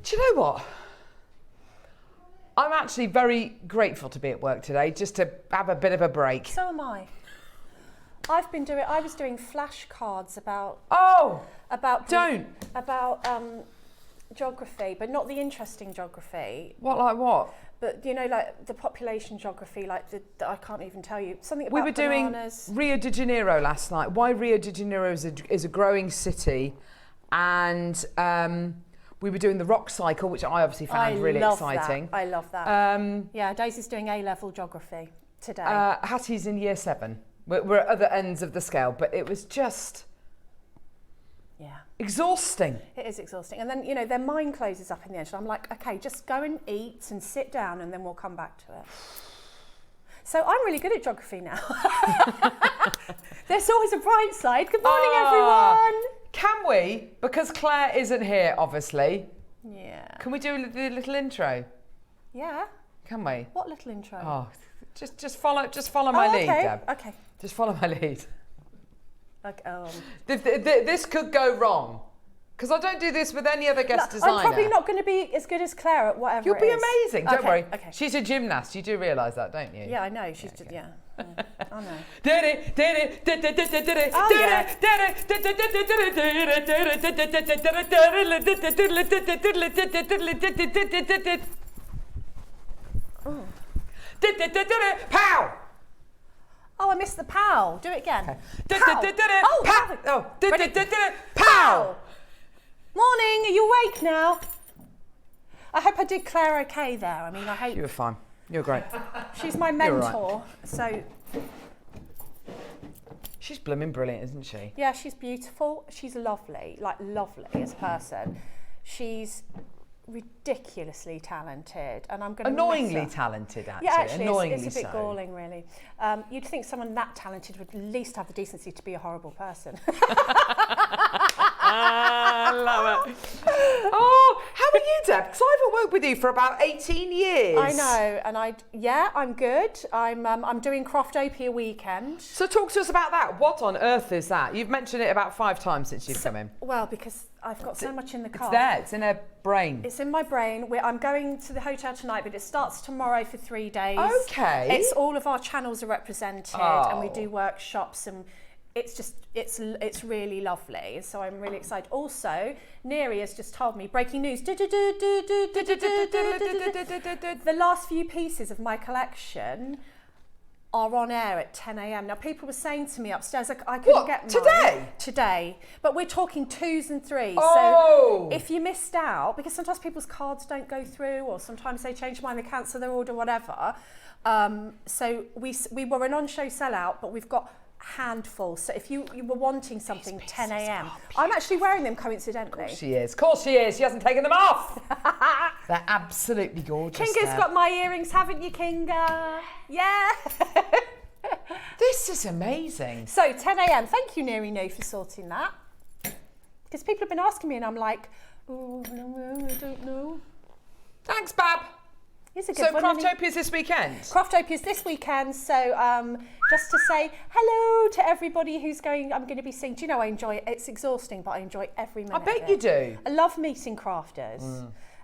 Do you know what? I'm actually very grateful to be at work today, just to have a bit of a break. So am I. I was doing flashcards about geography, but not the interesting geography. What, like what? But you know, like the population geography, like I can't even tell you something about. We were bananas. doing Rio de Janeiro last night. Why Rio de Janeiro is a growing city, and we were doing the rock cycle, which I obviously found really exciting. I love that. Yeah, Daisy's doing A-level geography today. Hattie's in year 7. We're at other ends of the scale, but it was just exhausting. It is exhausting. And then, you know, their mind closes up in the end. So I'm like, okay, just go and eat and sit down and then we'll come back to it. So I'm really good at geography now. There's always a bright side. Good morning, everyone. Can we, because Claire isn't here, obviously. Yeah. Can we do the little intro? Yeah. Can we? What little intro? Oh, just follow my lead, Deb. Okay. Just follow my lead. Okay. This could go wrong, because I don't do this with any other guest designer. I'm probably not going to be as good as Claire at whatever. You'll be amazing. Don't worry. Okay. She's a gymnast. You do realise that, don't you? Yeah, I know. She's just I know. Pow! Oh, I missed the pow. Do it again. Pow! Morning. Are you awake now? I hope I did Claire okay there. I mean, I hope you were fine. You're great. She's my mentor, so. She's blooming brilliant, isn't she? Yeah, she's beautiful. She's lovely, like lovely as a person. She's ridiculously talented, and I'm going to annoyingly talented, actually. Yeah, actually, annoyingly it's a bit galling, really. You'd think someone that talented would at least have the decency to be a horrible person. I love it. Oh, how are you, Deb? Because I haven't worked with you for about 18 years. I know, and I'm good. I'm doing Craftopia weekend. So talk to us about that. What on earth is that? You've mentioned it about 5 times since you've come in. Well, because I've got so much in the car. It's there. It's in her brain. It's in my brain. I'm going to the hotel tonight, but it starts tomorrow for 3 days. Okay. It's all of our channels are represented, and we do workshops, and it's really lovely. So I'm really excited. Also, Neri has just told me, breaking news, the last few pieces of my collection are on air at 10 a.m. Now, people were saying to me upstairs, I couldn't get mine. Today? But we're talking 2s and 3s. Oh. So if you missed out, because sometimes people's cards don't go through, or sometimes they change their mind, they cancel their order, whatever. So we were an on-show sellout, but we've got handful. So if you were wanting something 10 a.m. I'm actually wearing them coincidentally. Of course she is. She hasn't taken them off. They're absolutely gorgeous. Kinga's got my earrings, haven't you, Kinga? Yeah. This is amazing. So 10 a.m. Thank you, Neri No, for sorting that. Because people have been asking me, and I'm like, oh, no, I don't know. Thanks, Bab. So Craftopia's this weekend? Craftopia's this weekend, so just to say hello to everybody who's going, I'm going to be seeing, do you know, I enjoy it. It's exhausting, but I enjoy every minute I bet you do. I love meeting crafters.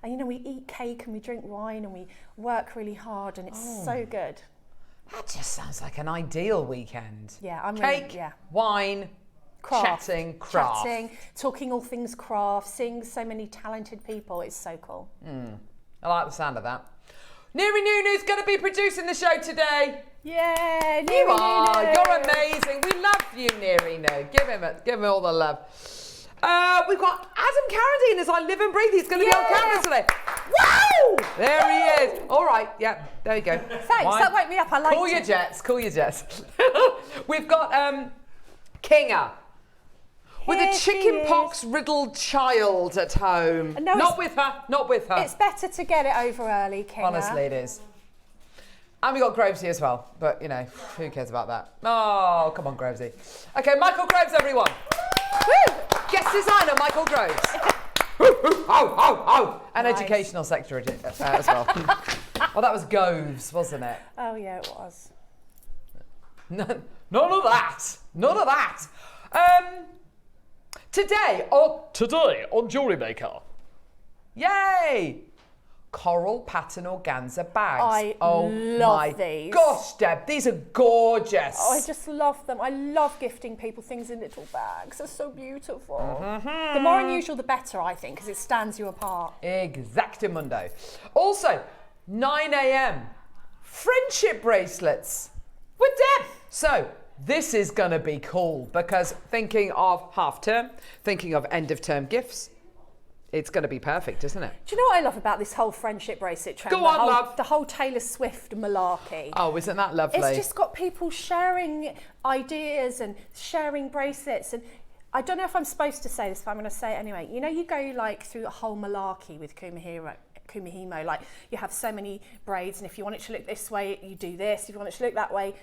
And you know, we eat cake and we drink wine and we work really hard, and it's so good. That just sounds like an ideal weekend. Yeah, I'm cake, really, wine, craft, chatting, talking all things craft, seeing so many talented people. It's so cool. I like the sound of that. Neri Nunu's going to be producing the show today. Yeah, you are. You're amazing. We love you, Neri Nu. Give him all the love. We've got Adam Carradine as I live and breathe. He's going to be on camera today. Woo! There he is. All right. Yeah. There you go. Thanks. That woke me up. I like it. Call your jets. We've got Kinga. With a chickenpox riddled child at home. No, not with her. It's better to get it over early, Kinga. Honestly, it is. And we got Grovesy as well, but you know, who cares about that? Oh, come on, Grovesy. Okay, Michael Groves, everyone. Woo! Guest designer, Michael Groves. And nice. Educational sector as well. Well, that was Goves, wasn't it? Oh, yeah, it was. None of that. Today on Jewellery Maker. Yay! Coral Pattern Organza Bags. I love these. Gosh, Deb, these are gorgeous. Oh, I just love them. I love gifting people things in little bags. They're so beautiful. The more unusual, the better, I think, because it stands you apart. Exactamundo. Also, 9 a.m. friendship bracelets with Deb. So this is going to be cool because thinking of half term, thinking of end of term gifts, it's going to be perfect, isn't it? Do you know what I love about this whole friendship bracelet trend? Go on, love. The whole Taylor Swift malarkey. Oh, isn't that lovely? It's just got people sharing ideas and sharing bracelets. And I don't know if I'm supposed to say this, but I'm going to say it anyway. You know, you go like through the whole malarkey with Kumihimo, like you have so many braids, and if you want it to look this way, you do this. If you want it to look that way,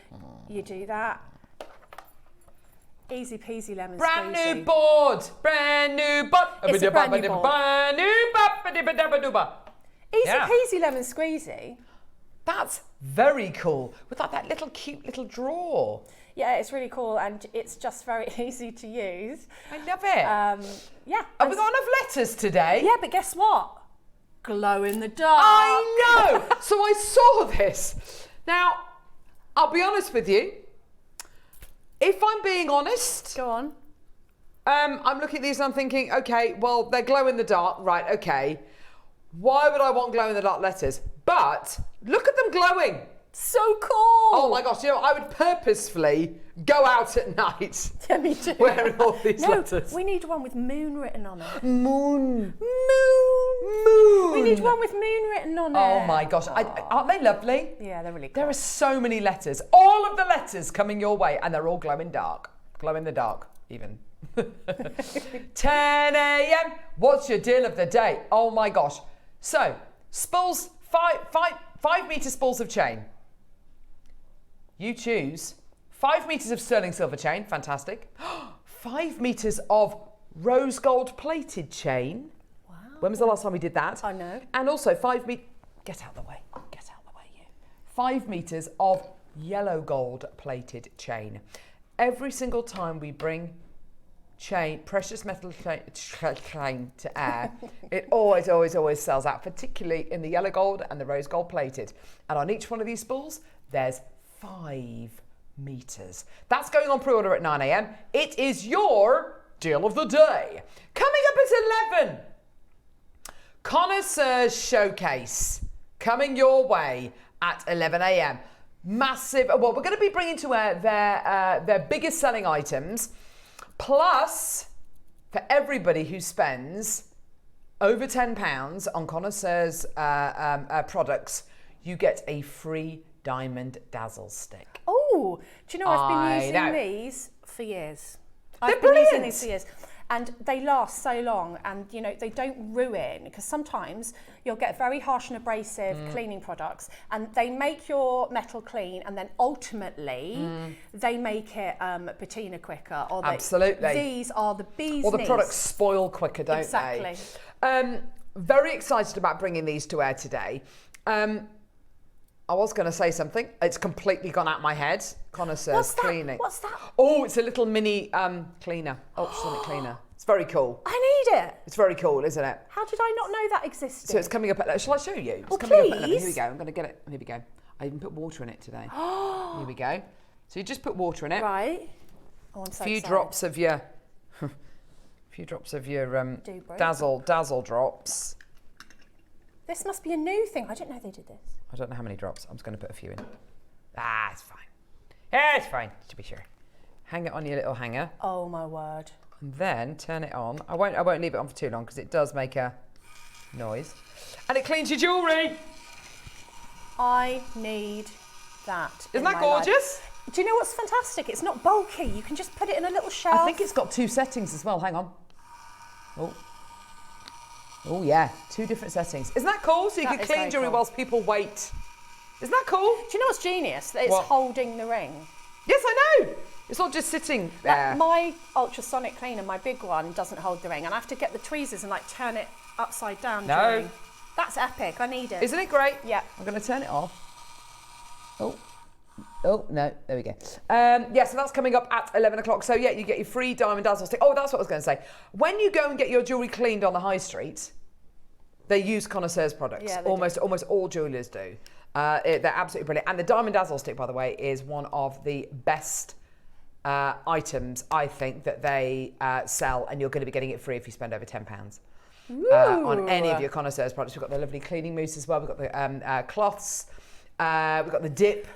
you do that. Easy peasy lemon brand squeezy. new board, brand new board. It's a brand new board. Brand new board. Easy peasy lemon squeezy. That's very cool. With like that little cute little drawer. Yeah, it's really cool and it's just very easy to use. I love it. Yeah. Have we got enough letters today? Yeah, but guess what? Glow in the dark. I know. So I saw this. Now, I'll be honest with you. If I'm being honest, Go on. I'm looking at these and I'm thinking, okay, well, they're glow in the dark, right? Okay. Why would I want glow in the dark letters? But look at them glowing. So cool. Oh my gosh, you know, I would purposefully go out at night Yeah, me too. wearing all these letters. We need one with moon written on it. Moon. We need one with moon written on it. Oh my gosh, aren't they lovely? Yeah, they're really cool. There are so many letters, all of the letters coming your way, and they're all glow in dark. Glow in the dark, even. 10 a.m. What's your deal of the day? Oh my gosh. So, spools, 5 meter spools of chain. You choose 5 meters of sterling silver chain, fantastic. 5 meters of rose gold plated chain. Wow. When was the last time we did that? I know. And also 5 meters, get out of the way, you. 5 meters of yellow gold plated chain. Every single time we bring precious metal chain to air, it always sells out, particularly in the yellow gold and the rose gold plated. And on each one of these spools, there's 5 meters. That's going on pre-order at 9 a.m. It is your deal of the day. Coming up at 11, Connoiseurs Showcase, coming your way at 11 a.m. Massive, well, we're going to be bringing to air their biggest selling items, plus for everybody who spends over £10 on Connoiseurs products, you get a free diamond dazzle stick. Oh, do you know I've been using these for years. They're I've been brilliant. using these for years. And they last so long, and you know they don't ruin, because sometimes you'll get very harsh and abrasive cleaning products and they make your metal clean, and then ultimately they make it patina quicker. Or Absolutely. These are the bee's Or the knees. products spoil quicker, don't Exactly. they? Very excited about bringing these to air today. I was going to say something. It's completely gone out my head. Connoiseurs cleaning. What's that? Oh, it's a little mini cleaner, ultrasonic cleaner. It's very cool. I need it. It's very cool, isn't it? How did I not know that existed? So it's coming up at, shall I show you? It's Well, coming up at 11. Here we please. go. I'm going to get it. Here we go. I even put water in it today. Here we go. So you just put water in it. Right. Oh, I'm so A few excited. drops of your dazzle drops. This must be a new thing. I didn't know they did this. I don't know how many drops. I'm just going to put a few in. It's fine. Yeah, it's fine, to be sure. Hang it on your little hanger. Oh my word. And then turn it on. I won't leave it on for too long because it does make a noise. And it cleans your jewellery. I need that. Isn't that gorgeous? Do you know what's fantastic? It's not bulky. You can just put it in a little shelf. I think it's got 2 settings as well. Hang on. Oh yeah, 2 different settings. Isn't that cool? So you That can is clean very jewellery cool. whilst people wait. Isn't that cool? Do you know what's genius? That it's What? holding the ring. Yes, I know. It's not just sitting there. My ultrasonic cleaner, my big one, doesn't hold the ring, and I have to get the tweezers and like turn it upside down. No. That's epic. I need it. Isn't it great? Yeah. I'm going to turn it off. Oh. Oh, no, there we go. Yeah, so that's coming up at 11 o'clock. So, yeah, you get your free diamond dazzle stick. Oh, that's what I was going to say. When you go and get your jewellery cleaned on the high street, they use Connoiseurs products. Yeah, almost all jewellers do. They're absolutely brilliant. And the diamond dazzle stick, by the way, is one of the best items, I think, that they sell. And you're going to be getting it free if you spend over £10. On any of your Connoiseurs products. We've got the lovely cleaning mousse as well. We've got the cloths. We've got the dip.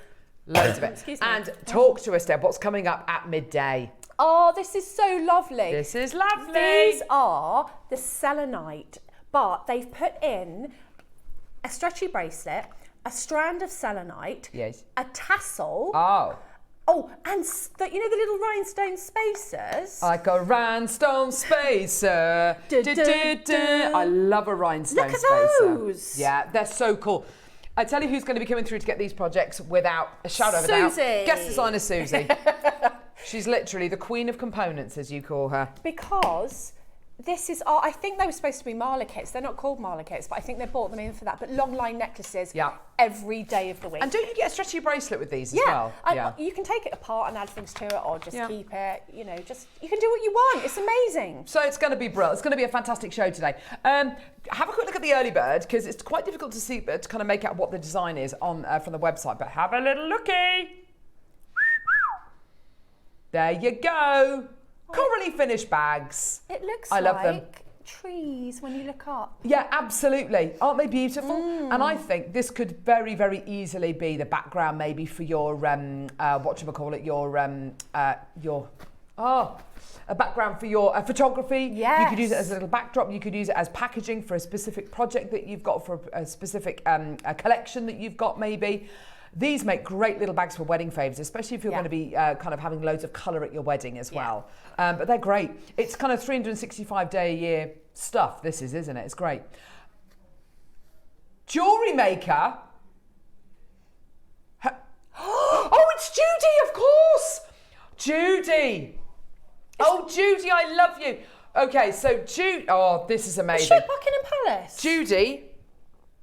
Loads of it. Excuse me. And talk to us, Deb. What's coming up at midday? Oh, this is so lovely. This is lovely. These are the Selenite, but they've put in a stretchy bracelet, a strand of selenite, Yes. a tassel. Oh, And you know the little rhinestone spacers? like a rhinestone spacer. I love a rhinestone Look at spacer. those. Yeah, they're so cool. I tell you who's going to be coming through to get these projects without a shadow of a doubt. Susie. Guest designer Susie. She's literally the queen of components, as you call her. Because this is, I think they were supposed to be Marla kits. They're not called Marla kits, but I think they bought them in for that. But long line necklaces every day of the week. And don't you get a stretchy bracelet with these as well? Yeah, you can take it apart and add things to it, or just keep it. You know, you can do what you want. It's amazing. So it's going to be brilliant. It's going to be a fantastic show today. Have a quick look at the early bird, because it's quite difficult to see, to kind of make out what the design is on from the website. But have a little looky. There you go. Corally finished bags. It looks I love them. trees when you look up. Yeah, absolutely. Aren't they beautiful? And I think this could very, very easily be the background, maybe for your a background for your photography. Yes. You could use it as a little backdrop. You could use it as packaging for a specific project that you've got, for a specific a collection that you've got, maybe. These make great little bags for wedding favours, especially if you're going to be kind of having loads of colour at your wedding as well. But they're great. It's kind of 365-day a year stuff, this is, isn't it? It's great. Jewellery Maker. Oh, it's Judy, of course. Judy. Oh, Judy, I love you. Okay, so Judy. Oh, this is amazing. Is she at Buckingham Palace? Judy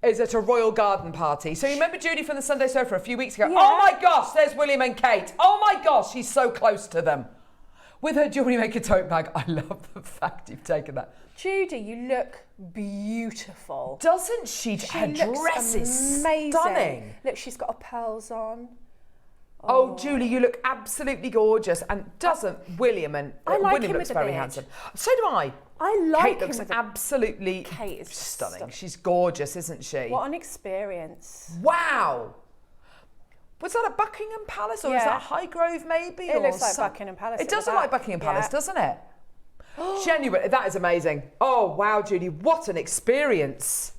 is at a royal garden party. So you remember Judy from the Sunday Sofa a few weeks ago? Yeah. Oh my gosh, there's William and Kate. Oh my gosh, she's so close to them. With her Jewellery Maker tote bag. I love the fact you've taken that. Judy, you look beautiful. Doesn't she? Her dress is amazing. stunning. Look, she's got her pearls on. Oh, Julie, you look absolutely gorgeous. And doesn't William and I like William him looks with a very beard. handsome. So do I. I like Kate him looks with absolutely Kate is stunning. She's gorgeous, isn't she? What an experience. Wow. Was that at Buckingham Palace, or is that Highgrove maybe? It looks like Buckingham Palace. It does look like Buckingham Palace, doesn't it? Oh. Genuinely, that is amazing. Oh, wow, Judy, what an experience.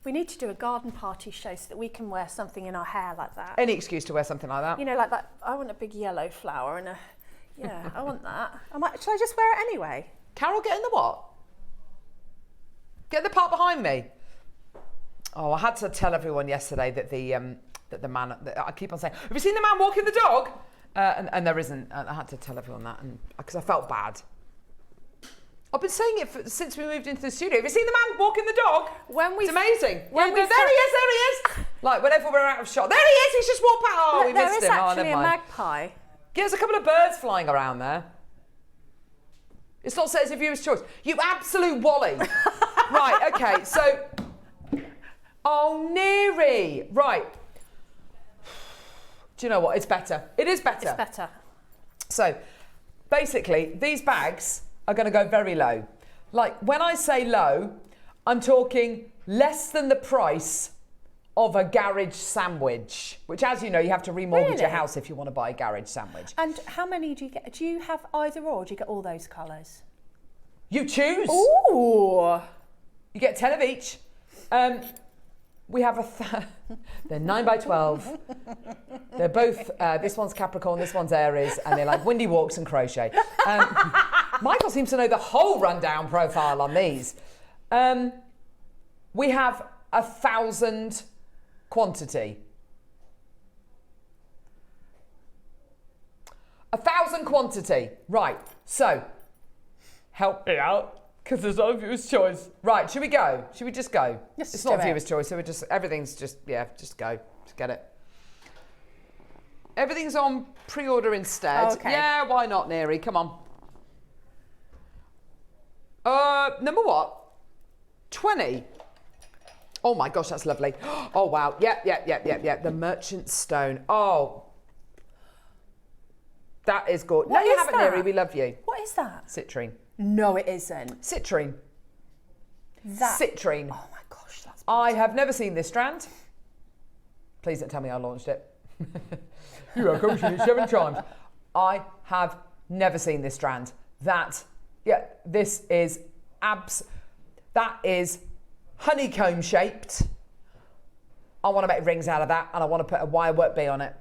We need to do a garden party show so that we can wear something in our hair like that. Any excuse to wear something like that. You know, like that. I want a big yellow flower and a, yeah, I want that. Shall I just wear it anyway? Carol, get in the what? Get in the part behind me. Oh, I had to tell everyone yesterday that the man, I keep on saying, have you seen the man walking the dog? And there isn't. I had to tell everyone that, and because I felt bad. I've been saying it since we moved into the studio. Have you seen the man walking the dog? It's amazing. There he is. Like, whenever we're out of shot. There he is, he's just walked past. Oh, Look, we missed him. There is actually never a mind. magpie. Yeah, there's a couple of birds flying around there. It's not set as a viewer's choice. You absolute wally. Right, okay, so... Oh, Neary. Right. Do you know what? It's better. It is better. It's better. So, basically, these bags are going to go very low. Like, when I say low, I'm talking less than the price of a garage sandwich, which, as you know, you have to remortgage your house if you want to buy a garage sandwich. And how many do you get? Do you have either or? Do you get all those colours? You choose. Ooh. You get 10 of each. We have they're 9 by 12. They're both, this one's Capricorn, this one's Aries, and they're like windy walks and crochet. Michael seems to know the whole rundown profile on these. We have 1,000 quantity. 1,000 quantity. Right, so help me out. Because there's no viewer's choice. Right, should we go? Should we just go? Yes, it's not viewer's choice, so everything's just, just go. Just get it. Everything's on pre-order instead. Okay. Yeah, why not, Neri? Come on. Number what? 20. Oh my gosh, that's lovely. Oh wow. Yeah. The merchant stone. Oh. That is good. What No, you is haven't, that? Neri. We love you. What is that? Citrine. No, it isn't. Citrine. That. Citrine. Oh my gosh, that's. I have never seen this strand. Please don't tell me I launched it. You have coached it 7 times. I have never seen this strand. This is that is honeycomb shaped. I want to make rings out of that, and I want to put a wire work bee on it.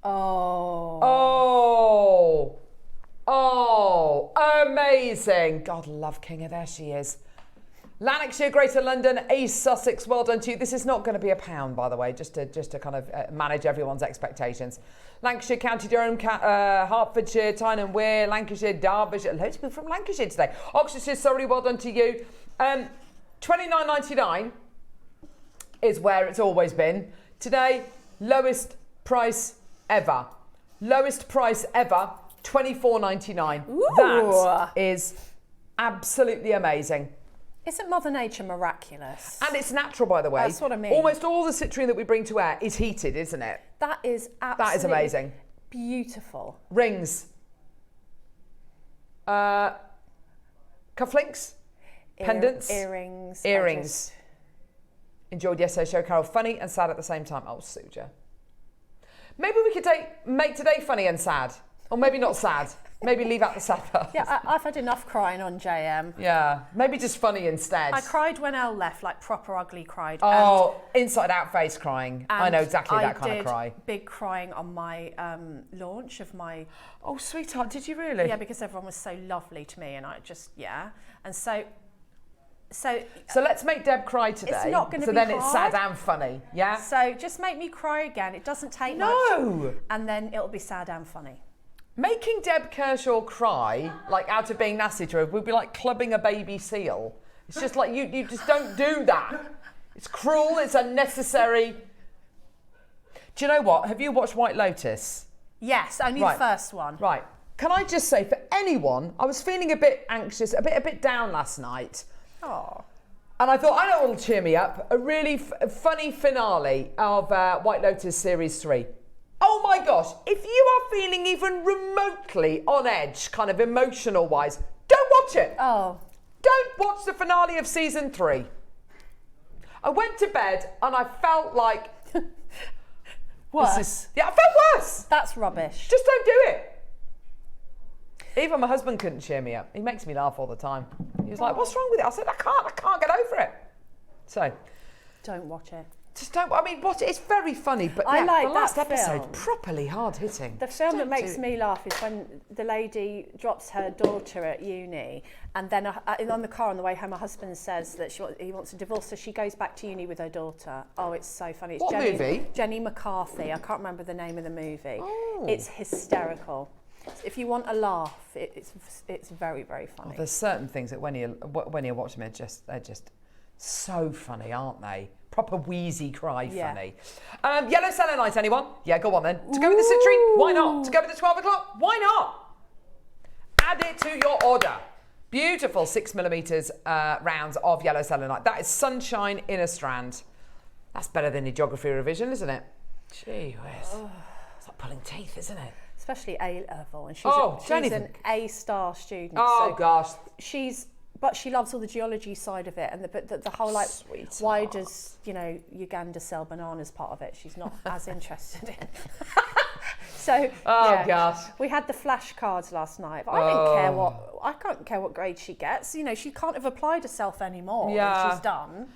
Oh, amazing. God love Kinga, there she is. Lanarkshire, Greater London, East Sussex, well done to you. This is not going to be a pound, by the way, just to kind of manage everyone's expectations. Lancashire, County Durham, Hertfordshire, Tyne and Wear, Lancashire, Derbyshire, loads of people from Lancashire today. Oxfordshire, Surrey, well done to you. $29.99 is where it's always been. Today, lowest price ever. Lowest price ever, $24.99. That is absolutely amazing. Isn't Mother Nature miraculous? And it's natural, by the way. That's what I mean. Almost all the citrine that we bring to air is heated, isn't it? That is absolutely That is amazing. Beautiful. Rings. Cufflinks. Pendants. Earrings. Earrings. Enjoyed yesterday's show, Carol. Funny and sad at the same time. Oh, Suja. Maybe we could make today funny and sad. Or maybe not sad. Maybe leave out the sad part. Yeah, I've had enough crying on JM. Yeah, maybe just funny instead. I cried when Elle left, like proper ugly cried. Oh, inside out face crying. I know exactly that kind of cry. I did big crying on my launch of my... Oh, sweetheart, did you really? Yeah, because everyone was so lovely to me and I just, yeah. And so let's make Deb cry today. It's not going to be So then hard. it's sad and funny, yeah? So just make me cry again. It doesn't take much. No! And then it'll be sad and funny. Making Deb Kershaw cry, like out of being nasty to her, would be like clubbing a baby seal. It's just like, you just don't do that. It's cruel, it's unnecessary. Do you know what? Have you watched White Lotus? Yes, only the first one. Right. Can I just say, for anyone, I was feeling a bit anxious, a bit down last night. Oh. And I thought, I know what'll cheer me up. A really funny finale of White Lotus Series 3. Oh my gosh, if you are feeling even remotely on edge, kind of emotional-wise, don't watch it. Oh. Don't watch the finale of season 3. I went to bed and I felt like... Worse. I felt worse. That's rubbish. Just don't do it. Even my husband couldn't cheer me up. He makes me laugh all the time. He was like, what's wrong with it? I said, I can't get over it. So... Don't watch it. Just don't. I mean, watch it. It's very funny, but I like the last that episode film. properly hard hitting. The film that makes me laugh is when the lady drops her daughter at uni, and then on the car on the way home, her husband says that he wants a divorce, so she goes back to uni with her daughter. Oh, it's so funny. It's What movie? Jenny McCarthy. I can't remember the name of the movie. Oh. It's hysterical. If you want a laugh, it's very, very funny. Oh, there's certain things that when you watch them, they're just so funny, aren't they? Proper wheezy cry funny. Yellow selenite, anyone? Yeah, go on then. To go with the citrine? Why not? To go with the 12 o'clock? Why not? Add it to your order. Beautiful 6mm rounds of yellow selenite. That is sunshine in a strand. That's better than your geography revision, isn't it? Gee whiz. It's like pulling teeth, isn't it? Especially A level, and she's an A-star student. Oh so gosh. But she loves all the geology side of it, and the whole like, Sweetheart. why does Uganda sell bananas part of it? She's not as interested in. So gosh. We had the flashcards last night, but I can't care what grade she gets. She can't have applied herself anymore. Yeah. She's done.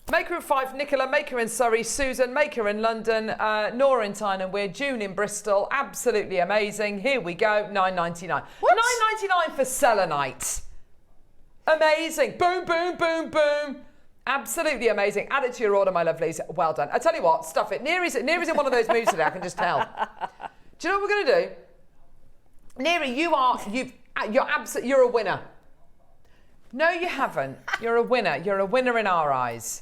Maker in 5, Nicola, Maker in Surrey, Susan, Maker in London, Nora in Tyne and Wear, June in Bristol. Absolutely amazing. Here we go, $9.99. What? $9.99 for selenite. Amazing. Boom, boom, boom, boom. Absolutely amazing. Add it to your order, my lovelies. Well done. I tell you what, stuff it. Neri's in one of those moods today, I can just tell. Do you know what we're going to do? Neri, you're a winner. No, you haven't. You're a winner. You're a winner in our eyes.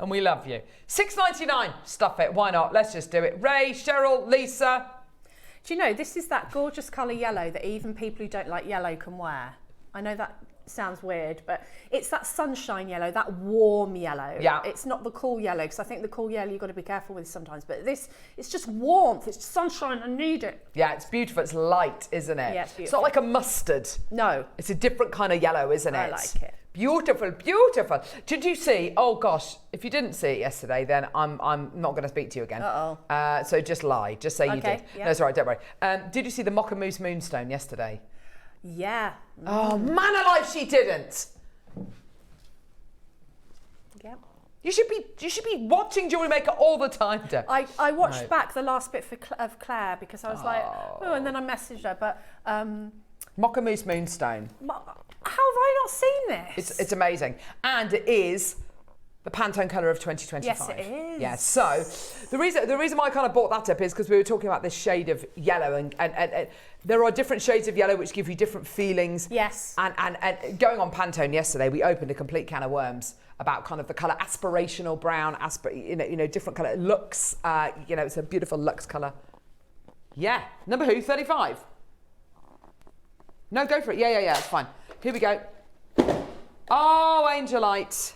and we love you. $6.99, stuff it, why not? Let's just do it. Ray, Cheryl, Lisa. Do you know, this is that gorgeous colour yellow that even people who don't like yellow can wear. I know that sounds weird, but it's that sunshine yellow, that warm yellow. Yeah. It's not the cool yellow, because I think the cool yellow you've got to be careful with sometimes, but this, it's just warmth, it's sunshine, I need it. Yeah, it's beautiful, it's light, isn't it? Yeah, it's beautiful. It's not like a mustard. No. It's a different kind of yellow, isn't it? I like it. Beautiful, beautiful. Did you see, oh gosh, if you didn't see it yesterday, then I'm not going to speak to you again. Uh-oh. So just lie, just say you did. Yeah. No, it's all right, don't worry. Did you see the Mocha Mousse Moonstone yesterday? Yeah. Oh, man alive, she didn't. Yeah. You should be watching Jewellery Maker all the time, Deb. I watched back the last bit of Claire because I was like, oh, and then I messaged her, but... Mocha Mousse Moonstone. How have I not seen this? It's amazing. And it is the Pantone colour of 2025. Yes, it is. Yeah, so the reason why I kind of brought that up is because we were talking about this shade of yellow and there are different shades of yellow which give you different feelings. Yes. And going on Pantone yesterday, we opened a complete can of worms about kind of the colour aspirational brown, different colour looks. It's a beautiful luxe colour. Yeah. Number who? 35. No, go for it. Yeah, it's fine. Here we go. Oh, Angelite.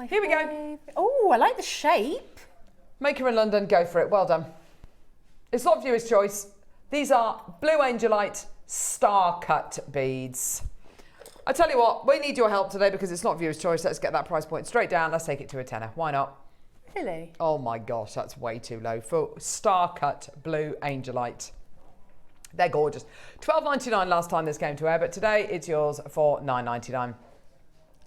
Here we go. Oh, I like the shape. Maker in London, go for it. Well done. It's not viewer's choice. These are Blue Angelite star cut beads. I tell you what, we need your help today because it's not viewer's choice. Let's get that price point straight down. Let's take it to a tenner. Why not? Really? Oh my gosh, that's way too low for star cut Blue Angelite. They're gorgeous. $12.99 last time this came to air, but today it's yours for $9.99.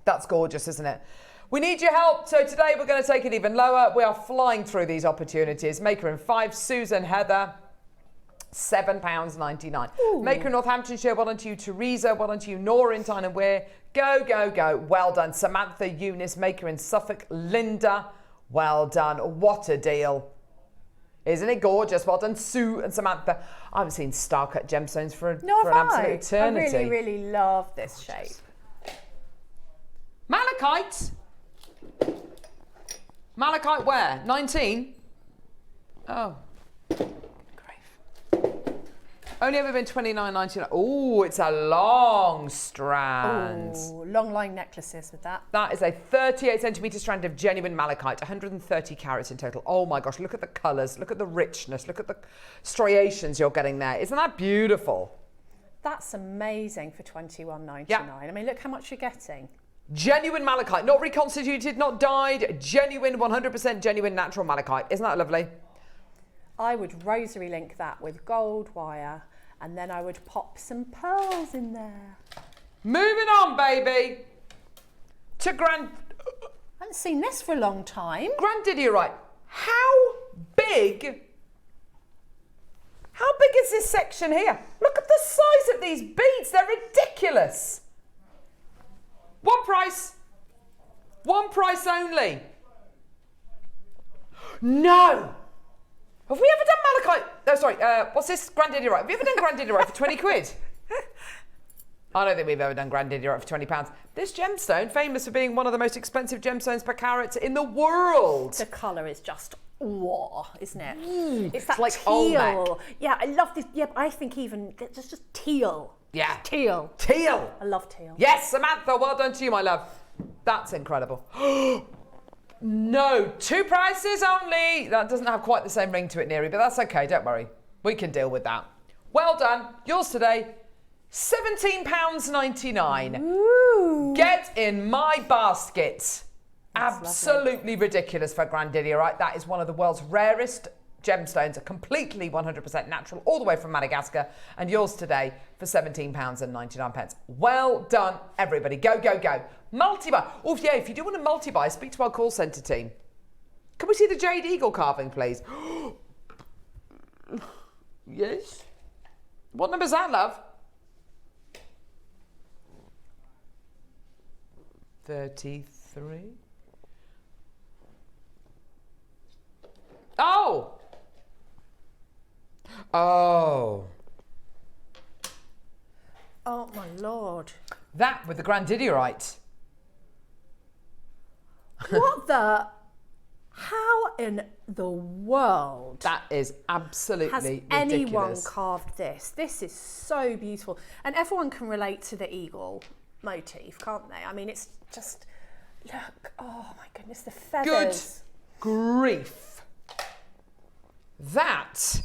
That's gorgeous, isn't it? We need your help, so today we're going to take it even lower. We are flying through these opportunities. Maker in 5, Susan Heather, £7.99. Ooh. Maker in Northamptonshire, well done to you. Teresa, well done to you. Nora in Tyne and Wear, go, go, go. Well done. Samantha Eunice, Maker in Suffolk. Linda, well done. What a deal. Isn't it gorgeous? Well done, Sue and Samantha. I haven't seen star cut gemstones for an absolute eternity. I really, really love this shape. Malachite. Malachite where? 19? Oh. Grave. Only ever been $29.99. Oh, it's a long strand. Oh, long line necklaces with that. That is a 38 centimetre strand of genuine malachite, 130 carats in total. Oh my gosh, look at the colours, look at the richness, look at the striations you're getting there. Isn't that beautiful? That's amazing for $21.99. Yeah. I mean, look how much you're getting. Genuine malachite, not reconstituted, not dyed, genuine, 100% genuine natural malachite. Isn't that lovely? I would rosary link that with gold wire and then I would pop some pearls in there. Moving on, baby, to I haven't seen this for a long time. Grandidierite. How big is this section here? Look at the size of these beads, they're ridiculous. One price only. No. Have we ever done malachite? Oh, sorry, what's this? Grandidierite. Have you ever done Grandidierite for 20 quid? I don't think we've ever done Grandidierite for £20. This gemstone, famous for being one of the most expensive gemstones per carat in the world. The colour is just isn't it? It's that like Olmec. teal. Yeah, I love this. Yeah, but I think even it's just teal. Yeah. Teal. Teal. I love teal. Yes, Samantha, well done to you, my love. That's incredible. No, 2 prices only. That doesn't have quite the same ring to it, Neary, but that's okay, don't worry. We can deal with that. Well done. Yours today, £17.99. Ooh. Get in my basket. That's Absolutely ridiculous for Grandidierite. That is one of the world's rarest gemstones, completely 100% natural, all the way from Madagascar. And yours today for £17.99. Well done, everybody. Go, go, go. Multi-buy. Oh, yeah, if you do want to multi-buy, speak to our call centre team. Can we see the Jade Eagle carving, please? Yes. What number is that, love? 33. Oh! Oh. Oh, my Lord. That with the Grandidierite. What the? How in the world? That is absolutely Has ridiculous. anyone carved this? This is so beautiful. And everyone can relate to the eagle motif, can't they? I mean, it's just, look, oh my goodness, the feathers. Good grief. That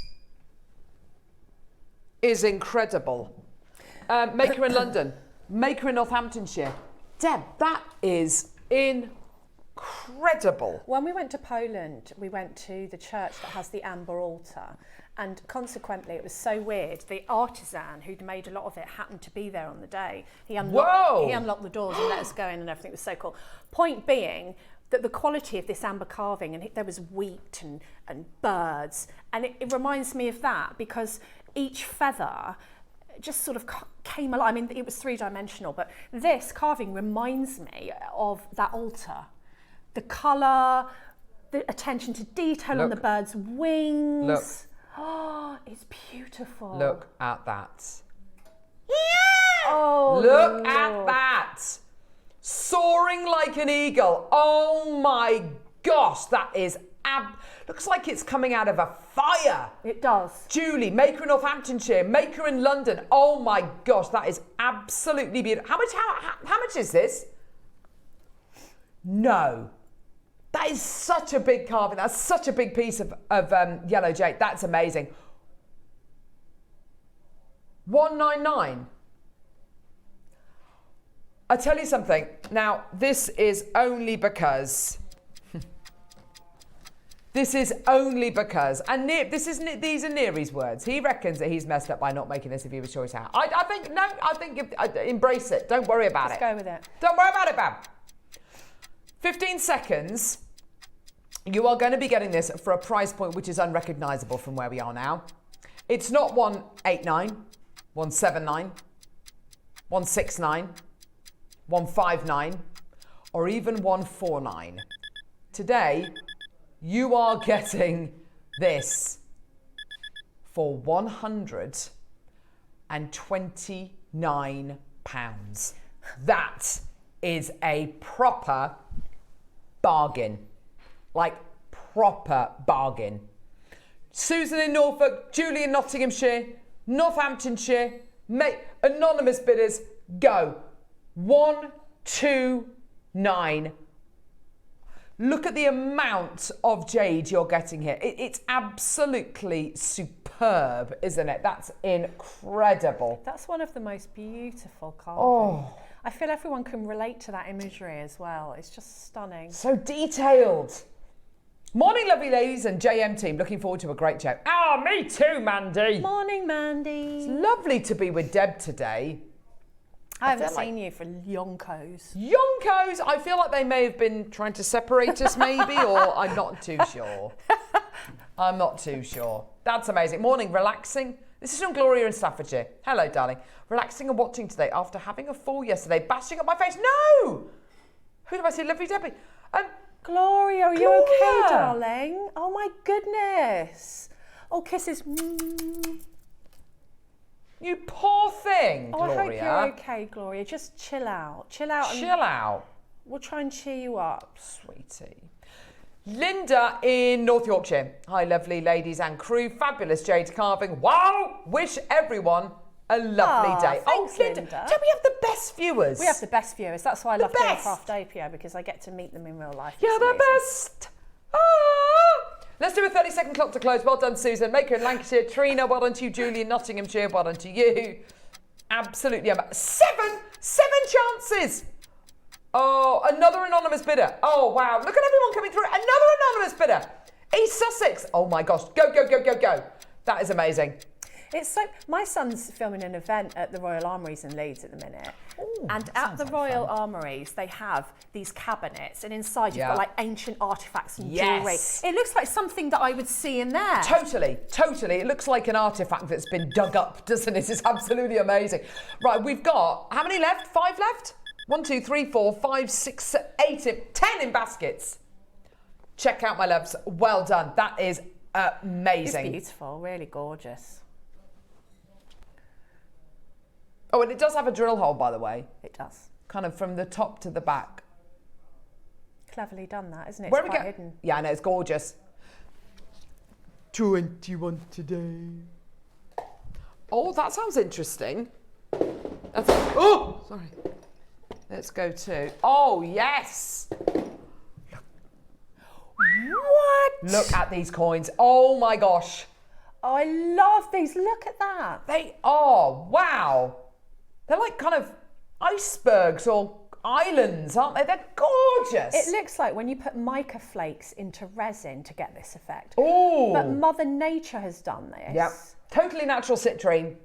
is incredible. Maker in London, Maker in Northamptonshire. Deb, that is incredible. When we went to Poland, we went to the church that has the amber altar, and consequently it was so weird. The artisan who'd made a lot of it happened to be there on the day. He unlocked the doors and let us go in, and everything was so cool. Point being that the quality of this amber carving, and there was wheat and birds, and it reminds me of that, because each feather just sort of came alive. I mean, it was three-dimensional, but this carving reminds me of that altar. The colour, the attention to detail on the bird's wings. Look. Oh, it's beautiful. Look at that. Oh, Look Lord. at that. Soaring like an eagle. Oh my gosh, that is looks like it's coming out of a fire. It does. Julie, Maker in Northamptonshire, Maker in London. Oh my gosh, that is absolutely beautiful. How much is this? No. That is such a big carving. That's such a big piece of yellow jade. That's amazing. 199. I tell you something. Now, this is only because. This is only because, and these are Neary's words. He reckons that he's messed up by not making this a viewer's choice hat. I think embrace it. Don't worry about it. Let's go with it. Don't worry about it, Bab. 15 seconds. You are going to be getting this for a price point which is unrecognisable from where we are now. It's not 189, 179, 169, 159, or even 149. Today, you are getting this for £129. That is a proper bargain. Like, proper bargain. Susan in Norfolk, Julie in Nottinghamshire, Northamptonshire, anonymous bidders, go. 129. Look at the amount of jade you're getting here. It's absolutely superb, isn't it? That's incredible. That's one of the most beautiful carvings. Oh. I feel everyone can relate to that imagery as well. It's just stunning. So detailed. Morning, lovely ladies and JM team. Looking forward to a great show. Ah, me too, Mandy. Morning, Mandy. It's lovely to be with Deb today. I haven't seen you for yonkos. Yonkos! I feel like they may have been trying to separate us maybe, or I'm not too sure. I'm not too sure. That's amazing. Morning, relaxing. This is from Gloria in Staffordshire. Hello, darling. Relaxing and watching today after having a fall yesterday, bashing up my face. No! Who do I see? Lovely Debbie. Gloria, are you Gloria. okay, darling? Oh my goodness. Oh, kisses. You poor thing, Oh, Gloria. I hope you're okay, Gloria. Just chill out. Chill out. Chill out. We'll try and cheer you up. Sweetie. Linda in North Yorkshire. Hi, lovely ladies and crew. Fabulous jade carving. Wow! Wish everyone a lovely day. Thanks, Linda. Linda. Don't we have the best viewers? We have the best viewers. That's why I love doing best. Craft APO, because I get to meet them in real life. You're It's the amazing. best. Ah! Let's do a 30-second clock to close. Well done, Susan. Maker in Lancashire. Trina, well done to you. Julie in Nottinghamshire, well done to you. Absolutely. Seven chances. Oh, another anonymous bidder. Oh, wow. Look at everyone coming through. Another anonymous bidder. East Sussex. Oh, my gosh. Go, go, go, go, go. That is amazing. It's so. My son's filming an event at the Royal Armouries in Leeds at the minute, and at the Royal Armouries they have these cabinets, and inside you've got like ancient artifacts and jewellery. It looks like something that I would see in there. Totally, totally. It looks like an artifact that's been dug up, doesn't it? It's absolutely amazing. Right, we've got how many left? 5 left. 1, 2, 3, 4, 5, 6, 8, 10 in baskets. Check out my loves. Well done. That is amazing. It's beautiful, really gorgeous. Oh, and it does have a drill hole, by the way. It does. Kind of from the top to the back. cleverly done that, isn't it? Where It's we quite go? hidden. Yeah, I know, it's gorgeous. 21 today. Oh, that sounds interesting. Oh, sorry. Let's go to, oh, yes. What? Look at these coins. Oh my gosh. Oh, I love these. Look at that. They are, wow. They're like kind of icebergs or islands, aren't they? They're gorgeous. It looks like when you put mica flakes into resin to get this effect. Oh. But Mother Nature has done this. Yep. Totally natural citrine.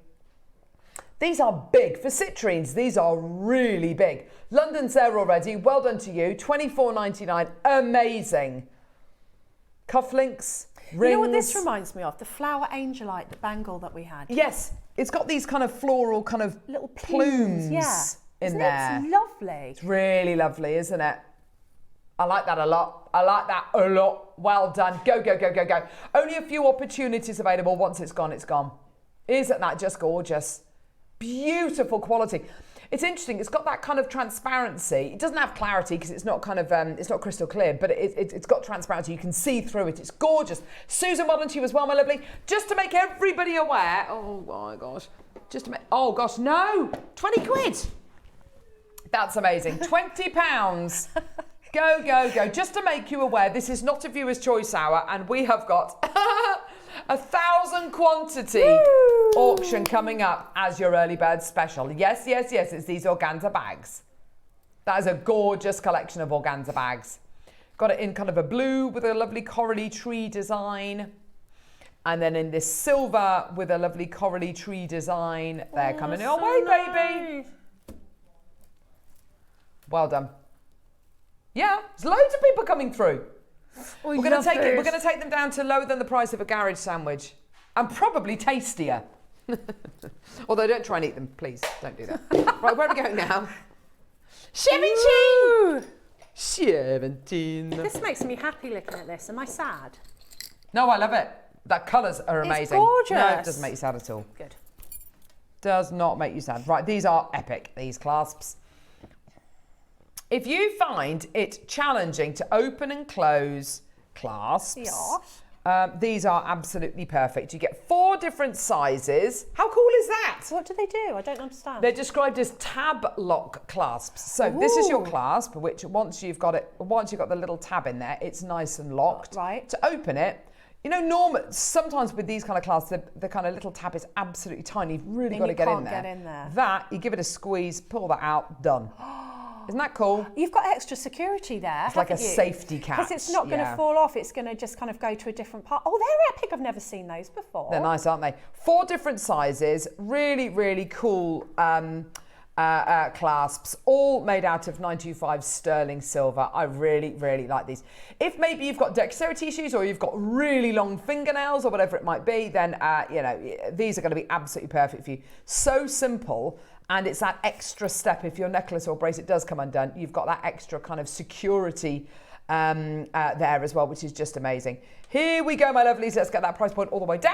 These are big. For citrines, these are really big. London's there already. Well done to you. $24.99. Amazing. Cufflinks, rings. You know what this reminds me of? The flower angelite, the bangle that we had. Yes. It's got these kind of floral kind of Little plumes yeah. in Isn't there. It's lovely. It's really lovely, isn't it? I like that a lot. I like that a lot. Well done. Go, go, go, go, go. Only a few opportunities available. Once it's gone, it's gone. Isn't that just gorgeous? Beautiful quality. It's interesting. It's got that kind of transparency. It doesn't have clarity because it's not kind of it's not crystal clear, but it's got transparency. You can see through it. It's gorgeous. Susan, well done to you as well, my lovely. Just to make everybody aware. Oh my gosh. Just to make. Oh gosh, no. 20 quid. That's amazing. £20. Go, go, go. Just to make you aware, this is not a viewer's choice hour, and we have got 1,000 quantity auction coming up as your early bird special. Yes, yes, yes, it's these organza bags. That is a gorgeous collection of organza bags. Got it in kind of a blue with a lovely corally tree design. And then in this silver with a lovely corally tree design. They're coming your way, baby. Well done. Yeah, there's loads of people coming through. We're going to take them down to lower than the price of a garage sandwich, and probably tastier. Although don't try and eat them, please. Don't do that. Right, where are we going now? 17. 17. This makes me happy looking at this. Am I sad? No, I love it. The colours are amazing. It's gorgeous. No, it doesn't make you sad at all. Good. Does not make you sad. Right, these are epic. These clasps. If you find it challenging to open and close clasps, these are absolutely perfect. You get 4 different sizes. How cool is that? What do they do? I don't understand. They're described as tab lock clasps. So this is your clasp, which once you've got the little tab in there, it's nice and locked. Right. To open it, you know, sometimes with these kind of clasps, the kind of little tab is absolutely tiny. You've really got to get in there. Get in there. That, you give it a squeeze, pull that out, done. Isn't that cool? You've got extra security there. It's like a safety catch. Because it's not going to fall off. It's going to just kind of go to a different part. Oh, they're epic. I've never seen those before. They're nice, aren't they? 4 different sizes. Really, really cool clasps. All made out of 925 sterling silver. I really, really like these. If maybe you've got dexterity issues or you've got really long fingernails or whatever it might be, then, you know, these are going to be absolutely perfect for you. So simple. And it's that extra step. If your necklace or bracelet does come undone, you've got that extra kind of security there as well, which is just amazing. Here we go, my lovelies. Let's get that price point all the way down.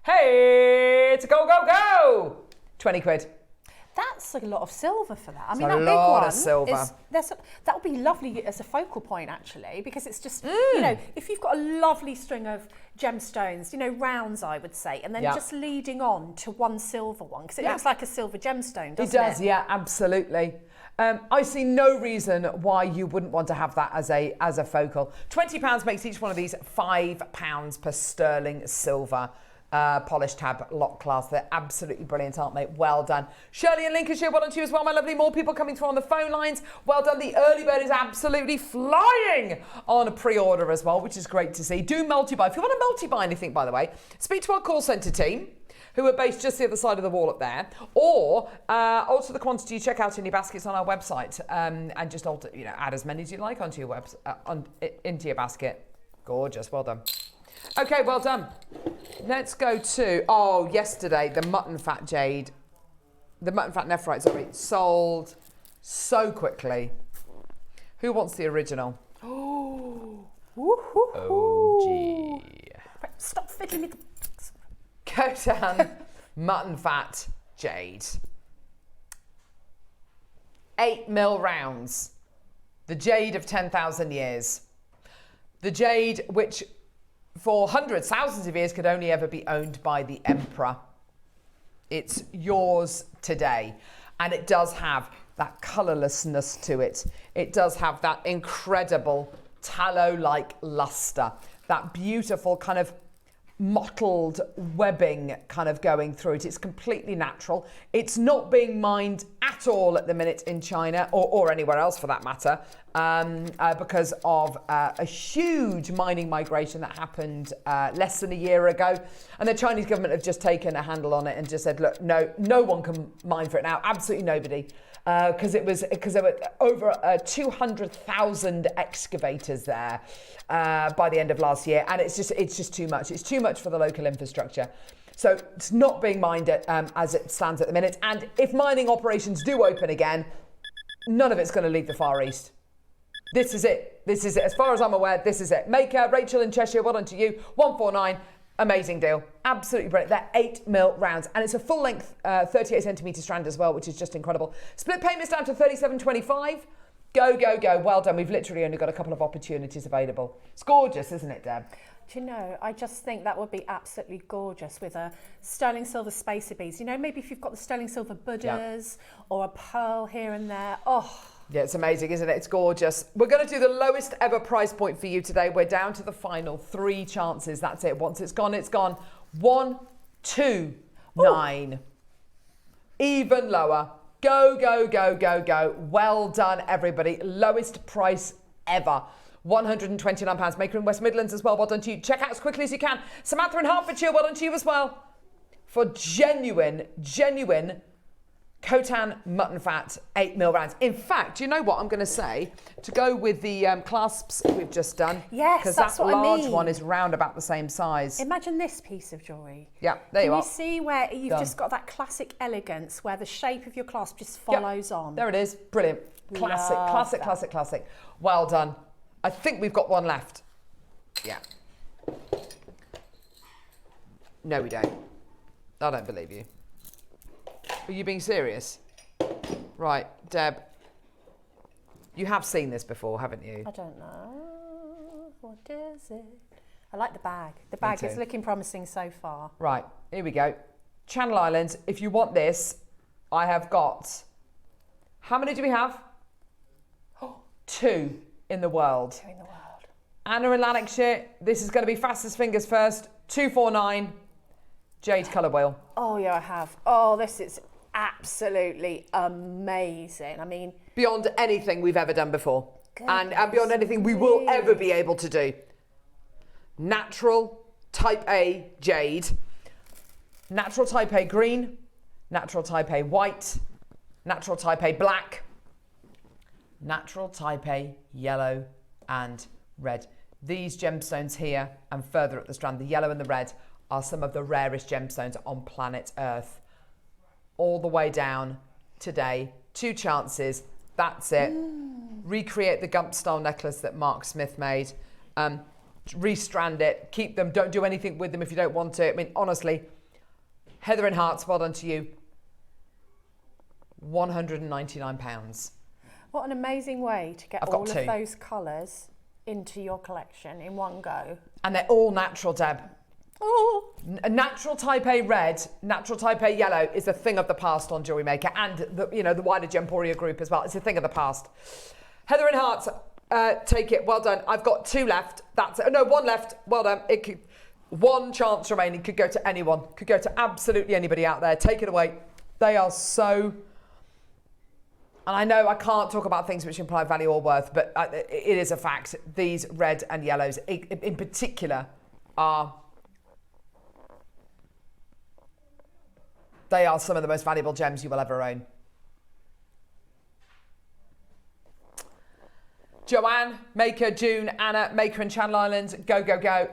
Hey, it's a go, go, go. 20 quid. That's a lot of silver for that. I mean, a that big lot one of silver. That would be lovely as a focal point, actually, because it's just, you know, if you've got a lovely string of gemstones, you know, rounds, I would say, and then just leading on to one silver one, because it looks like a silver gemstone, doesn't it? It does, yeah, absolutely. I see no reason why you wouldn't want to have that as a focal. £20 makes each one of these £5 per sterling silver. Polished tab lock class. They're absolutely brilliant, aren't they? Well done. Shirley in Lincolnshire, well done to you as well, my lovely. More people coming through on the phone lines. Well done. The early bird is absolutely flying on a pre-order as well, which is great to see. Do multi-buy. If you want to multi-buy anything, by the way, speak to our call centre team, who are based just the other side of the wall up there, or alter the quantity you check out in your baskets on our website, and just alter, you know, add as many as you like onto your into your basket. Gorgeous. Well done. Okay, well done. Let's go to, yesterday, the mutton fat jade, the mutton fat nephrite, sorry, sold so quickly. Who wants the original? Oh, OG. Stop fiddling with the... Khotan mutton fat jade. 8mm rounds. The jade of 10,000 years. The jade which for hundreds, thousands of years could only ever be owned by the emperor. It's yours today. And it does have that colourlessness to it. It does have that incredible tallow-like luster, that beautiful kind of mottled webbing kind of going through it. It's completely natural. It's not being mined at all at the minute in China or anywhere else for that matter, because of a huge mining migration that happened less than a year ago. And the Chinese government have just taken a handle on it and just said, look, no one can mine for it now. Absolutely nobody. Because there were over 200,000 excavators there by the end of last year, and it's just too much. It's too much for the local infrastructure, so it's not being mined as it stands at the minute. And if mining operations do open again, none of it's going to leave the Far East. This is it. This is it. As far as I'm aware, this is it. Maker, Rachel in Cheshire, well done to you. 149. Amazing deal. Absolutely brilliant. They're 8mm rounds. And it's a full length 38cm strand as well, which is just incredible. Split payments down to $37.25. Go, go, go. Well done. We've literally only got a couple of opportunities available. It's gorgeous, isn't it, Deb? Do you know, I just think that would be absolutely gorgeous with a sterling silver spacer beads. You know, maybe if you've got the sterling silver Buddhas or a pearl here and there. Oh. Yeah, it's amazing, isn't it? It's gorgeous. We're going to do the lowest ever price point for you today. We're down to the final 3 chances. That's it. Once it's gone, it's gone. 1, 2, 9. Even lower. Go, go, go, go, go. Well done, everybody. Lowest price ever. £129. Maker in West Midlands as well. Well done to you. Check out as quickly as you can. Samantha in Hertfordshire. Well done to you as well. For genuine Khotan mutton fat 8mm rounds. In fact, you know what I'm going to say? To go with the clasps we've just done. Yes, because that's that what I large mean. one is round about the same size. Imagine this piece of jewellery. Yeah, there you are. Can you see where you've just got that classic elegance where the shape of your clasp just follows on? There it is. Brilliant. Classic, Love classic, that. classic, classic. Well done. I think we've got one left. Yeah. No, we don't. I don't believe you. Are you being serious? Right, Deb. You have seen this before, haven't you? I don't know. What is it? I like the bag. The bag is looking promising so far. Right, here we go. Channel Islands, if you want this, I have got... How many do we have? 2 in the world. 2 in the world. Anna in Lanarkshire, this is going to be fastest fingers first. 249, jade colour wheel. Oh, yeah, I have. Oh, this is absolutely amazing. I mean... Beyond anything we've ever done before. And beyond anything we will ever be able to do. Natural type A jade. Natural type A green. Natural type A white. Natural type A black. Natural type A yellow and red. These gemstones here and further up the strand, the yellow and the red, are some of the rarest gemstones on planet Earth. All the way down today. 2 chances. That's it. Recreate the Gemstone necklace that Mark Smith made. Restrand it. Keep them. Don't do anything with them if you don't want to. I mean, honestly, Heather in Hearts, well done to you. £199. What an amazing way to get I've got all 2. of those colours into your collection in one go. And they're all natural, Deb. Oh. A natural type A red, natural type A yellow is a thing of the past on Jewellery Maker, and the wider Gemporia group as well. It's a thing of the past. Heather in Hearts, take it. Well done. I've got 2 left. That's it. Oh, no, 1 left. Well done. It could, 1 chance remaining. Could go to anyone. Could go to absolutely anybody out there. Take it away. They are so... And I know I can't talk about things which imply value or worth, but it is a fact. These red and yellows in particular are... They are some of the most valuable gems you will ever own. Joanne, Maker, June, Anna, Maker in Channel Islands. Go, go, go.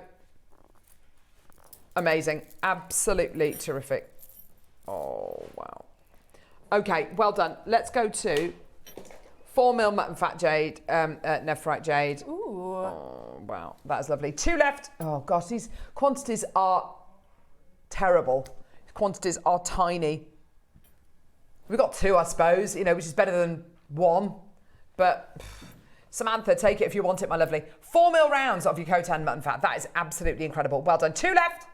Amazing. Absolutely terrific. Oh, wow. Okay, well done. Let's go to 4mm mutton fat jade, nephrite jade. Ooh. Oh, wow. That is lovely. 2 left. Oh, gosh, these quantities are terrible. Quantities are tiny. We've got 2, I suppose, which is better than 1. But Samantha, take it if you want it, my lovely. 4 mil rounds of your Khotan mutton fat. That is absolutely incredible. Well done. 2 left.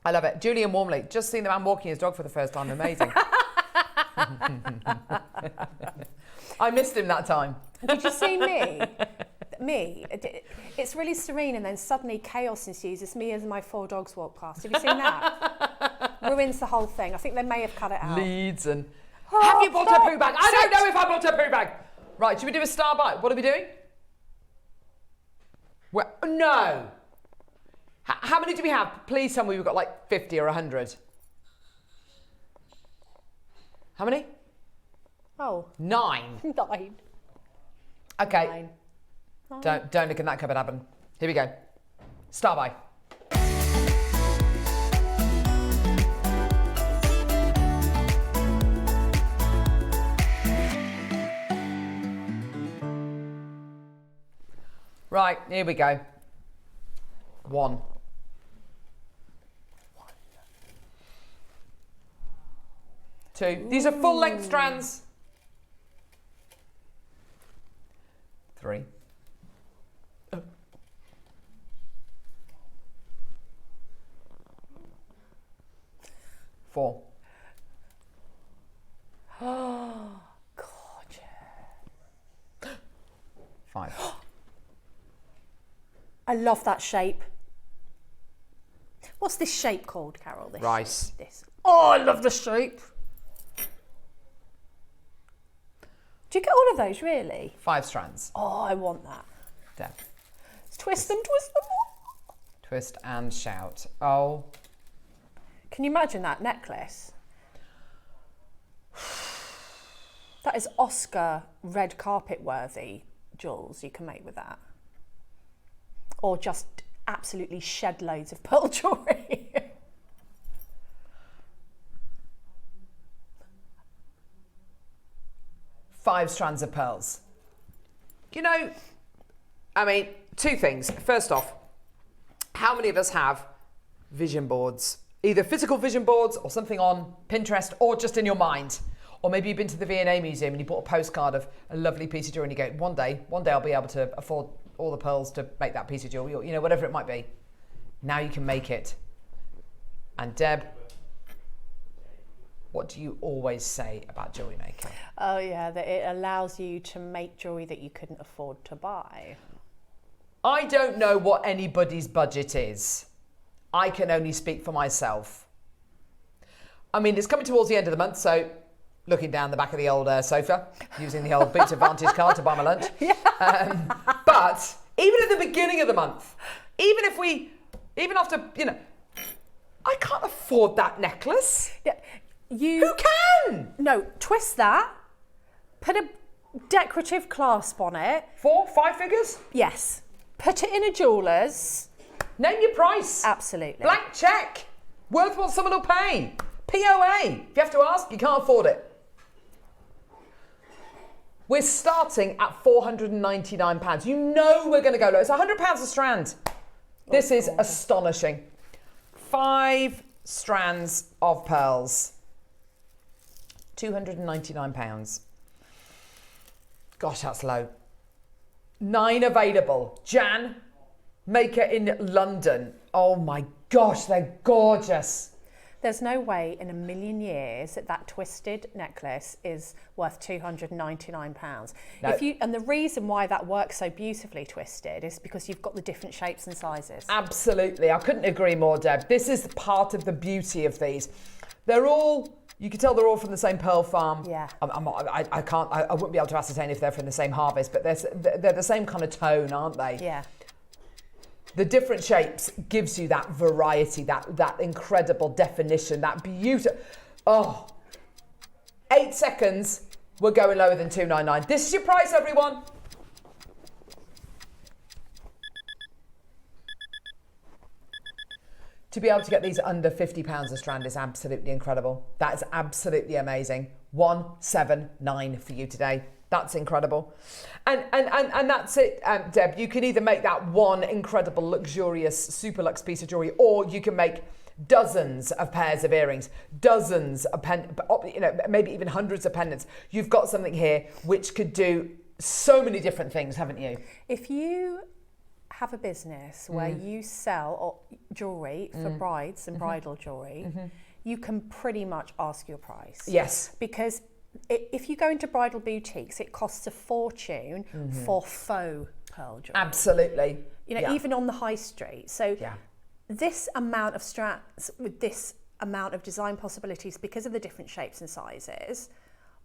I love it. Julian Warmley, just seen the man walking his dog for the first time. Amazing. I missed him that time. Did you see me? It's really serene and then suddenly chaos ensues. It's me as my 4 dogs walk past. Have you seen that? Ruins the whole thing. I think they may have cut it out. Leads and... have you bought a poo bag? I don't know if I bought a poo bag. Right, should we do a star bite? What are we doing? Well, no. How many do we have? Please tell me we've got like 50 or 100. How many? Oh. 9. 9. Okay. 9. Don't look in that cupboard, Abin. Here we go. Star by. Right, here we go. 1. 2. These are full length strands. 3. 4. Oh, gorgeous. 5. I love that shape. What's this shape called, Carol? This Rice. This. Oh, I love the shape. Do you get all of those, really? 5 strands. Oh, I want that. Deb. Let's twist them, twist them. Twist and shout. Oh. Can you imagine that necklace? That is Oscar red carpet worthy jewels you can make with that. Or just absolutely shed loads of pearl jewellery. Five strands of pearls. You know, I mean, 2 things. First off, how many of us have vision boards? Either physical vision boards or something on Pinterest or just in your mind. Or maybe you've been to the V&A Museum and you bought a postcard of a lovely piece of jewelry and you go, one day I'll be able to afford all the pearls to make that piece of jewelry, or, you know, whatever it might be. Now you can make it. And Deb, what do you always say about Jewellery Maker? Oh yeah, that it allows you to make jewellery that you couldn't afford to buy. I don't know what anybody's budget is. I can only speak for myself. I mean, it's coming towards the end of the month, so looking down the back of the old sofa, using the old Boots Advantage card to buy my lunch. Yeah. But even at the beginning of the month, even after, you know, I can't afford that necklace. Yeah, Who can? No, twist that, put a decorative clasp on it. 4, 5 figures? Yes. Put it in a jeweller's. Name your price. Absolutely. Blank check. Worth what someone will pay. POA. If you have to ask, you can't afford it. We're starting at £499. You know we're going to go low. It's £100 a strand. This is astonishing. 5 strands of pearls. £299. Gosh, that's low. 9 available. Jan, Maker in London. Oh my gosh, they're gorgeous. There's no way in a million years that that twisted necklace is worth £299. No. And the reason why that works so beautifully twisted is because you've got the different shapes and sizes. Absolutely, I couldn't agree more, Deb. This is part of the beauty of these. They're all, you can tell they're all from the same pearl farm. Yeah. I wouldn't be able to ascertain if they're from the same harvest, but they're the same kind of tone, aren't they? Yeah. The different shapes gives you that variety, that incredible definition, that beauty. Oh, 8 seconds, we're going lower than £299. This is your price, everyone. To be able to get these under £50 a strand is absolutely incredible. That is absolutely amazing. 179 for you today. That's incredible. And that's it, Deb. You can either make that one incredible, luxurious, super luxe piece of jewelry, or you can make dozens of pairs of earrings, dozens of maybe even hundreds of pendants. You've got something here which could do so many different things, haven't you? If you have a business where you sell jewellery for brides and bridal jewellery, you can pretty much ask your price. Yes. Because if you go into bridal boutiques, it costs a fortune for faux pearl jewellery. Absolutely. You know, even on the high street. So this amount of strands with this amount of design possibilities because of the different shapes and sizes,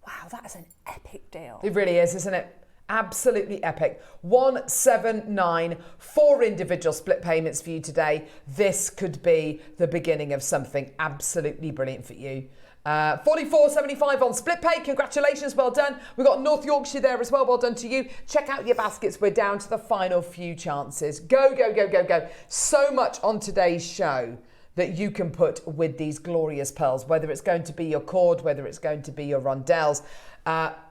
wow, that is an epic deal. It really is, isn't it? Absolutely epic. 179, 4 individual split payments for you today. This could be the beginning of something absolutely brilliant for you. 44.75 on split pay. Congratulations, well done. We've got North Yorkshire there as well. Well done to you. Check out your baskets. We're down to the final few chances. Go, go, go, go, go. So much on today's show that you can put with these glorious pearls, whether it's going to be your cord, whether it's going to be your rondelles,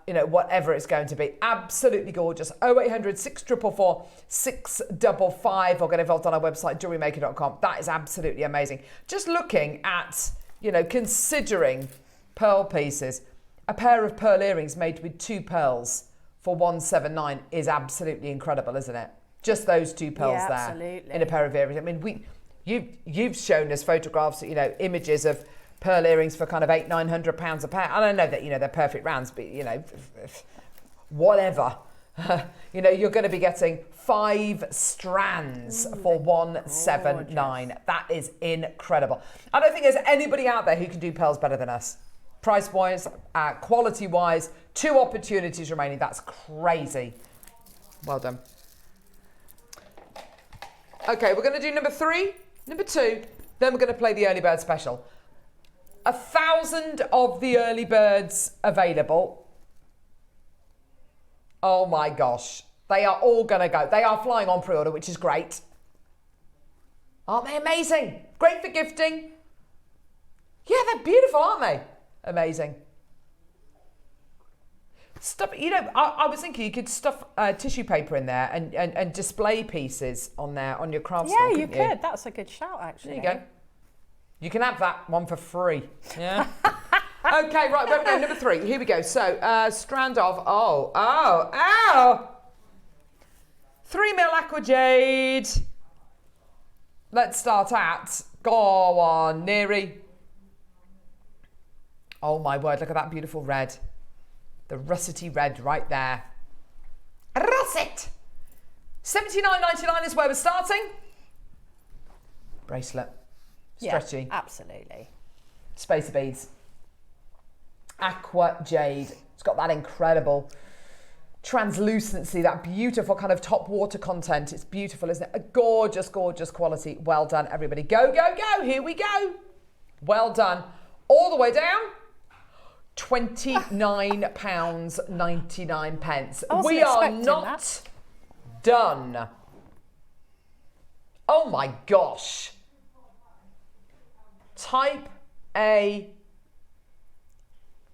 you know, whatever it's going to be. Absolutely gorgeous. 0800 644 655 or get involved on our website, JewelleryMaker.com. That is absolutely amazing. Just looking at, you know, considering pearl pieces, a pair of pearl earrings made with 2 pearls for 179 is absolutely incredible, isn't it? Just those 2 pearls there absolutely. in a pair of earrings. I mean, you've shown us photographs, you know, images of pearl earrings for kind of £800-900 a pair. I don't know that, you know, they're perfect rounds, but, you know, whatever. You know, you're going to be getting 5 strands for 179. Gorgeous. That is incredible. I don't think there's anybody out there who can do pearls better than us. Price-wise, quality-wise, 2 opportunities remaining. That's crazy. Well done. Okay, we're going to do number 3, number 2, then we're going to play the early bird special. 1,000 of the early birds available. Oh my gosh. They are all going to go. They are flying on pre-order, which is great. Aren't they amazing? Great for gifting. Yeah, they're beautiful, aren't they? Amazing. Stuff, you know, I was thinking you could stuff tissue paper in there and display pieces on there on your craft store. Yeah, you could. That's a good shout, actually. There you go. You can have that one for free. Yeah. Okay, right, where we go? Number 3. Here we go. So, strand of, 3 mil aqua jade. Let's start at, go on, Neri. Oh my word, look at that beautiful red. The russety red right there. Russet! $79.99 is where we're starting. Bracelet. Stretchy. Yeah, absolutely. Spacer beads. Aqua jade. It's got that incredible translucency, that beautiful kind of top water content. It's beautiful, isn't it? A gorgeous, gorgeous quality. Well done, everybody. Go, go, go. Here we go. Well done. All the way down. £29.99. We are not done. Oh my gosh. Type A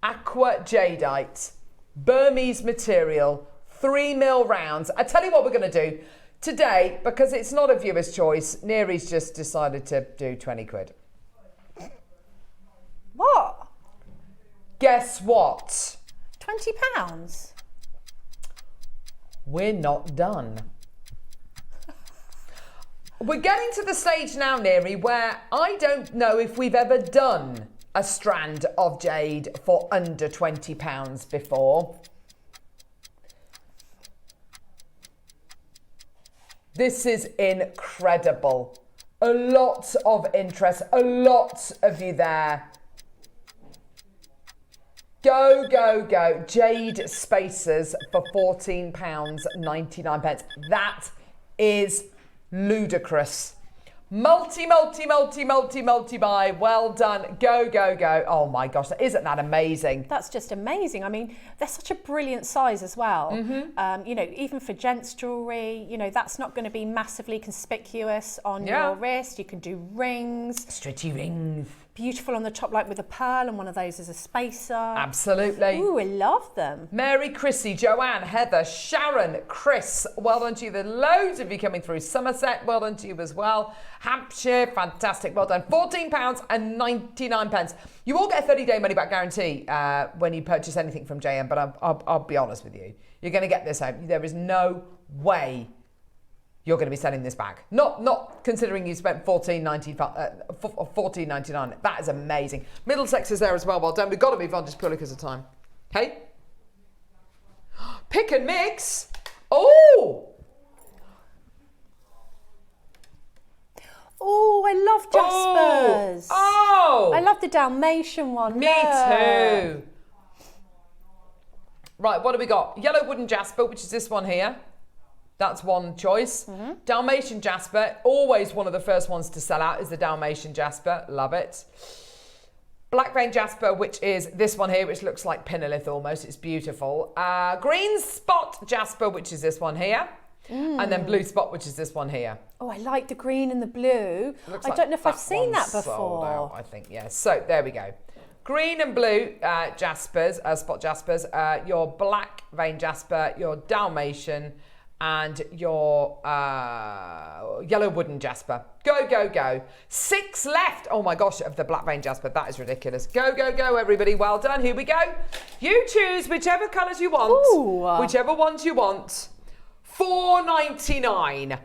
aqua jadeite, Burmese material, 3 mil rounds. I tell you what we're going to do today, because it's not a viewer's choice. Neri's just decided to do 20 quid. What? Guess what? £20? We're not done. We're getting to the stage now, Neri, where I don't know if we've ever done a strand of jade for under £20 before. This is incredible. A lot of interest, a lot of you there. Go, go, go. Jade spacers for £14.99. That is ludicrous. Multi buy. Well done. Go, go, go. Oh my gosh, isn't that amazing? That's just amazing. I mean, they're such a brilliant size as well. Mm-hmm. You know, even for gents jewellery, you know, that's not going to be massively conspicuous on your wrist. You can do rings. Stretchy rings. Beautiful on the top, like with a pearl, and one of those is a spacer. Absolutely. Ooh, I love them. Mary, Chrissy, Joanne, Heather, Sharon, Chris, well done to you. There's loads of you coming through. Somerset, well done to you as well. Hampshire, fantastic, well done. £14.99. You all get a 30-day money-back guarantee when you purchase anything from JM, but I'll be honest with you. You're going to get this home. There is no way you're going to be selling this bag. Not considering you spent $14.99. That is amazing. Middlesex is there as well. Well done. We've got to move on just purely because of time. Hey? Pick and mix. Oh! Oh, I love Jaspers. Oh! I love the Dalmatian one. Me too. Right, what have we got? Yellow wooden jasper, which is this one here. That's one choice. Dalmatian jasper, always one of the first ones to sell out is the Dalmatian jasper. Love it. Black vein jasper, which is this one here, which looks like pinolith almost. It's beautiful. Green spot jasper, which is this one here. And then blue spot, which is this one here. Oh, I like the green and the blue. I don't know if I've seen that before. Sold out, I think, yes. So there we go. Green and blue jaspers, spot jaspers. Your black vein jasper, your Dalmatian, and your yellow wooden jasper. Go, go, go. 6 left. Oh my gosh, of the black vein jasper. That is ridiculous. Go, go, go, everybody. Well done. Here we go. You choose whichever colours you want. Ooh. Whichever ones you want. $4.99.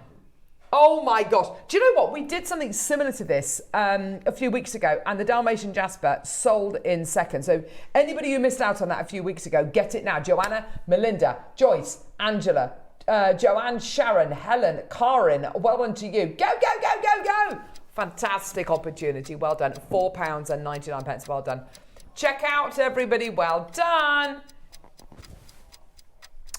Oh my gosh. Do you know what? We did something similar to this a few weeks ago, and the Dalmatian jasper sold in seconds. So anybody who missed out on that a few weeks ago, get it now. Joanna, Melinda, Joyce, Angela, Joanne, Sharon, Helen, Karin, well done to you. Go, go, go, go, go. Fantastic opportunity. Well done. £4.99. Well done. Check out, everybody. Well done.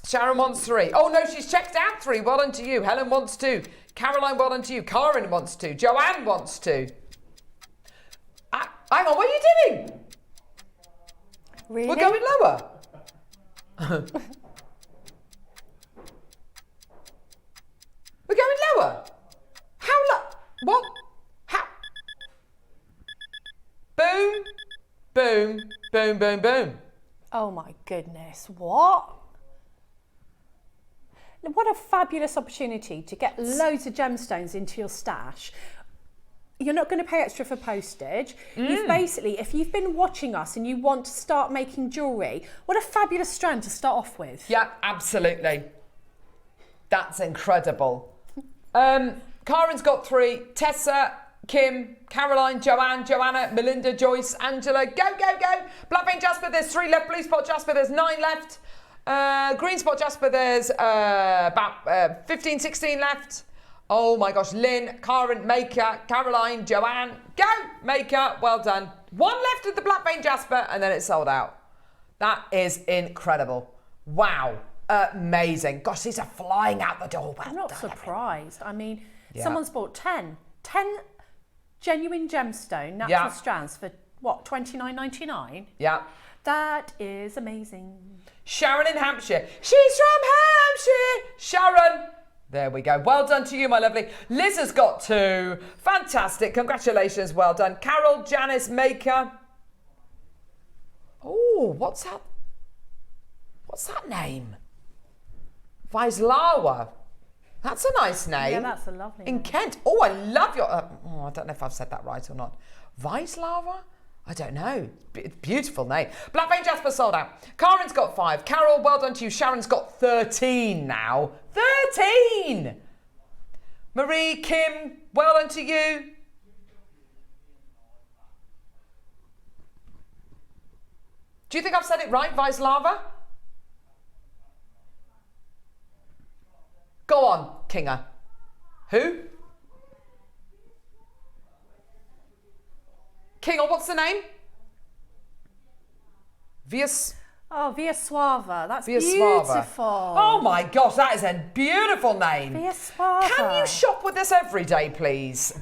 Sharon wants 3. Oh, no, she's checked out 3. Well done to you. Helen wants 2. Caroline, well done to you. Karin wants 2. Joanne wants 2. Hang on, what are you doing? Really? We're going lower. We're going lower. How low? What? How? Boom, boom, boom, boom, boom. Oh my goodness, what? What a fabulous opportunity to get loads of gemstones into your stash. You're not going to pay extra for postage. You've basically, if you've been watching us and you want to start making jewellery, what a fabulous strand to start off with. Yeah, absolutely. That's incredible. Karen's got 3. Tessa, Kim, Caroline, Joanne, Joanna, Melinda, Joyce, Angela. Go, go, go. Black vein jasper, there's 3 left. Blue spot jasper, there's 9 left. Green spot jasper, there's about 15, 16 left. Oh my gosh, Lynn, Karen, Maker, Caroline, Joanne. Go, Maker, well done. 1 left of the black vein jasper, and then it's sold out. That is incredible. Wow, amazing. Gosh, these are flying out the door. Well I'm not done, surprised. I mean, Yeah. someone's bought 10 genuine gemstone natural strands for what, $29.99? Yeah. That is amazing. Sharon in Hampshire. She's from Hampshire. Sharon. There we go. Well done to you, my lovely. Liz has got 2. Fantastic. Congratulations. Well done. Carol, Janice, Maker. Oh, what's that? What's that name? Vaislawa. That's a nice name. Yeah, that's a lovely In name. Kent. Oh, I love your... I don't know if I've said that right or not. Vaislawa? I don't know. It's a beautiful name. Black vein jasper sold out. Karen's got 5. Carol, well done to you. Sharon's got 13 now. 13! Marie, Kim, well done to you. Do you think I've said it right, Vaislava? Go on, Kinga. Who? Kinga, what's the name? Oh, Via Suava. That's Via Suava. beautiful. Oh my gosh, that is a beautiful name. Via Suava. Can you shop with us every day, please?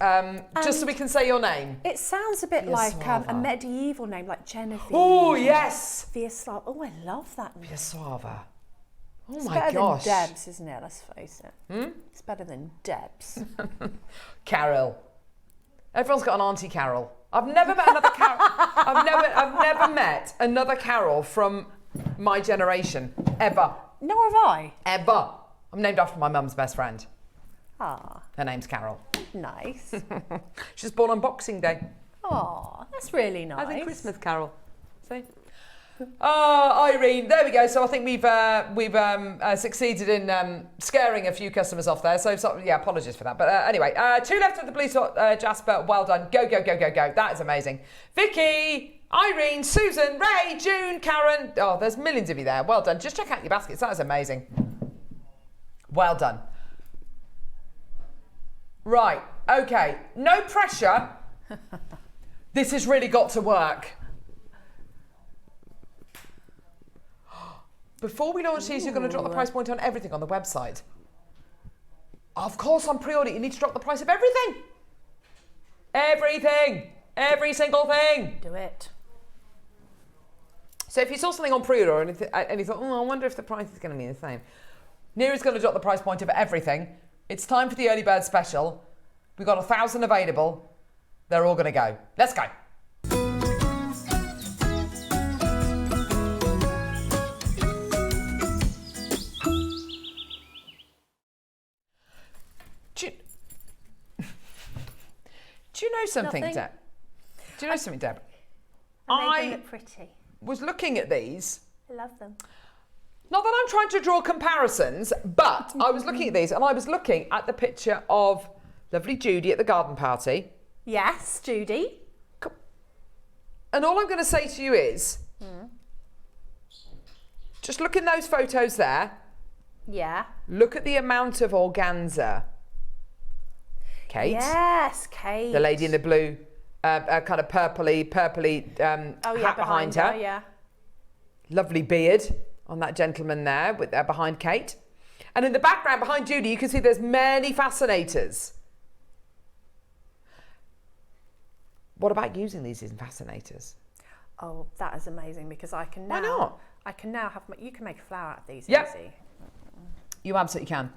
Just so we can say your name. It sounds a bit Via like Suava. a medieval name, like Genevieve. Oh, yes. Via Suava. Oh, I love that name. Via Suava. Oh It's my better gosh. than Debs, isn't it? Let's face it. It's better than Debs. Carol. Everyone's got an Auntie Carol. I've never met another Carol. I've never met another Carol from my generation, ever. Nor have I. Ever. I'm named after my mum's best friend. Ah, Her name's Carol. nice. She was born on Boxing Day. Oh, that's really nice. I think Christmas Carol. See? Oh, Irene, there we go. So I think we've succeeded in scaring a few customers off there. So yeah, apologies for that. But anyway, 2 left with the blue spot, Jasper. Well done. Go, go, go, go, go. That is amazing. Vicky, Irene, Susan, Ray, June, Karen. Oh, there's millions of you there. Well done. Just check out your baskets. That is amazing. Well done. Right. Okay. No pressure. This has really got to work. Before we launch these, you're going to drop the price point on everything on the website. Of course, on pre-order, you need to drop the price of everything. Everything. Every single thing. Do it. So if you saw something on pre-order and you thought, oh, I wonder if the price is going to be the same. Neera's going to drop the price point of everything. It's time for the early bird special. We've got 1,000 available. They're all going to go. Let's go. Do you know something, Nothing. Deb? Do you know something, Deb? I made them look pretty. Was looking at these. I love them. Not that I'm trying to draw comparisons, but I was looking at these and I was looking at the picture of lovely Judy at the garden party. Yes, Judy. And all I'm going to say to you is, just look in those photos there. Yeah. Look at the amount of organza. Kate. Yes, Kate. The lady in the blue, kind of purpley hat behind her. Yeah. Lovely beard on that gentleman there with behind Kate. And in the background behind Judy, you can see there's many fascinators. What about using these as fascinators? Oh, that is amazing because I can now. Why not? I can now have you can make a flower out of these. Yep. Easy. You absolutely can.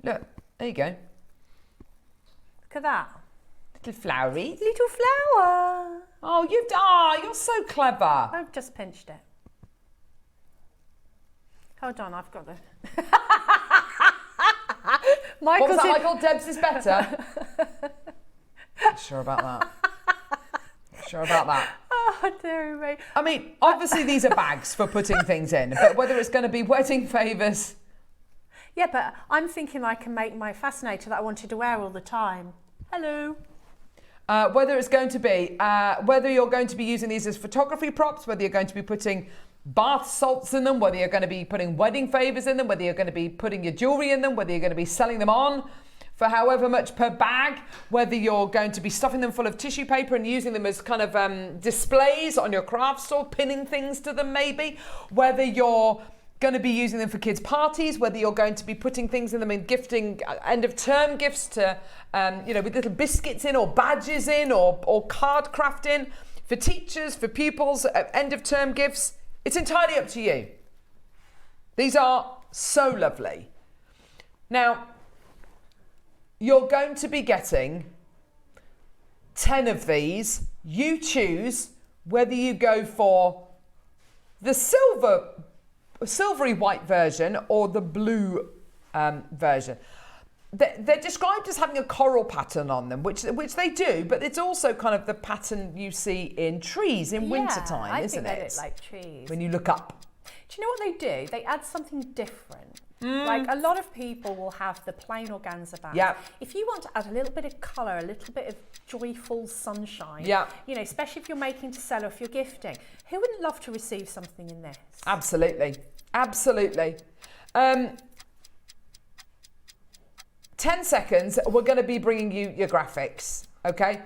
Look, there you go. Look at that. Little flowery. Little flower. Oh, you're so clever. I've just pinched it. Hold on, I've got the. What was that, Michael? Deb's is better. Sure about that. Sure about that. Oh, dear me. I mean, obviously these are bags for putting things in, but whether it's going to be wedding favours. Yeah, but I'm thinking I can make my fascinator that I wanted to wear all the time. Hello. Whether it's going to be, whether you're going to be using these as photography props, whether you're going to be putting bath salts in them, whether you're going to be putting wedding favours in them, whether you're going to be putting your jewellery in them, whether you're going to be selling them on for however much per bag, whether you're going to be stuffing them full of tissue paper and using them as kind of displays on your craft store, pinning things to them maybe, whether you're going to be using them for kids' parties, whether you're going to be putting things in them in gifting, end of term gifts to, with little biscuits in or badges in or card craft in, for teachers, for pupils, end of term gifts. It's entirely up to you. These are so lovely. Now, you're going to be getting 10 of these. You choose whether you go for the silvery white version or the blue version. They're described as having a coral pattern on them, which they do, but it's also kind of the pattern you see in trees in wintertime, isn't it? I think they look like trees. When you look up. Do you know what they do? They add something different. Like a lot of people will have the plain organza bag. Yeah. If you want to add a little bit of colour, a little bit of joyful sunshine, yeah. Especially if you're making to sell or if you're gifting, who wouldn't love to receive something in this? Absolutely. Absolutely. 10 seconds, we're going to be bringing you your graphics, okay?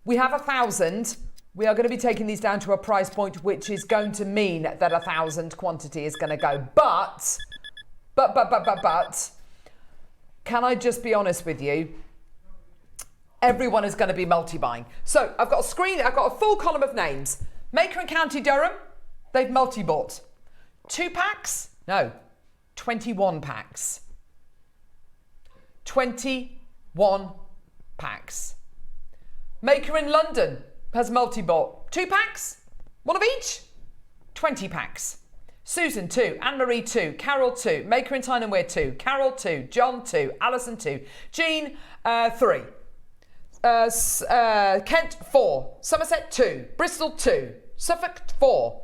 We have 1,000. We are going to be taking these down to a price point, which is going to mean that 1,000 quantity is going to go. But, can I just be honest with you? Everyone is going to be multi-buying. So I've got a full column of names. Maker and County Durham, they've multi-bought. 2 packs? No, 21 packs. 21 packs. Maker in London has multi-bought. 2 packs, 1 of each, 20 packs. Susan 2, Anne-Marie 2, Carol 2, Maker in Tyne and Wear 2, Carol 2, John 2, Alison 2, Jean 3, Kent 4, Somerset 2, Bristol 2, Suffolk 4,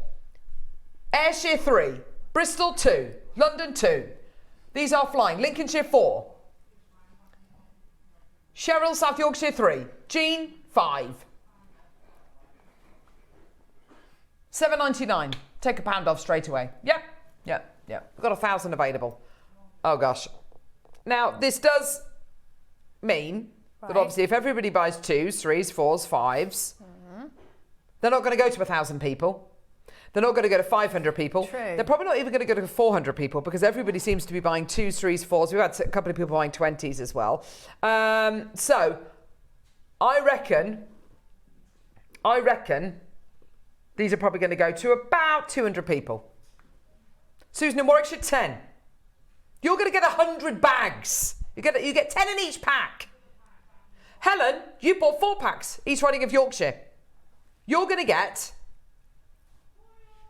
Ayrshire 3, Bristol 2, London 2. These are flying. Lincolnshire 4, Cheryl South Yorkshire 3, Jean 5. $7.99. Take £1 off straight away. Yep. We've got 1,000 available. Oh gosh. Now this does mean that obviously if everybody buys 2s, 3s, 4s, 5s, they're not going to go to 1,000 people. They're not going to go to 500 people. True. They're probably not even going to go to 400 people because everybody seems to be buying 2s, 3s, 4s. We've had a couple of people buying 20s as well. So I reckon these are probably going to go to about 200 people. Susan in Warwickshire, 10. You're going to get 100 bags. You get 10 in each pack. Helen, you bought 4 packs, East Riding of Yorkshire. You're going to get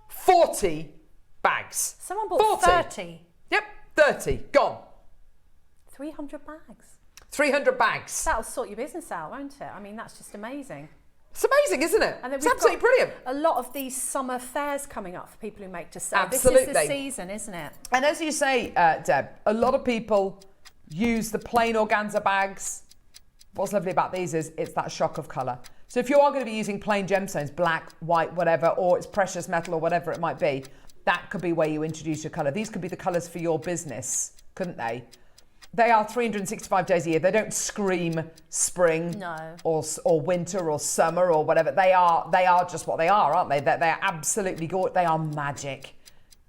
40 bags. Someone bought 30. Yep, 30. Gone. 300 bags. 300 bags. That'll sort your business out, won't it? I mean, that's just amazing. It's amazing, isn't it? And it's absolutely brilliant. A lot of these summer fairs coming up for people who make to sell. Absolutely. This is the season, isn't it? And as you say, Deb, a lot of people use the plain organza bags. What's lovely about these is it's that shock of colour. So if you are going to be using plain gemstones, black, white, whatever, or it's precious metal or whatever it might be, that could be where you introduce your colour. These could be the colours for your business, couldn't they? They are 365 days a year. They don't scream spring or winter or summer or whatever. They are just what they are, aren't they? They're absolutely gorgeous. They are magic.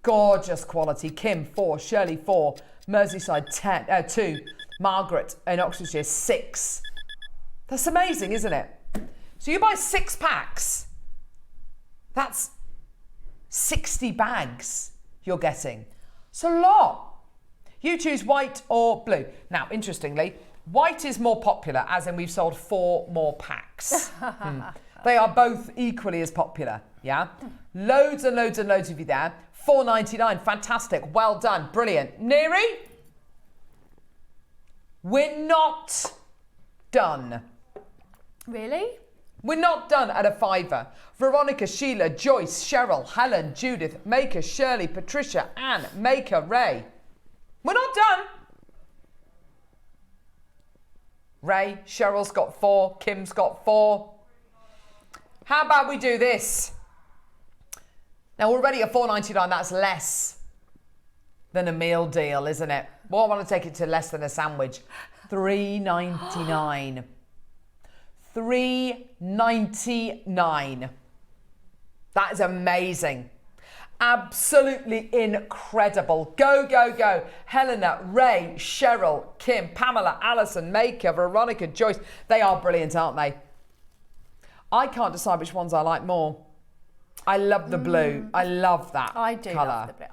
Gorgeous quality. Kim, 4. Shirley, 4. Merseyside, 2. Margaret in Oxfordshire, 6. That's amazing, isn't it? So you buy 6 packs. That's 60 bags you're getting. It's a lot. You choose white or blue. Now, interestingly, white is more popular, as in we've sold 4 more packs. They are both equally as popular, yeah? Loads and loads and loads of you there. $4.99, fantastic, well done, brilliant. Neri? We're not done. Really? We're not done at a £5. Veronica, Sheila, Joyce, Cheryl, Helen, Judith, Maker, Shirley, Patricia, Anne, Maker, Ray. We're not done. Ray, Cheryl's got 4, Kim's got 4. How about we do this? Now already at $4.99, that's less than a meal deal, isn't it? Well, I want to take it to less than a sandwich. $3.99. $3.99. That is amazing. Absolutely incredible. Go, go, go. Helena, Ray, Cheryl, Kim, Pamela, Alison, Maker, Veronica, Joyce. They are brilliant, aren't they? I can't decide which ones I like more. I love the blue. I love that I do colour. love the blue.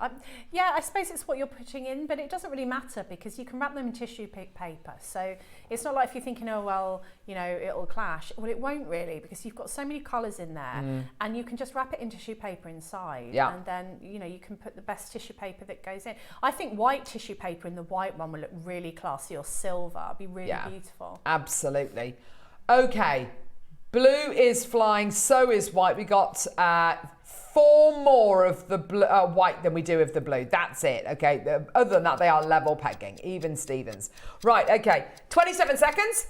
Yeah, I suppose it's what you're putting in, but it doesn't really matter because you can wrap them in tissue paper. So it's not like if you're thinking, oh, well, you know, it'll clash. Well, it won't really because you've got so many colours in there and you can just wrap it in tissue paper inside. Yeah. And then, you know, you can put the best tissue paper that goes in. I think white tissue paper in the white one will look really classy, or silver. It'll be really beautiful. Absolutely. Okay. Blue is flying, so is white. We got 4 more of the white than we do of the blue. That's it, okay? Other than that, they are level pegging, even Stevens. Right, okay, 27 seconds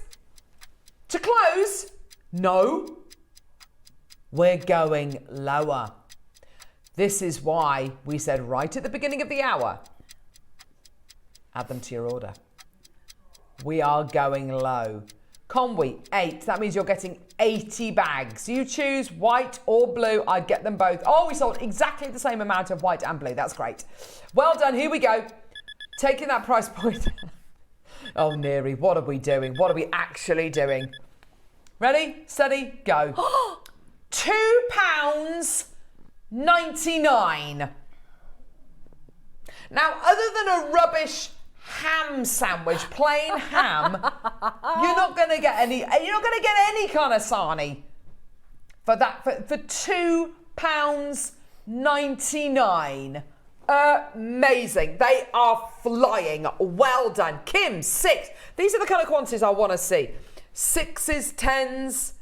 to close. No, we're going lower. This is why we said right at the beginning of the hour, add them to your order. We are going low. Conwy, 8. That means you're getting 80 bags. You choose white or blue. I'd get them both. Oh, we sold exactly the same amount of white and blue. That's great. Well done. Here we go. Taking that price point. Oh, Neri, what are we doing? What are we actually doing? Ready, steady, go. £2.99. Now, other than a rubbish ham sandwich, plain ham, you're not going to get any kind of sarnie for that for £2.99. Amazing. They are flying. Well done. Kim, 6. These are the kind of quantities I want to see. 6s, 10s.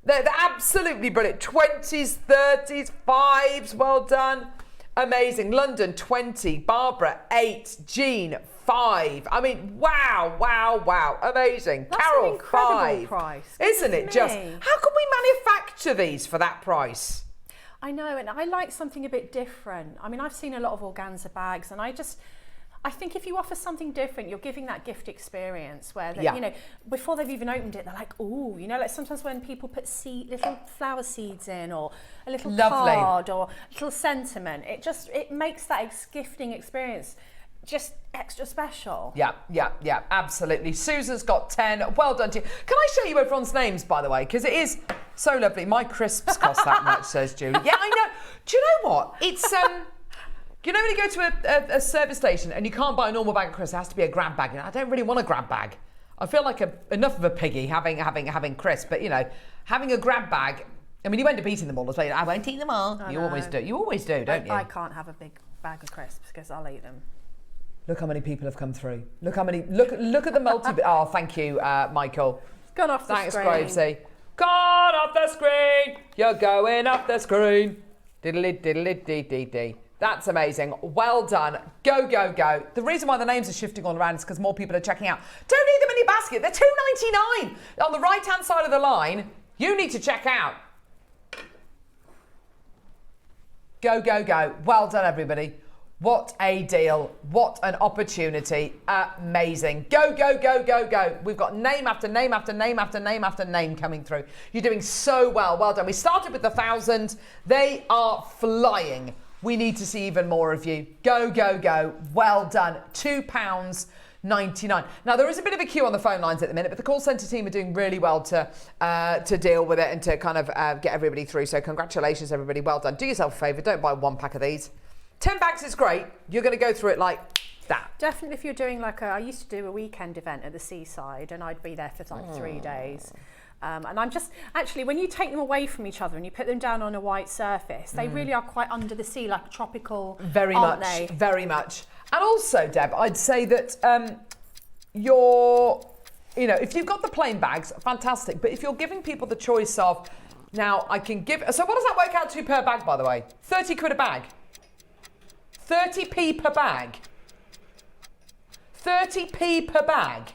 They're absolutely brilliant. 20s, 30s, 5s. Well done. Amazing. London, 20. Barbara, 8. Jean, 5. I mean, wow, wow, wow. Amazing. That's Carol, an incredible 5. price. Isn't it just? How can we manufacture these for that price? I know, and I like something a bit different. I mean, I've seen a lot of organza bags, and I think if you offer something different, you're giving that gift experience where, you know, before they've even opened it, they're like, oh, you know, like sometimes when people put little flower seeds in, or a little card, or a little sentiment, it makes that gifting experience just extra special. Yeah, absolutely. Susan's got 10. Well done to you. Can I show you everyone's names, by the way? Because it is so lovely. My crisps cost that much, says Julie. Yeah, I know. Do you know what? It's you know when you go to a service station and you can't buy a normal bag of crisps, it has to be a grab bag. And I don't really want a grab bag. I feel like enough of a piggy having crisps, but you know, having a grab bag. I mean, you end up eating them all. So I won't eat them all. You always do. You always do, don't you? I can't have a big bag of crisps because I'll eat them. Look how many people have come through. Look how many. Look at the multi. Oh, thank you, Michael. It's gone off the screen. Thanks, Gravesy. Gone off the screen. You're going off the screen. Diddly diddly dee dee dee. That's amazing. Well done. Go, go, go. The reason why the names are shifting all around is because more people are checking out. Don't need them in your basket. They're £2.99. On the right-hand side of the line, you need to check out. Go, go, go. Well done, everybody. What a deal. What an opportunity. Amazing. Go, go, go, go, go. We've got name after name after name after name after name coming through. You're doing so well. Well done. We started with the 1,000. They are flying. We need to see even more of you. Go, go, go. Well done. £2.99. Now, there is a bit of a queue on the phone lines at the minute, but the call centre team are doing really well to deal with it and to kind of get everybody through. So congratulations, everybody. Well done. Do yourself a favour. Don't buy 1 pack of these. 10 bags is great. You're going to go through it like that. Definitely if you're doing I used to do a weekend event at the seaside and I'd be there for like 3 days. And I'm just, actually, when you take them away from each other and you put them down on a white surface, they really are quite under the sea, like tropical, very aren't much, they? Very much. And also, Deb, I'd say that if you've got the plain bags, fantastic. But if you're giving people the choice of, now I can give, so what does that work out to per bag, by the way? 30 quid a bag. 30p per bag. 30p per bag.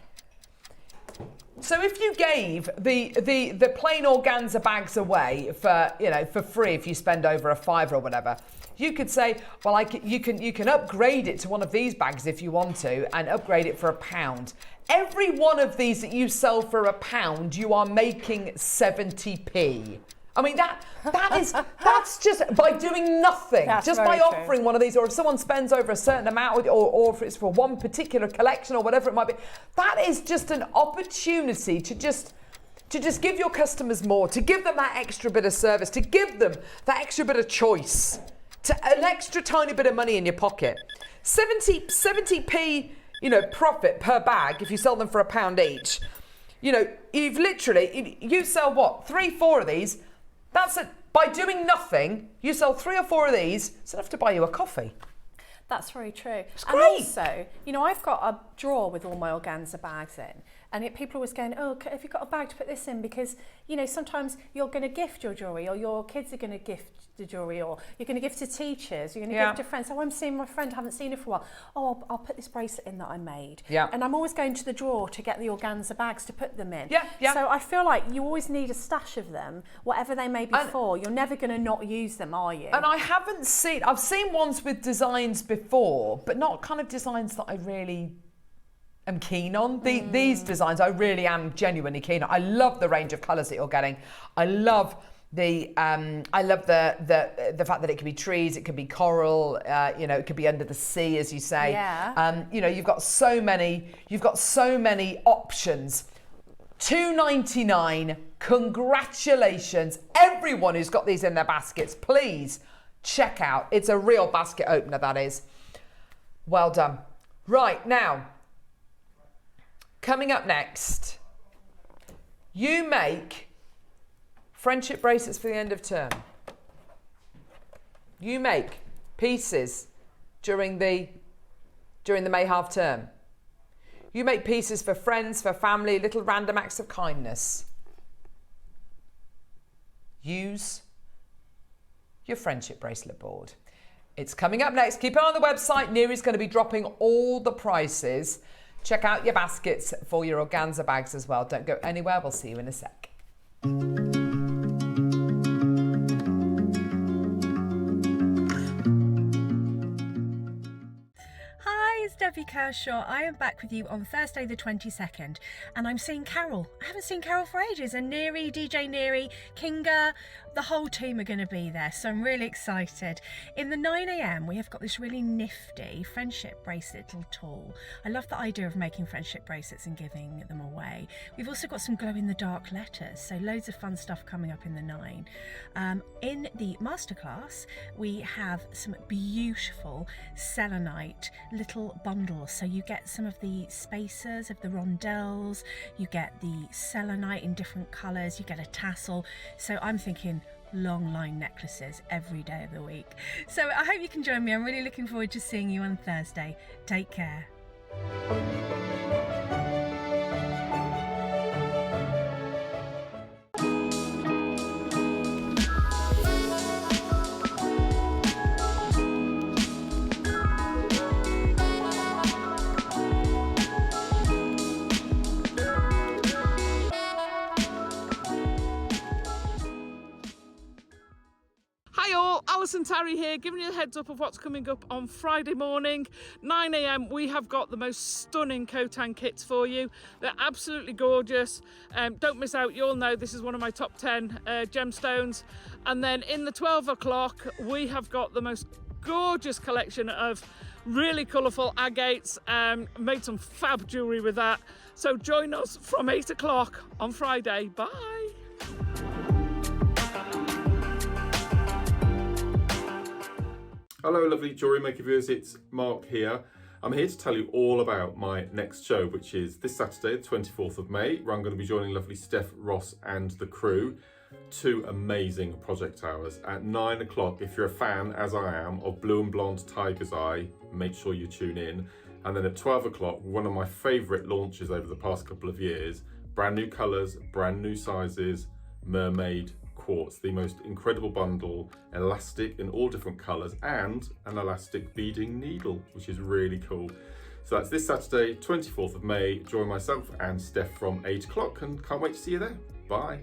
So if you gave the plain organza bags away for free, if you spend over a £5 or whatever, you could say, well, you can upgrade it to one of these bags if you want to, and upgrade it for £1. Every one of these that you sell for £1, you are making 70p. I mean, that's just by doing nothing, just by offering one of these, or if someone spends over a certain amount, or if it's for one particular collection or whatever it might be, that is just an opportunity to just give your customers more, to give them that extra bit of service, to give them that extra bit of choice, to an extra tiny bit of money in your pocket. 70p, profit per bag if you sell them for £1 each. You sell what, 3-4 of these. That's it. By doing nothing, you sell 3 or 4 of these, it's enough to buy you a coffee. That's very true. It's great. And also, I've got a drawer with all my organza bags in, and people are always going, oh, have you got a bag to put this in? Because, sometimes you're going to gift your jewellery, or your kids are going to gift the jewellery, or you're going to give to teachers, you're going to give to friends. Oh, I'm seeing my friend, haven't seen her for a while. Oh, I'll put this bracelet in that I made. Yeah. And I'm always going to the drawer to get the organza bags to put them in. Yeah, yeah. So I feel like you always need a stash of them, whatever they may be for. You're never going to not use them, are you? And I've seen ones with designs before, but not kind of designs that I really am keen on. These designs I really am genuinely keen on. I love the range of colours that you're getting. I love the fact that it could be trees, it could be coral, it could be under the sea, as you say. Yeah. You've got so many options. £2.99. Congratulations, everyone who's got these in their baskets. Please check out. It's a real basket opener, that is. Well done. Right, now, Coming up next, you make friendship bracelets for the end of term. You make pieces during the May half term. You make pieces for friends, for family, little random acts of kindness. Use your friendship bracelet board. It's coming up next. Keep it on the website. Neri's going to be dropping all the prices. Check out your baskets for your organza bags as well. Don't go anywhere. We'll see you in a sec. It's Debbie Kershaw. I am back with you on Thursday the 22nd and I'm seeing Carol. I haven't seen Carol for ages, and Neri, DJ Neri, Kinga, the whole team are going to be there, so I'm really excited. In the 9 a.m. we have got this really nifty friendship bracelet little tool. I love the idea of making friendship bracelets and giving them away. We've also got some glow-in-the-dark letters, so loads of fun stuff coming up in the 9. In the Masterclass we have some beautiful selenite little bundles, so you get some of the spacers of the rondelles, you get the selenite in different colours, you get a tassel, so I'm thinking long line necklaces every day of the week. So I hope you can join me. I'm really looking forward to seeing you on Thursday. Take care. Alison Terry here, giving you a heads up of what's coming up on Friday morning, 9 a.m. We have got the most stunning Khotan kits for you. They're absolutely gorgeous. Don't miss out. You all know this is one of my top 10 gemstones. And then in the 12 o'clock, we have got the most gorgeous collection of really colourful agates. Made some fab jewellery with that. So join us from 8 o'clock on Friday. Bye. Hello lovely Jewellery Maker viewers, it's Mark here. I'm here to tell you all about my next show, which is this Saturday, the 24th of May, where I'm going to be joining lovely Steph, Ross and the crew. 2 amazing project hours. At 9 o'clock, if you're a fan, as I am, of Blue and Blonde Tiger's Eye, make sure you tune in. And then at 12 o'clock, one of my favourite launches over the past couple of years, brand new colours, brand new sizes, mermaid quartz, the most incredible bundle, elastic in all different colours, and an elastic beading needle, which is really cool. So that's this Saturday, 24th of May. Join myself and Steph from 8 o'clock, and can't wait to see you there. Bye.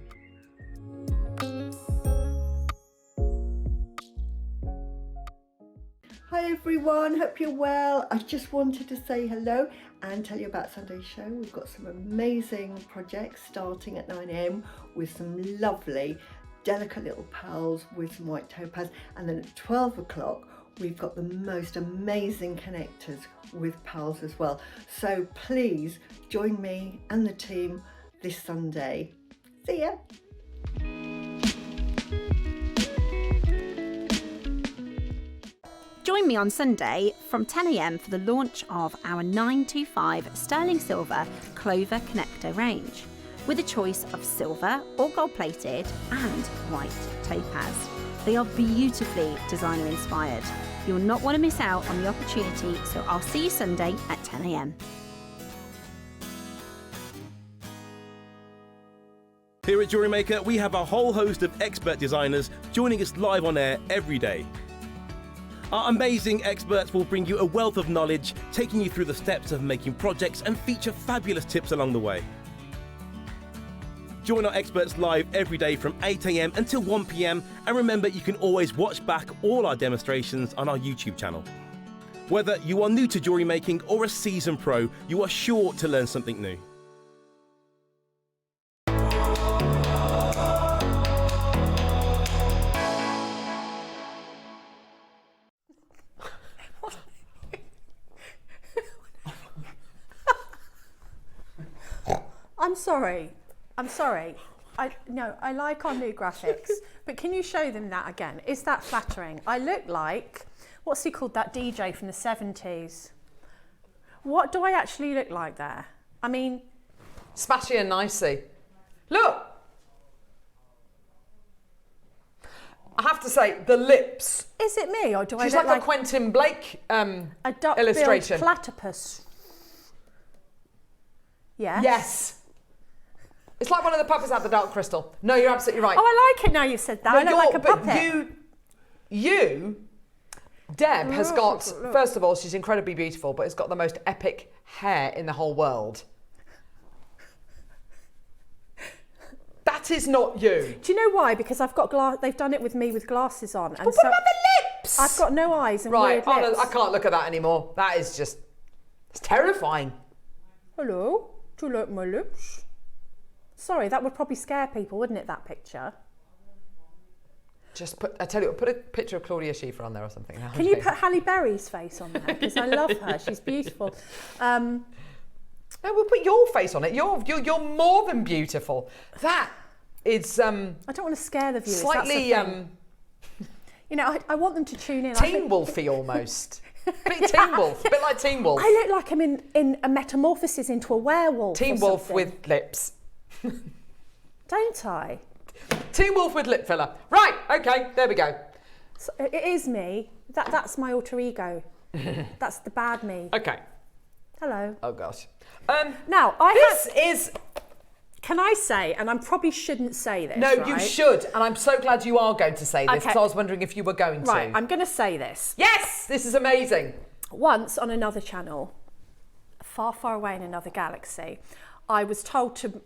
Hi everyone, hope you're well. I just wanted to say hello and tell you about Sunday's show. We've got some amazing projects starting at 9 a.m. with some lovely delicate little pearls with some white topaz, and then at 12 o'clock we've got the most amazing connectors with pearls as well. So please join me and the team this Sunday. See ya. Join me on Sunday from 10 a.m. for the launch of our 925 sterling silver clover connector range, with a choice of silver or gold plated and white topaz. They are beautifully designer inspired. You'll not want to miss out on the opportunity, so I'll see you Sunday at 10 a.m. Here at Jewellery Maker, we have a whole host of expert designers joining us live on air every day. Our amazing experts will bring you a wealth of knowledge, taking you through the steps of making projects and feature fabulous tips along the way. Join our experts live every day from 8 a.m. until 1 p.m. and remember, you can always watch back all our demonstrations on our YouTube channel. Whether you are new to jewellery making or a seasoned pro, you are sure to learn something new. I'm sorry. I like our new graphics, but can you show them that again? Is that flattering? I look like, what's he called, that DJ from the 70s? What do I actually look like there? I mean, Smashy and nicey. Look. I have to say, the lips. Is it me, or do I She's look like a Quentin Blake a duck-billed illustration. platypus? Yes. Yes. It's like one of the puppets out the Dark Crystal. No, you're absolutely right. Oh, I like it now you've said that. I look like a but puppet. Deb has got, first of all, she's incredibly beautiful, but has got the most epic hair in the whole world. That is not you. Do you know why? Because I've got they've done it with me with glasses on. And But what about the lips? I've got no eyes and Right, weird lips. I can't look at that anymore. That is just, it's terrifying. Hello, do you like my lips? Sorry, that would probably scare people, wouldn't it, that picture? Just I tell you what, put a picture of Claudia Schiffer on there or something. Can you put Halle Berry's face on there? Because I love her, she's beautiful. No, we'll put your face on it. You're more than beautiful. That is I don't want to scare the viewers. slightly that's the thing. You know, I want them to tune in. Teen Wolfy almost. Bit Teen Wolf, a bit like Teen Wolf. I look like I'm in a metamorphosis into a werewolf. Teen or Wolf something. with lips. Don't I? Teen Wolf with lip filler. Right, okay, there we go. So it is me. That's my alter ego. That's the bad me. Okay. Hello. Oh gosh. Now is. Can I say, and I probably shouldn't say this. No, right? you should, and I'm so glad you are going to say this Okay. because I was wondering if you were going to. Right, I'm going to say this. Yes, this is amazing. Once on another channel, far, far away in another galaxy, I was told to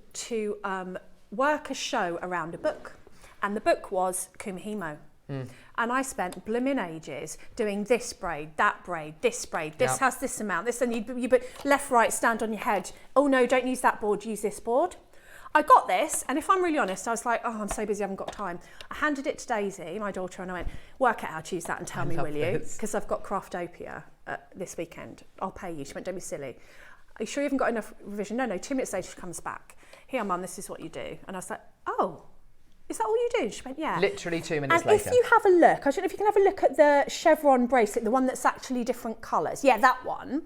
work a show around a book, and the book was Kumihimo. And I spent blimmin' ages doing this braid, this Yep. has this amount, this, and you put left, right, stand on your head. Oh no, don't use that board, use this board. I got this, and if I'm really honest, I was like, oh, I'm so busy, I haven't got time. I handed it to Daisy, my daughter, and I went, work out how to use that and tell me, will you? Because I've got Craftopia this weekend. I'll pay you. She went, don't be silly. Are you sure you haven't got enough revision? No, 2 minutes later, she comes back. Here, Mum, this is what you do. And I was like, oh, is that all you do? She went, yeah. Literally 2 minutes and later. if you have a look, I don't know if you can have a look at the chevron bracelet, the one that's actually different colours. Yeah, that one.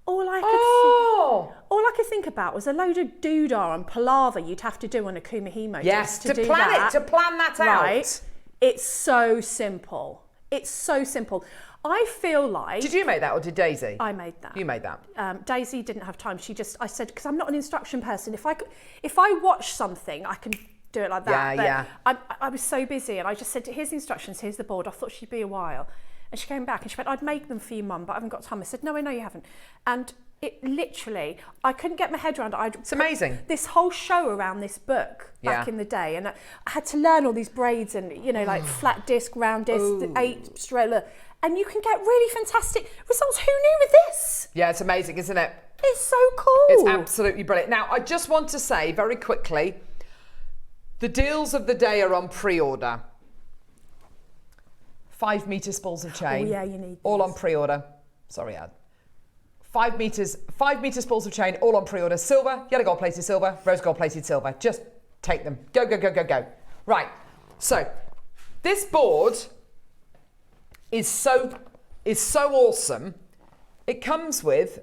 All I could think about was a load of doodah and palaver you'd have to do on a Kumihimo. Yes, to do plan that. to plan that out. Right. It's so simple. It's so simple. I feel like... Did you make that or did Daisy? I made that. You made that. Daisy didn't have time. I said, because I'm not an instruction person. If I watch something, I can do it like that. Yeah, but I was so busy, and I just said, here's the instructions, here's the board. I thought she'd be a while. And she came back and she went, I'd make them for you, Mum, but I haven't got time. I said, no, I know you haven't. And it literally, I couldn't get my head around it. It's amazing. This whole show around this book back in the day. And I had to learn all these braids and, like flat disc, round disc, 8 straight. And you can get really fantastic results. Who knew with this? Yeah, it's amazing, isn't it? It's so cool. It's absolutely brilliant. Now, I just want to say very quickly, the deals of the day are on pre-order. 5 metre spools of chain. Oh yeah, you need all these. on pre-order. Sorry, Ad. 5 metre spools of chain, all on pre-order. Silver, yellow gold plated silver, rose gold plated silver. Just take them. Go, go, go, go, go. Right. So this board is so awesome. It comes with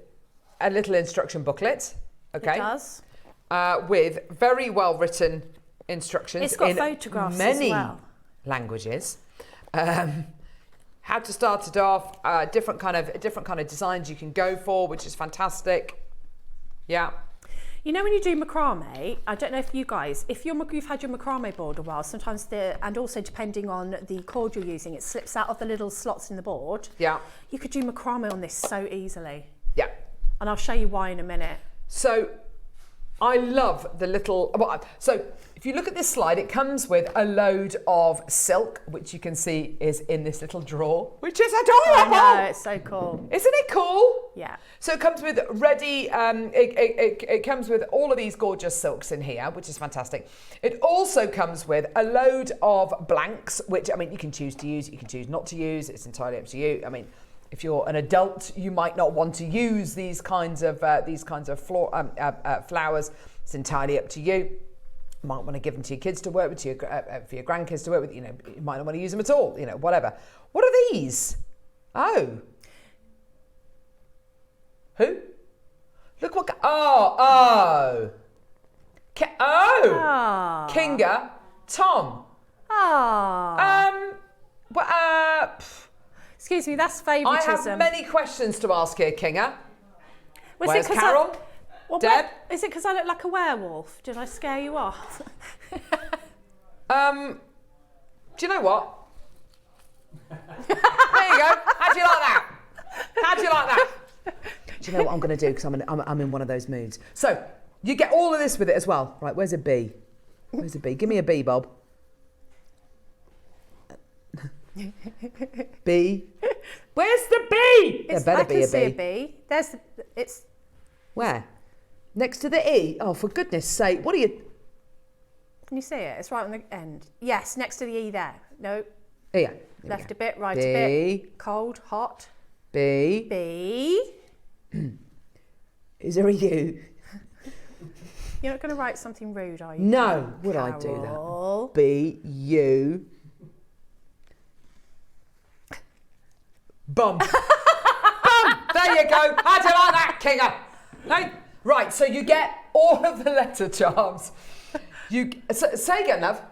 a little instruction booklet. Okay. It does. With very well written instructions. It's got in photographs many as well. languages. How to start it off, different kind of designs you can go for, which is fantastic. Yeah. You know when you do macrame, I don't know if you guys, if you've had your macrame board a while, sometimes and also depending on the cord you're using, it slips out of the little slots in the board. Yeah. You could do macrame on this so easily. Yeah. And I'll show you why in a minute. So I love the little, so if you look at this slide, it comes with a load of silk, which you can see is in this little drawer, which is adorable. I know, it's so cool. Isn't it cool? Yeah. So it comes with ready, it comes with all of these gorgeous silks in here, which is fantastic. It also comes with a load of blanks, which, I mean, you can choose to use, you can choose not to use, it's entirely up to you. I mean, if you're an adult, you might not want to use these kinds of flowers. It's entirely up to you. You might want to give them to your kids to work with, for your grandkids to work with. You might not want to use them at all. Whatever. What are these? Oh. Who? Look what. Oh. Kinga. Tom. Excuse me, that's I favouritism. have many questions to ask here, Kinga. Was Where's it 'cause Carol? Deb? Is it because I look like a werewolf? Did I scare you off? Do you know what? There you go. How do you like that? How do you like that? Do you know what I'm going to do? Because I'm in one of those moods. So you get all of this with it as well. Right, where's a B? Where's a B? Give me a B, Bob. B. Where's the B? There better be a B. I can see a B. It's... Where? Next to the E? Oh, for goodness sake. What are you... Can you see it? It's right on the end. Yes, next to the E there. No. Here. Left a bit, right B. a bit. Cold, hot. B. B. Is there a U? You're not going to write something rude, are you? No. Would I do that? B. U. Bum. Bum. There you go. How do you like that, Kinga? Hey. Right, so you get all of the letter charms. Say again, love.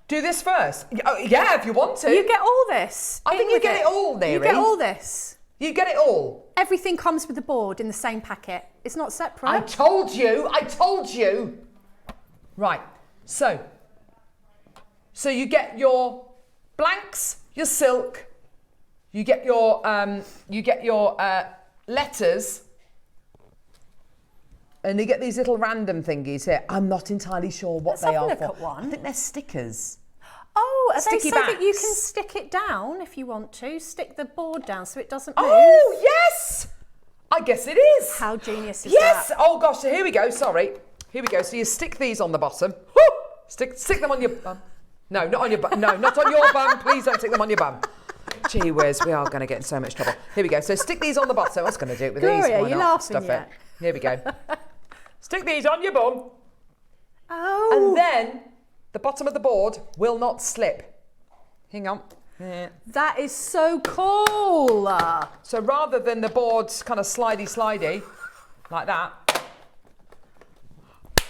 Do this first. Oh, yeah, if you want to. You get all this. I think you get it all, Neri. You get all this. You get it all. Everything comes with the board in the same packet. It's not separate. I told you. I told you. Right. So you get your blanks, your silk. You get your letters. And you get these little random thingies here. I'm not entirely sure what they are for. Let's have a look at one. I think they're stickers. Oh, are Sticky they so that you backs. can stick it down if you want to? Stick the board down so it doesn't move? Oh, yes! I guess it is. How genius is yes! that? Oh, gosh, so here we go. Sorry. Here we go. So you stick these on the bottom. Woo! Stick them on your bum. No, not on your bum. No, not on your bum. Please don't stick them on your bum. Gee whiz, we are going to get in so much trouble. Here we go. So stick these on the bottom. I was going to do it with these. Gloria, Why you're not? laughing Stuff yet? it. Here we go. Stick these on your bum. Oh. And then the bottom of the board will not slip. Hang on. Yeah. That is so cool. So rather than the board's kind of slidey, like that.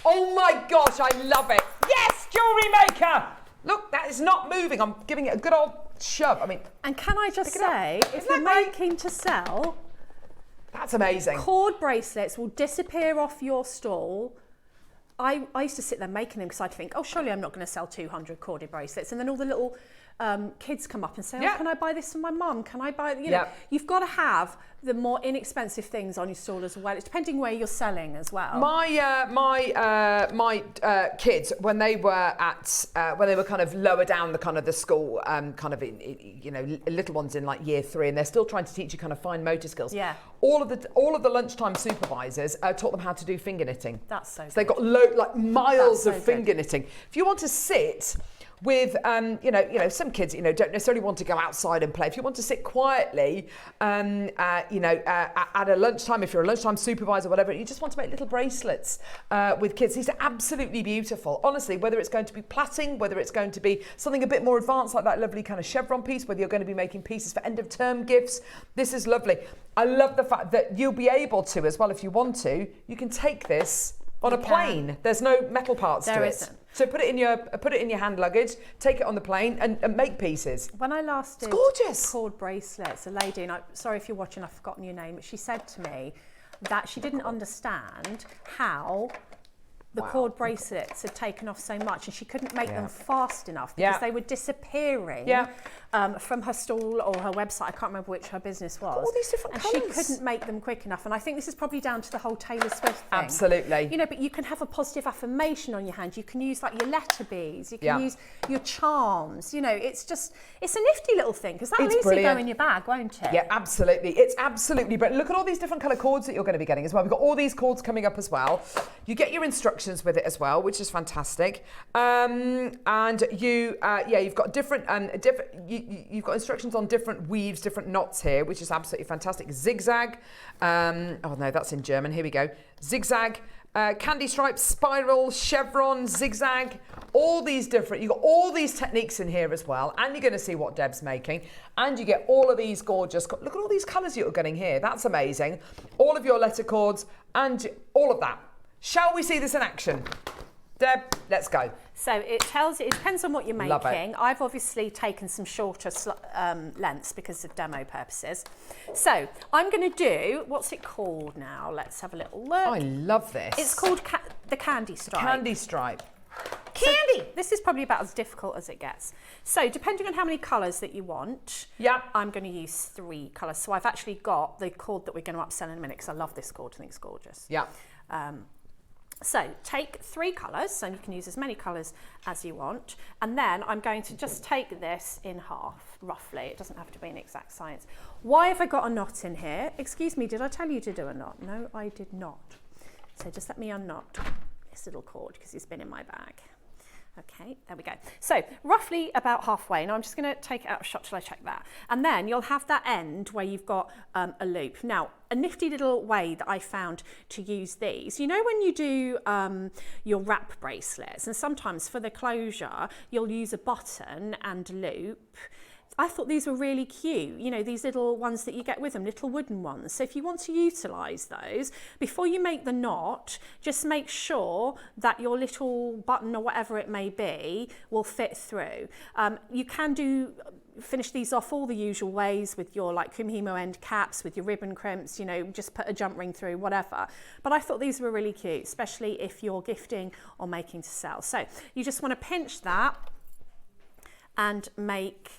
Oh my gosh, I love it. Yes, Jewellery Maker. Look, that is not moving. I'm giving it a good old shove. I mean, And can I just pick it up. say, if Isn't you're that great? making to sell, that's amazing. cord bracelets will disappear off your stall. I used to sit there making them because I'd think, oh, surely I'm not going to sell 200 corded bracelets. And then all the little kids come up and say, oh, can I buy this for my mum? Can I buy, you know, you've got to have the more inexpensive things on your stall as well. It's depending where you're selling as well. My kids, when they were kind of lower down the school, kind of you know, little ones in like year 3, and they're still trying to teach you kind of fine motor skills. Yeah. All of the lunchtime supervisors taught them how to do finger knitting. That's so good. They got miles That's of so finger knitting. If you want to sit with, you know, some kids, you know, don't necessarily want to go outside and play. If you want to sit quietly, you know, at a lunchtime, if you're a lunchtime supervisor, whatever, you just want to make little bracelets with kids. These are absolutely beautiful. Honestly, whether it's going to be plaiting, whether it's going to be something a bit more advanced like that lovely kind of chevron piece, whether you're going to be making pieces for end of term gifts, this is lovely. I love the fact that you'll be able to, as well, if you want to, you can take this on a plane. There's no metal parts to it. There isn't. So put it in your hand luggage, take it on the plane, and make pieces. When I last did gorgeous. cord bracelets, a lady, and sorry if you're watching, I've forgotten your name, but she said to me that she didn't understand how the cord bracelets had taken off so much, and she couldn't make them fast enough because they were disappearing from her stall or her website. I can't remember which her business was. All these different colours. colours. She couldn't make them quick enough, and I think this is probably down to the whole Taylor Swift thing. Absolutely. You know, but you can have a positive affirmation on your hand. You can use like your letter beads. You can use your charms. You know, it's a nifty little thing because that'll easily go in your bag, won't it? Yeah, absolutely. It's absolutely brilliant. Look at all these different colour cords that you're going to be getting as well. We've got all these cords coming up as well. You get your instructions with it as well, which is fantastic. And you've got different you've got instructions on different weaves, different knots here, which is absolutely fantastic. Zigzag. Oh no, that's in German. Here we go. Zigzag. Candy stripe, spiral, chevron, zigzag, all these different, you've got all these techniques in here as well, and you're going to see what Deb's making, and you get all of these gorgeous, look at all these colours you're getting here, that's amazing. All of your letter cords and all of that. Shall we see this in action? Deb, let's go. So it tells you, it depends on what you're Love it. making. I've obviously taken some shorter lengths because of demo purposes. So I'm going to do, what's it called now? Let's have a little look. I love this. It's called the candy stripe. Candy stripe. Candy! So this is probably about as difficult as it gets. So depending on how many colours that you want, I'm going to use 3 colours. So I've actually got the cord that we're going to upsell in a minute because I love this cord, I think it's gorgeous. Yeah. So take 3 colours, and you can use as many colours as you want. And then I'm going to just take this in half, roughly. It doesn't have to be an exact science. Why have I got a knot in here? Excuse me, did I tell you to do a knot? No, I did not. So just let me unknot this little cord because it's been in my bag. Okay, there we go. So roughly about halfway. Now I'm just going to take it out of shot till I check that. And then you'll have that end where you've got a loop. Now, a nifty little way that I found to use these, you know when you do your wrap bracelets, and sometimes for the closure, you'll use a button and loop. I thought these were really cute, you know, these little ones that you get with them, little wooden ones. So if you want to utilise those, before you make the knot, just make sure that your little button or whatever it may be will fit through. You can finish these off all the usual ways with your like kumihimo end caps, with your ribbon crimps, you know, just put a jump ring through, whatever. But I thought these were really cute, especially if you're gifting or making to sell. So you just want to pinch that and make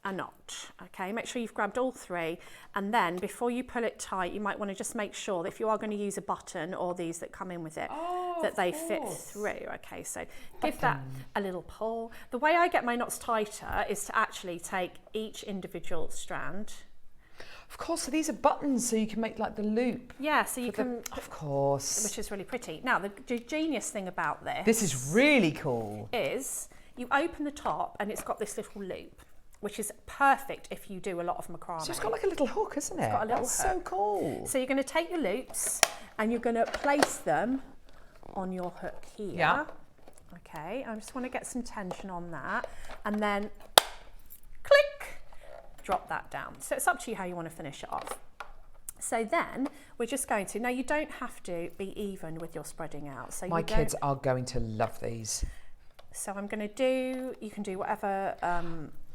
a knot. Okay, make sure you've grabbed all 3, and then before you pull it tight, you might want to just make sure that if you are going to use a button or these that come in with it, that they fit through. Okay, so give that a little pull. The way I get my knots tighter is to actually take each individual strand. Of course, so these are buttons, so you can make like the loop. Yeah, so you can. Of course. Which is really pretty. Now, the genius thing about this. This is really cool. Is you open the top and it's got this little loop, which is perfect if you do a lot of macrame. So it's got like a little hook, isn't it? It's got a little That's hook. so cool. So you're going to take your loops and you're going to place them on your hook here. Yeah. Okay, I just want to get some tension on that, and then click, drop that down. So it's up to you how you want to finish it off. So then we're just going to, now you don't have to be even with your spreading out. So My kids are going to love these. So I'm going to do, you can do whatever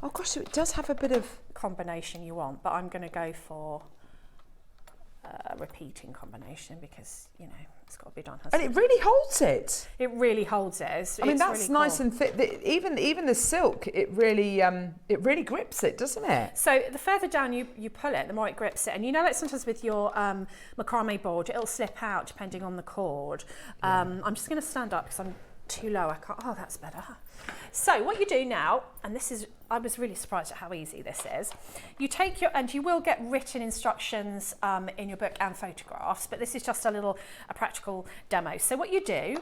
oh gosh, so it does have a bit of combination you want, but I'm going to go for a repeating combination because, you know, it's got to be done. And it really holds it. It really holds it. I mean, that's really nice cool. and thick. Even the silk, it really grips it, doesn't it? So the further down you pull it, the more it grips it. And you know, like sometimes with your macrame board, it'll slip out depending on the cord. I'm just going to stand up because I'm too low. I can't. Oh, that's better. So what you do now, and this is, I was really surprised at how easy this is. You take your, and you will get written instructions in your book and photographs, but this is just a practical demo. So what you do,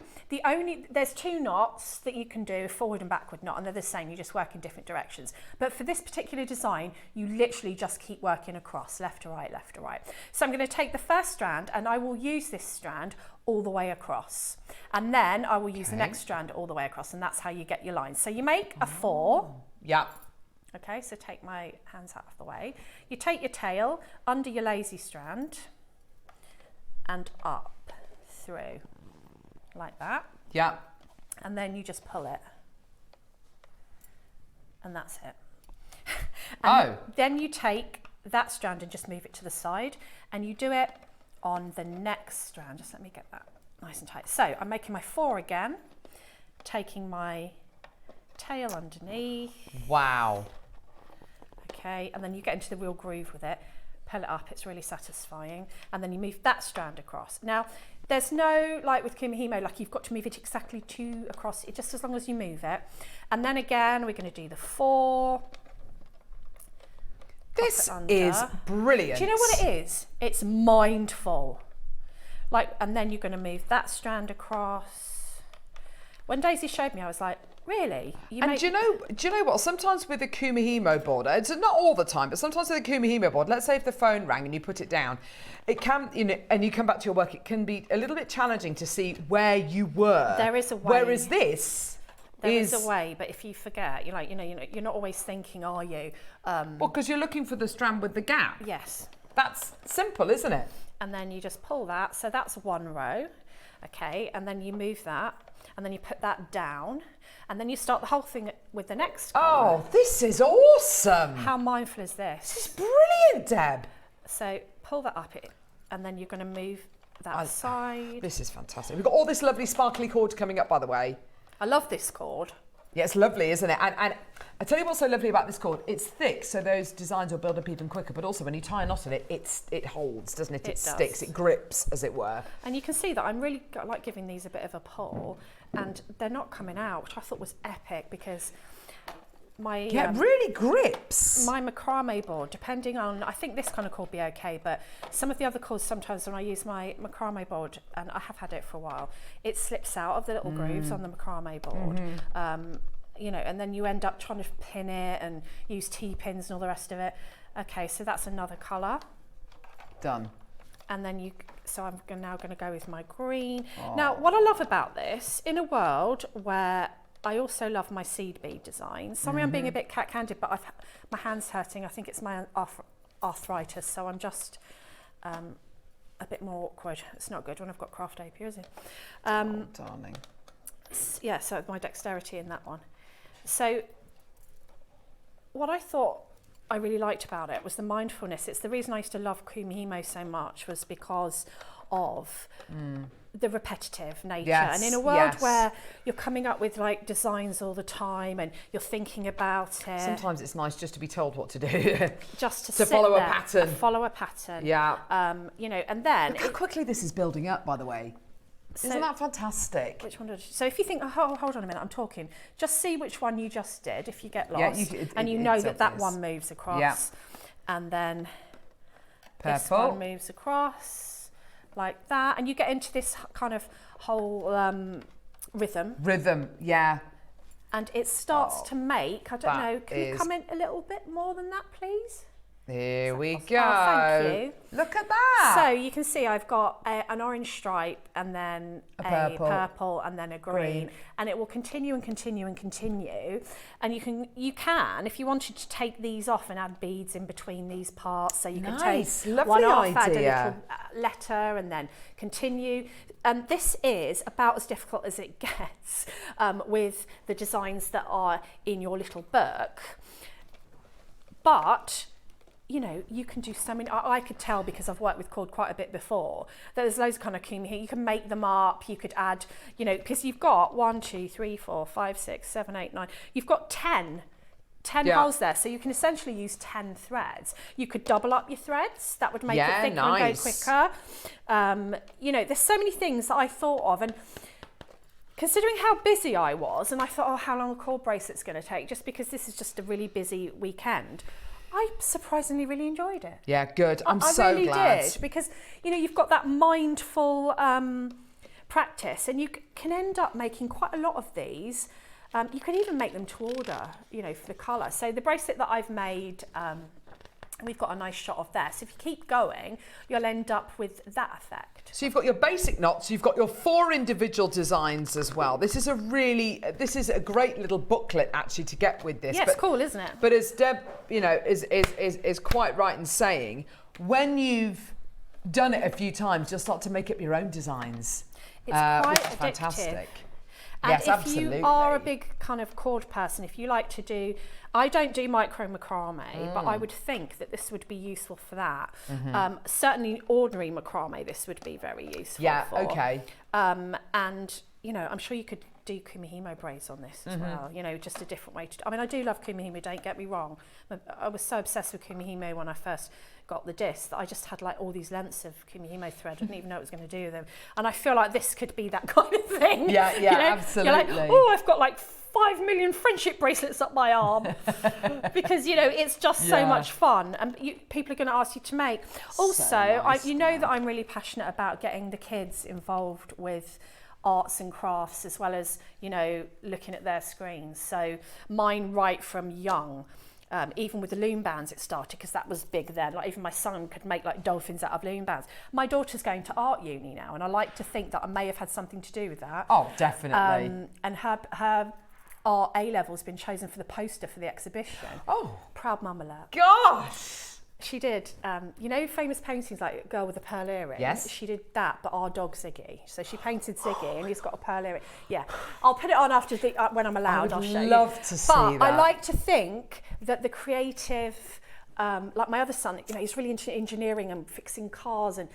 there's 2 knots that you can do, forward and backward knot, and they're the same, you just work in different directions. But for this particular design, you literally just keep working across, left to right, left to right. So I'm going to take the first strand and I will use this strand all the way across. And then I will use the next strand all the way across, and that's how you get your lines. So you make a 4. Yeah. Okay, so take my hands out of the way. You take your tail under your lazy strand and up through like that. Yeah. And then you just pull it. And that's it. And then you take that strand and just move it to the side, and you do it on the next strand. Just let me get that nice and tight. So I'm making my 4 again, taking my tail underneath. Wow. Okay, and then you get into the real groove with it, pull it up, it's really satisfying, and then you move that strand across. Now, there's no, like with kumihimo, like you've got to move it exactly 2 across, just as long as you move it. And then again, we're going to do the 4. This is brilliant. Do you know what it is? It's mindful. Like, and then you're going to move that strand across. When Daisy showed me, I was like, really? Do you know what? Sometimes with a kumihimo board, it's not all the time, but sometimes with a kumihimo board, let's say if the phone rang and you put it down, it can, you know, and you come back to your work, it can be a little bit challenging to see where you were. There is a way. Whereas this There is a way, but if you forget, you're like, you're not always thinking, are you? Well, because you're looking for the strand with the gap. Yes. That's simple, isn't it? And then you just pull that. So that's one row. Okay. And then you move that and then you put that down and then you start the whole thing with the next colour. Oh, this is awesome. How mindful is this? This is brilliant, Deb. So pull that up and then you're going to move that side. This is fantastic. We've got all this lovely sparkly cord coming up, by the way. I love this cord. Yeah, it's lovely, isn't it? And I tell you what's so lovely about this cord. It's thick, so those designs will build up even quicker. But also, when you tie a knot in it, it holds, doesn't it? It sticks, it grips, as it were. And you can see that I'm really like giving these a bit of a pull, and they're not coming out, which I thought was epic because it really grips. My macrame board, depending on, I think this kind of cord will be okay, but some of the other cords, sometimes when I use my macrame board, and I have had it for a while, it slips out of the little grooves on the macrame board. And then you end up trying to pin it and use T-pins and all the rest of it. Okay, so that's another colour. Done. And then so I'm now going to go with my green. Now, what I love about this, in a world where I also love my seed bead designs. Sorry, I'm being a bit cat-handed, but my hand's hurting. I think it's my arthritis, so I'm just a bit more awkward. It's not good when I've got craft AP, is it? Darling. Yeah, so my dexterity in that one. So what I thought I really liked about it was the mindfulness. It's the reason I used to love Kumihimo so much was because of the repetitive nature. Yes, and in a world where you're coming up with like designs all the time and you're thinking about it. Sometimes it's nice just to be told what to do. Just to follow a there pattern. and follow a pattern. Yeah. And then... Look how quickly this is building up, by the way. Isn't that fantastic? Which one did you... So if you think, hold on a minute, I'm talking. Just see which one you just did if you get lost. You know that one moves across. Yeah. And then Purple. this one moves across like that. And you get into this kind of whole rhythm. Rhythm, yeah. And it starts to make, I don't know, can you come in a little bit more than that, please? Here we go. Thank you. Look at that. So you can see I've got an orange stripe and then a purple and then a green. And it will continue and continue and continue. And you can, if you wanted to take these off and add beads in between these parts, so you can take one off, add a little letter and then continue. And this is about as difficult as it gets with the designs that are in your little book. But you can do so many. I could tell because I've worked with cord quite a bit before. There's loads of kind of kumi here. You can make them up. You could add, because you've got 1, 2, 3, 4, 5, 6, 7, 8, 9. You've got 10 holes there, so you can essentially use 10 threads. You could double up your threads. That would make it thicker and go quicker. There's so many things that I thought of, and considering how busy I was, and I thought, how long a cord bracelet's going to take, just because this is just a really busy weekend. I surprisingly really enjoyed it. Yeah, good. I'm so glad. I really did, because you've got that mindful practice, and you can end up making quite a lot of these. You can even make them to order, for the colour. So the bracelet that I've made, we've got a nice shot of there. So if you keep going, you'll end up with that effect. So you've got your basic knots, you've got your 4 individual designs as well. This is a great little booklet actually to get with this. Yeah, it's cool, isn't it? But as Deb, is quite right in saying, when you've done it a few times, you'll start to make up your own designs. It's quite which is addictive. Fantastic. And yes, if absolutely. you are a big kind of cord person, if you like to do, I don't do micro macrame, but I would think that this would be useful for that. Certainly ordinary macrame, this would be very useful for. Okay. And, I'm sure you could do kumihimo braids on this as well, just a different way to do. I mean, I do love kumihimo, don't get me wrong. I was so obsessed with kumihimo when I first got the disc that I just had like all these lengths of kumihimo thread. I didn't even know what I was going to do with them. And I feel like this could be that kind of thing. Yeah, absolutely. You're like, I've got like 5 million friendship bracelets up my arm because it's just so much fun, and people are going to ask you to make. Also, that I'm really passionate about getting the kids involved with arts and crafts as well as looking at their screens. So mine right from young. Even with the loom bands it started, because that was big then. Like even my son could make like dolphins out of loom bands. My daughter's going to art uni now, and I like to think that I may have had something to do with that. Oh, definitely. And her our A-level's been chosen for the poster for the exhibition. Oh. Proud mum alert. Gosh. She did, you know, famous paintings like Girl with a Pearl Earring? Yes. She did that, but our dog Ziggy. So she painted Ziggy and he's got a pearl earring. Yeah, I'll put it on after when I'm allowed. I'll show you. I would love to see but that. I like to think that the creative, like my other son, you know, he's really into engineering and fixing cars and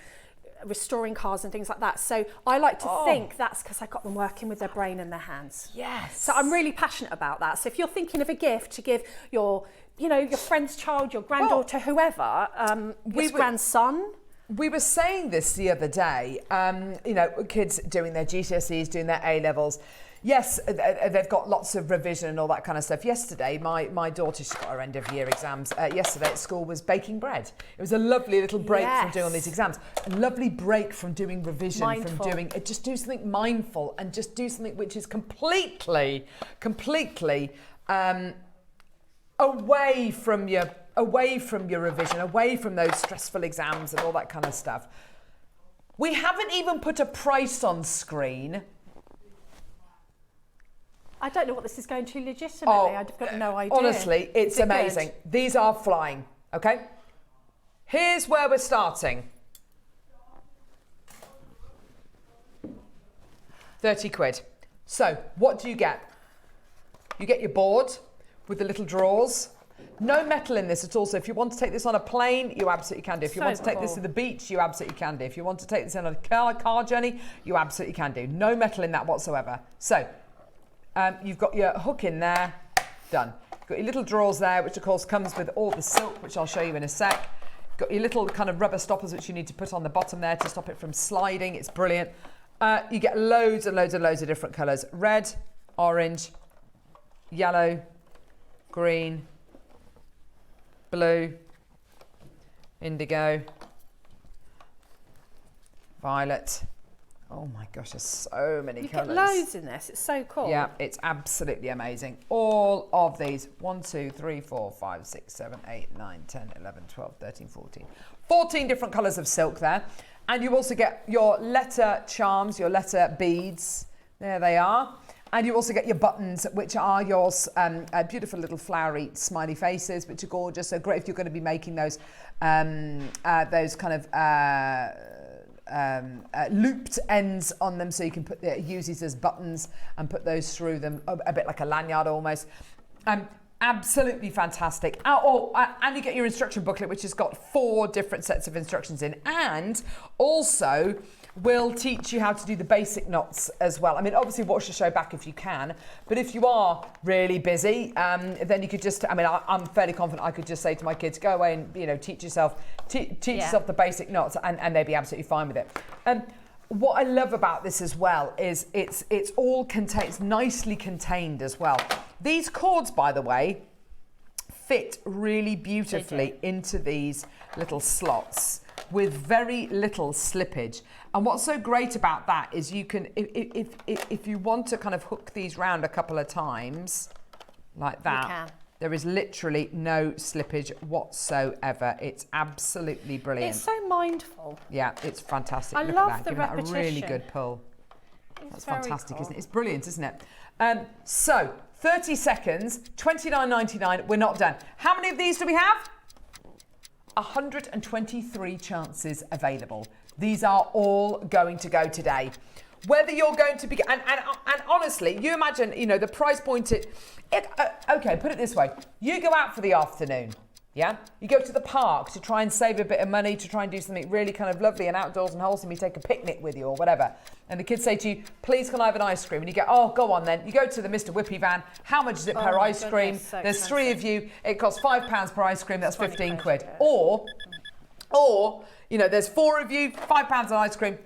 restoring cars and things like that. So I like to think that's because I got them working with their brain and their hands. Yes. So I'm really passionate about that. So if you're thinking of a gift to give your, you know, your friend's child, your granddaughter, whoever, your grandson. We were saying this the other day, you know, kids doing their GCSEs, doing their A-levels. Yes, they've got lots of revision and all that kind of stuff. Yesterday, my daughter, she got her end of year exams. Yesterday at school was baking bread. It was a lovely little break from doing all these exams. A lovely break from doing revision, from doing, just do something mindful and just do something which is completely away from your revision, away from those stressful exams and all that kind of stuff. We haven't even put a price on screen. I don't know what this is going to legitimately. I've got no idea. Honestly, it's amazing. Good? These are flying, okay? Here's where we're starting. 30 quid. So, what do you get? You get your board with the little drawers. No metal in this at all, so if you want to take this on a plane, you absolutely can do. If you want to take this to the beach, you absolutely can do. If you want to take this on a car journey, you absolutely can do. No metal in that whatsoever. So, you've got your hook in there, done. You've got your little drawers there, which of course comes with all the silk, which I'll show you in a sec. Got your little kind of rubber stoppers, which you need to put on the bottom there to stop it from sliding. It's brilliant. You get loads and loads and loads of different colours. Red, orange, yellow, green, blue, indigo, violet. Oh my gosh, there's so many colours. You get loads in this, it's so cool. Yeah, it's absolutely amazing. All of these, 1, 2, 3, 4, 5, 6, 7, 8, 9, 10, 11, 12, 13, 14. 14 different colours of silk there. And you also get your letter charms, your letter beads. There they are. And you also get your buttons, which are your beautiful little flowery smiley faces, which are gorgeous. So great if you're going to be making those kind of looped ends on them, so you can use these as buttons and put those through them, a bit like a lanyard almost. Absolutely fantastic. And you get your instruction booklet, which has got 4 different sets of instructions in, and also will teach you how to do the basic knots as well. I mean, obviously watch the show back if you can, but if you are really busy, then you could just, I'm fairly confident I could just say to my kids, go away and, you know, teach yourself the basic knots, and they'd be absolutely fine with it. What I love about this as well is it's nicely contained as well. These cords, by the way, fit really beautifully into these little slots with very little slippage. And what's so great about that is you can, if you want to kind of hook these round a couple of times, like that, there is literally no slippage whatsoever. It's absolutely brilliant. It's so mindful. Yeah, it's fantastic. I Look love at that. the Give repetition. that a really good pull. That's fantastic, cool. isn't it? It's brilliant, isn't it? So, 30 seconds, $29.99. We're not done. How many of these do we have? 123 chances available. These are all going to go today. Whether you're going to be, and honestly, you imagine, you know, the price point, okay, put it this way. You go out for the afternoon, yeah? You go to the park to try and save a bit of money, to try and do something really kind of lovely and outdoors and wholesome. You take a picnic with you or whatever. And the kids say to you, please can I have an ice cream? And you go, oh, go on then. You go to the Mr. Whippy van. How much is it per ice cream? So There's expensive. 3 of you. It costs £5 per ice cream. That's 15 quid. Yeah. Or, you know, there's 4 of you, £5 an ice cream,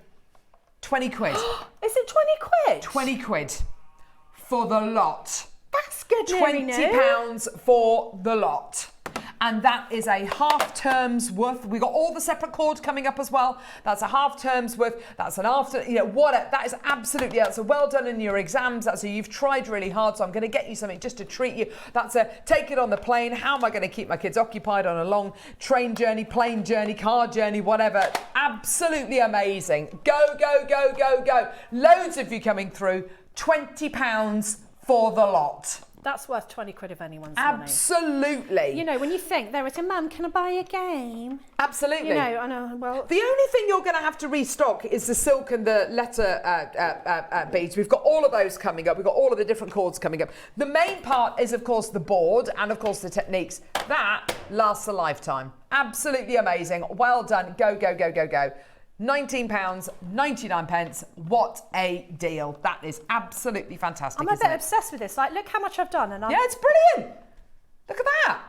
20 quid. Is it 20 quid? 20 quid for the lot. That's good, £20 for the lot. And that is a half term's worth. We've got all the separate cords coming up as well. That's a half term's worth. That's an after, you know, that is absolutely, that's a well done in your exams. That's a you've tried really hard, so I'm going to get you something just to treat you. That's a take it on the plane. How am I going to keep my kids occupied on a long train journey, plane journey, car journey, whatever. Absolutely amazing. Go, go, go, go, go. Loads of you coming through. £20 for the lot. That's worth 20 quid of anyone's Absolutely. money. You know, when you think there is a Mum, can I buy a game? Absolutely. You know, I know. Well, the only thing you're going to have to restock is the silk and the letter beads. We've got all of those coming up. We've got all of the different cords coming up. The main part is, of course, the board and, of course, the techniques. That lasts a lifetime. Absolutely amazing. Well done. Go, go, go, go, go. £19.99. What a deal. That is absolutely fantastic. I'm a bit obsessed with this. Like, look how much I've done. And yeah, it's brilliant. Look at that.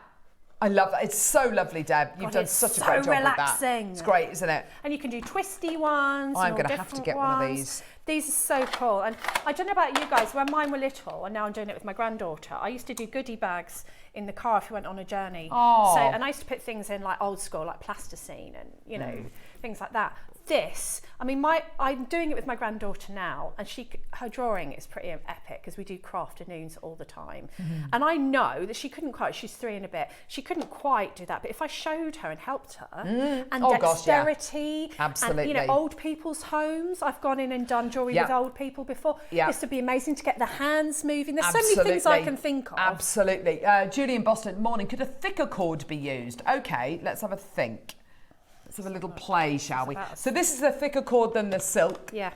I love that. It's so lovely, Deb. You've done such a great job relaxing. with that. It's great, isn't it? And you can do twisty ones. I'm going to have to get one of these. These are so cool. And I don't know about you guys, when mine were little, and now I'm doing it with my granddaughter, I used to do goodie bags in the car if we went on a journey. Oh. So, and I used to put things in like old school, like plasticine and, you know, things like that. This, I mean, I'm doing it with my granddaughter now, and her drawing is pretty epic because we do crafternoons all the time. And I know that she couldn't quite, she's 3 and a bit, she couldn't quite do that. But if I showed her and helped her, and dexterity, absolutely, and, you know, old people's homes, I've gone in and done jewellery with old people before. This would be amazing to get the hands moving. There's so many things I can think of. Absolutely. Julie in Boston, morning. Could a thicker cord be used? Okay, let's have a think. Let's have a little play, shall we? So this is a thicker cord than the silk. Yeah.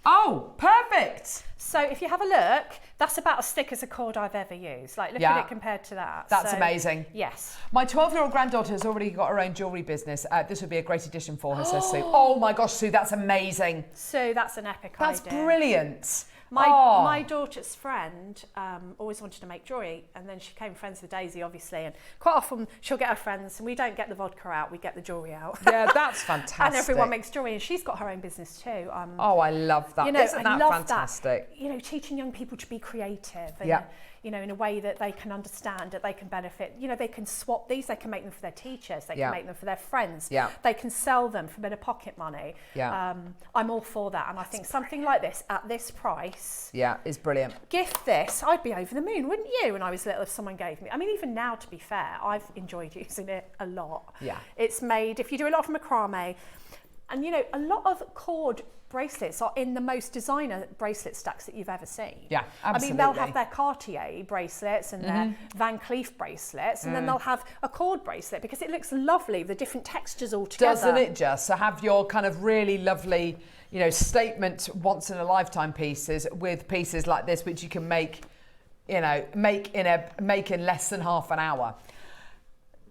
Oh, perfect. So if you have a look, that's about as thick as a cord I've ever used. Like, look at it compared to that. That's amazing. Yes. My 12-year-old granddaughter has already got her own jewellery business. This would be a great addition for her, says Sue. Oh my gosh, Sue, that's amazing. Sue, that's an epic idea. That's brilliant. My daughter's friend always wanted to make jewellery, and then she became friends with Daisy, obviously, and quite often she'll get her friends, and we don't get the vodka out, we get the jewellery out. Yeah, that's fantastic. And everyone makes jewellery, and she's got her own business too. Oh, I love that. You know, Isn't that fantastic? That, you know, teaching young people to be creative and, you know, in a way that they can understand, that they can benefit. You know, they can swap these, they can make them for their teachers, they can make them for their friends, they can sell them for a bit of pocket money. I'm all for that, and I think something like this at this price is brilliant. Gift this, I'd be over the moon, wouldn't you, when I was little, if someone gave me. I mean, even now, to be fair, I've enjoyed using it a lot. It's made, if you do a lot from macrame, and you know, a lot of cord bracelets are in the most designer bracelet stacks that you've ever seen. Yeah, absolutely. I mean, they'll have their Cartier bracelets and their Van Cleef bracelets, and then they'll have a cord bracelet because it looks lovely, the different textures all together. Doesn't it just? So have your kind of really lovely, you know, statement once in a lifetime pieces with pieces like this, which you can make, you know, make in less than half an hour.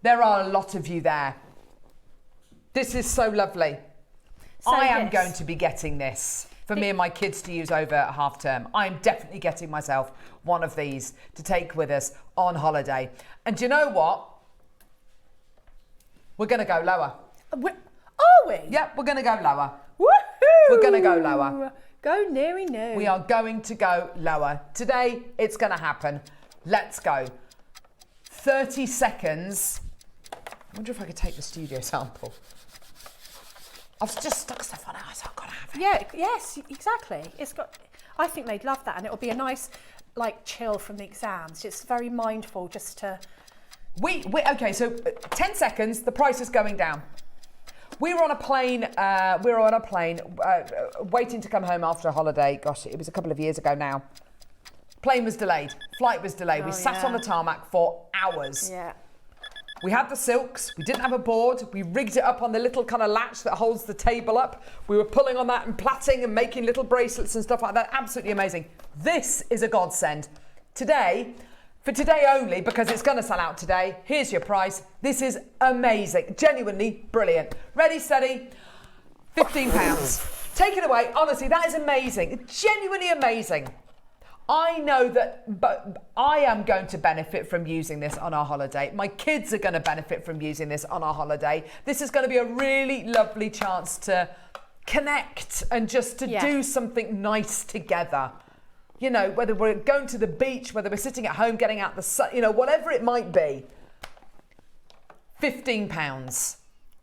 There are a lot of you there. This is so lovely. So I am going to be getting this for me and my kids to use over half term. I'm definitely getting myself one of these to take with us on holiday. And do you know what? We're going to go lower. Are we? Yep, we're going to go lower. Woohoo! We're going to go lower. Go neary no. We are going to go lower. Today, it's going to happen. Let's go. 30 seconds. I wonder if I could take the studio sample. I've just stuck stuff on it, so I've got to have it. Yeah, yes, exactly. It's got. I think they'd love that, and it'll be a nice, like, chill from the exams. It's very mindful, just to. Okay, so 10 seconds. The price is going down. We were on a plane. Waiting to come home after a holiday. Gosh, it was a couple of years ago now. Plane was delayed. Flight was delayed. We sat on the tarmac for hours. Yeah. We had the silks, we didn't have a board, we rigged it up on the little kind of latch that holds the table up. We were pulling on that and plaiting and making little bracelets and stuff like that. Absolutely amazing. This is a godsend. Today, for today only, because it's going to sell out today, here's your price. This is amazing. Genuinely brilliant. Ready, steady, £15. Take it away. Honestly, that is amazing. Genuinely amazing. I know that, but I am going to benefit from using this on our holiday. My kids are going to benefit from using this on our holiday. This is going to be a really lovely chance to connect and just to do something nice together. You know, whether we're going to the beach, whether we're sitting at home getting out the sun, you know, whatever it might be. £15.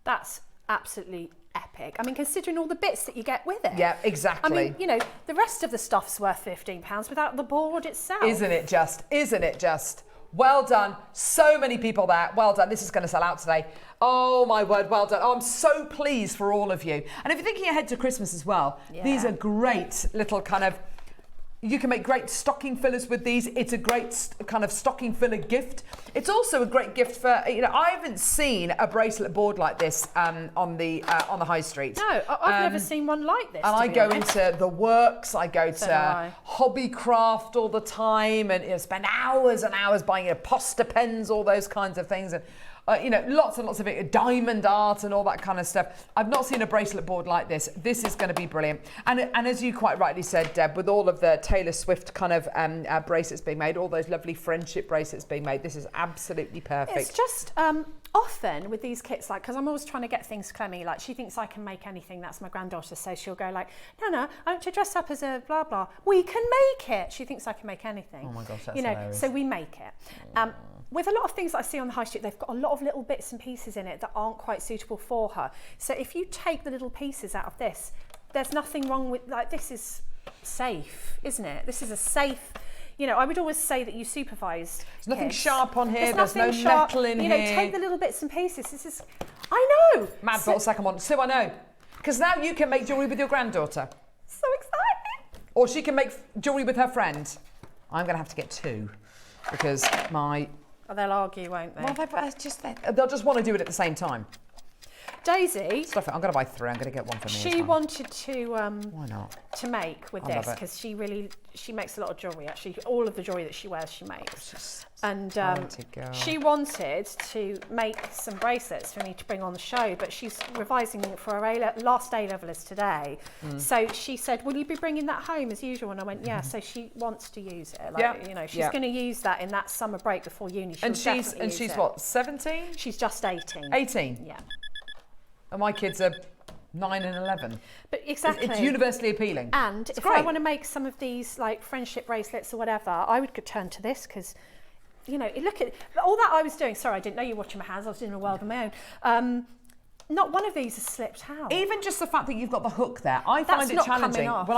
That's absolutely epic. I mean, considering all the bits that you get with it. Yeah, exactly. I mean, you know, the rest of the stuff's worth £15 without the board itself. Isn't it just? Isn't it just? Well done. So many people there. Well done. This is going to sell out today. Oh, my word. Well done. Oh, I'm so pleased for all of you. And if you're thinking ahead to Christmas as well, these are great little kind of You can make great stocking fillers with these. It's a great kind of stocking filler gift. It's also a great gift for, I haven't seen a bracelet board like this on the high street. No, I've never seen one like this. And I go into the works, I go to Hobbycraft all the time, and spend hours and hours buying poster pens, all those kinds of things. And lots and lots of it, diamond art and all that kind of stuff. I've not seen a bracelet board like this. This is going to be brilliant. And as you quite rightly said, Deb, with all of the Taylor Swift kind of bracelets being made, all those lovely friendship bracelets being made, this is absolutely perfect. It's just often with these kits, like, because I'm always trying to get things Clemmy, like she thinks I can make anything. That's my granddaughter, so she'll go like, no, I want to dress up as a blah blah. We can make it. She thinks I can make anything. Oh my gosh, that's hilarious. So we make it. With a lot of things that I see on the high street, they've got a lot of little bits and pieces in it that aren't quite suitable for her. So if you take the little pieces out of this, there's nothing wrong with, like, this is safe, isn't it? This is a safe, I would always say that you supervise. There's nothing sharp on here, there's no sharp, metal in here. Take the little bits and pieces. This is, I know. Mad bottle second one. So I know. Because now you can make jewellery with your granddaughter. So exciting. Or she can make jewellery with her friend. I'm going to have to get two. Because my... Oh, they'll argue, won't they? Well, they'll just want to do it at the same time. Daisy, Stuff it. I'm going to buy three. I'm going to get one for me. She wanted to why not? To make with this because she makes a lot of jewellery. Actually, all of the jewellery that she wears, she makes. And she wanted to make some bracelets for me to bring on the show, but she's revising for her last A-levelers today. So she said, "Will you be bringing that home as usual?" And I went, "Yeah." So she wants to use it. Like, she's going to use that in that summer break before uni. And she's what, 17? She's just 18. 18. Yeah. And my kids are 9 and 11. But exactly. It's universally appealing. And if I want to make some of these like friendship bracelets or whatever, I would turn to this because, look at all that I was doing. Sorry, I didn't know you were watching my hands. I was in a world of my own. Not one of these has slipped out. Even just the fact that you've got the hook there, I find it challenging when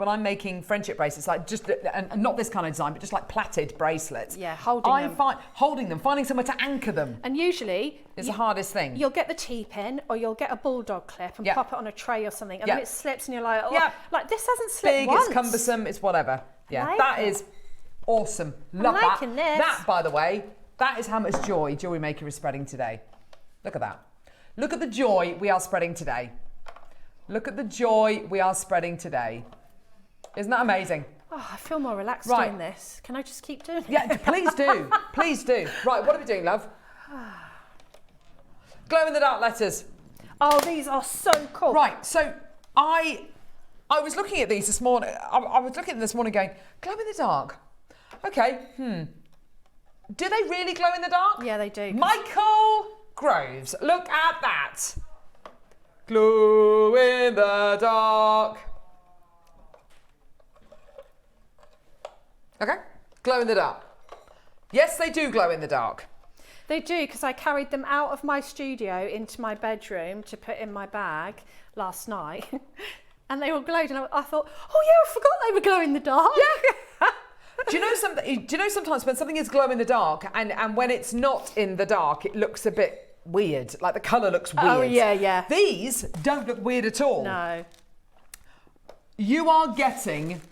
I'm making friendship bracelets, like just and not this kind of design, but just like plaited bracelets. Yeah, holding them, finding somewhere to anchor them. And usually is the hardest thing. You'll get the T-pin or you'll get a bulldog clip and pop it on a tray or something, and then it slips, and you're like, like this hasn't slipped once. It's cumbersome, it's whatever. Yeah, that is awesome. Love that. This. That, by the way, that is how much joy Jewellery Maker is spreading today. Look at that. Look at the joy we are spreading today. Look at the joy we are spreading today. Isn't that amazing? Oh, I feel more relaxed doing this. Can I just keep doing it? Yeah, please do. Please do. Right, what are we doing, love? Glow in the dark letters. Oh, these are so cool. Right, so I was looking at these this morning. I was looking at them this morning going, glow in the dark. Okay, Do they really glow in the dark? Yeah, they do. Michael Groves, look at that. Glow in the dark. Okay, glow in the dark. Yes, they do glow in the dark. They do, because I carried them out of my studio into my bedroom to put in my bag last night. And they all glowed, and I thought, oh yeah, I forgot they were glow in the dark. Yeah. Do you know sometimes when something is glow in the dark and when it's not in the dark, it looks a bit weird, like the colour looks weird. Oh, yeah. These don't look weird at all. No. You are getting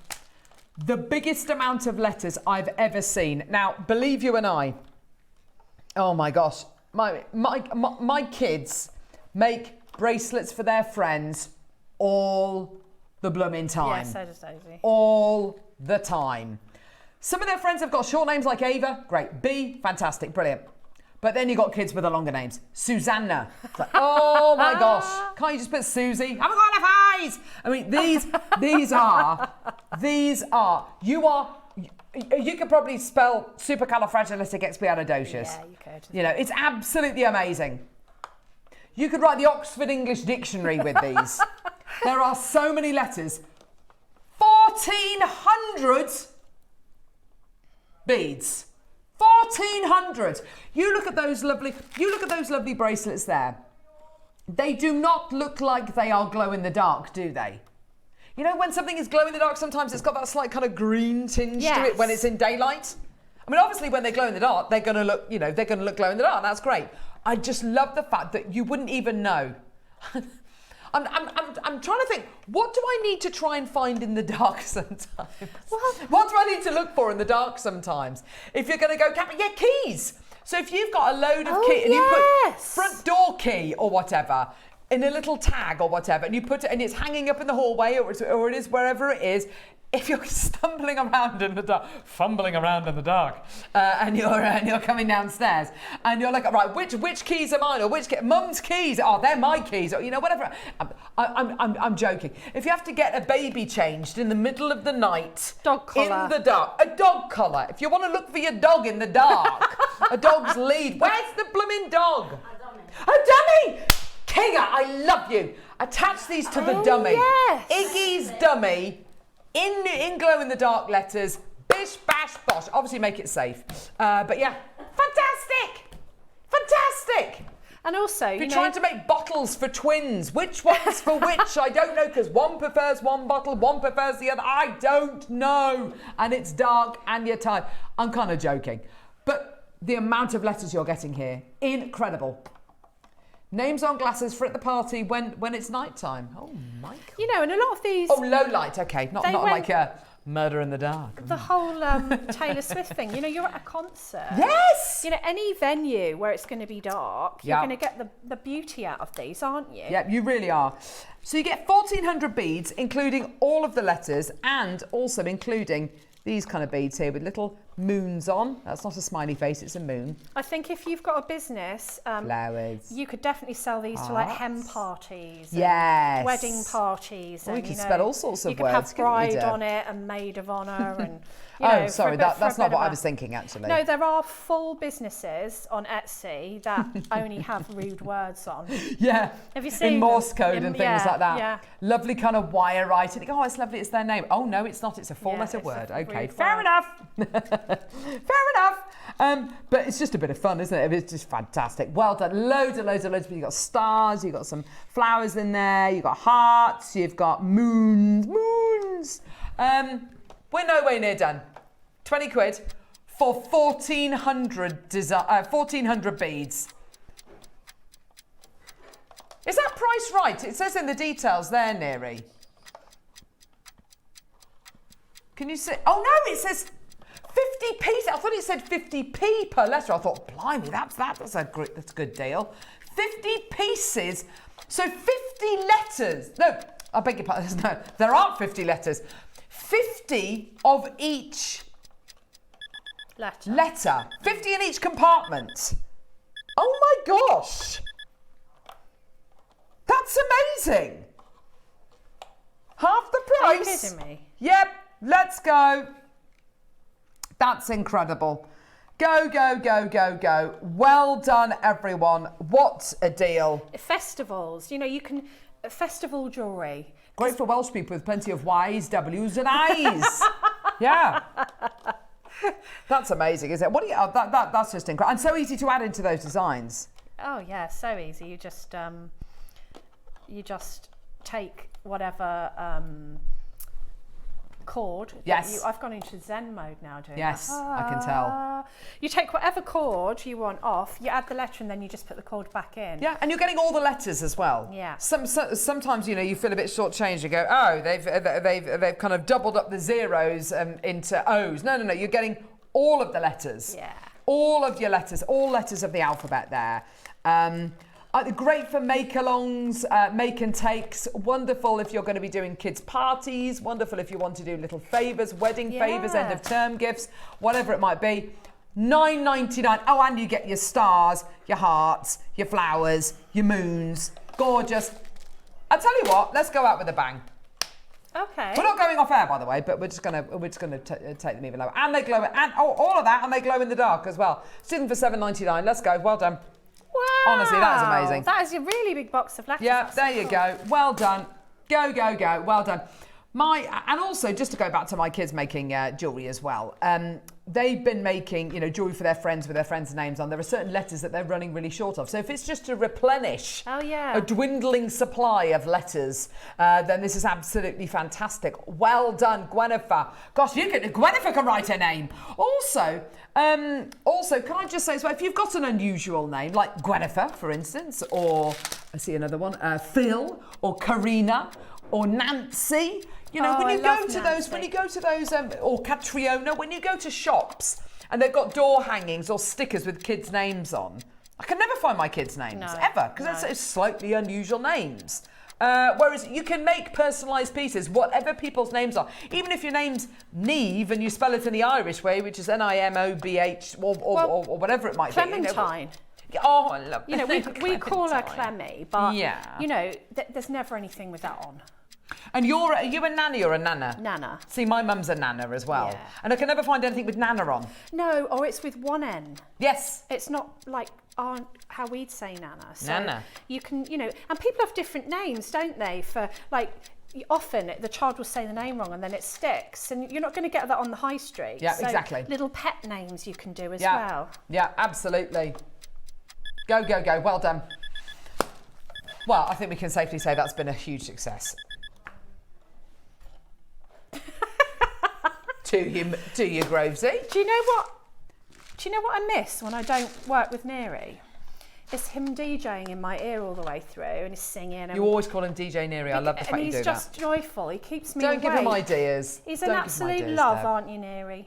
the biggest amount of letters I've ever seen. Now, believe you and I, oh my gosh, my kids make bracelets for their friends all the blooming time. Yeah, so does Daisy. All the time. Some of their friends have got short names like Ava, great. B, fantastic, brilliant. But then you got kids with the longer names. Susanna. It's like, oh my gosh, can't you just put Susie? I haven't got enough eyes. I mean, you could probably spell supercalifragilisticexpialidocious. Yeah, you could. It's absolutely amazing. You could write the Oxford English Dictionary with these. There are so many letters. 1,400 beads. 1,400. You look at those lovely bracelets there. They do not look like they are glow in the dark, do they? You know, when something is glow in the dark, sometimes it's got that slight kind of green tinge to it when it's in daylight. I mean, obviously when they glow in the dark, they're going to look glow in the dark. That's great. I just love the fact that you wouldn't even know. I'm trying to think, what do I need to try and find in the dark sometimes? What do I need to look for in the dark sometimes? If you're going to go camping, keys. So if you've got a load of keys and you put front door key or whatever in a little tag or whatever, and you put it, and it's hanging up in the hallway or it is wherever it is. If you're stumbling around in the dark, fumbling around in the dark, and you're coming downstairs, and you're like, right, which keys are mine, or mum's keys? Oh, they're my keys, or whatever. I'm joking. If you have to get a baby changed in the middle of the night, dog collar in the dark, a dog collar. If you want to look for your dog in the dark, a dog's lead. Where's the blooming dog? Oh, dummy! Kinga, I love you. Attach these to the dummy. Yes. Iggy's dummy. In glow-in-the-dark letters, bish, bash, bosh. Obviously make it safe. But yeah, fantastic. And also, if you're trying to make bottles for twins, which one's for which? I don't know, because one prefers one bottle, one prefers the other. I don't know. And it's dark and you're tired. I'm kind of joking. But the amount of letters you're getting here, incredible. Names on glasses for at the party when it's nighttime. Oh, Michael. And a lot of these... Oh, low light, okay. Not like a murder in the dark. The whole Taylor Swift thing. You're at a concert. Yes! Any venue where it's going to be dark, you're going to get the beauty out of these, aren't you? Yeah, you really are. So you get 1,400 beads, including all of the letters, and also including these kind of beads here with little moons on. That's not a smiley face, it's a moon. I think if you've got a business, flowers. You could definitely sell these to like hen parties, yes, wedding parties. Well, we could spell all sorts of words. You could have bride on it and maid of honour and. That's not what I was thinking actually. No, there are full businesses on Etsy that only have rude words on. Yeah. Have you seen in Morse code and things like that? Yeah. Lovely kind of wire writing. Oh, it's lovely. It's their name. Oh no, it's not. It's a four-letter word. Okay, fair enough. Fair enough. But it's just a bit of fun, isn't it? It's just fantastic. Well done. Loads and loads and loads. You've got stars. You've got some flowers in there. You've got hearts. You've got moons. We're nowhere near done. 20 quid for 1,400 beads. Is that price right? It says in the details there, Neri. Can you see? Oh no, it says 50p. I thought it said 50p per letter. I thought, blimey, that's a good deal. 50 pieces. So 50 letters. No, I beg your pardon. No, there aren't 50 letters. 50 of each letter. 50 in each compartment. Oh my gosh. That's amazing. Half the price. Are you kidding me? Yep, let's go. That's incredible. Go, go, go, go, go. Well done, everyone. What a deal. Festivals, you can, festival jewellery. Great for Welsh people with plenty of Y's, W's and I's. Yeah. That's amazing, isn't it? That's just incredible. And so easy to add into those designs. Oh yeah, so easy. You just take whatever cord. Yes. I've gone into Zen mode now doing yes, that. I can tell. You take whatever cord you want off, you add the letter and then you just put the cord back in. Yeah, and you're getting all the letters as well. Yeah. Sometimes, you feel a bit shortchanged. You go, oh, they've kind of doubled up the zeros into O's. No, you're getting all of the letters. Yeah. All of your letters, all letters of the alphabet there. Great for make-alongs, make and takes. Wonderful if you're going to be doing kids' parties. Wonderful if you want to do little favours, wedding favours, end of term gifts, whatever it might be. $9.99. Oh, and you get your stars, your hearts, your flowers, your moons. Gorgeous. I'll tell you what. Let's go out with a bang. Okay. We're not going off air, by the way, but we're just gonna take them even lower. And they glow, and all of that, and they glow in the dark as well. Student for $7.99. Let's go. Well done. Wow. Honestly, that is amazing. That is a really big box of letters. Yeah, there you go. Well done. Go, go, go. Well done. And also, just to go back to my kids making jewellery as well, they've been making, jewellery for their friends with their friends' names on. There are certain letters that they're running really short of. So if it's just to replenish a dwindling supply of letters, then this is absolutely fantastic. Well done, Gwennifer. Gosh, Gwennifer can write her name. Also, can I just say as well, if you've got an unusual name, like Gwennifer, for instance, or I see another one. Phil or Karina or Nancy. You know, Oh, when you I love go to Nancy. those, or Catriona, when you go to shops and they've got door hangings or stickers with kids' names on, I can never find my kids' names, No, ever, because it's slightly unusual names. Whereas you can make personalised pieces, whatever people's names are. Even if your name's Neve and you spell it in the Irish way, which is Nimobh or whatever it might Clementine. be. Oh, I love You know, we call her Clemmy, but Yeah. you know, there's never anything with that on. And are you a nanny or a nana? Nana. See, my mum's a nana as well. Yeah. And I can never find anything with nana on. No, or it's with one N. Yes. It's not like how we'd say Nana. So Nana. You can, you know, and people have different names, don't they? For like, often the child will say the name wrong and then it sticks, and you're not going to get that on the high street. Yeah, so exactly. Little pet names you can do as Yeah. well. Yeah, absolutely. Go, go, go. Well done. Well, I think we can safely say that's been a huge success. to you, Grovesy. Do you know what I miss when I don't work with Neary? It's him DJing in my ear all the way through, and he's singing. And You always call him DJ Neary. I love the fact you do that. And he's just joyful. He keeps me Don't give him awake. ideas. He's Don't an give him absolute ideas, love, Deb. aren't you, Neary?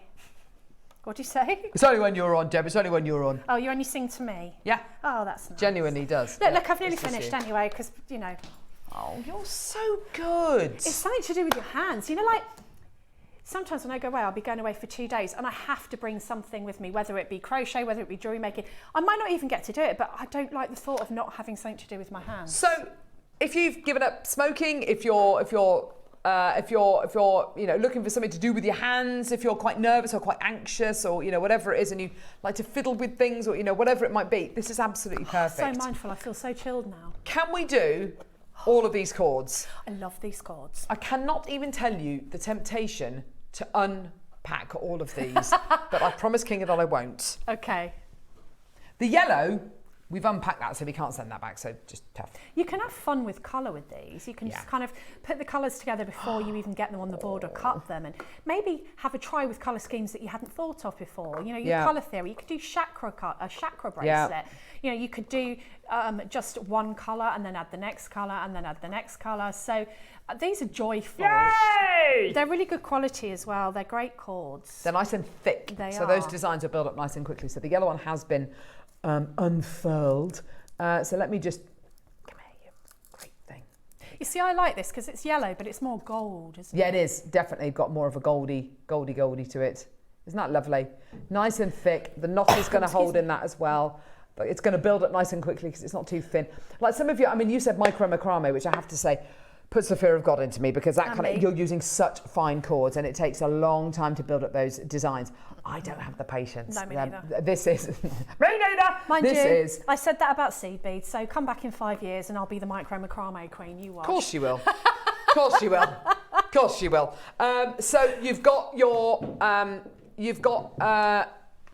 What do you say? It's only when you're on, Deb. It's only when you're on. Oh, you only sing to me. Yeah. Oh, that's nice. Genuinely does. Look, I've nearly It's just finished you. anyway, because, you know, Oh, you're so good. it's something to do with your hands. You know, like, sometimes when I go away, I'll be going away for 2 days and I have to bring something with me, whether it be crochet, whether it be jewellery making. I might not even get to do it, but I don't like the thought of not having something to do with my hands. So, if you've given up smoking, if you're you know, looking for something to do with your hands, if you're quite nervous or quite anxious or, you know, whatever it is, and you like to fiddle with things or, you know, whatever it might be, this is absolutely perfect. So mindful. I feel so chilled now. Can we do all of these chords? I love these chords. I cannot even tell you the temptation to unpack all of these, but I promise Kinga that I won't. Okay. The yellow, we've unpacked that, so we can't send that back, so just tough. You can have fun with colour with these. You can Yeah. just kind of put the colours together before you even get them on the board or cut them, and maybe have a try with colour schemes that you hadn't thought of before. You know, your Yeah. colour theory. You could do a chakra bracelet. Yeah. You know, you could do just one colour and then add the next colour and then add the next colour. So these are joyful. Yay! They're really good quality as well. They're great chords. They're nice and thick, They so those are. designs will build up nice and quickly. So the yellow one has been unfurled. So let me just, come here, you great thing. You see, I like this because it's yellow, but it's more gold, isn't Yeah, it? it is definitely got more of a goldy to it. Isn't that lovely? Nice and thick. The knot is going to hold in that as well. But it's going to build up nice and quickly because it's not too thin. Like some of you, I mean, you said micro macrame, which I have to say puts the fear of God into me, because that kind of, you're using such fine cords and it takes a long time to build up those designs. I don't have the patience. No, me neither. This is, me neither. Mind This you, is. I said that about seed beads, so come back in 5 years and I'll be the micro macrame queen you are. Of course you will. Of course you will. Of course you will. So you've got your,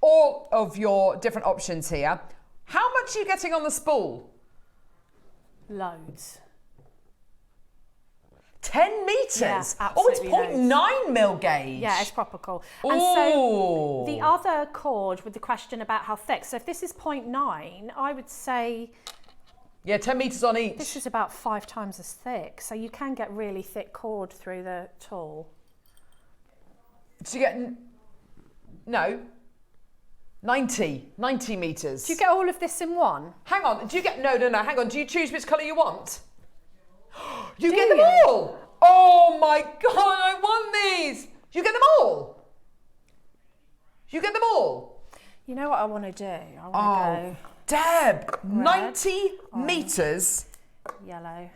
all of your different options here. How much are you getting on the spool? Loads. 10 metres? Yeah, Oh, it's absolutely 0.9 mil gauge. Yeah, it's proper cool. And Ooh. so the other cord with the question about how thick, so if this is 0.9, I would say Yeah, 10 metres on each. this is about 5 times as thick. So you can get really thick cord through the tool. So you get, no, 90 metres. Do you get all of this in one? Hang on, do you get, no, hang on. Do you choose which colour you want? You Do get them you? all. Oh my God, I want these. You get them all. You get them all. You know what I want to do? I want Oh, Deb, Red, 90 metres. to go yellow,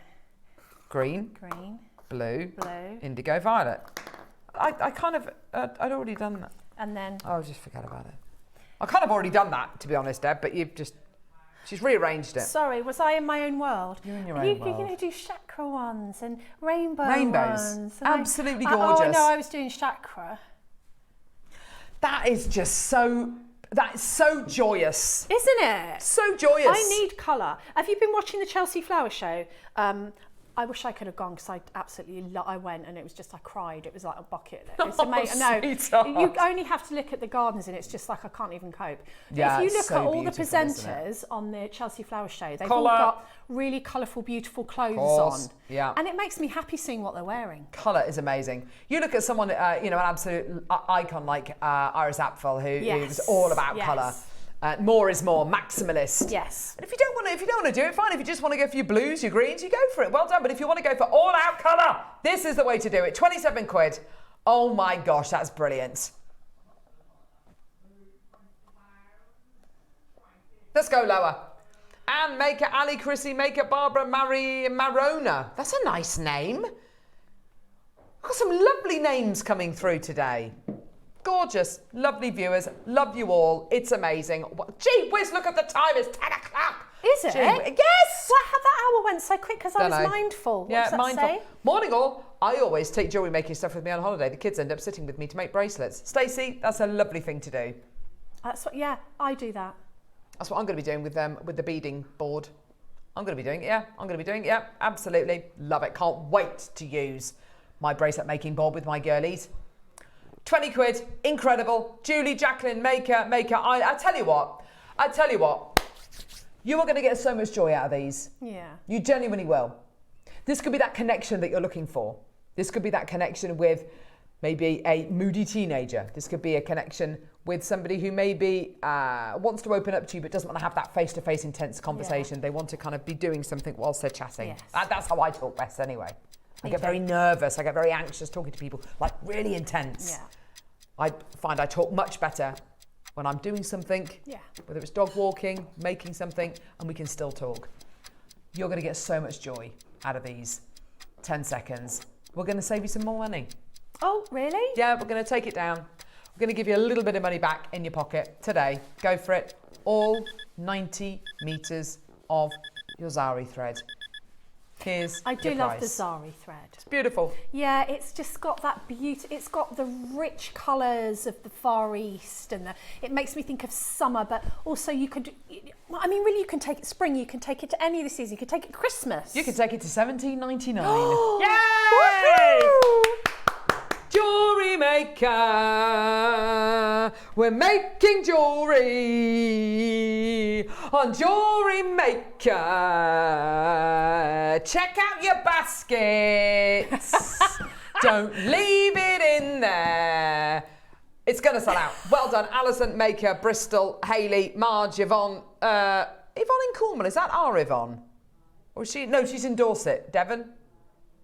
Green, green, blue, blue, indigo, violet. I kind of, I'd already done that. and then Oh, just forget about it. I kind of already done that, to be honest, Deb, but you've just, she's rearranged it. sorry, was I in my own world? You're in your you, own You're going world. to do chakra ones and rainbows. Rainbows. ones. Absolutely Oh, gorgeous. no, I was doing chakra. That is just so, that is so joyous. Isn't it? So joyous. I need colour. Have you been watching the Chelsea Flower Show? I wish I could have gone because I absolutely I went and it was just I cried. It was like a bucket. It's amazing. No, you only have to look at the gardens and it's just like I can't even cope. Yeah, if you it's look so at all the beautiful, presenters on the Chelsea Flower Show, they've all got really colourful, beautiful clothes on. Yeah. And it makes me happy seeing what they're wearing. Colour is amazing. You look at someone, you know, an absolute icon like Iris Apfel, who's all about colour. More is more, maximalist. Yes. And if you don't want to do it, fine. If you just want to go for your blues, your greens, you go for it. Well done. But if you want to go for all-out colour, this is the way to do it. 27 quid. Oh my gosh, that's brilliant. Let's go lower. Anne Maker, Ali Chrissy Maker, Barbara Marie Marona. That's a nice name. We've got some lovely names coming through today. Gorgeous, lovely viewers, love you all. It's amazing. Gee whiz, look at the time, it's 10 o'clock. Is it? Yes! What, how that hour went so quick because I was mindful. What does that mindful. say? Morning all. I always take jewellery making stuff with me on holiday. The kids end up sitting with me to make bracelets. Stacey, that's a lovely thing to do. That's what, yeah, I do that. That's what I'm going to be doing with the beading board. I'm going to be doing it, yeah. I'm going to be doing it, yeah. Absolutely. Love it. Can't wait to use my bracelet making board with my girlies. 20 quid, incredible. Julie, Jacqueline, Maker. I tell you what, you are going to get so much joy out of these. Yeah. You genuinely will. This could be that connection that you're looking for. This could be that connection with maybe a moody teenager. This could be a connection with somebody who maybe wants to open up to you but doesn't want to have that face-to-face intense conversation. Yeah. They want to kind of be doing something whilst they're chatting. Yes. That's how I talk best anyway. I get very nervous. I get very anxious talking to people, like really intense. Yeah. I find I talk much better when I'm doing something, whether it's dog walking, making something, and we can still talk. You're going to get so much joy out of these 10 seconds. We're going to save you some more money. Oh, really? Yeah, we're going to take it down. We're going to give you a little bit of money back in your pocket today. Go for it. All 90 metres of your Zari thread. Here's I do your love price. the Zari thread. It's beautiful. Yeah, it's just got that beauty. It's got the rich colours of the Far East, and it makes me think of summer. But also, you could, I mean, really, you can take it spring. You can take it to any of the season. You can take it Christmas. You can take it to $17.99. Yay! Jewellery Maker, we're making jewellery on Jewellery Maker. Check out your baskets. Don't leave it in there. It's going to sell out. Well done, Alison, Maker, Bristol, Hayley, Marge, Yvonne. Yvonne in Cornwall, is that our Yvonne? Or is she? No, she's in Dorset. Devon?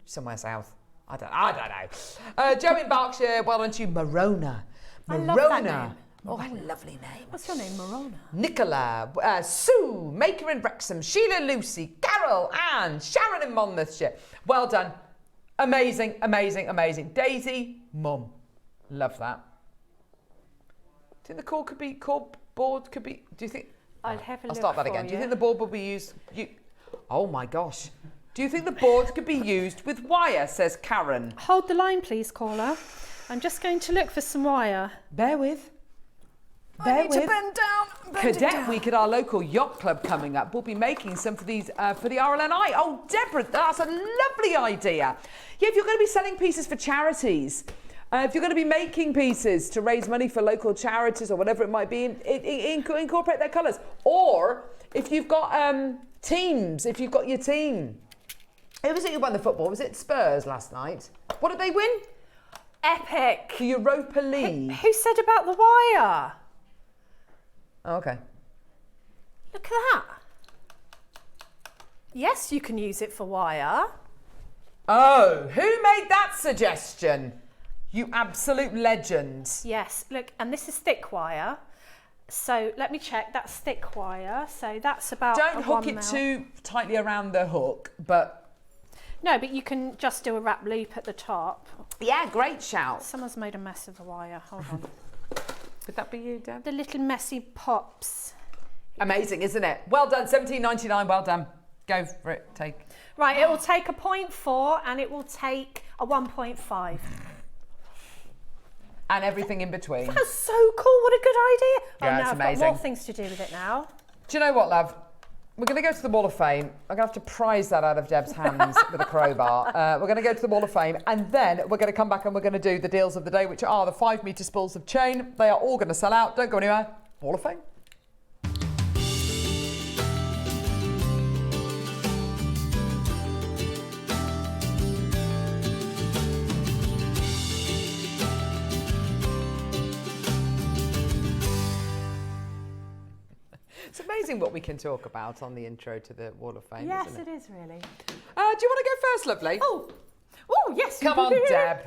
Somewhere south. I don't know. Joe in Berkshire, well done to you. Marona. I love that name. Oh, what a lovely name. What's your name, Marona? Nicola, Sue, Maker in Wrexham, Sheila, Lucy, Carol, Anne, Sharon in Monmouthshire. Well done. Amazing, amazing, amazing. Daisy, Mum. Love that. Do you think the board could be, do you think? I'll have a look. I'll start that again. Do you think the board will be used? Oh my gosh. Do you think the board could be used with wire, says Karen? Hold the line, please, caller. I'm just going to look for some wire. Bear with. I need to bend down. Cadet Week at our local yacht club coming up. We'll be making some for these for the RLNI. Oh, Deborah, that's a lovely idea. Yeah, if you're going to be selling pieces for charities, if you're going to be making pieces to raise money for local charities or whatever it might be, incorporate their colours. Or if you've got teams, if you've got your team. Who was it who won the football? Was it Spurs last night? What did they win? Epic. The Europa League. Who said about the wire? Oh, okay. Look at that. Yes, you can use it for wire. Oh, who made that suggestion? You absolute legend. Yes, look, and this is thick wire. So let me check, that's thick wire. So that's about Don't hook it too tightly around the hook, but... No, but you can just do a wrap loop at the top. Yeah, great shout. Someone's made a mess of the wire, hold on. Would that be you, Deb? The little messy pops. Amazing, isn't it? Well done, $17.99, well done. Go for it, take. Right, it will take a 0.4 and it will take a 1.5. And everything in between. That's so cool, what a good idea. Yeah, now it's I've amazing. got more things to do with it now. Do you know what, love? We're going to go to the Wall of Fame. I'm going to have to prise that out of Deb's hands with a crowbar. We're going to go to the Wall of Fame, and then we're going to come back and we're going to do the deals of the day, which are the 5-metre spools of chain. They are all going to sell out. Don't go anywhere. Wall of Fame. It's amazing what we can talk about on the intro to the Wall of Fame, Yes, isn't it is really. Do you want to go first, lovely? Oh, yes. Come on, Deb.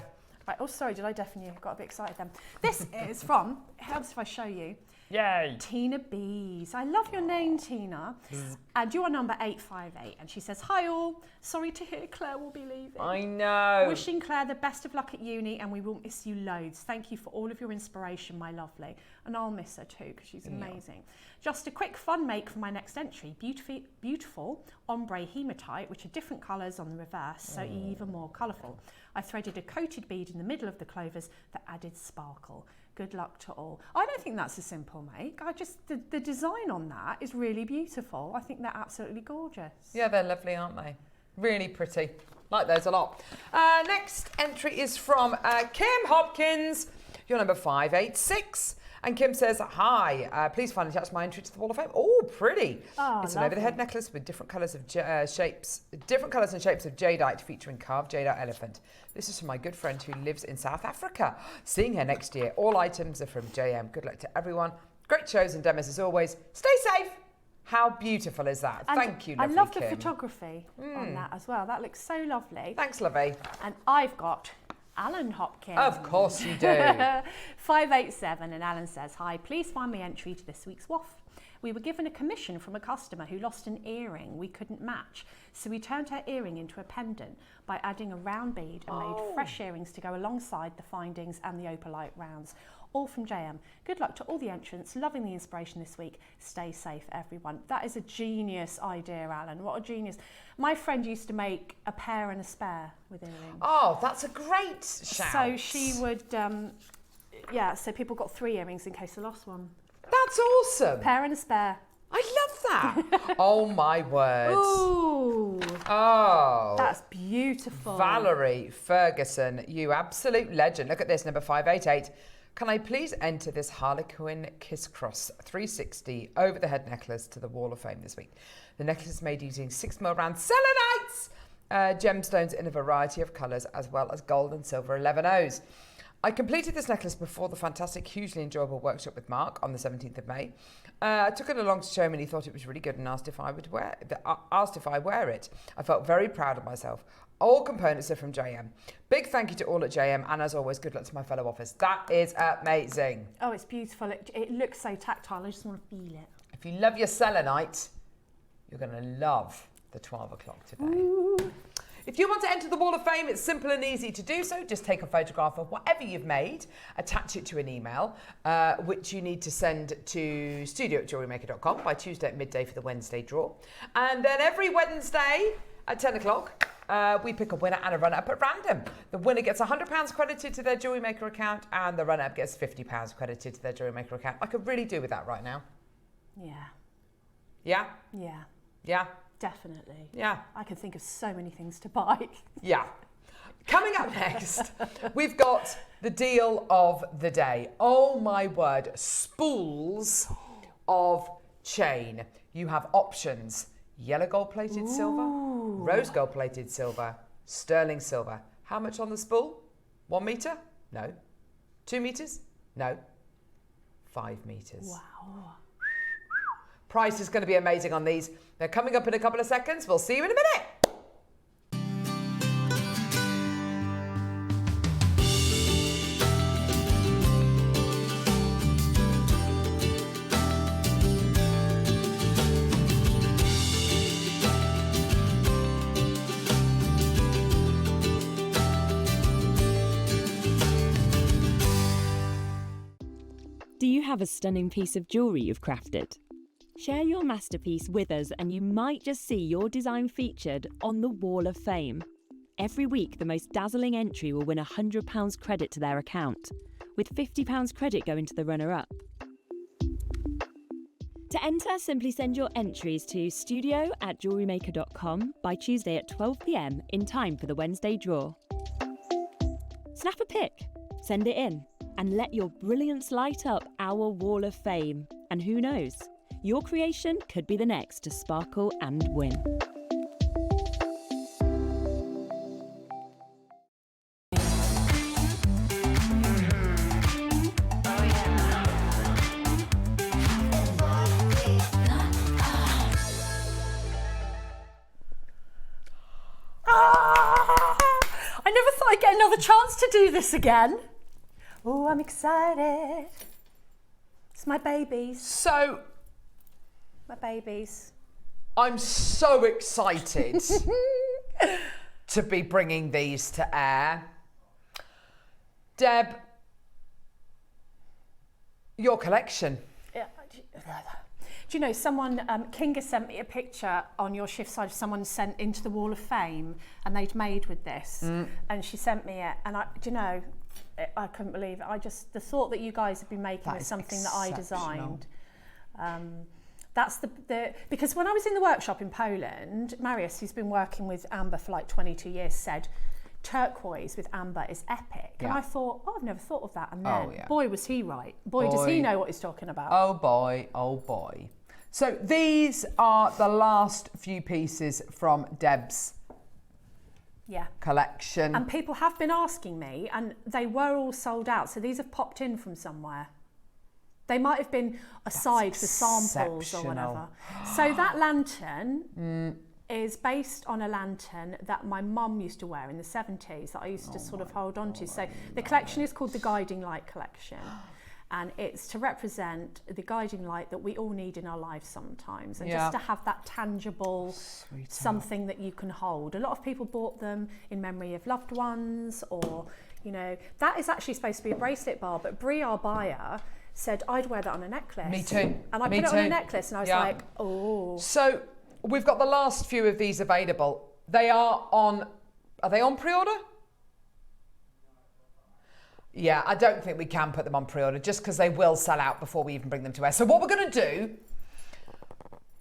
Right, oh, sorry, did I deafen you? Got a bit excited then. This is from, it helps if I show you, Yay. Tina Bees. I love your name, Tina. And you are number 858. And she says, hi all. Sorry to hear Claire will be leaving. I know. Wishing Claire the best of luck at uni, and we will miss you loads. Thank you for all of your inspiration, my lovely. And I'll miss her too, because she's amazing. Just a quick fun make for my next entry. Beautiful ombre hematite, which are different colours on the reverse, so even more colourful. I threaded a coated bead in the middle of the clovers that added sparkle. Good luck to all. I don't think that's a simple make. The design on that is really beautiful. I think they're absolutely gorgeous. Yeah, they're lovely, aren't they? Really pretty. Like those a lot. Next entry is from Kim Hopkins. You're number 586. And Kim says, hi, please find and attach my entry to the Wall of Fame. Oh, pretty. Oh, it's an over-the-head necklace with different colours of different colours and shapes of jadeite featuring carved jadeite elephant. This is from my good friend who lives in South Africa. Seeing her next year. All items are from JM. Good luck to everyone. Great shows and demos as always. Stay safe. How beautiful is that? And thank you, lovely I love Kim. the photography on that as well. That looks so lovely. Thanks, lovey. And I've got Alan Hopkins. Of course you do. 587, and Alan says, hi, please find me entry to this week's WOF. We were given a commission from a customer who lost an earring we couldn't match, so we turned her earring into a pendant by adding a round bead and made fresh earrings to go alongside the findings and the opalite rounds. All from JM. Good luck to all the entrants. Loving the inspiration this week. Stay safe, everyone. That is a genius idea, Alan. What a genius. My friend used to make a pair and a spare with earrings. Oh, that's a great shout. So she would, so people got 3 earrings in case they lost one. That's awesome. Pair and a spare. I love that. Oh, my word. Ooh. Oh. That's beautiful. Valerie Ferguson, you absolute legend. Look at this, number 588. Can I please enter this Harlequin Kiss Cross 360 over the head necklace to the Wall of Fame this week? The necklace is made using 6mm round Selenites, gemstones in a variety of colours, as well as gold and silver 11Os. I completed this necklace before the fantastic, hugely enjoyable workshop with Mark on the 17th of May. I took it along to show him and he thought it was really good and asked if I wear it. I felt very proud of myself. All components are from JM. Big thank you to all at JM, and as always, good luck to my fellow office. That is amazing. Oh, it's beautiful. It looks so tactile. I just want to feel it. If you love your selenite, you're going to love the 12 o'clock today. Ooh. If you want to enter the Wall of Fame, it's simple and easy to do so. Just take a photograph of whatever you've made, attach it to an email, which you need to send to studio@jewellerymaker.com by Tuesday at midday for the Wednesday draw. And then every Wednesday at 10 o'clock, we pick a winner and a runner-up at random. The winner gets £100 credited to their Jewellery Maker account, and the runner-up gets £50 credited to their Jewellery Maker account. I could really do with that right now. Yeah. Yeah? Yeah. Yeah? Definitely. Yeah. I can think of so many things to buy. Yeah. Coming up next, we've got the deal of the day. Oh my word, spools of chain. You have options. Yellow gold plated silver, rose gold plated silver, sterling silver. How much on the spool? 1 metre? No. 2 metres? No. 5 metres. Wow. Price is going to be amazing on these. They're coming up in a couple of seconds. We'll see you in a minute. Do you have a stunning piece of jewellery you've crafted? Share your masterpiece with us and you might just see your design featured on the Wall of Fame. Every week, the most dazzling entry will win £100 credit to their account, with £50 credit going to the runner-up. To enter, simply send your entries to studio@jewellerymaker.com by Tuesday at 12 p.m. in time for the Wednesday draw. Snap a pic, send it in, and let your brilliance light up our wall of fame. And who knows, your creation could be the next to sparkle and win. I never thought I'd get another chance to do this again. Oh, I'm excited. It's my babies. So, My babies. I'm so excited to be bringing these to air. Deb, your collection. Yeah. Do you know, someone, Kinga sent me a picture on your shift side of someone sent into the Wall of Fame and they'd made with this. And she sent me it. And I couldn't believe it. The thought that you guys have been making was something that I designed. That's because when I was in the workshop in Poland, Marius, who's been working with amber for like 22 years, said turquoise with amber is epic. And I thought, I've never thought of that. And then, boy, was he right. Boy, does he know what he's talking about. Oh boy, oh boy. So these are the last few pieces from Deb's collection. And people have been asking me, and they were all sold out. So these have popped in from somewhere. They might have been aside for samples or whatever. So that lantern is based on a lantern that my mum used to wear in the 70s that I used to sort of hold on to. So the collection is called the Guiding Light Collection. And it's to represent the guiding light that we all need in our lives sometimes. And just to have that tangible something that you can hold. A lot of people bought them in memory of loved ones or, you know, that is actually supposed to be a bracelet bar. But Brie, our buyer, said I'd wear that on a necklace. Me too. And I put it on a necklace and I was like, oh. So we've got the last few of these available. Are they on pre-order? Yeah, I don't think we can put them on pre-order just because they will sell out before we even bring them to air. So what we're going to do,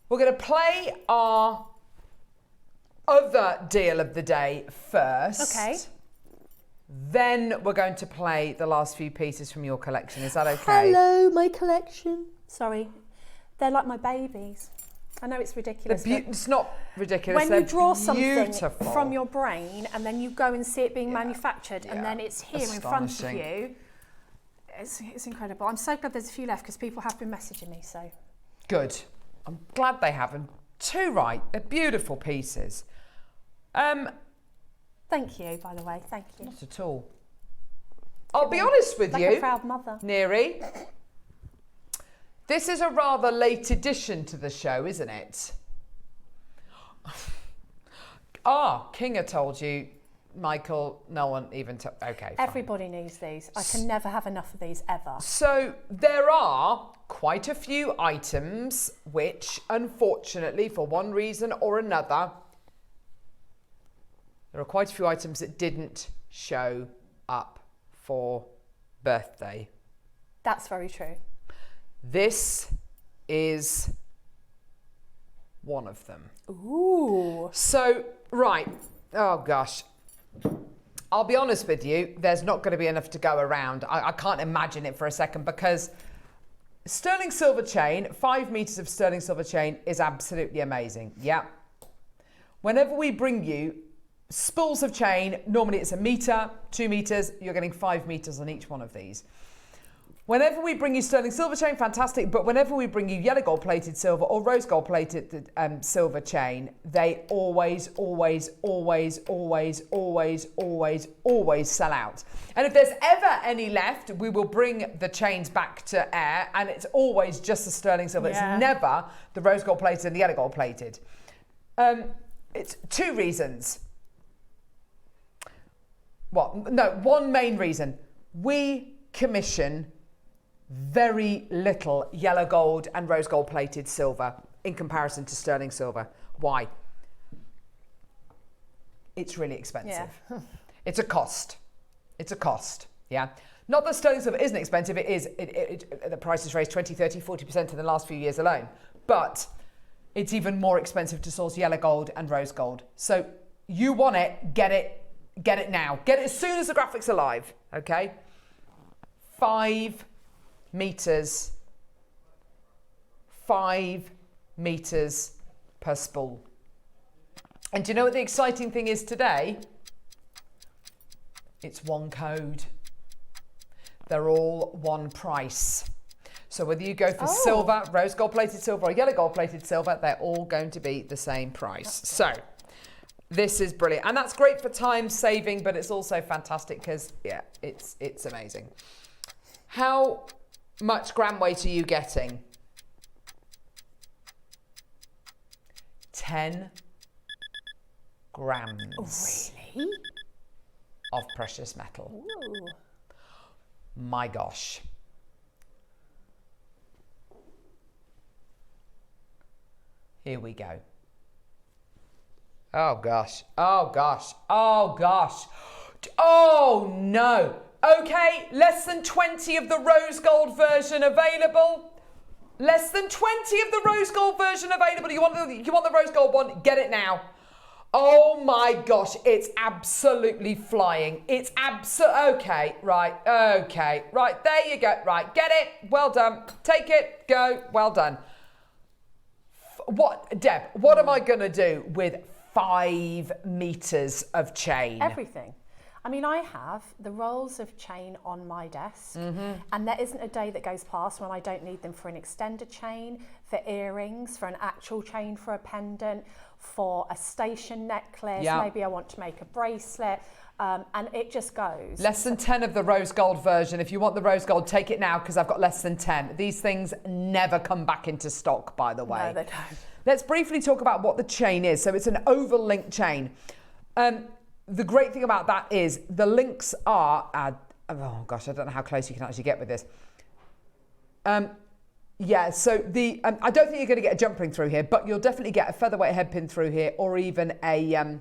we're going to play our other deal of the day first. Okay. Then we're going to play the last few pieces from your collection. Is that okay? Hello, my collection. Sorry. They're like my babies. I know it's ridiculous. It's not ridiculous. When you draw something beautiful from your brain and then you go and see it being manufactured and then it's here in front of you, it's incredible. I'm so glad there's a few left because people have been messaging me. So good. I'm glad they haven't. Too right. They're beautiful pieces. Thank you, by the way. Thank you. Not at all. I'll be honest with you. Like a proud mother. Neri. This is a rather late addition to the show, isn't it? Kinga told you, Michael, no one even told. Okay, fine. Everybody needs these. I can never have enough of these, ever. So there are quite a few items which, unfortunately, for one reason or another, there are quite a few items that didn't show up for birthday. That's very true. This is one of them. Ooh. So, right. Oh, gosh. I'll be honest with you. There's not going to be enough to go around. I can't imagine it for a second because sterling silver chain, 5 meters of sterling silver chain is absolutely amazing. Yeah. Whenever we bring you spools of chain, normally it's 1 meter, 2 meters. You're getting 5 meters on each one of these. Whenever we bring you sterling silver chain, fantastic. But whenever we bring you yellow gold plated silver or rose gold plated silver chain, they always sell out. And if there's ever any left, we will bring the chains back to air, and it's always just the sterling silver. Yeah. It's never the rose gold plated and the yellow gold plated. It's 2 reasons. One main reason. We commission very little yellow gold and rose gold plated silver in comparison to sterling silver. Why? It's really expensive. Yeah. It's a cost. Yeah. Not that sterling silver isn't expensive, it is. The price has raised 20, 30, 40% in the last few years alone. But it's even more expensive to source yellow gold and rose gold. So you want it, get it now. Get it as soon as the graphic's are live, okay? 5 meters, 5 meters per spool. And do you know what the exciting thing is today? It's one code. They're all one price. So whether you go for silver, rose gold plated silver or yellow gold plated silver, they're all going to be the same price. So this is brilliant. And that's great for time saving, but it's also fantastic because, yeah, it's amazing. How much gram weight are you getting? 10 grams. Oh, really? Of precious metal. Ooh. My gosh. Here we go. Oh gosh. Oh gosh. Oh gosh. Oh no. Okay, less than 20 of the rose gold version available. Less than 20 of the rose gold version available. You want the rose gold one? Get it now. Oh my gosh, it's absolutely flying. It's okay, right, there you go, right, get it, well done, take it, go, well done. Deb, what am I gonna do with 5 meters of chain? Everything. I mean, I have the rolls of chain on my desk, and there isn't a day that goes past when I don't need them for an extended chain, for earrings, for an actual chain for a pendant, for a station necklace, maybe I want to make a bracelet, and it just goes. Less than 10 of the rose gold version. If you want the rose gold, take it now because I've got less than 10. These things never come back into stock, by the way. No, they don't. Let's briefly talk about what the chain is. So it's an oval link chain. The great thing about that is the links are, oh gosh, I don't know how close you can actually get with this. Yeah, so I don't think you're going to get a jump ring through here, but you'll definitely get a featherweight head pin through here, or even a...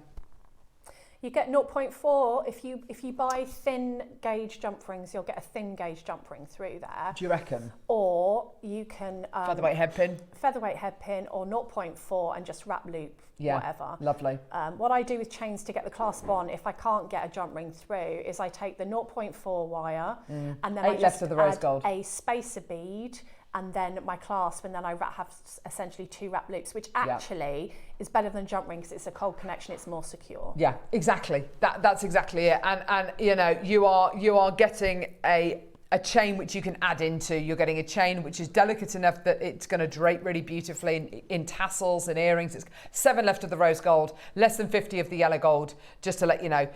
You get 0.4. If you buy thin gauge jump rings, you'll get a thin gauge jump ring through there. Do you reckon? Or you can... featherweight head pin? Featherweight head pin or 0.4 and just wrap loop, whatever. Lovely. What I do with chains to get the clasp on, if I can't get a jump ring through, is I take the 0.4 wire and then I just of the rose gold. A spacer bead and then my clasp, and then I have essentially 2 wrap loops, which actually is better than jump ring because it's a cold connection, it's more secure. Yeah, exactly. That's exactly it. And you know, you are getting a chain which you can add into. You're getting a chain which is delicate enough that it's going to drape really beautifully in tassels and earrings. It's 7 left of the rose gold, less than 50 of the yellow gold, just to let you know.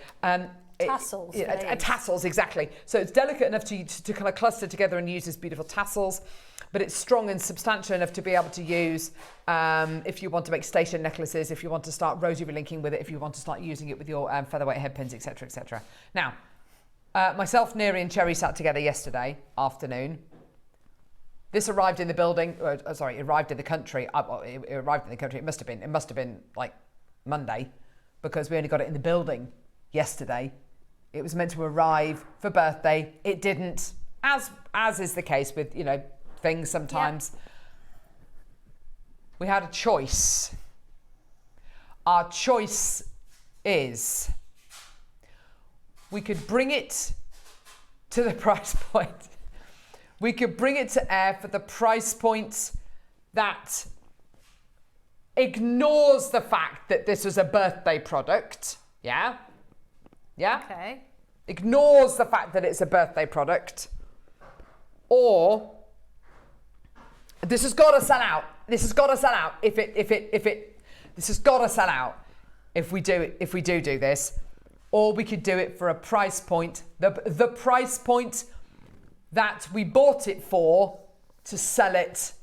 Tassels. Tassels, exactly. So it's delicate enough to kind of cluster together and use as beautiful tassels, but it's strong and substantial enough to be able to use if you want to make station necklaces, if you want to start rosary linking with it, if you want to start using it with your featherweight head pins, etc., etc. Now, myself, Neri and Cherry sat together yesterday afternoon. This arrived in the building, it arrived in the country. It arrived in the country. It must have been like Monday, because we only got it in the building yesterday. It was meant to arrive for birthday. It didn't, as is the case with, you know, things sometimes. Yep. We had a choice. Our choice is we could bring it to the price point. We could bring it to air for the price point that ignores the fact that this was a birthday product. Yeah? Yeah? Okay. Ignores the fact that it's a birthday product. Or this has got to sell out. This has got to sell out this has got to sell out if we do this. Or we could do it for a price point, the price point that we bought it for, to sell it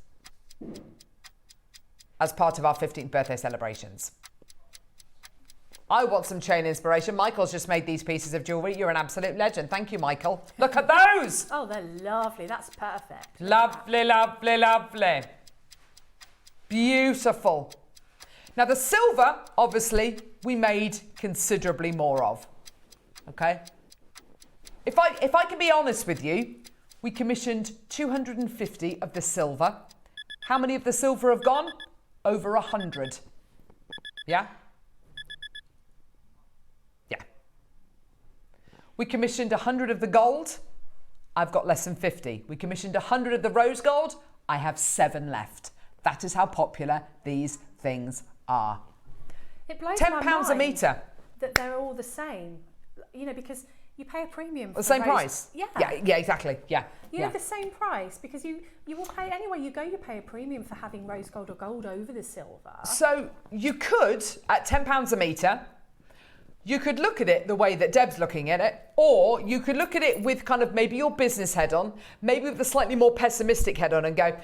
as part of our 15th birthday celebrations. I want some chain inspiration. Michael's just made these pieces of jewellery. You're an absolute legend. Thank you, Michael. Look at those. Oh, they're lovely. That's perfect. Lovely, lovely, lovely. Beautiful. Now, the silver, obviously, we made considerably more of. Okay? if I can be honest with you, we commissioned 250 of the silver. How many of the silver have gone? Over 100. Yeah? Yeah. We commissioned 100 of the gold. I've got less than 50. We commissioned 100 of the rose gold. I have 7 left. That is how popular these things are. It blows £10 my a mind metre. that they're all the same. You know, because you pay a premium for The same rose. price? Yeah. Yeah, exactly. Yeah. You know, the same price, because you will pay, anywhere you go, you pay a premium for having rose gold or gold over the silver. So you could, at £10 a metre, you could look at it the way that Deb's looking at it, or you could look at it with kind of maybe your business head on, maybe with a slightly more pessimistic head on and go,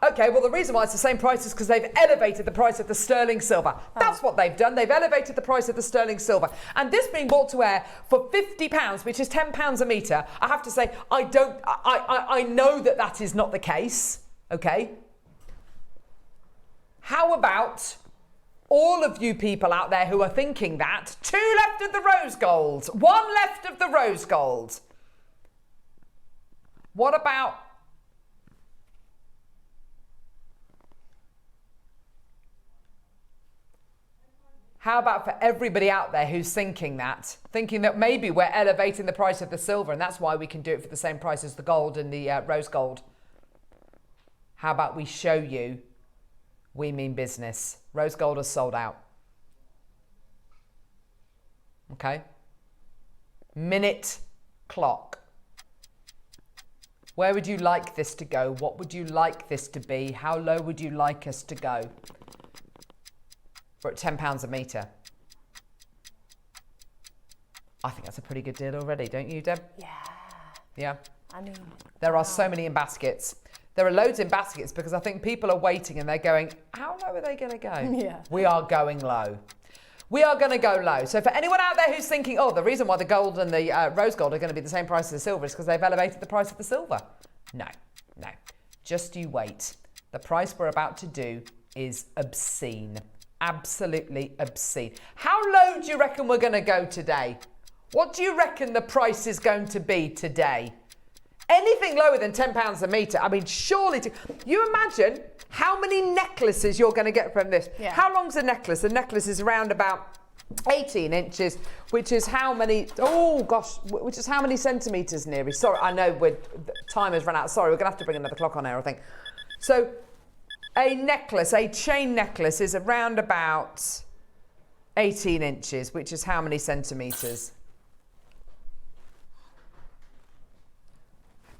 okay, well, the reason why it's the same price is because they've elevated the price of the sterling silver. That's what they've done. They've elevated the price of the sterling silver. And this being brought to air for £50, which is £10 a metre, I have to say, I know that that is not the case, okay? How about all of you people out there who are thinking that, 2 left of the rose gold, 1 left of the rose gold. What about how about for everybody out there who's thinking that maybe we're elevating the price of the silver and that's why we can do it for the same price as the gold and the rose gold? How about we show you we mean business? Rose gold is sold out. Okay? Minute clock. Where would you like this to go? What would you like this to be? How low would you like us to go? We're at £10 a metre. I think that's a pretty good deal already, don't you, Deb? Yeah. Yeah? I mean, there are so many in baskets. There are loads in baskets because I think people are waiting and they're going, how low are they going to go? Yeah. We are going low. We are going to go low. So for anyone out there who's thinking, oh, the reason why the gold and the rose gold are going to be the same price as the silver is because they've elevated the price of the silver. No. Just you wait. The price we're about to do is obscene. Absolutely obscene. How low do you reckon we're going to go today? What do you reckon the price is going to be today? Anything lower than £10 a metre, I mean, surely, you imagine how many necklaces you're going to get from this. Yeah. How long's a necklace? A necklace is around about 18 inches, which is how many, which is how many centimetres nearly? Sorry, I know time has run out. Sorry, we're going to have to bring another clock on here, I think. So a necklace, a chain necklace is around about 18 inches, which is how many centimetres?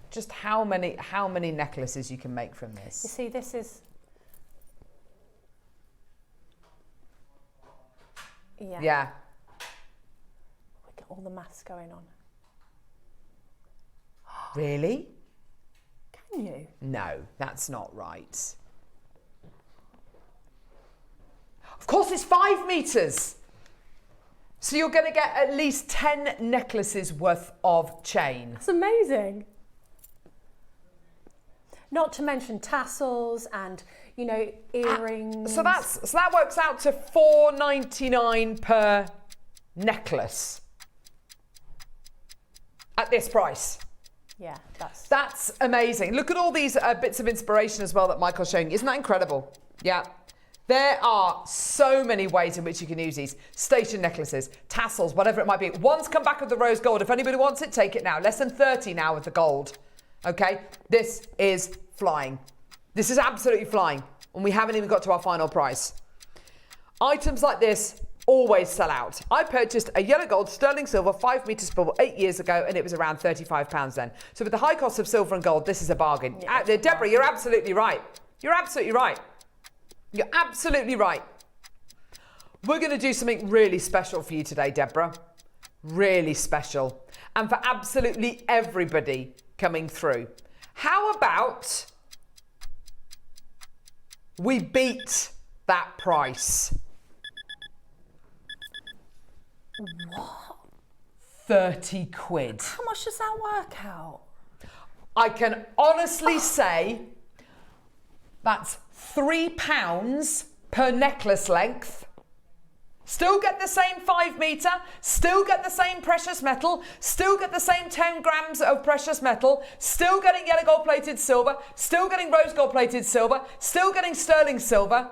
Just how many necklaces you can make from this. you see, this is... Yeah. Look at all the maths going on. Really? Can you? No, that's not right. Of course, it's 5 metres. So you're going to get at least 10 necklaces worth of chain. That's amazing. Not to mention tassels and, you know, earrings. So that works out to £4.99 per necklace at this price. Yeah, that's amazing. Look at all these bits of inspiration as well that Michael's showing you. Isn't that incredible? Yeah. There are so many ways in which you can use these. Station necklaces, tassels, whatever it might be. One's come back with the rose gold. If anybody wants it, take it now. Less than 30 now with the gold. Okay, this is flying. This is absolutely flying. And we haven't even got to our final price. Items like this always sell out. I purchased a yellow gold sterling silver 5 metre spill 8 years ago and it was around £35 then. So with the high cost of silver and gold, this is a bargain. Yeah, Deborah, you're absolutely right. You're absolutely right. You're absolutely right. We're going to do something really special for you today, Deborah. Really special. And for absolutely everybody coming through. How about we beat that price? What? 30 quid. How much does that work out? I can honestly say that's £3 per necklace length. Still get the same 5 metre, still get the same precious metal, still get the same 10 grams of precious metal, still getting yellow gold plated silver, still getting rose gold plated silver, still getting sterling silver,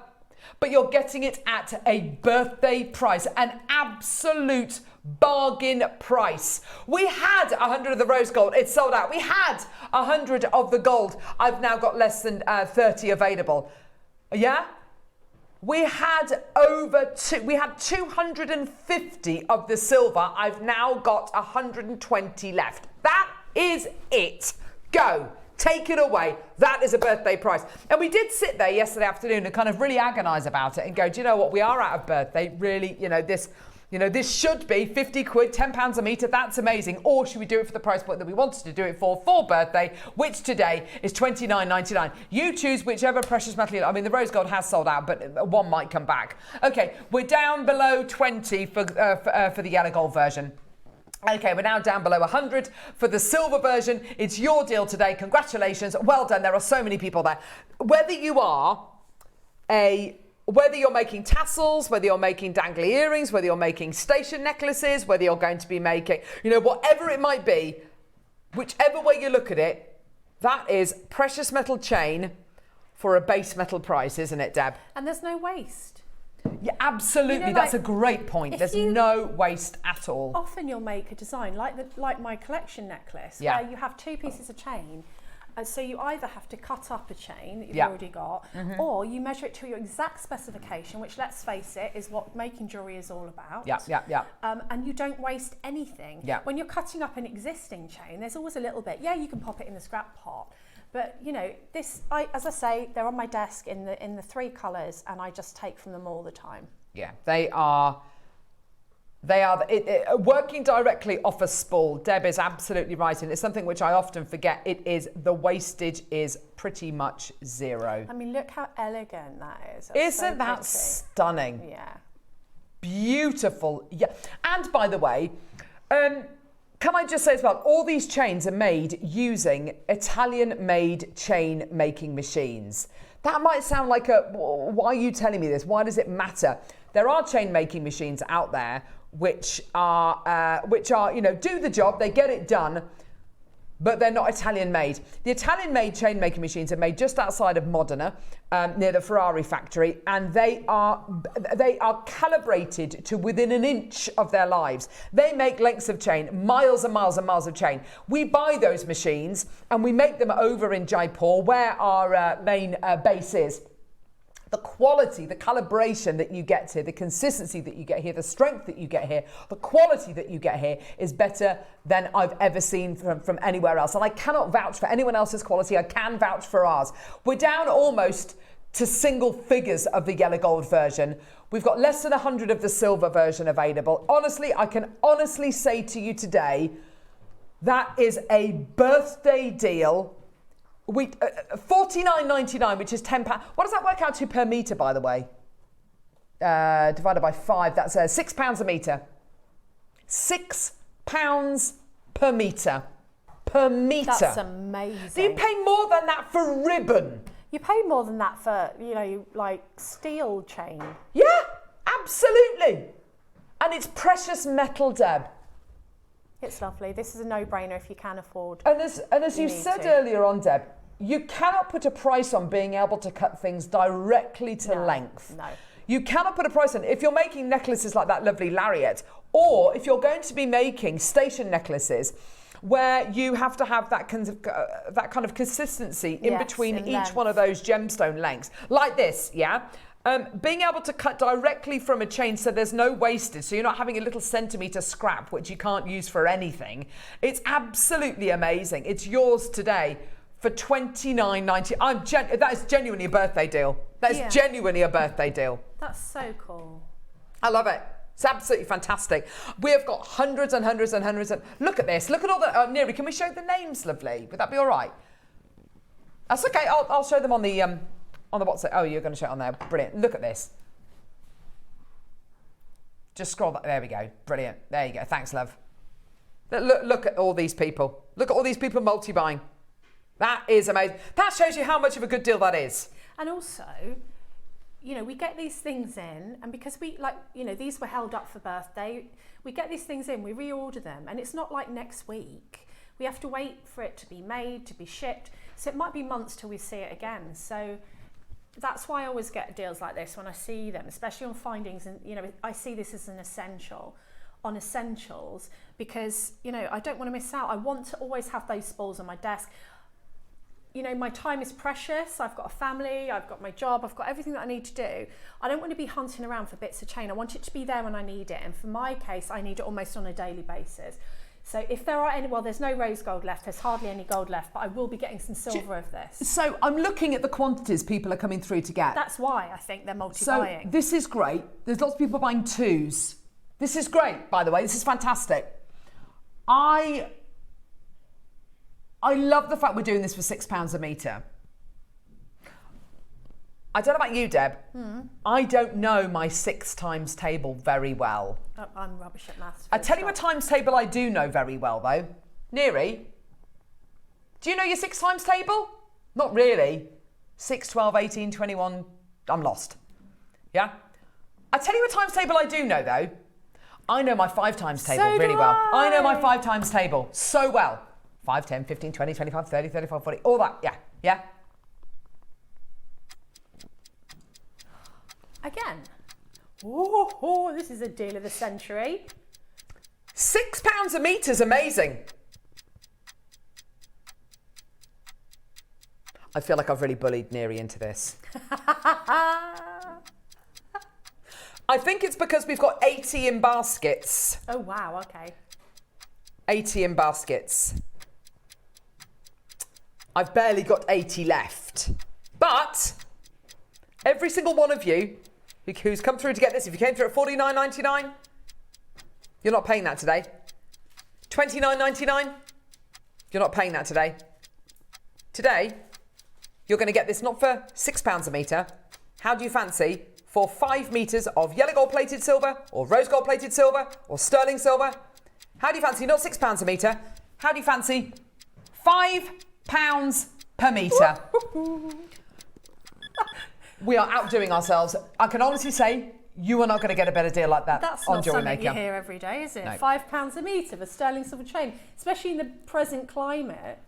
but you're getting it at a birthday price, an absolute bargain price. We had 100 of the rose gold, it's sold out. We had 100 of the gold. I've now got less than 30 available. Yeah? We had 250 of the silver. I've now got 120 left. That is it. Go. Take it away. That is a birthday price. And we did sit there yesterday afternoon and kind of really agonise about it and go, do you know what? We are out of birthday. Really, this should be 50 quid, £10 a metre. That's amazing. Or should we do it for the price point that we wanted to do it for birthday, which today is $29.99. You choose whichever precious metal you like. I mean, the rose gold has sold out, but one might come back. Okay, we're down below 20 for the yellow gold version. Okay, we're now down below 100 for the silver version. It's your deal today. Congratulations. Well done. There are so many people there. Whether you're making tassels, whether you're making dangly earrings, whether you're making station necklaces, whether you're going to be making, whatever it might be, whichever way you look at it, that is precious metal chain for a base metal price, isn't it, Deb? And there's no waste. Yeah, absolutely. That's a great point. There's no waste at all. Often you'll make a design like my collection necklace, yeah, where you have 2 pieces of chain. So you either have to cut up a chain that you've already got, or you measure it to your exact specification, which, let's face it, is what making jewellery is all about. Yeah. And you don't waste anything. Yeah. When you're cutting up an existing chain, there's always a little bit. Yeah, you can pop it in the scrap pot. But, as I say, they're on my desk in the 3 colours, and I just take from them all the time. Yeah, they are working directly off a spool. Deb is absolutely right, and it's something which I often forget. The wastage is pretty much zero. I mean, look how elegant that is. Isn't that stunning? Yeah. Beautiful. Yeah. And by the way, can I just say as well, all these chains are made using Italian-made chain making machines. That might sound like why are you telling me this? Why does it matter? There are chain making machines out there which are do the job, they get it done, but they're not Italian made. The Italian made chain making machines are made just outside of Modena, near the Ferrari factory, and they are calibrated to within an inch of their lives. They make lengths of chain, miles and miles and miles of chain. We buy those machines and we make them over in Jaipur, where our main base is. The quality, the calibration that you get here, the consistency that you get here, the strength that you get here, the quality that you get here is better than I've ever seen from anywhere else. And I cannot vouch for anyone else's quality. I can vouch for ours. We're down almost to single figures of the yellow gold version. We've got less than 100 of the silver version available. Honestly, I can honestly say to you today, that is a birthday deal. $49.99, which is £10. What does that work out to per metre, by the way? Divided by 5, that's £6 a metre. £6 per metre. Per metre. That's amazing. Do you pay more than that for ribbon? You pay more than that for, like steel chain. Yeah, absolutely. And it's precious metal, Deb. It's lovely. This is a no-brainer if you can afford. And as you said earlier on, Deb, you cannot put a price on being able to cut things directly to length. No. You cannot put a price on. If you're making necklaces like that lovely lariat, or if you're going to be making station necklaces where you have to have that kind of consistency in between each one of those gemstone lengths, like this, being able to cut directly from a chain so there's no wastage, so you're not having a little centimetre scrap which you can't use for anything. It's absolutely amazing. It's yours today for $29.90. That is genuinely a birthday deal. That is genuinely a birthday deal. That's so cool. I love it. It's absolutely fantastic. We have got hundreds and hundreds and hundreds. Look at this. Look at all the... Neri, can we show the names, lovely? Would that be all right? That's okay. I'll show them on the WhatsApp. Oh, you're going to show it on there. Brilliant. Look at this. Just scroll that. There we go. Brilliant. There you go. Thanks, love. Look at all these people. Look at all these people multi-buying. That is amazing. That shows you how much of a good deal that is. And also, you know, we get these things in, and because we, like, you know, these were held up for birthday, we get these things in, we reorder them, and it's not like next week. We have to wait for it to be made, to be shipped. So it might be months till we see it again. So that's why I always get deals like this when I see them, especially on findings. And, you know, I see this as an essential on essentials because, you know, I don't want to miss out. I want to always have those spools on my desk. You know, my time is precious. I've got a family, I've got my job, I've got everything that I need to do. I don't want to be hunting around for bits of chain. I want it to be there when I need it. And for my case, I need it almost on a daily basis. So if there are any, well, there's no rose gold left, there's hardly any gold left, but I will be getting some silver of this. So I'm looking at the quantities people are coming through to get. That's why I think they're multi-buying. So this is great. There's lots of people buying twos. This is great, by the way. This is fantastic. I love the fact we're doing this for £6 a metre. I don't know about you, Deb. I don't know my 6 times table very well. I'm rubbish at maths. I tell you a times table I do know very well, though. Neary, do you know your 6 times table? Not really. 6, 12, 18, 21, I'm lost. Yeah? I tell you a times table I do know, though. I know my 5 times table really well. I know my 5 times table so well. 5, 10, 15, 20, 25, 30, 35, 40, all that, yeah, yeah. Again. Oh, this is a deal of the century. £6 a metre is amazing. I feel like I've really bullied Neary into this. I think it's because we've got 80 in baskets. Oh, wow, okay. 80 in baskets. I've barely got 80 left. But every single one of you who's come through to get this, if you came through at $49.99, you're not paying that today. $29.99, you're not paying that today. Today, you're going to get this not for £6 a metre. How do you fancy for 5 metres of yellow gold plated silver or rose gold plated silver or sterling silver? How do you fancy not £6 a metre? How do you fancy £5 per metre? We are outdoing ourselves. I can honestly say you are not going to get a better deal like that on Jewellery Maker. That's not something you hear every day, is it? No. £5 a metre for sterling silver chain, especially in the present climate.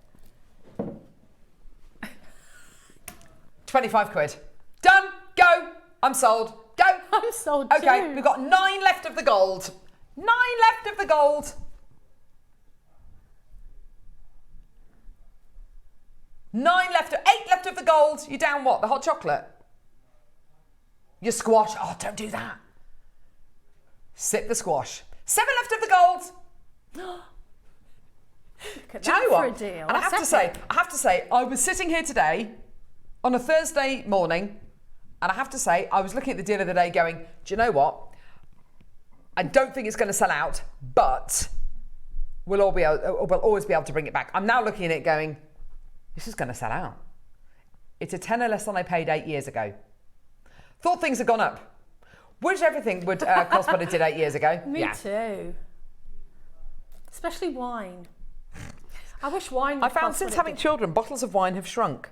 25 quid. Done. Go. I'm sold. Go. I'm sold too. Okay, we've got 9 left of the gold. 9 left of the gold. 8 left of the gold. You down what? The hot chocolate? Your squash. Oh, don't do that. Sip the squash. 7 left of the gold. Do you know what? For a deal. And I have to say, I was sitting here today on a Thursday morning, and I have to say, I was looking at the deal of the day going, do you know what? I don't think it's going to sell out, but we'll always be able to bring it back. I'm now looking at it going, this is going to sell out. It's a tenner less than I paid 8 years ago. Thought things had gone up. Wish everything would cost what it did 8 years ago. Me too. Especially wine. I wish wine would I found cost since what it having did. children, bottles of wine have shrunk.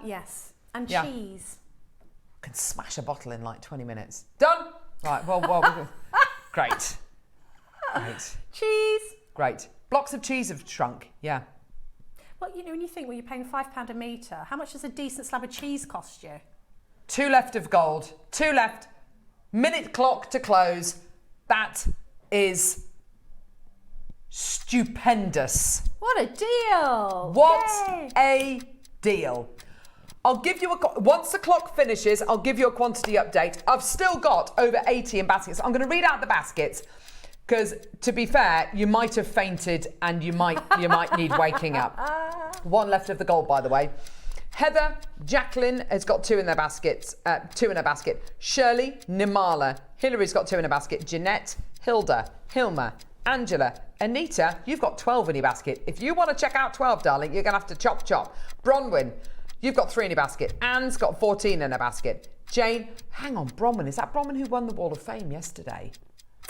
Yes. And Yeah. cheese. I can smash a bottle in like 20 minutes. Done. Right, well, great. Great. Cheese. Great. Blocks of cheese have shrunk, yeah. Well, you know, when you think, well, you're paying £5 a metre, how much does a decent slab of cheese cost you? 2 left of gold. 2 left. Minute clock to close. That is stupendous. What a deal! What Yay. a deal. I'll give you once the clock finishes, I'll give you a quantity update. I've still got over 80 in baskets. I'm going to read out the baskets because, to be fair, you might have fainted and you might need waking up. 1 left of the gold, by the way. Heather, Jacqueline has got 2 in their baskets, 2 in her basket. Shirley, Nimala, Hillary's got 2 in her basket. Jeanette, Hilda, Hilma, Angela, Anita, you've got 12 in your basket. If you want to check out 12, darling, you're going to have to chop. Bronwyn, you've got 3 in your basket. Anne's got 14 in her basket. Jane, hang on, Bronwyn, is that Bronwyn who won the Wall of Fame yesterday?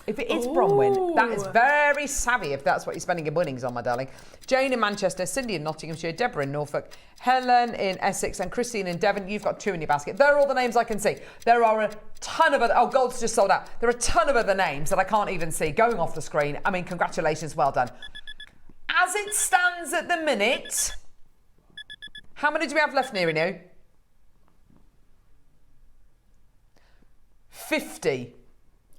If it is Bronwyn, that is very savvy if that's what you're spending your winnings on, my darling. Jane in Manchester, Cindy in Nottinghamshire, Deborah in Norfolk, Helen in Essex and Christine in Devon. You've got 2 in your basket. They're all the names I can see. There are a ton of other... Oh, gold's just sold out. There are a ton of other names that I can't even see going off the screen. I mean, congratulations, well done. As it stands at the minute, how many do we have left, Nerino? 50.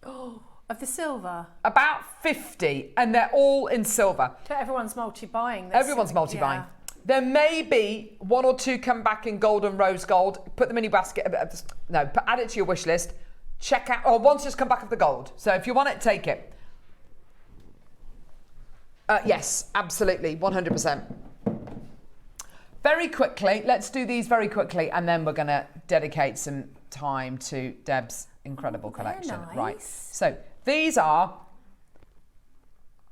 Oh, of the silver? About 50, and they're all in silver. So everyone's multi-buying. Everyone's multi-buying. Yeah. There may be 1 or 2 come back in gold and rose gold. Put them in your basket. No, add it to your wish list. Check out, or one's just come back of the gold. So if you want it, take it. Yes, absolutely, 100%. Very quickly, let's do these very quickly, and then we're going to dedicate some time to Deb's incredible collection. Nice. Right, so these are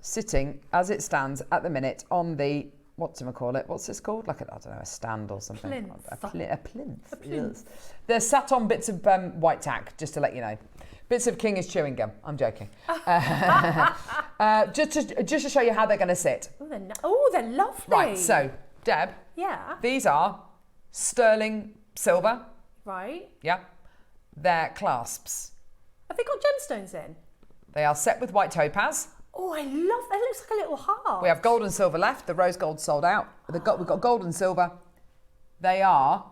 sitting as it stands at the minute on the, what's this called? Like a, I don't know, a stand or something. Plinth. A plinth. Yes. They're sat on bits of white tack, just to let you know. Bits of King's chewing gum. I'm joking. Just to show you how they're going to sit. Oh, they're lovely. Right, so, Deb. Yeah. These are sterling silver. Right. Yeah. They're clasps. Have they got gemstones in? They are set with white topaz. Oh, I love that. It looks like a little heart. We have gold and silver left. The rose gold sold out. We've got gold and silver. They are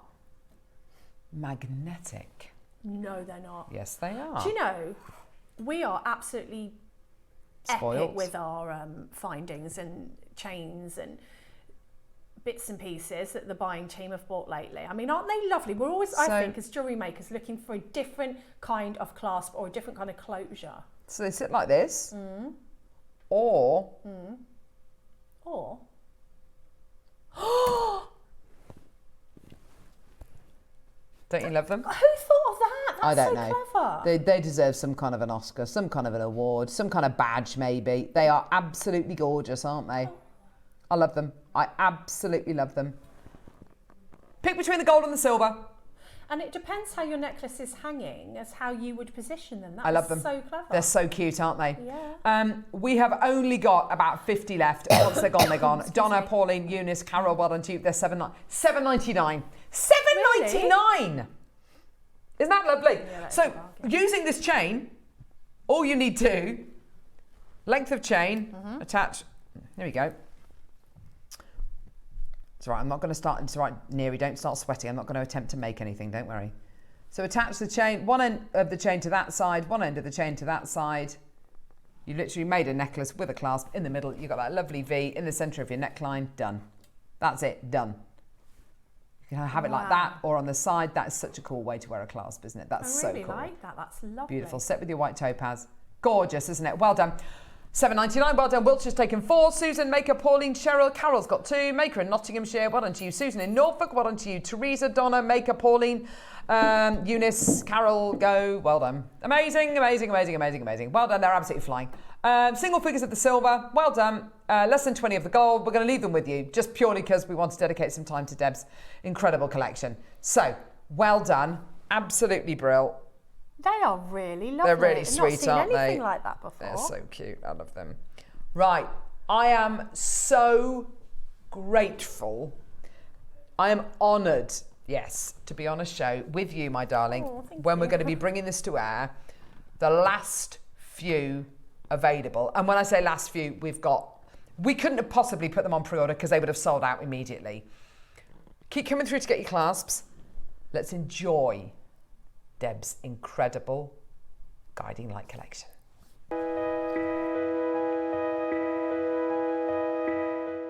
magnetic. No, they're not. Yes, they are. Do you know, we are absolutely spoiled epic with our findings and chains and bits and pieces that the buying team have bought lately. I mean, aren't they lovely? We're always, I think, as jewellery makers, looking for a different kind of clasp or a different kind of closure. So they sit like this, or... Or... Don't you love them? Who thought of that? That's I don't so know. Clever. They deserve some kind of an Oscar, some kind of an award, some kind of badge maybe. They are absolutely gorgeous, aren't they? I love them. I absolutely love them. Pick between the gold and the silver. And it depends how your necklace is hanging as how you would position them. I love them. So clever. They're so cute, aren't they? Yeah. We have only got about 50 left. Once they're gone, they're gone. Donna, Pauline, Eunice, Carol, well done to you. They're $7.99. $7.99. Really? Isn't that lovely? Yeah, so using this chain, all you need to, length of chain, attach, there we go. It's all right, I'm not going to start, it's all right, Neary, don't start sweating. I'm not going to attempt to make anything, don't worry. So attach the chain, one end of the chain to that side, one end of the chain to that side. You literally made a necklace with a clasp in the middle. You've got that lovely V in the centre of your neckline, done. That's it, done. You can have it like that or on the side. That is such a cool way to wear a clasp, isn't it? That's so cool. I really like that, that's lovely. Beautiful, set with your white topaz. Gorgeous, isn't it? Well done. $7.99, well done. Wiltshire's taken 4. Susan, Maker, Pauline, Cheryl, Carol's got 2. Maker in Nottinghamshire, well done to you. Susan in Norfolk, well done to you. Teresa, Donna, Maker, Pauline, Eunice, Carol, go, well done. Amazing, amazing, amazing, amazing, amazing. Well done, they're absolutely flying. Single figures of the silver, well done. Less than 20 of the gold. We're going to leave them with you, just purely because we want to dedicate some time to Deb's incredible collection. So, well done, absolutely brilliant. They are really lovely. They're really sweet, aren't they? I've not seen anything like that before. They're so cute. I love them. Right. I am so grateful. I am honoured, yes, to be on a show with you, my darling, when we're going to be bringing this to air. The last few available. And when I say last few, we couldn't have possibly put them on pre-order because they would have sold out immediately. Keep coming through to get your clasps. Let's enjoy Deb's incredible guiding light collection.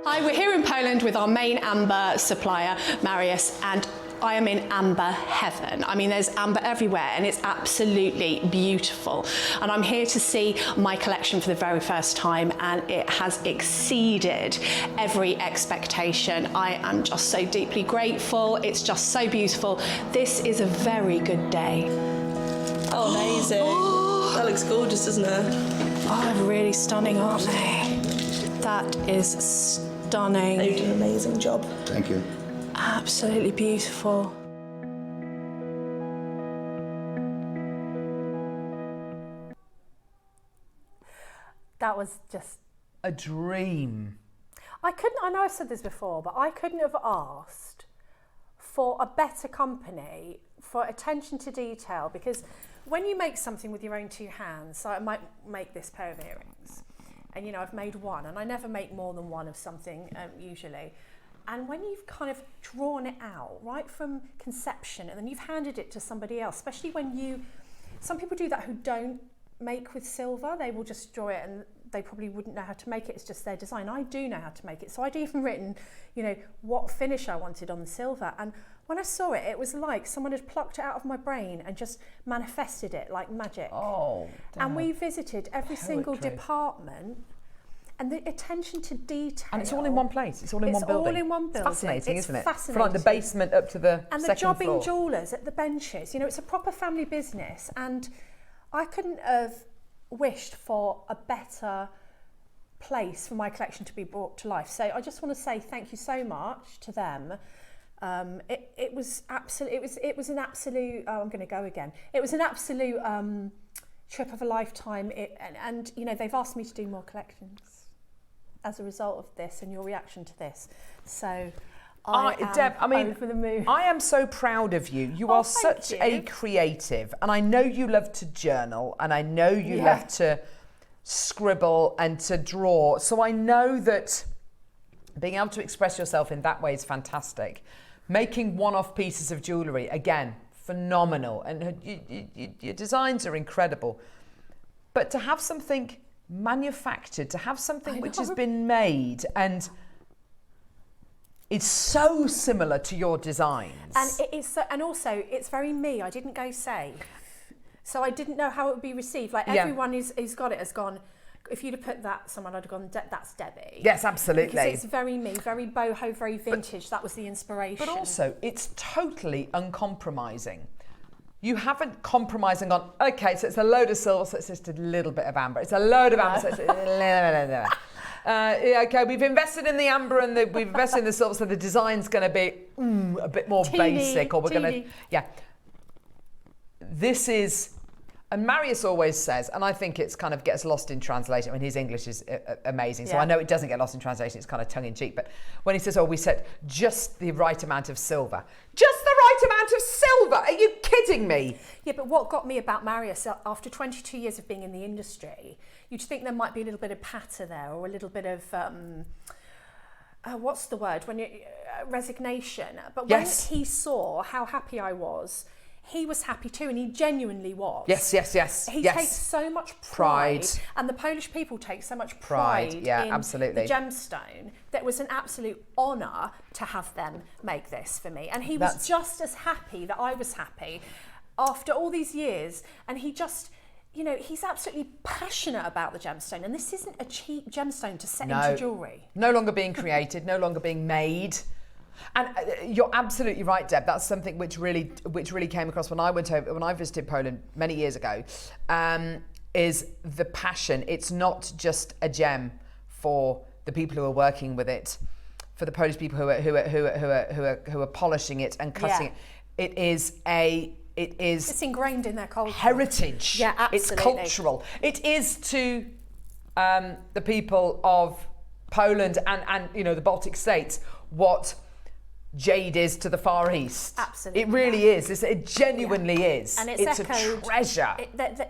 Hi, we're here in Poland with our main amber supplier, Marius, and I am in amber heaven. I mean, there's amber everywhere and it's absolutely beautiful. And I'm here to see my collection for the very first time and it has exceeded every expectation. I am just so deeply grateful. It's just so beautiful. This is a very good day. Oh, amazing. That looks gorgeous, doesn't it? Oh, they're really stunning, aren't they? That is stunning. They did an amazing job. Thank you. Absolutely beautiful. That was just a dream. I know I've said this before, but I couldn't have asked for a better company for attention to detail, because when you make something with your own two hands, so I might make this pair of earrings, and you know, I've made one, and I never make more than one of something usually. And when you've kind of drawn it out right from conception, and then you've handed it to somebody else, especially when some people do that who don't make with silver, they will just draw it and they probably wouldn't know how to make it, it's just their design. I do know how to make it, so I'd even written, you know, what finish I wanted on the silver, and when I saw it, it was like someone had plucked it out of my brain and just manifested it like magic. Oh, and we visited every single department, and the attention to detail. And it's all in one place. It's all in one building. It's all in one building. It's fascinating, isn't it? Fascinating. From like the basement up to the and second floor. And the jobbing jewellers at the benches. You know, it's a proper family business, and I couldn't have wished for a better place for my collection to be brought to life. So I just want to say thank you so much to them. It was an absolute. Oh, I'm going to go again. It was an absolute trip of a lifetime. And you know, they've asked me to do more collections as a result of this and your reaction to this. So Deb, I mean, over the moon. I am so proud of you. You are such a creative, and I know you love to journal, and I know you love to scribble and to draw. So I know that being able to express yourself in that way is fantastic. Making one-off pieces of jewellery, again, phenomenal. And your designs are incredible. But to have something manufactured, to have something which has been made and it's so similar to your designs. And it is so, and also it's very me. I didn't go safe. So I didn't know how it would be received. Like everyone who's got it has gone, if you'd have put that, someone would have gone, that's Debbie. Yes, absolutely. Because it's very me, very boho, very vintage. That was the inspiration. But also, it's totally uncompromising. You haven't compromised and gone, okay, so it's a load of silver, so it's just a little bit of amber. It's a load of amber, so it's a little okay, we've invested in the amber and we've invested in the silver, so the design's going to be a bit more basic, or we're going to, This is, and Marius always says, and I think it's kind of gets lost in translation. I mean, his English is amazing, so I know it doesn't get lost in translation. It's kind of tongue-in-cheek. But when he says, "Oh, we set just the right amount of silver," just the right amount of silver? Are you kidding me? Yeah, but what got me about Marius, after 22 years of being in the industry, you'd think there might be a little bit of patter there, or a little bit of what's the word? Resignation. But when he saw how happy I was, he was happy too, and he genuinely was. Yes. He takes so much pride, and the Polish people take so much pride in absolutely. the gemstone, that it was an absolute honour to have them make this for me. And he was just as happy that I was happy after all these years, and he just, you know, he's absolutely passionate about the gemstone, and this isn't a cheap gemstone to set into jewellery. No longer being created, no longer being made. And you're absolutely right, Deb. That's something which really came across when I visited Poland many years ago. Is the passion? It's not just a gem for the people who are working with it, for the Polish people who are polishing it and cutting it. It's ingrained in their culture. Heritage. Yeah, absolutely. It's cultural. It is to the people of Poland and you know, the Baltic states what jade is to the Far East. Absolutely. It really is. It genuinely is. And it's echoed, a treasure.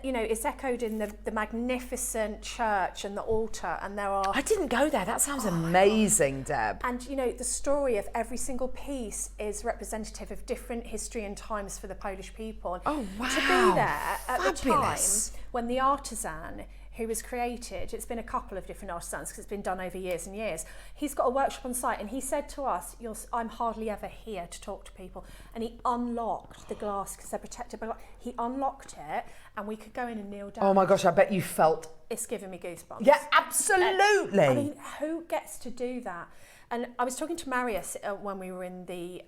You know, it's echoed in the magnificent church and the altar, and there are... I didn't go there. That sounds amazing, Deb. And, you know, the story of every single piece is representative of different history and times for the Polish people. Oh, wow. To be there at the time when the artisan who was created, it's been a couple of different artisans because it's been done over years and years. He's got a workshop on site, and he said to us, I'm hardly ever here to talk to people. And he unlocked the glass because they're protected by glass. He unlocked it, and we could go in and kneel down. Oh my gosh, I bet you felt... It's giving me goosebumps. Yeah, absolutely. I mean, who gets to do that? And I was talking to Marius when we were in the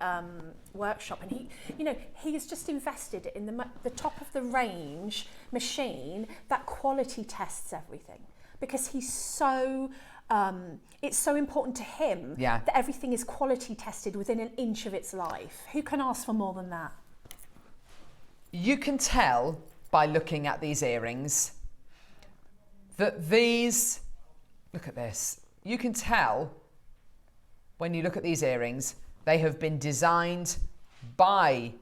workshop, and he, you know, he has just invested in the top of the range machine that quality tests everything, because he's so, it's so important to him that everything is quality tested within an inch of its life. Who can ask for more than that? You can tell by looking at these earrings that these, look at this, you can tell when you look at these earrings, they have been designed by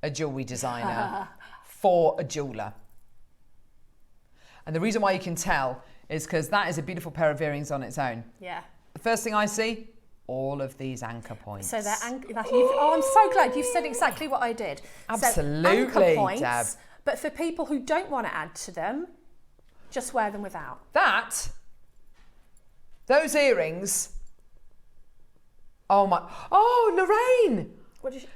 a jewellery designer for a jeweller. And the reason why you can tell is because that is a beautiful pair of earrings on its own. Yeah. The first thing I see, all of these anchor points. So they're I'm so glad you've said exactly what I did. Absolutely, so anchor points, Deb. but for people who don't want to add to them, just wear them without. Those earrings, oh Lorraine!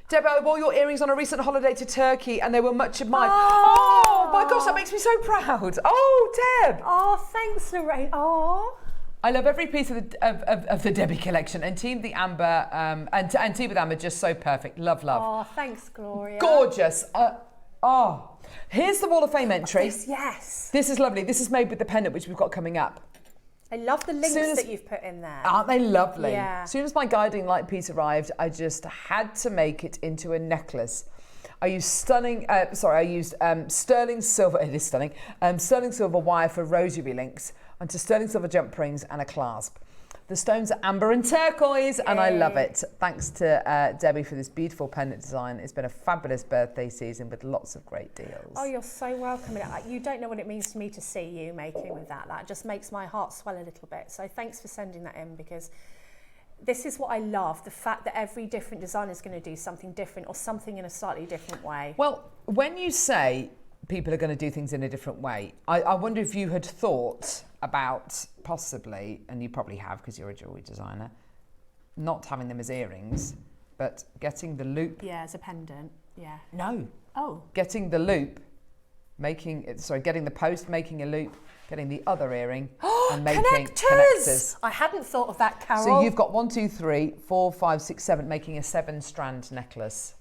Deb, I wore your earrings on a recent holiday to Turkey and they were much admired. Oh my gosh, that makes me so proud. Oh, Deb. Oh, thanks, Lorraine. Oh. I love every piece of the Debbie collection, and Team the Amber and Tea with Amber, just so perfect. Love. Oh, thanks, Gloria. Gorgeous. Here's the Wall of Fame entry. Yes. This is lovely. This is made with the pendant, which we've got coming up. I love the links that you've put in there. Aren't they lovely? Yeah. As soon as my guiding light piece arrived, I just had to make it into a necklace. I used sterling silver, it is stunning, sterling silver wire for rosary links, onto sterling silver jump rings and a clasp. The stones are amber and turquoise, and I love it. Thanks to Debbie for this beautiful pendant design. It's been a fabulous birthday season with lots of great deals. Oh, you're so welcome. You don't know what it means to me to see you making with that. That just makes my heart swell a little bit. So thanks for sending that in, because this is what I love, the fact that every different designer is going to do something different or something in a slightly different way. Well, when you say people are going to do things in a different way, I wonder if you had thought about possibly, and you probably have because you're a jewellery designer, not having them as earrings, but getting the loop. Yeah, as a pendant, yeah. No. Oh. Getting the loop, getting the post, making a loop, getting the other earring, and making connectors. I hadn't thought of that, Carol. So you've got 1, 2, 3, 4, 5, 6, 7, making a 7-strand necklace.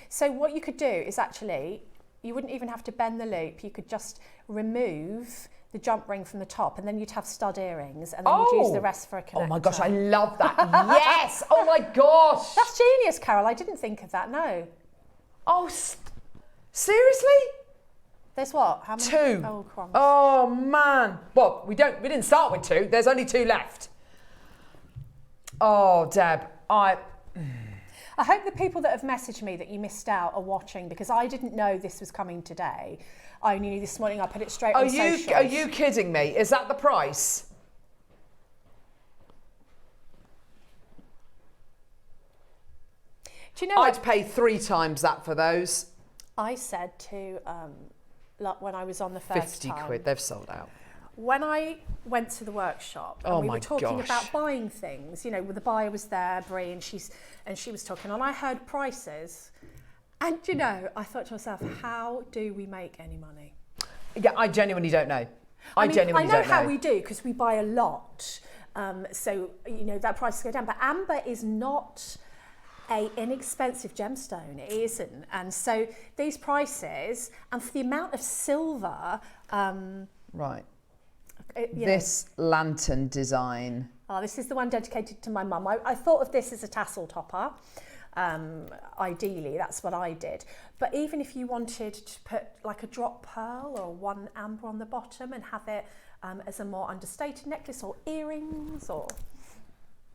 So what you could do is actually, you wouldn't even have to bend the loop. You could just remove the jump ring from the top, and then you'd have stud earrings, and then you'd use the rest for a connector. Oh my gosh, I love that. Yes! Oh my gosh! That's genius, Carol. I didn't think of that, no. Oh, seriously? There's what? How many? 2. Oh, crumbs. Oh man. Well, we didn't start with 2. There's only 2 left. Oh, Deb, I hope the people that have messaged me that you missed out are watching, because I didn't know this was coming today. I only knew this morning. I put it straight on socials. Are you kidding me? Is that the price? Do you know I'd pay 3 times that for those. I said to, when I was on the first 50 time. quid, they've sold out. When I went to the workshop and we were talking about buying things, you know, the buyer was there, Brie, and she was talking, and I heard prices. And, you know, I thought to myself, how do we make any money? Yeah, I genuinely don't know. I genuinely don't know. I know how we do, because we buy a lot. So, you know, that price go down. But amber is not an inexpensive gemstone. It isn't. And so these prices, and for the amount of silver... right. This lantern design. Oh, this is the one dedicated to my mum. I thought of this as a tassel topper. Ideally, that's what I did. But even if you wanted to put like a drop pearl or 1 amber on the bottom and have it as a more understated necklace or earrings, or...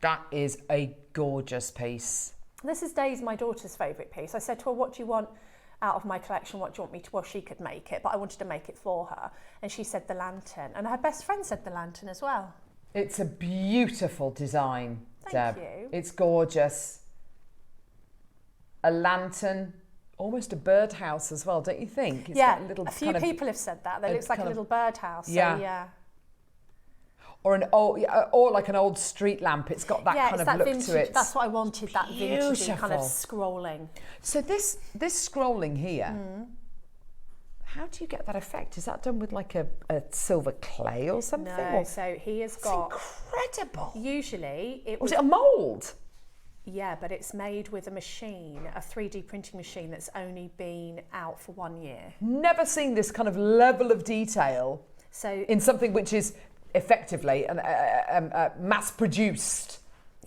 That is a gorgeous piece. This is Daisy, my daughter's favourite piece. I said to her, what do you want out of my collection? What do you want me to... Well, she could make it, but I wanted to make it for her. And she said the lantern. And her best friend said the lantern as well. It's a beautiful design, Deb. Thank you. It's gorgeous. A lantern, almost a birdhouse as well, don't you think? It's got a few people have said that. That looks like a little birdhouse. Yeah. So, yeah. Or like an old street lamp. It's got that kind of look vintage, to it. That's what I wanted, that vintage kind of scrolling. So this scrolling here, how do you get that effect? Is that done with like a silver clay or something? No, so he has got... incredible. Usually it was it a mould? Yeah, but it's made with a machine, a 3D printing machine that's only been out for 1 year. Never seen this kind of level of detail in something which is effectively mass-produced.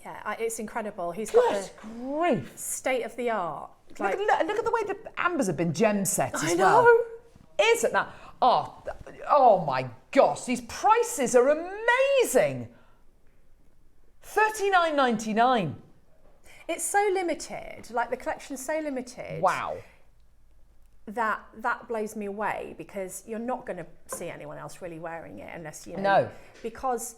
Yeah, it's incredible. He's got the grief. State-of-the-art. Look at the way the ambers have been gem set as I well. know. Isn't that? Oh, oh my gosh, these prices are amazing. $39.99. It's so limited, like the collection's so limited. Wow. That blows me away, because you're not going to see anyone else really wearing it unless you know. No. Because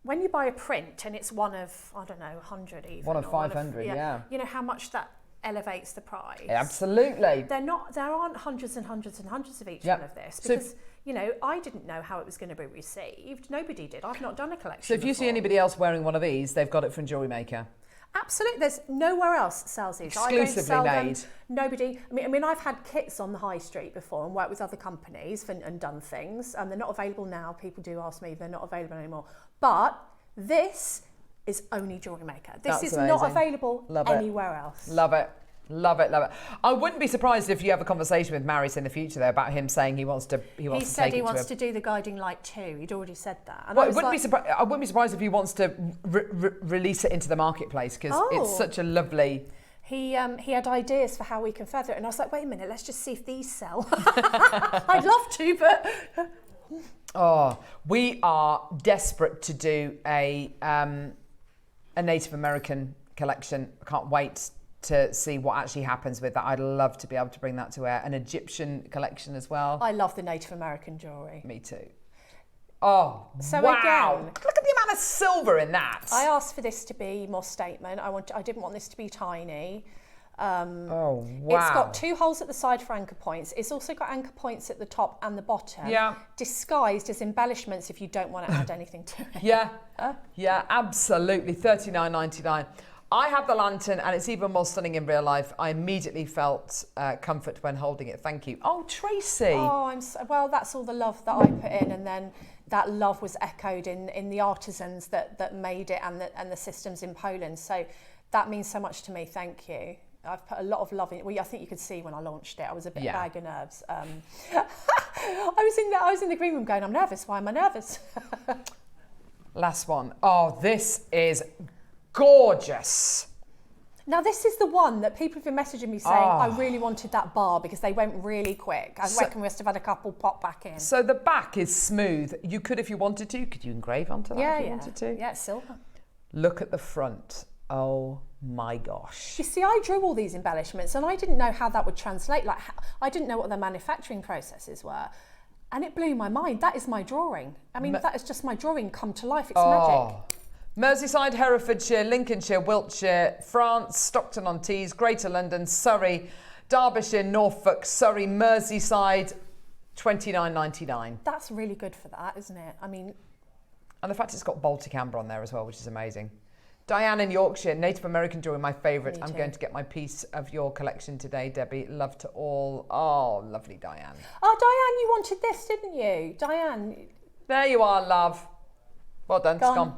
when you buy a print and it's one of, I don't know, 100 even. One of 500, yeah. You know how much that elevates the price. Absolutely. There aren't hundreds and hundreds and hundreds of each Yep. one of this, because you know, I didn't know how it was going to be received. Nobody did. I've not done a collection. So if you see anybody else wearing one of these, they've got it from Jewellery Maker. Absolutely, there's nowhere else sells these. Exclusively I don't sell made. Them. Nobody. I mean, I've had kits on the high street before and worked with other companies and done things. And they're not available now. People do ask me if they're not available anymore. But this is only Jewellery Maker. This is not available anywhere else. Love it. Love it, love it. I wouldn't be surprised if you have a conversation with Marius in the future though about him saying he wants to He said he wants to do the guiding light too. He'd already said that. And Well, I I wouldn't be surprised if he wants to release it into the marketplace, because it's such a lovely. He had ideas for how we can feather it, and I was like, wait a minute, let's just see if these sell. I'd love to, but Oh, we are desperate to do a Native American collection. I can't wait to see what actually happens with that. I'd love to be able to bring that to air. An Egyptian collection as well. I love the Native American jewellery. Me too. Oh, so wow. Again, look at the amount of silver in that. I asked for this to be more statement. I didn't want this to be tiny. Oh, wow. It's got 2 holes at the side for anchor points. It's also got anchor points at the top and the bottom. Yeah. Disguised as embellishments if you don't want to add anything to it. Yeah, yeah, absolutely. $39.99. I have the lantern, and it's even more stunning in real life. I immediately felt comfort when holding it. Thank you. Oh, Tracy. Oh, well, that's all the love that I put in, and then that love was echoed in the artisans that made it, and the systems in Poland. So that means so much to me. Thank you. I've put a lot of love in it. Well, I think you could see when I launched it, I was a bit bag of nerves. I was in the green room going, I'm nervous. Why am I nervous? Last one. Oh, this is gorgeous. Now, this is the one that people have been messaging me saying, I really wanted that bar because they went really quick. I reckon we must have had a couple pop back in. So the back is smooth. You could, if you wanted to, could you engrave onto that if you wanted to? Yeah, it's silver. Look at the front. Oh my gosh. You see, I drew all these embellishments and I didn't know how that would translate. Like, I didn't know what the manufacturing processes were. And it blew my mind. That is my drawing. I mean, that is just my drawing come to life. It's magic. Merseyside, Herefordshire, Lincolnshire, Wiltshire, France, Stockton-on-Tees, Greater London, Surrey, Derbyshire, Norfolk, Surrey, Merseyside, $29.99. That's really good for that, isn't it? I mean... And the fact it's got Baltic amber on there as well, which is amazing. Diane in Yorkshire, Native American jewelry, my favourite. I'm going to get my piece of your collection today, Debbie. Love to all. Oh, lovely Diane. Oh, Diane, you wanted this, didn't you? Diane. There you are, love. Well done, it's gone.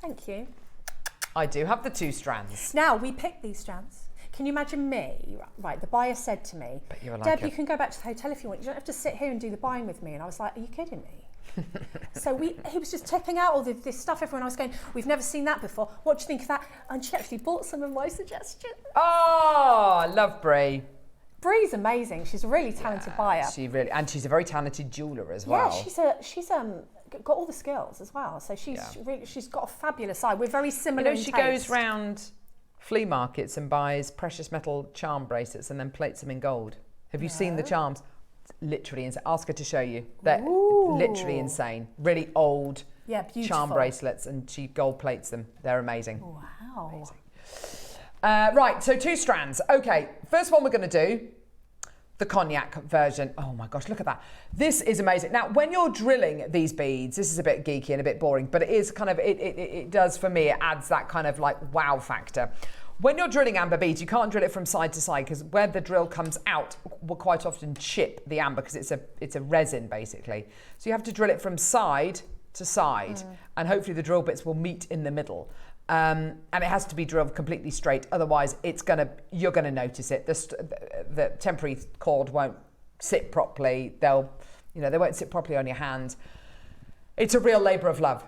Thank you. I do have the 2 strands. Now, we picked these strands. Can you imagine me? Right, the buyer said to me, Deb, you can go back to the hotel if you want. You don't have to sit here and do the buying with me. And I was like, are you kidding me? So he was just tipping out all this stuff. Everyone was going, we've never seen that before. What do you think of that? And she actually bought some of my suggestions. Oh, I love Brie. Brie's amazing. She's a really talented buyer. And she's a very talented jeweller as well. Yeah, she's got all the skills as well. So she's got a fabulous eye. We're very similar. You know, she goes round flea markets and buys precious metal charm bracelets and then plates them in gold. Have you seen the charms? Literally insane. Ask her to show you. They're literally insane. Really old charm bracelets, and she gold plates them. They're amazing. Wow. Amazing. Right, so 2 strands. Okay, first one we're going to do, the cognac version. Oh my gosh, look at that. This is amazing. Now, when you're drilling these beads, this is a bit geeky and a bit boring, but it is kind of, it does, for me, it adds that kind of like wow factor. When you're drilling amber beads, you can't drill it from side to side because where the drill comes out will quite often chip the amber because it's a resin basically. So you have to drill it from side to side and hopefully the drill bits will meet in the middle. And it has to be drilled completely straight. Otherwise, you're gonna notice it. The temporary cord won't sit properly. They won't sit properly on your hand. It's a real labour of love.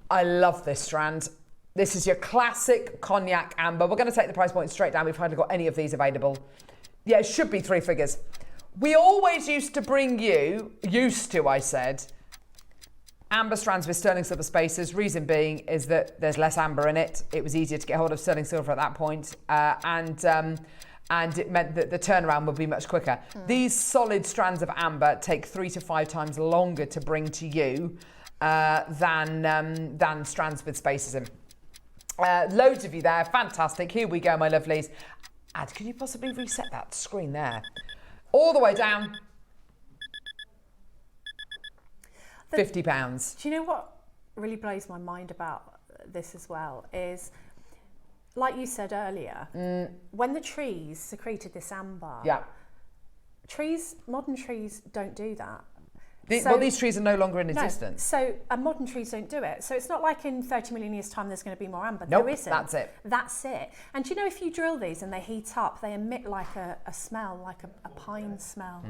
I love this strand. This is your classic cognac amber. We're going to take the price point straight down. We've hardly got any of these available. Yeah, it should be 3 figures. We always used to bring you, amber strands with sterling silver spaces. Reason being is that there's less amber in it. It was easier to get hold of sterling silver at that point, and it meant that the turnaround would be much quicker. These solid strands of amber take 3 to 5 times longer to bring to you than strands with spaces in. Loads of you there, fantastic. Here we go, my lovelies. Ad, can you possibly reset that screen there? All the way down. £50. Do you know what really blows my mind about this as well is, like you said earlier, when the trees secreted this amber, modern trees don't do that. Well, these trees are no longer in existence. And modern trees don't do it. So it's not like in 30 million years' time there's going to be more amber. Nope, there isn't. that's it. That's it. And do you know, if you drill these and they heat up, they emit like a smell, like a pine smell.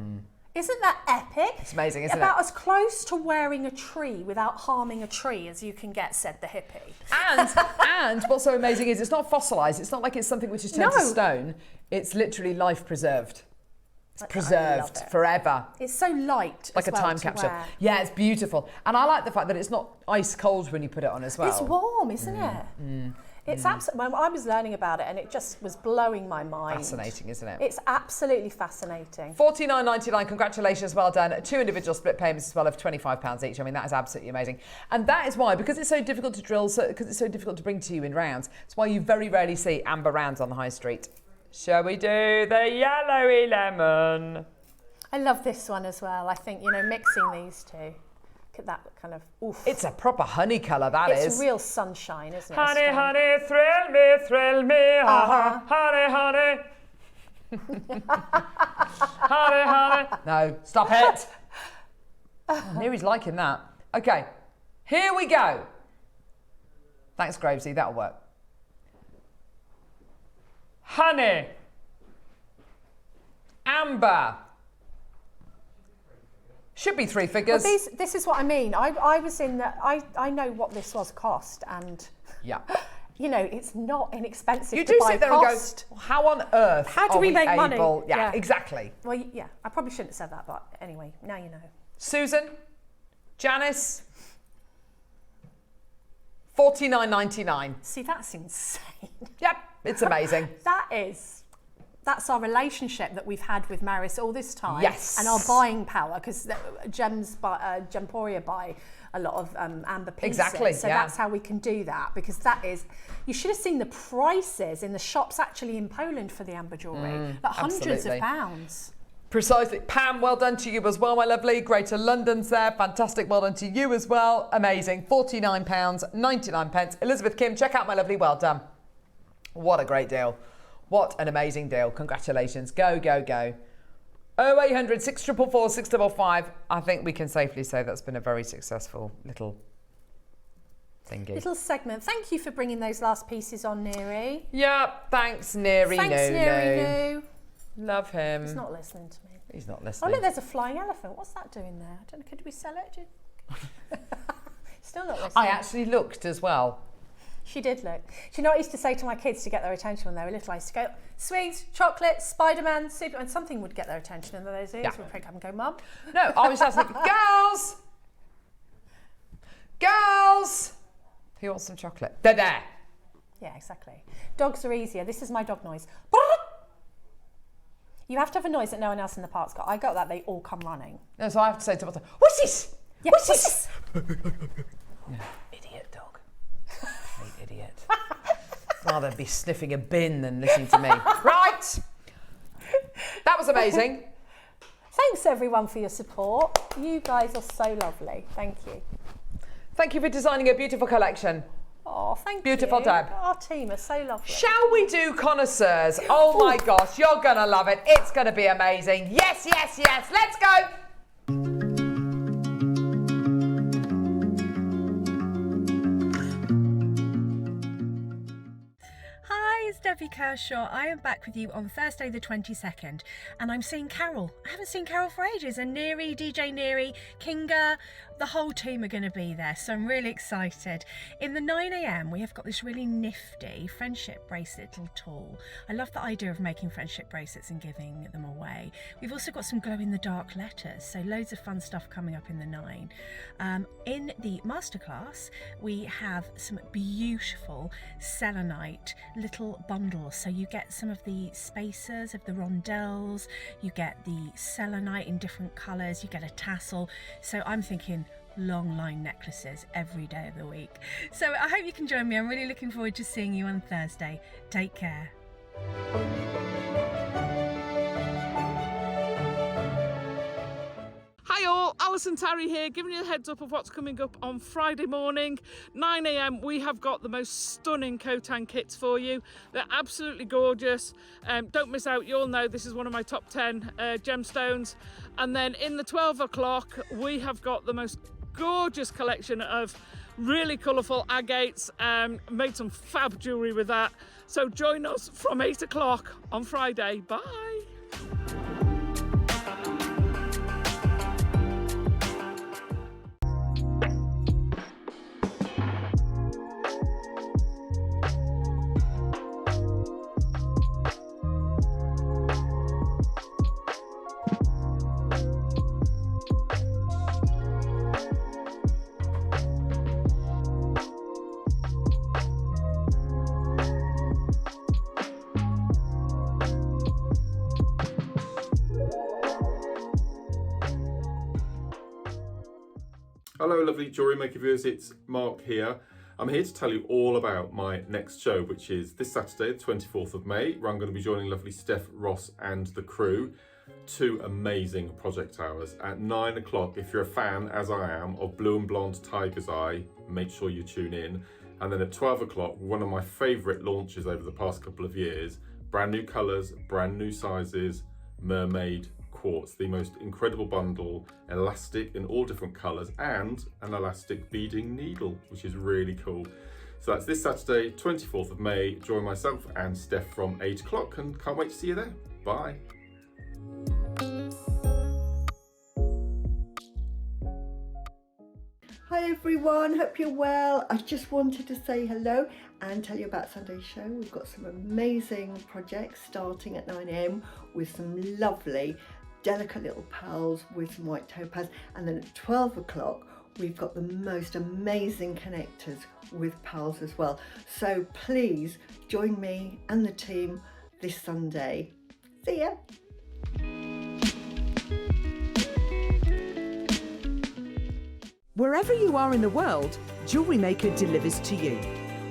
Isn't that epic? It's amazing, isn't About it? as close to wearing a tree without harming a tree as you can get, said the hippie. And what's so amazing is it's not fossilised. It's not like it's something which is turned to stone. It's literally life preserved. It's preserved forever. It's so light, like a time capsule. Wear. Yeah, it's beautiful. And I like the fact that it's not ice cold when you put it on as well. It's warm, isn't it? It's absolutely. I was learning about it, and it just was blowing my mind. Fascinating, isn't it? It's absolutely fascinating. $49.99. Congratulations, well done. 2 individual split payments as well of £25 each. I mean, that is absolutely amazing. And that is why, because it's so difficult to drill, because it's so difficult to bring to you in rounds, it's why you very rarely see amber rounds on the high street. Shall we do the yellowy lemon? I love this one as well. I think, mixing these two. Look at that kind of, oof. It's a proper honey colour, that is. It's real sunshine, isn't it? Honey, honey, thrill me, honey, honey. Honey, honey. No, stop it. I knew he's liking that. Okay, here we go. Thanks, Gravesy, that'll work. Honey, amber. Should be 3 figures. Well, this is what I mean. I was in the, I know what this was cost, and it's not inexpensive. You to do buy sit there cost. and go, how on earth How do we make money? Yeah, exactly. Well, yeah, I probably shouldn't have said that, but anyway, now you know. Susan, Janice, $49.99. See, that's insane. Yep, it's amazing. That's our relationship that we've had with Marius all this time. Yes. And our buying power, because Gemporia buy a lot of amber pieces. Exactly, So yeah. that's how we can do that, because that is, you should have seen the prices in the shops actually in Poland for the amber jewellery. Like hundreds absolutely. of pounds. Precisely. Pam, well done to you as well, my lovely. Greater London's there. Fantastic. Well done to you as well. Amazing. £49.99. Elizabeth Kim, check out my lovely. Well done. What a great deal. What an amazing deal. Congratulations. Go, go, go. 0800 644 655. I think we can safely say that's been a very successful little thingy. Little segment. Thank you for bringing those last pieces on, Neri. Yeah, thanks, Neri. Thanks, Neri. Love him. He's not listening to me. He's not Oh, listening. look, there's a flying elephant. What's that doing there? I don't know. Could we sell it? Still not listening. I actually looked as well. She did look. Do you know what I used to say to my kids to get their attention when they were little? I used to go, sweets, chocolates, Spider-Man, Superman, something would get their attention, and those ears would prick up and go, Mum. No, I was just like, girls, who wants some chocolate? They're there. Yeah, exactly. Dogs are easier. This is my dog noise. You have to have a noise that no one else in the park's got. I got that, they all come running. No, so I have to say to myself, what's this? Yeah, what's this? Yeah. Idiot dog. Hate idiot. Rather be sniffing a bin than listening to me. Right. That was amazing. Thanks everyone for your support. You guys are so lovely. Thank you. Thank you for designing a beautiful collection. Oh, thank you. Beautiful, Deb. Our team are so lovely. Shall we do Connoiseurs? Oh my gosh, you're going to love it. It's going to be amazing. Yes, yes, yes. Let's go. Hi, it's Debbie Debbie Kershaw. I am back with you on Thursday the 22nd and I'm seeing Carol. I haven't seen Carol for ages, and Neary, DJ Neary, Kinga, the whole team are going to be there, so I'm really excited. In the 9 a.m. we have got this really nifty friendship bracelet little tool. I love the idea of making friendship bracelets and giving them away. We've also got some glow-in-the-dark letters, so loads of fun stuff coming up in the 9. In the Masterclass we have some beautiful Selenite little bundles, so you get some of the spacers of the rondelles, you get the Selenite in different colours, you get a tassel, so I'm thinking long line necklaces every day of the week. So I hope you can join me. I'm really looking forward to seeing you on Thursday. Take care. Hi all, Alison Terry here, giving you a heads up of what's coming up on Friday morning, 9 a.m. We have got the most stunning Khotan kits for you. They're absolutely gorgeous. Don't miss out, you'll know this is one of my top 10 gemstones. And then in the 12 o'clock, we have got the most gorgeous collection of really colourful agates. Made some fab jewellery with that. So join us from 8 o'clock on Friday. Bye. Hello lovely Jewellery Maker viewers, it's Mark here. I'm here to tell you all about my next show, which is this Saturday, the 24th of May, where I'm going to be joining lovely Steph, Ross and the crew. 2 amazing project hours. At 9 o'clock, if you're a fan, as I am, of Blue and Blonde Tiger's Eye, make sure you tune in. And then at 12 o'clock, one of my favourite launches over the past couple of years, brand new colours, brand new sizes, mermaid quartz, the most incredible bundle, elastic in all different colours, and an elastic beading needle, which is really cool. So that's this Saturday, 24th of May. Join myself and Steph from 8 o'clock, and can't wait to see you there. Bye. Hi everyone, hope you're well. I just wanted to say hello and tell you about Sunday's show. We've got some amazing projects starting at 9 a.m. with some lovely delicate little pearls with some white topaz, and then at 12 o'clock we've got the most amazing connectors with pearls as well. So please join me and the team this Sunday. See ya. Wherever you are in the world, Jewellery Maker delivers to you.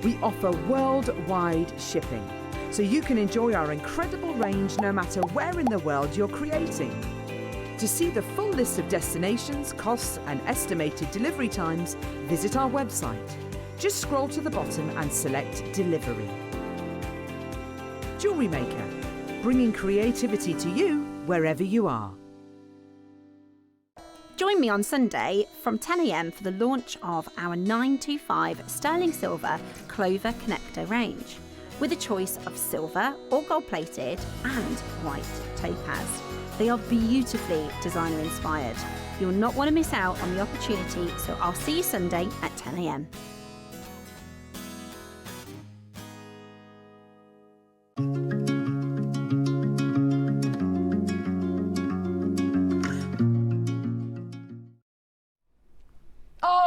We offer worldwide shipping, so you can enjoy our incredible range no matter where in the world you're creating. To see the full list of destinations, costs and estimated delivery times, visit our website. Just scroll to the bottom and select Delivery. Jewellery Maker, bringing creativity to you wherever you are. Join me on Sunday from 10 a.m. for the launch of our 925 sterling silver Clover Connector range, with a choice of silver or gold plated and white topaz. They are beautifully designer inspired. You'll not want to miss out on the opportunity, so I'll see you Sunday at 10 a.m.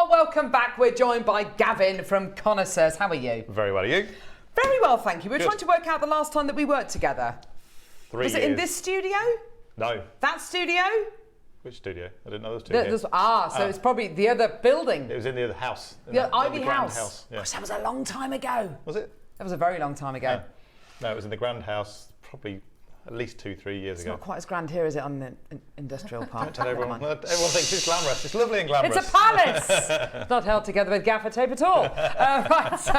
Welcome back. We're joined by Gavin from Connoiseurs. How are you? Very well, are you? Very well, thank you. We were Good. trying to work out the last time that we worked together. 3 Was years. it in this studio? No. That studio? Which studio? I didn't know there was 2 here. So it's probably the other building. It was in the other house. The Ivy Grand House. Yeah. Gosh, that was a long time ago. Was it? That was a very long time ago. No, it was in the Grand House, probably at least 2-3 years It's ago. not quite as grand here, is it, on the industrial park? Don't tell everyone. Everyone thinks it's glamorous. It's lovely and glamorous. It's a palace! It's not held together with gaffer tape at all. Right, so,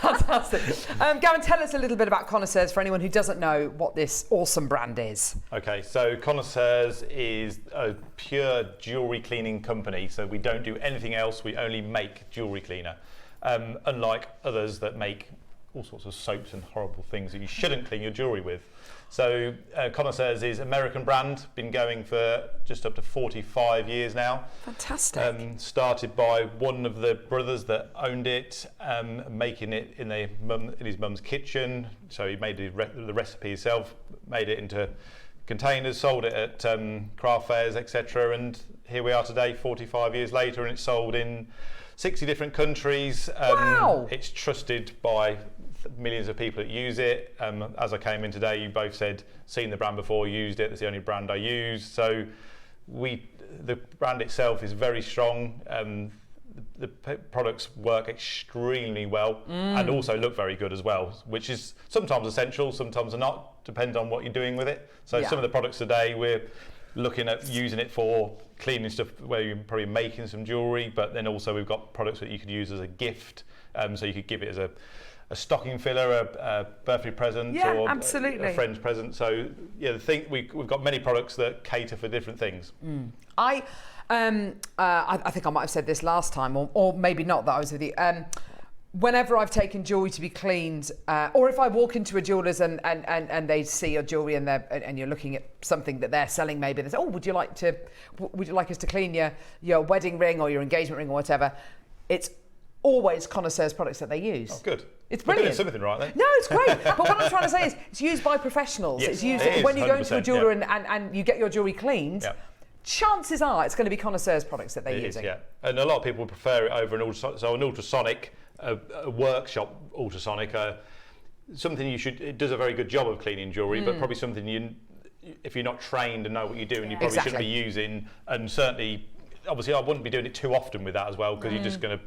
fantastic. Gavin, tell us a little bit about Connoiseurs for anyone who doesn't know what this awesome brand is. Okay, so Connoiseurs is a pure jewellery cleaning company, so we don't do anything else, we only make jewellery cleaner. Unlike others that make all sorts of soaps and horrible things that you shouldn't clean your jewellery with. So Connoiseurs is an American brand, been going for just up to 45 years now. Fantastic. Started by one of the brothers that owned it, making it in his mum's kitchen. So he made the recipe himself, made it into containers, sold it at craft fairs, etc. And here we are today, 45 years later, and it's sold in 60 different countries. Wow. It's trusted by millions of people that use it. As I came in today, you both said, seen the brand before, used it. It's the only brand I use. So the brand itself is very strong. The products work extremely well and also look very good as well, which is sometimes essential, sometimes not, depends on what you're doing with it. So some of the products today, we're looking at using it for cleaning stuff where you're probably making some jewellery, but then also we've got products that you could use as a gift. So you could give it as a stocking filler, a birthday present, or absolutely. A friend's present. So yeah, we've got many products that cater for different things. I think I might have said this last time, or maybe not, that I was with you. Whenever I've taken jewellery to be cleaned, or if I walk into a jeweller's and they see your jewellery and you're looking at something that they're selling, maybe they say, "Oh, would you like us to clean your wedding ring or your engagement ring or whatever?" It's always Connoiseurs products that they use. Oh, good. It's brilliant. We're doing something right then. No, it's great. But what I'm trying to say is, it's used by professionals. Yes, it's used it is, when you go into a 100%, jeweller and you get your jewellery cleaned. Yeah. Chances are it's going to be Connoiseurs products that they're using. Yeah, and a lot of people prefer it over an ultrasonic, a workshop ultrasonic, something it does a very good job of cleaning jewellery, but probably something if you're not trained and know what you're doing, you probably shouldn't be using. And certainly, obviously, I wouldn't be doing it too often with that as well, because you're just going to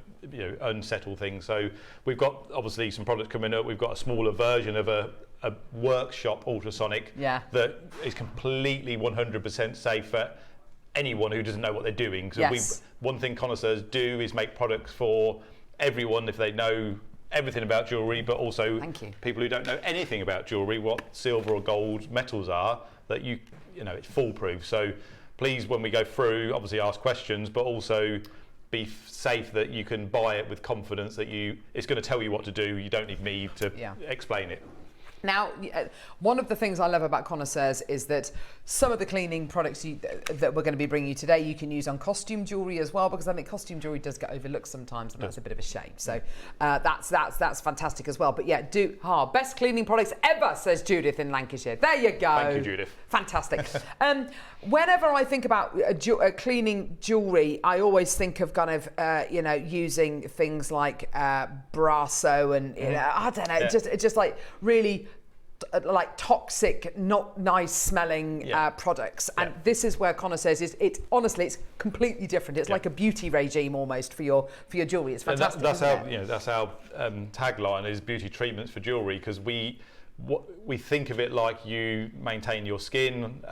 unsettle things. So we've got obviously some products coming up. We've got a smaller version of a workshop ultrasonic that is completely 100% safe for anyone who doesn't know what they're doing. So one thing Connoiseurs do is make products for everyone if they know everything about jewellery, but also people who don't know anything about jewellery, what silver or gold metals are, that it's foolproof. So please, when we go through, obviously ask questions, but also be safe that you can buy it with confidence that it's going to tell you what to do. You don't need me to explain it. Now, one of the things I love about Connoiseurs is that some of the cleaning products that we're going to be bringing you today, you can use on costume jewellery as well, because I think costume jewellery does get overlooked sometimes, and that's a bit of a shame. So that's fantastic as well. But yeah, best cleaning products ever, says Judith in Lancashire. There you go. Thank you, Judith. Fantastic. Whenever I think about cleaning jewellery, I always think of kind of using things like Brasso and I don't know, just like really like toxic, not nice smelling products. And this is where Connoiseurs is. Honestly, it's completely different. It's like a beauty regime almost for your jewellery. It's fantastic. That's our tagline is beauty treatments for jewellery, because we think of it like you maintain your skin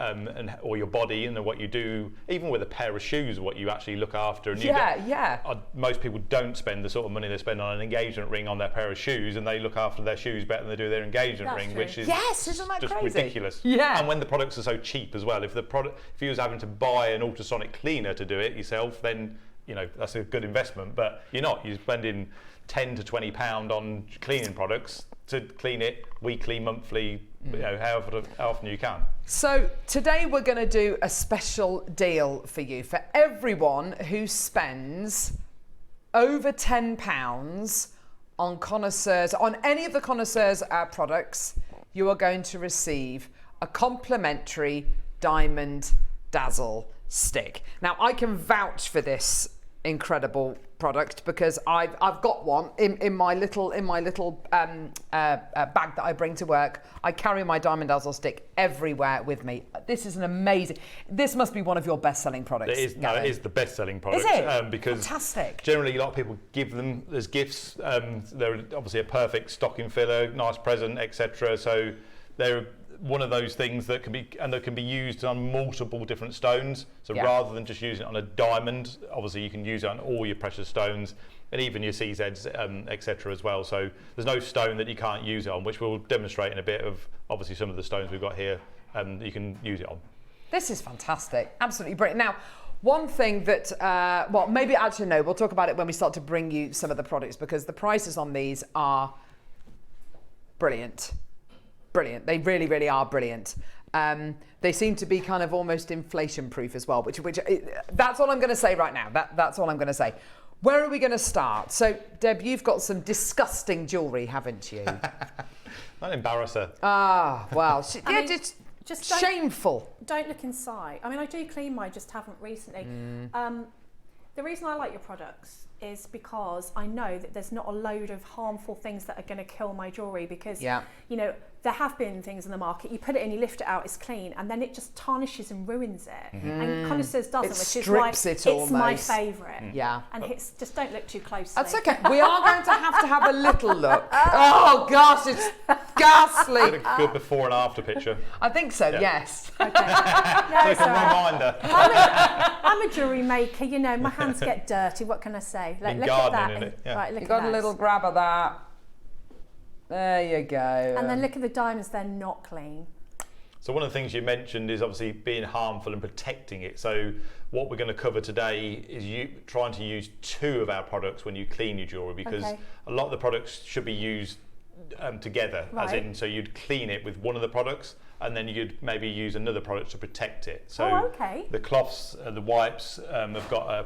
or your body, and what you do, even with a pair of shoes, what you actually look after. And most people don't spend the sort of money they spend on an engagement ring on their pair of shoes, and they look after their shoes better than they do their engagement ring, which is isn't that just crazy? ridiculous. And when the products are so cheap as well, if you was having to buy an ultrasonic cleaner to do it yourself, then that's a good investment. But you're spending £10 to £20 on cleaning products to clean it weekly, monthly, how often you can. So today we're going to do a special deal for you. For everyone who spends over £10 on Connoiseurs, on any of the Connoiseurs products, you are going to receive a complimentary Diamond Dazzle stick. Now, I can vouch for this incredible product because I've got one in my little bag that I bring to work. I carry my Diamond Dazzle stick everywhere with me. This is an amazing. This must be one of your best-selling products. It is. No, it is the best-selling product. Is it? Because fantastic. Generally, a lot of people give them as gifts. They're obviously a perfect stocking filler, nice present, etc. So they're one of those things that can be used on multiple different stones. So rather than just using it on a diamond, obviously you can use it on all your precious stones and even your CZs, etc. as well. So there's no stone that you can't use it on, which we'll demonstrate in a bit of obviously some of the stones we've got here you can use it on. This is fantastic, absolutely brilliant. Now, one thing that, maybe actually no, we'll talk about it when we start to bring you some of the products, because the prices on these are brilliant. Brilliant. They really, really are brilliant. They seem to be kind of almost inflation proof as well, which that's all I'm going to say right now. That's all I'm going to say. Where are we going to start? So, Deb, you've got some disgusting jewellery, haven't you? Not embarrass her. Ah, well, just shameful. Don't look inside. I mean, I do clean mine, just haven't recently. The reason I like your products is because I know that there's not a load of harmful things that are going to kill my jewellery, because, you know, there have been things in the market, you put it in, you lift it out, it's clean, and then it just tarnishes and ruins it. And Connoiseurs doesn't, which is why it's my favourite. Yeah. And it's just, don't look too closely. That's okay. We are going to have a little look. Oh gosh, it's ghastly. Good before and after picture. I think so, yes. Okay. No, It's a reminder. I'm a jewellery maker, you know, my hands get dirty, what can I say? Like, look at that. Right, look You at got that. a little grab of that. There you go. And then look at the diamonds, they're not clean. So one of the things you mentioned is obviously being harmful and protecting it. So what we're going to cover today is you trying to use 2 of our products when you clean your jewellery, because a lot of the products should be used together, as in, so you'd clean it with one of the products and then you'd maybe use another product to protect it. So the cloths, the wipes have got a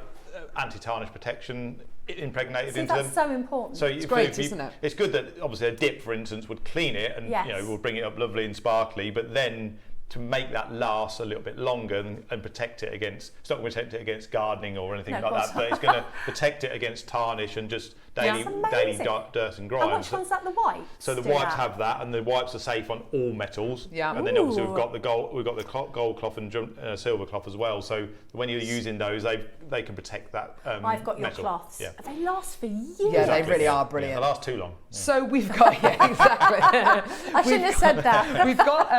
anti-tarnish protection impregnated into them. That's so important. So it's great, isn't it? It's good that obviously a dip, for instance, would clean it and you know, will bring it up lovely and sparkly, but then to make that last a little bit longer and protect it against, it's not going to protect it against gardening or anything like that, but it's going to protect it against tarnish and just daily dirt and grime. And which one's that, the wipes? So the wipes have that, and the wipes are safe on all metals. Yeah. And then obviously we've got the gold cloth and silver cloth as well. So when you're using those, they can protect that. I've got your metal. Cloths. Yeah. They last for years. Yeah, they really are brilliant. Yeah, they last too long. Yeah. So we've got exactly. I shouldn't have said that. We've got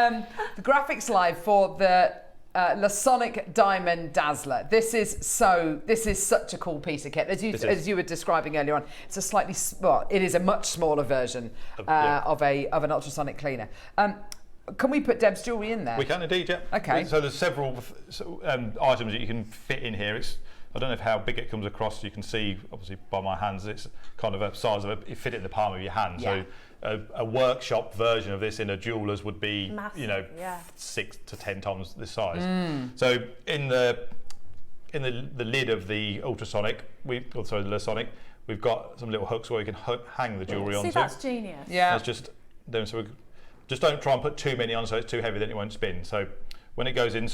the graphics live for the Lasonic Diamond Dazzler. This is such a cool piece of kit. As you were describing earlier on, it's a slightly it is a much smaller version of an ultrasonic cleaner. Can we put Deb's jewellery in there? We can indeed, yeah. Okay. So there's several items that you can fit in here. I don't know how big it comes across. You can see, obviously, by my hands, it's kind of a size of you fit it in the palm of your hand. Yeah. So a workshop version of this in a jeweller's would be, massive, you know, 6 to 10 times this size. So in the lid of the ultrasonic, the Lasonic, we've got some little hooks where you can hang the jewellery onto. See, that's genius. Yeah. That's just them. So just don't try and put too many on, so it's too heavy, then it won't spin. So when it goes in,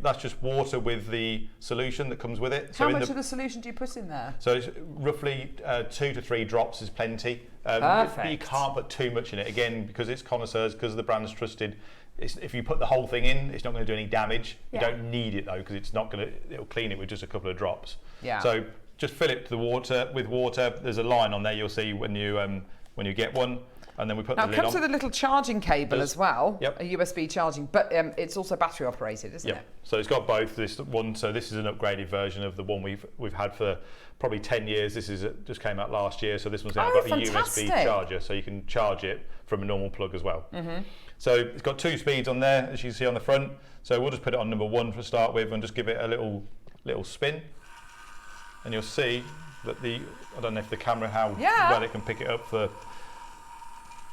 that's just water with the solution that comes with it. How much of the solution do you put in there? So it's roughly 2 to 3 drops is plenty. Perfect. You can't put too much in it, again, because it's Connoiseurs, because the brand's trusted. If you put the whole thing in, it's not going to do any damage. You don't need it though, because it'll clean it with just a couple of drops. Yeah. So just fill it with water. There's a line on there you'll see when you get one. And then we put the lid on. Now it comes with a little charging cable as well, yep. A USB charging, but it's also battery operated, isn't it? So it's got both. This one, so this is an upgraded version of the one we've had for probably 10 years. This just came out last year, so this one's now got a USB charger, so you can charge it from a normal plug as well. So it's got 2 speeds on there, as you can see on the front. So we'll just put it on number 1 to start with, and just give it a little spin, and you'll see that I don't know if the camera how well it can pick it up for.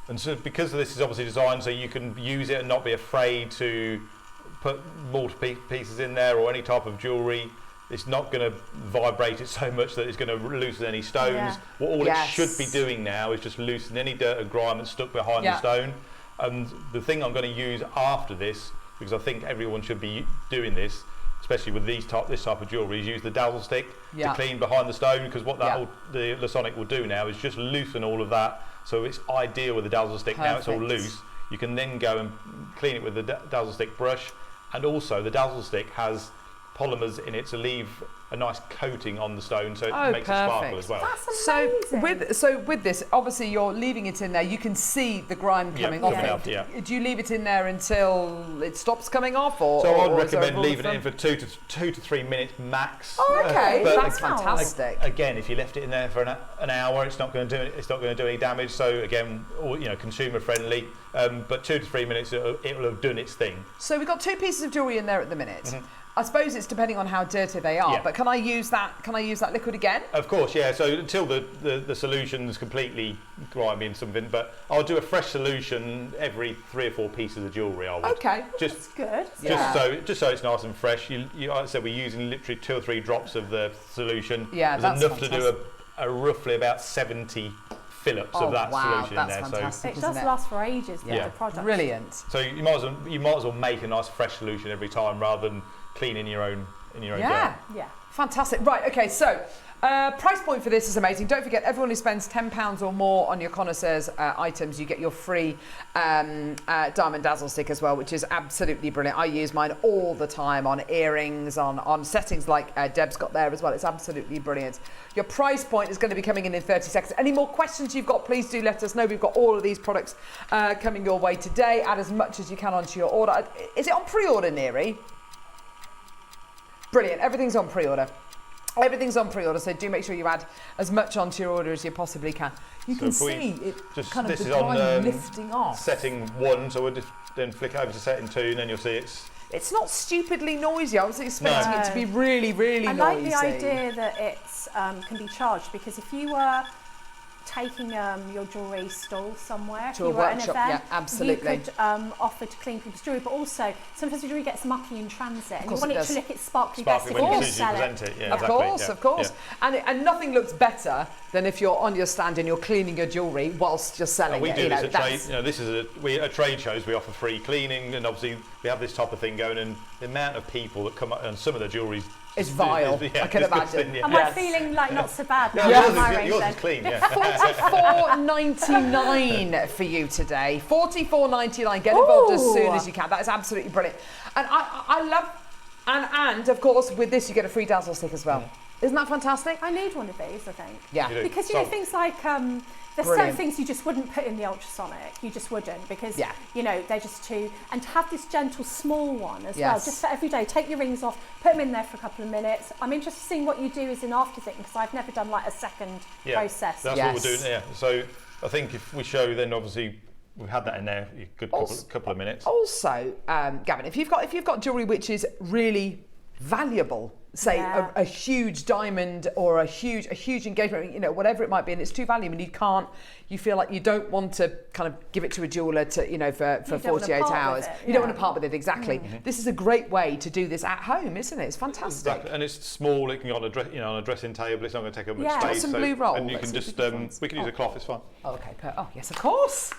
And so because this is obviously designed so you can use it and not be afraid to put multiple pieces in there or any type of jewellery, it's not going to vibrate it so much that it's going to loosen any stones. What it should be doing now is just loosen any dirt and grime that's stuck behind the stone. And the thing I'm going to use after this, because I think everyone should be doing this, especially with this type of jewellery, is use the dazzle stick to clean behind the stone, because what the Lasonic will do now is just loosen all of that. So it's ideal with the dazzle stick. Now it's all loose. You can then go and clean it with the dazzle stick brush, and also the dazzle stick has polymers in it to leave a nice coating on the stone, so it makes it sparkle as well. That's amazing. So with this, obviously you're leaving it in there. You can see the grime coming off it. Do you leave it in there until it stops coming off, or? So I'd recommend leaving it in for 2 to 3 minutes max. Oh, okay, that's fantastic. Again, if you left it in there for an hour, it's not going to do any damage. So again, consumer friendly. But 2 to 3 minutes, it will have done its thing. So we've got 2 pieces of jewellery in there at the minute. I suppose it's depending on how dirty they are, but can I use that? Can I use that liquid again? Of course, yeah. So until the solution's completely grimy and something, but I'll do a fresh solution every 3 or 4 pieces of jewellery. I would. Okay, That's good. Just so it's nice and fresh. Like I said, we're using literally 2 or 3 drops of the solution. Yeah, there's that's enough to do a roughly about 70 fill-ups of that solution in there. Fantastic, It does last for ages with the product. Brilliant. So you might as well make a nice fresh solution every time rather than cleaning your own jar. Yeah. Fantastic. Right, okay, so price point for this is amazing. Don't forget, everyone who spends £10 or more on your Connoiseurs items, you get your free diamond dazzle stick as well, which is absolutely brilliant. I use mine all the time on earrings, on settings like Deb's got there as well. It's absolutely brilliant. Your price point is going to be coming in 30 seconds. Any more questions you've got, please do let us know. We've got all of these products coming your way today. Add as much as you can onto your order. Is it on pre-order, Neri? Brilliant. Everything's on pre-order. Everything's on pre-order, so do make sure you add as much onto your order as you possibly can. You can see it kind of lifting off. Setting 1, so we'll just then flick over to setting 2, and then you'll see it's not stupidly noisy. I was expecting it to be really, really noisy. I like the idea that it's can be charged, because if you were taking your jewellery stall somewhere, if to you a were at an workshop, event, yeah, absolutely. you could offer to clean people's jewellery, but also sometimes the jewellery gets mucky in transit and you want it to look sparkly best if you when sell it. present it. Yeah, of course. Yeah. And nothing looks better than if you're on your stand and you're cleaning your jewellery whilst just selling we it. do this at trade. This is at trade shows. We offer free cleaning, and obviously we have this type of thing going. And the amount of people that come up, and some of the jewellery's it's vile. I can imagine. Am I feeling like not so bad now? Yours is clean. Yeah. $44.99 for you today. $44.99. Get involved as soon as you can. That is absolutely brilliant. And I love, and of course with this you get a free dazzle stick as well. Isn't that fantastic? I need one of these, I think. Yeah. Because things like there's certain things you just wouldn't put in the ultrasonic. You just wouldn't, because they're just too. And to have this gentle small one as well, just for every day. Take your rings off, put them in there for a couple of minutes. I'm interested in seeing what you do as an after thing, because I've never done like a second process. That's what we're doing. Yeah. So I think if we show, then obviously we've had that in there a good couple of minutes. Also, Gavin, if you've got jewellery which is really valuable, say a huge diamond or a huge engagement, whatever it might be, and it's too valuable and you feel like you don't want to kind of give it to a jeweller to for 48 hours. You don't want to part with it, exactly. This is a great way to do this at home, isn't it? It's fantastic. Exactly. And it's small, it can go on a dressing table, it's not going to take up much space. Some blue roll. And you can just we can use a cloth, it's fine. Okay, oh yes, of course.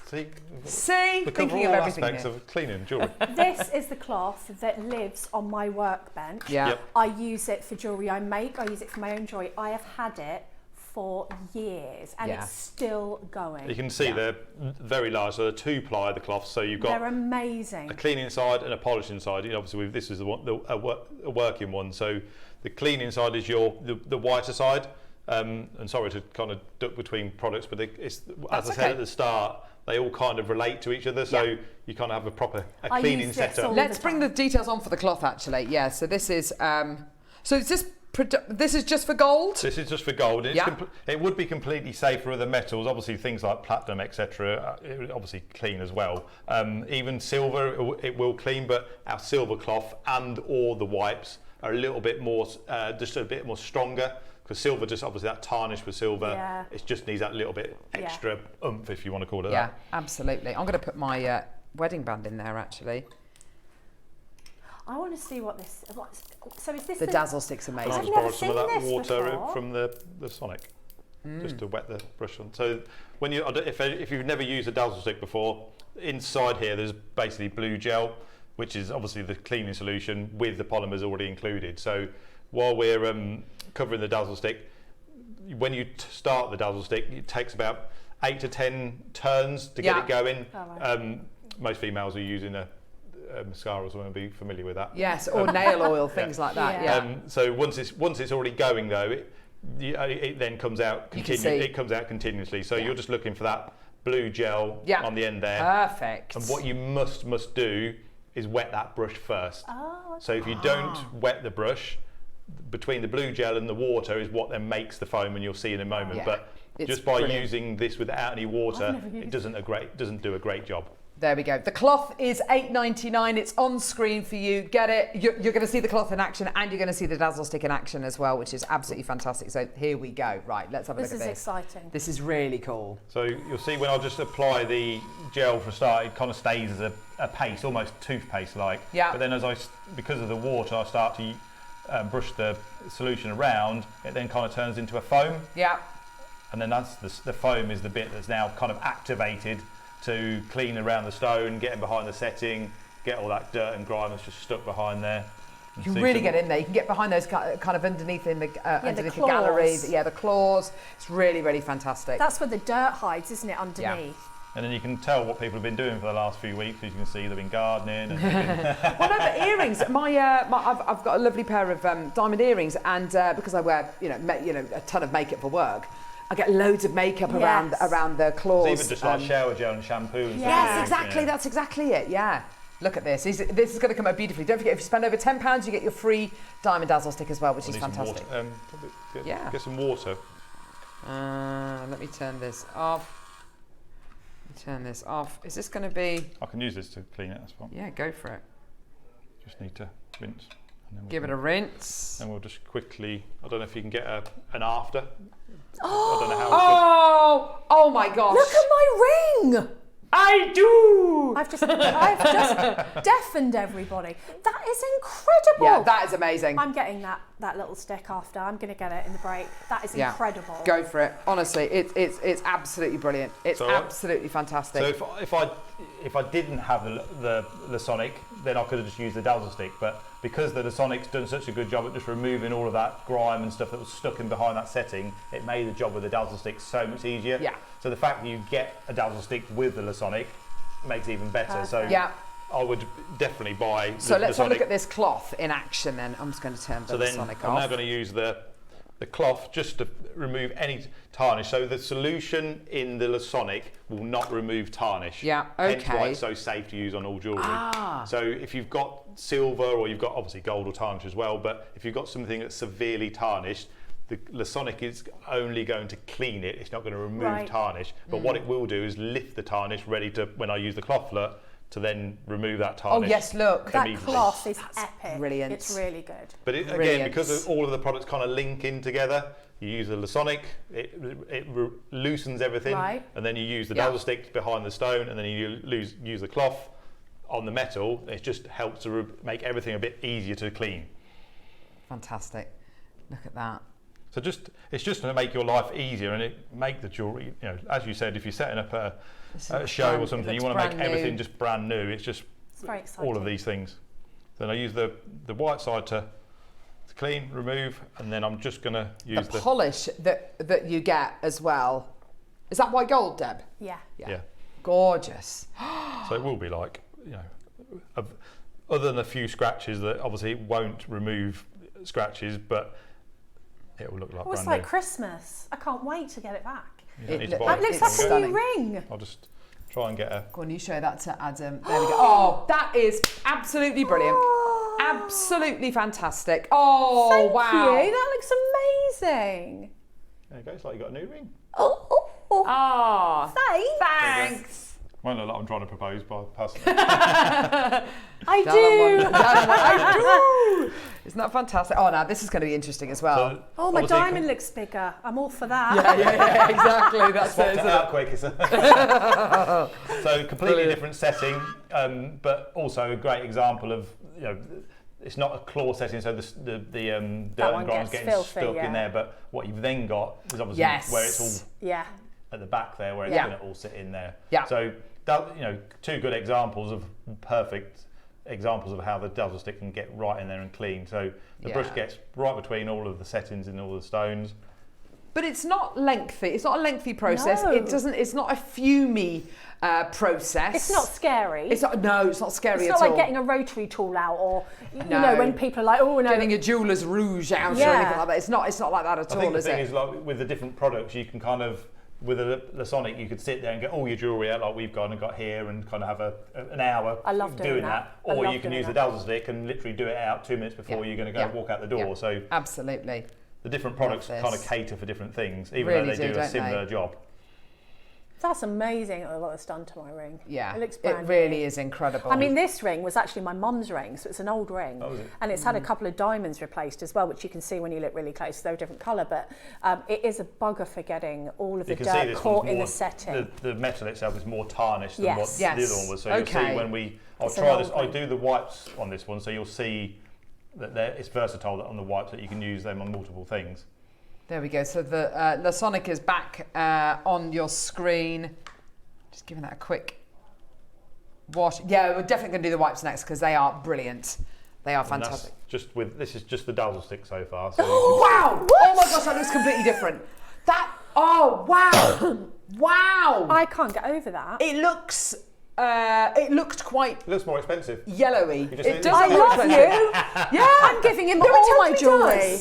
See, thinking of everything aspects here. of cleaning jewellery. This is the cloth that lives on my workbench. I use it for jewellery I make, I use it for my own jewellery. I have had it for years and it's still going. You can see they're very large, so they're 2-ply the cloths, so you've got they're amazing. A cleaning side and a polishing side. Obviously this is a working one, so the cleaning side is the whiter side. And sorry to kind of duck between products, but as I said at the start, they all kind of relate to each other, so you kind of have a proper cleaning setup. Let's bring the details on for the cloth actually. Yeah, so this is this is just for gold? This is just for gold. It would be completely safe for other metals. Obviously, things like platinum, etc., it would obviously clean as well. Even silver, it will clean, but our silver cloth or the wipes are a little bit more, just a bit more stronger. Because silver, just obviously that tarnish with silver, it just needs that little bit extra oomph, if you want to call it that. Yeah, absolutely. I'm going to put my wedding band in there actually. I want to see what this. So is this the dazzle stick's amazing? I've never seen some of that water from the Sonic, just to wet the brush on. So when if you've never used a dazzle stick before, inside here there's basically blue gel, which is obviously the cleaning solution with the polymers already included. So while we're covering the dazzle stick, when you start the dazzle stick, it takes about 8 to 10 turns to get it going. Oh, right. Most females are using a mascara, so we'll be familiar with that. Yes, or nail oil, things like that. Yeah. So once it's already going though, it then comes out. It comes out continuously. So you're just looking for that blue gel on the end there. Perfect. And what you must do is wet that brush first. Oh, so if you don't wet the brush, between the blue gel and the water is what then makes the foam, and you'll see in a moment. But just by using this without any water, it doesn't do a great job. There we go. The cloth is $8.99. It's on screen for you. Get it. You're going to see the cloth in action, and you're going to see the dazzle stick in action as well, which is absolutely fantastic. So here we go. Right, let's have a look at this. This is exciting. This is really cool. So you'll see when I just apply the gel for a start, it kind of stays as a paste, almost toothpaste-like. Yeah. But then because of the water, I start to brush the solution around, it then kind of turns into a foam. Yeah. And then that's the foam is the bit that's now kind of activated to clean around the stone, getting behind the setting, get all that dirt and grime that's just stuck behind there. You can really get in there. You can get behind those kind of underneath in the underneath the gallery. Yeah, the claws. It's really, really fantastic. That's where the dirt hides, isn't it, underneath? Yeah. And then you can tell what people have been doing for the last few weeks. As you can see, they've been gardening. And well, no, but earrings. I've got a lovely pair of diamond earrings, and because I wear a ton of makeup for work, I get loads of makeup around the claws. It's even just like shower gel and shampoo and stuff. Yes, exactly. Yeah. That's exactly it. Yeah. Look at this. This is going to come out beautifully. Don't forget, if you spend over £10, you get your free diamond dazzle stick as well, which is fantastic. Get some water. Let me turn this off. Is this going to be? I can use this to clean it. That's fine. Yeah, go for it. Just need to rinse. And then Give it a rinse. And we'll just quickly. I don't know if you can get an after. Oh! I don't know how. Oh my gosh! Look at my ring! I do! I've just deafened everybody. That is incredible! Yeah, that is amazing. I'm getting that little stick after. I'm going to get it in the break. That is incredible. Go for it. Honestly, it's absolutely brilliant. It's absolutely fantastic. So if I didn't have the Sonic, then I could have just used the dazzle stick. But because the Sonic's done such a good job at just removing all of that grime and stuff that was stuck in behind that setting, it made the job with the dazzle stick so much easier. Yeah. So the fact that you get a dazzle stick with the Sonic makes it even better. Perfect. So yeah. I would definitely buy the So let's Sonic. have a look at this cloth in action then. I'm just going to turn the Sonic off. I'm now going to use the cloth just to remove any tarnish. So the solution in the Sonic will not remove tarnish. Yeah, okay. Hence why it's so safe to use on all jewellery. So if you've got silver, or you've got obviously gold or tarnish as well, but if you've got something that's severely tarnished, the Sonic is only going to clean it. It's not going to remove tarnish. But what it will do is lift the tarnish ready to, when I use the clothlet, to then remove that tarnish. Oh yes, look. That cloth is epic. Brilliant. It's really good. But again, because all of the products kind of link in together, you use the Sonic, it loosens everything, and then you use the dazzle stick behind the stone, and then you use the cloth on the metal. It just helps to make everything a bit easier to clean. Fantastic. Look at that. So it's just going to make your life easier, and make the jewellery, as you said, if you're setting up a show or something, you want to make everything just brand new. It's just very exciting. all of these things. Then I use the white side to clean, remove, and then I'm just going to use the polish that you get as well. Is that white gold, Deb? Yeah. Yeah. Gorgeous. So it will be like, other than a few scratches that obviously won't remove scratches, but it will look like brand it's new. like Christmas. I can't wait to get it back. It looks like a new ring. I'll just try and get a... Go on, you show that to Adam. There we go. Oh, that is absolutely brilliant. Absolutely fantastic. Oh, Thank wow. you. That looks amazing. There you go. It's like you got a new ring. Oh, thanks. Won't look like I'm trying to propose by passing. I do. Isn't that fantastic? Oh, now this is going to be interesting as well. So, my diamond looks bigger. I'm all for that. Yeah, exactly. That's it. Out quick. So completely different setting, but also a great example of it's not a claw setting, so the dirt and grime's getting stuck in there. But what you've then got is obviously where it's all at the back there, where it's going to all sit in there. Yeah. So that, two good examples of perfect examples of how the dazzle stick can get right in there and clean. So the brush gets right between all of the settings and all the stones. But it's not lengthy. It's not a lengthy process. No. It's not a fumey process. It's not scary. It's not scary at all. It's not like getting a rotary tool out, or when people are like, oh no, getting a jeweler's rouge out or anything like that. It's not like that at all. I think the thing is, like with the different products, you can kind of, with the Sonic, you could sit there and get all your jewellery out like we've got here, and kind of have an hour doing that. Or you can use the dazzle stick and literally do it out 2 minutes before you're going to walk out the door. Yeah. So absolutely. The different products kind of cater for different things, even really though they do a similar job. That's amazing what it's done to my ring. Yeah, it looks it brand really new. is incredible. I mean, this ring was actually my mum's ring, so it's an old ring. Oh, is it? And it's had a couple of diamonds replaced as well, which you can see when you look really close. They're a different colour, but it is a bugger for getting all of the dirt caught in the setting. The metal itself is more tarnished than what the other one was. So you'll see when I'll try this. I do the wipes on this one, so you'll see that it's versatile on the wipes, that you can use them on multiple things. There we go. So the Lasonic is back on your screen. Just giving that a quick wash. Yeah, we're definitely going to do the wipes next because they are brilliant. They are fantastic. This is just the dazzle stick so far. So wow! Oh my gosh, that looks completely different. Oh wow! Wow! I can't get over that. It looks. It looked quite. It looks more expensive. Yellowy. It does. I love you. Yeah, I'm giving him all my jewellery.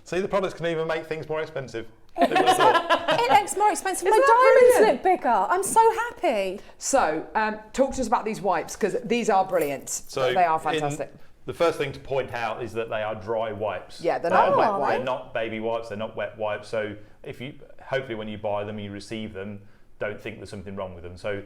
See, the products can even make things more expensive. It looks more expensive. My diamonds look bigger. I'm so happy. So, talk to us about these wipes because these are brilliant. So they are fantastic. The first thing to point out is that they are dry wipes. Yeah, they're not wet wipes. They're not baby wipes. They're not wet wipes. So hopefully when you buy them, you receive them, don't think there's something wrong with them. So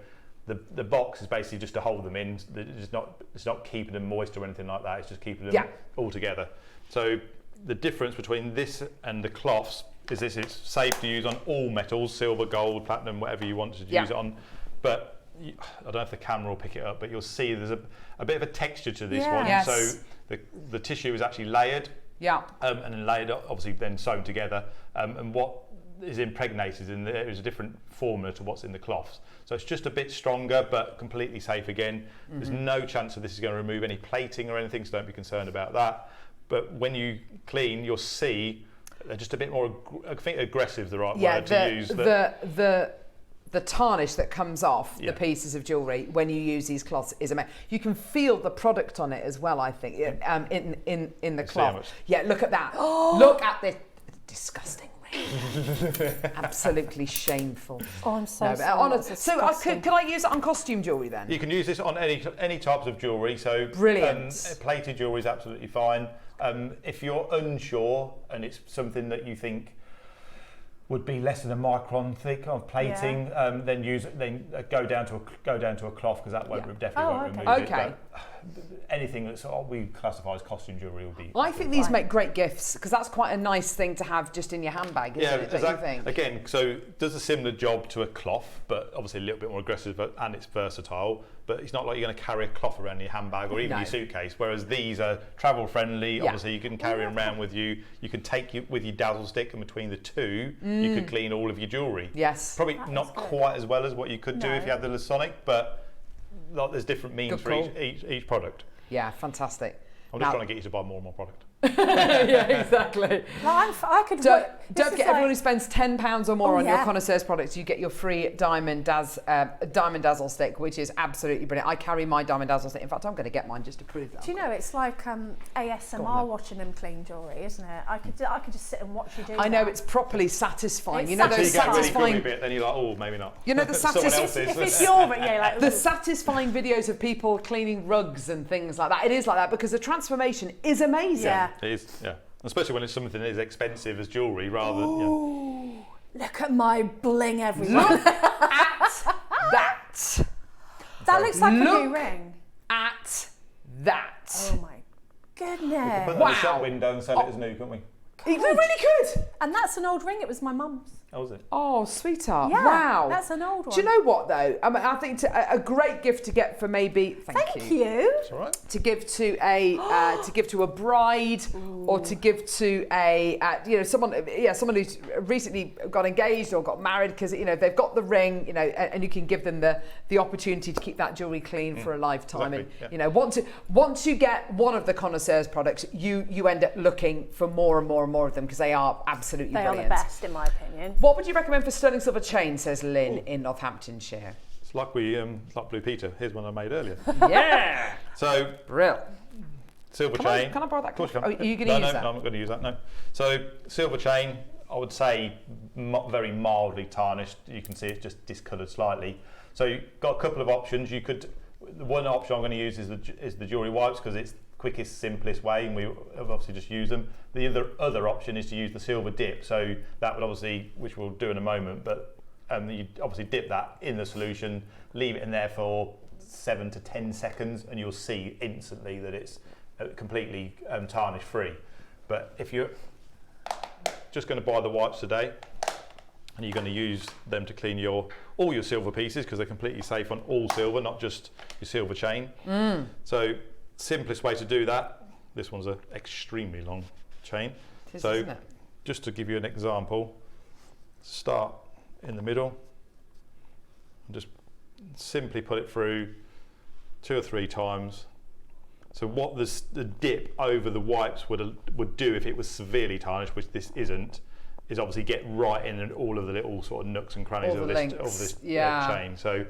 the box is basically just to hold them in. It's not keeping them moist or anything like that. It's just keeping them all together. So the difference between this and the cloths is it's safe to use on all metals, silver, gold, platinum, whatever you want to use it on. But I don't know if the camera will pick it up, but you'll see there's a bit of a texture to this one. Yes. So the tissue is actually layered. Yeah. And then layered, obviously then sewn together. And what is impregnated in there is a different formula to what's in the cloths. So it's just a bit stronger, but completely safe again. There's no chance that this is going to remove any plating or anything, so don't be concerned about that. But when you clean, you'll see they're just a bit more, I think aggressive is the right word to use. The tarnish that comes off the pieces of jewellery when you use these cloths is amazing. You can feel the product on it as well, I think, in the cloth. Yeah, look at that. Look at this disgusting ring. Absolutely shameful. Oh, I'm so sorry. So could I use it on costume jewellery then? You can use this on any types of jewellery. So brilliant. Plated jewellery is absolutely fine. If you're unsure and it's something that you think would be less than a micron thick of plating, then go down to a cloth because that definitely won't remove it. But anything that's we classify as costume jewellery will be. I think these make great gifts because that's quite a nice thing to have just in your handbag, isn't it? Don't you think? Again, so does a similar job to a cloth, but obviously a little bit more aggressive, and it's versatile. But it's not like you're going to carry a cloth around in your handbag or even your suitcase. Whereas these are travel friendly. Obviously, you can carry them around with you. You can take with your dazzle stick, and between the two, you could clean all of your jewellery. Yes, probably not quite as well as what you could do if you had the Lasonic, but there's different means for each product. Yeah, fantastic. I'm just trying to get you to buy more and more product. Yeah, exactly. I could. Don't forget, everyone who spends £10 or more on your Connoiseurs products, you get your free diamond dazzle stick, which is absolutely brilliant. I carry my diamond dazzle stick. In fact, I'm going to get mine just to prove that. Do you know it's like ASMR watching them clean jewellery, isn't it? I could just sit and watch you do. I know it's properly satisfying. It's you know those satisfying. Really bit, then you're like, oh, maybe not. You know the satisfying. If it's your, like the satisfying videos of people cleaning rugs and things like that. It is like that because the transformation is amazing. Yeah. It is, especially when it's something as expensive as jewellery, rather than. Look at my bling, everyone. Look at that. That looks like a new ring. At that. Oh my goodness. We could put that in the shop window and sell it as new, couldn't we? We really could. And that's an old ring. It was my mum's. Oh, was it? Oh, sweetheart. Yeah, wow. That's an old one. Do you know what, though? I mean, I think a great gift to get for maybe... Thank you. That's all right. To give to a bride, or to give to a someone who's recently got engaged or got married, because they've got the ring, and you can give them the opportunity to keep that jewellery clean for a lifetime. Exactly, And once you get one of the Connoiseurs products, you end up looking for more and more and more of them because they are absolutely brilliant. They are the best, in my opinion. What would you recommend for sterling silver chain, says Lynn in Northamptonshire? It's like like Blue Peter. Here's one I made earlier. Yeah. So, real. Silver chain. Can I borrow that? Of course you can. Are you going to use that? No, I'm not going to use that, no. So, silver chain, I would say very mildly tarnished. You can see it's just discoloured slightly. So, you've got a couple of options. One option I'm going to use is the jewellery wipes because it's quickest, simplest way, and we obviously just use them. The other option is to use the silver dip. So that would obviously, which we'll do in a moment, but You obviously dip that in the solution, leave it in there for 7 to 10 seconds, and you'll see instantly that it's completely tarnish free. But if you're just going to buy the wipes today, and you're going to use them to clean all your silver pieces, because they're completely safe on all silver, not just your silver chain. So simplest way to do that, this one's an extremely long chain. So just to give you an example, start in the middle and just simply put it through 2 or 3 times. So what the dip over the wipes would do if it was severely tarnished, which this isn't, is obviously get right in all of the little sort of nooks and crannies of this chain. So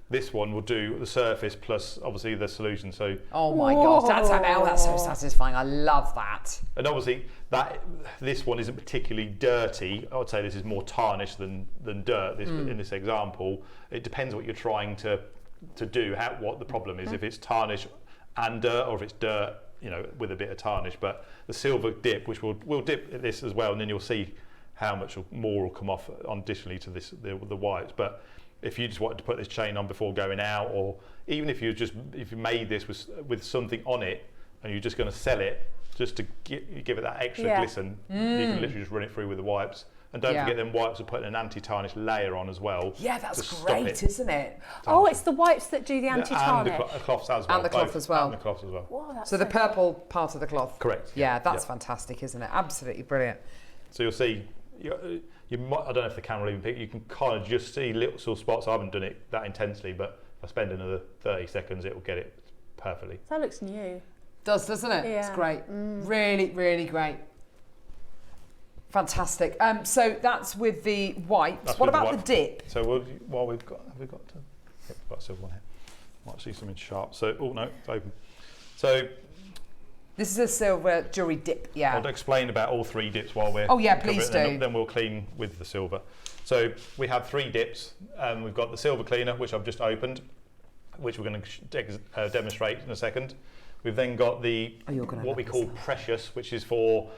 this one will do the surface plus obviously the solution. So oh my gosh, that's so satisfying. I love that. And obviously this one isn't particularly dirty. I would say this is more tarnished than dirt. In this example, it depends what you're trying to do, what the problem is. If it's tarnish and dirt, or if it's dirt, you know, with a bit of tarnish. But the silver dip, which we'll dip this as well, and then you'll see how much more will come off additionally to this the wipes. But if you just wanted to put this chain on before going out, or even if you made this with something on it and you're just going to sell it, just to give it that extra glisten, you can literally just run it through with the wipes. And don't forget them wipes are putting an anti-tarnish layer on as well. Yeah, that's great, isn't it? Oh, it's the wipes that do the anti-tarnish. And the cloths as well. And the cloth as well. And the cloths as well. Whoa, so the purple part of the cloth. Correct. Yeah, that's fantastic, isn't it? Absolutely brilliant. So you'll see, you might, I don't know if the camera will even pick, you can kind of just see little sort of spots. I haven't done it that intensely, but if I spend another 30 seconds, it will get it perfectly. That looks new. Doesn't it? Yeah. It's great. Really, really great. Fantastic. So that's with the wipes. What about the dip? So we've got a silver one here. Might see something sharp. So, oh no, it's open. So this is a silver jewellery dip, yeah. I'll explain about all 3 dips while we're please do. Then we'll clean with the silver. So we have 3 dips. We've got the silver cleaner, which I've just opened, which we're going to demonstrate in a second. We've then got what we call precious, which is for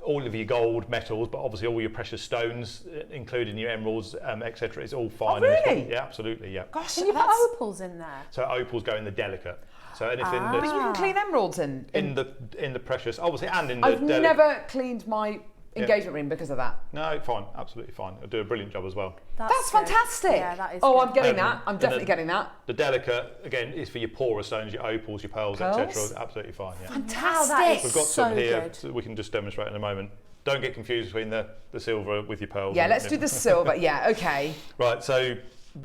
all of your gold metals, but obviously all your precious stones, including your emeralds, etc. It's all fine. Oh, really? Yeah, absolutely. Yeah. Gosh, can you put opals in there? So opals go in the delicate. So anything but you can clean emeralds in the precious, obviously, and in the I've never cleaned my engagement ring because of that. No, fine, absolutely fine. I'll do a brilliant job as well. That's fantastic. Yeah, that is good. I'm getting that. I'm definitely getting that. The delicate, again, is for your poorer stones, your opals, your pearls, etc. Absolutely fine. Yeah. Fantastic. We've got some here, so we can just demonstrate in a moment. Don't get confused between the silver with your pearls. Yeah, let's do the silver. Yeah, okay. Right, so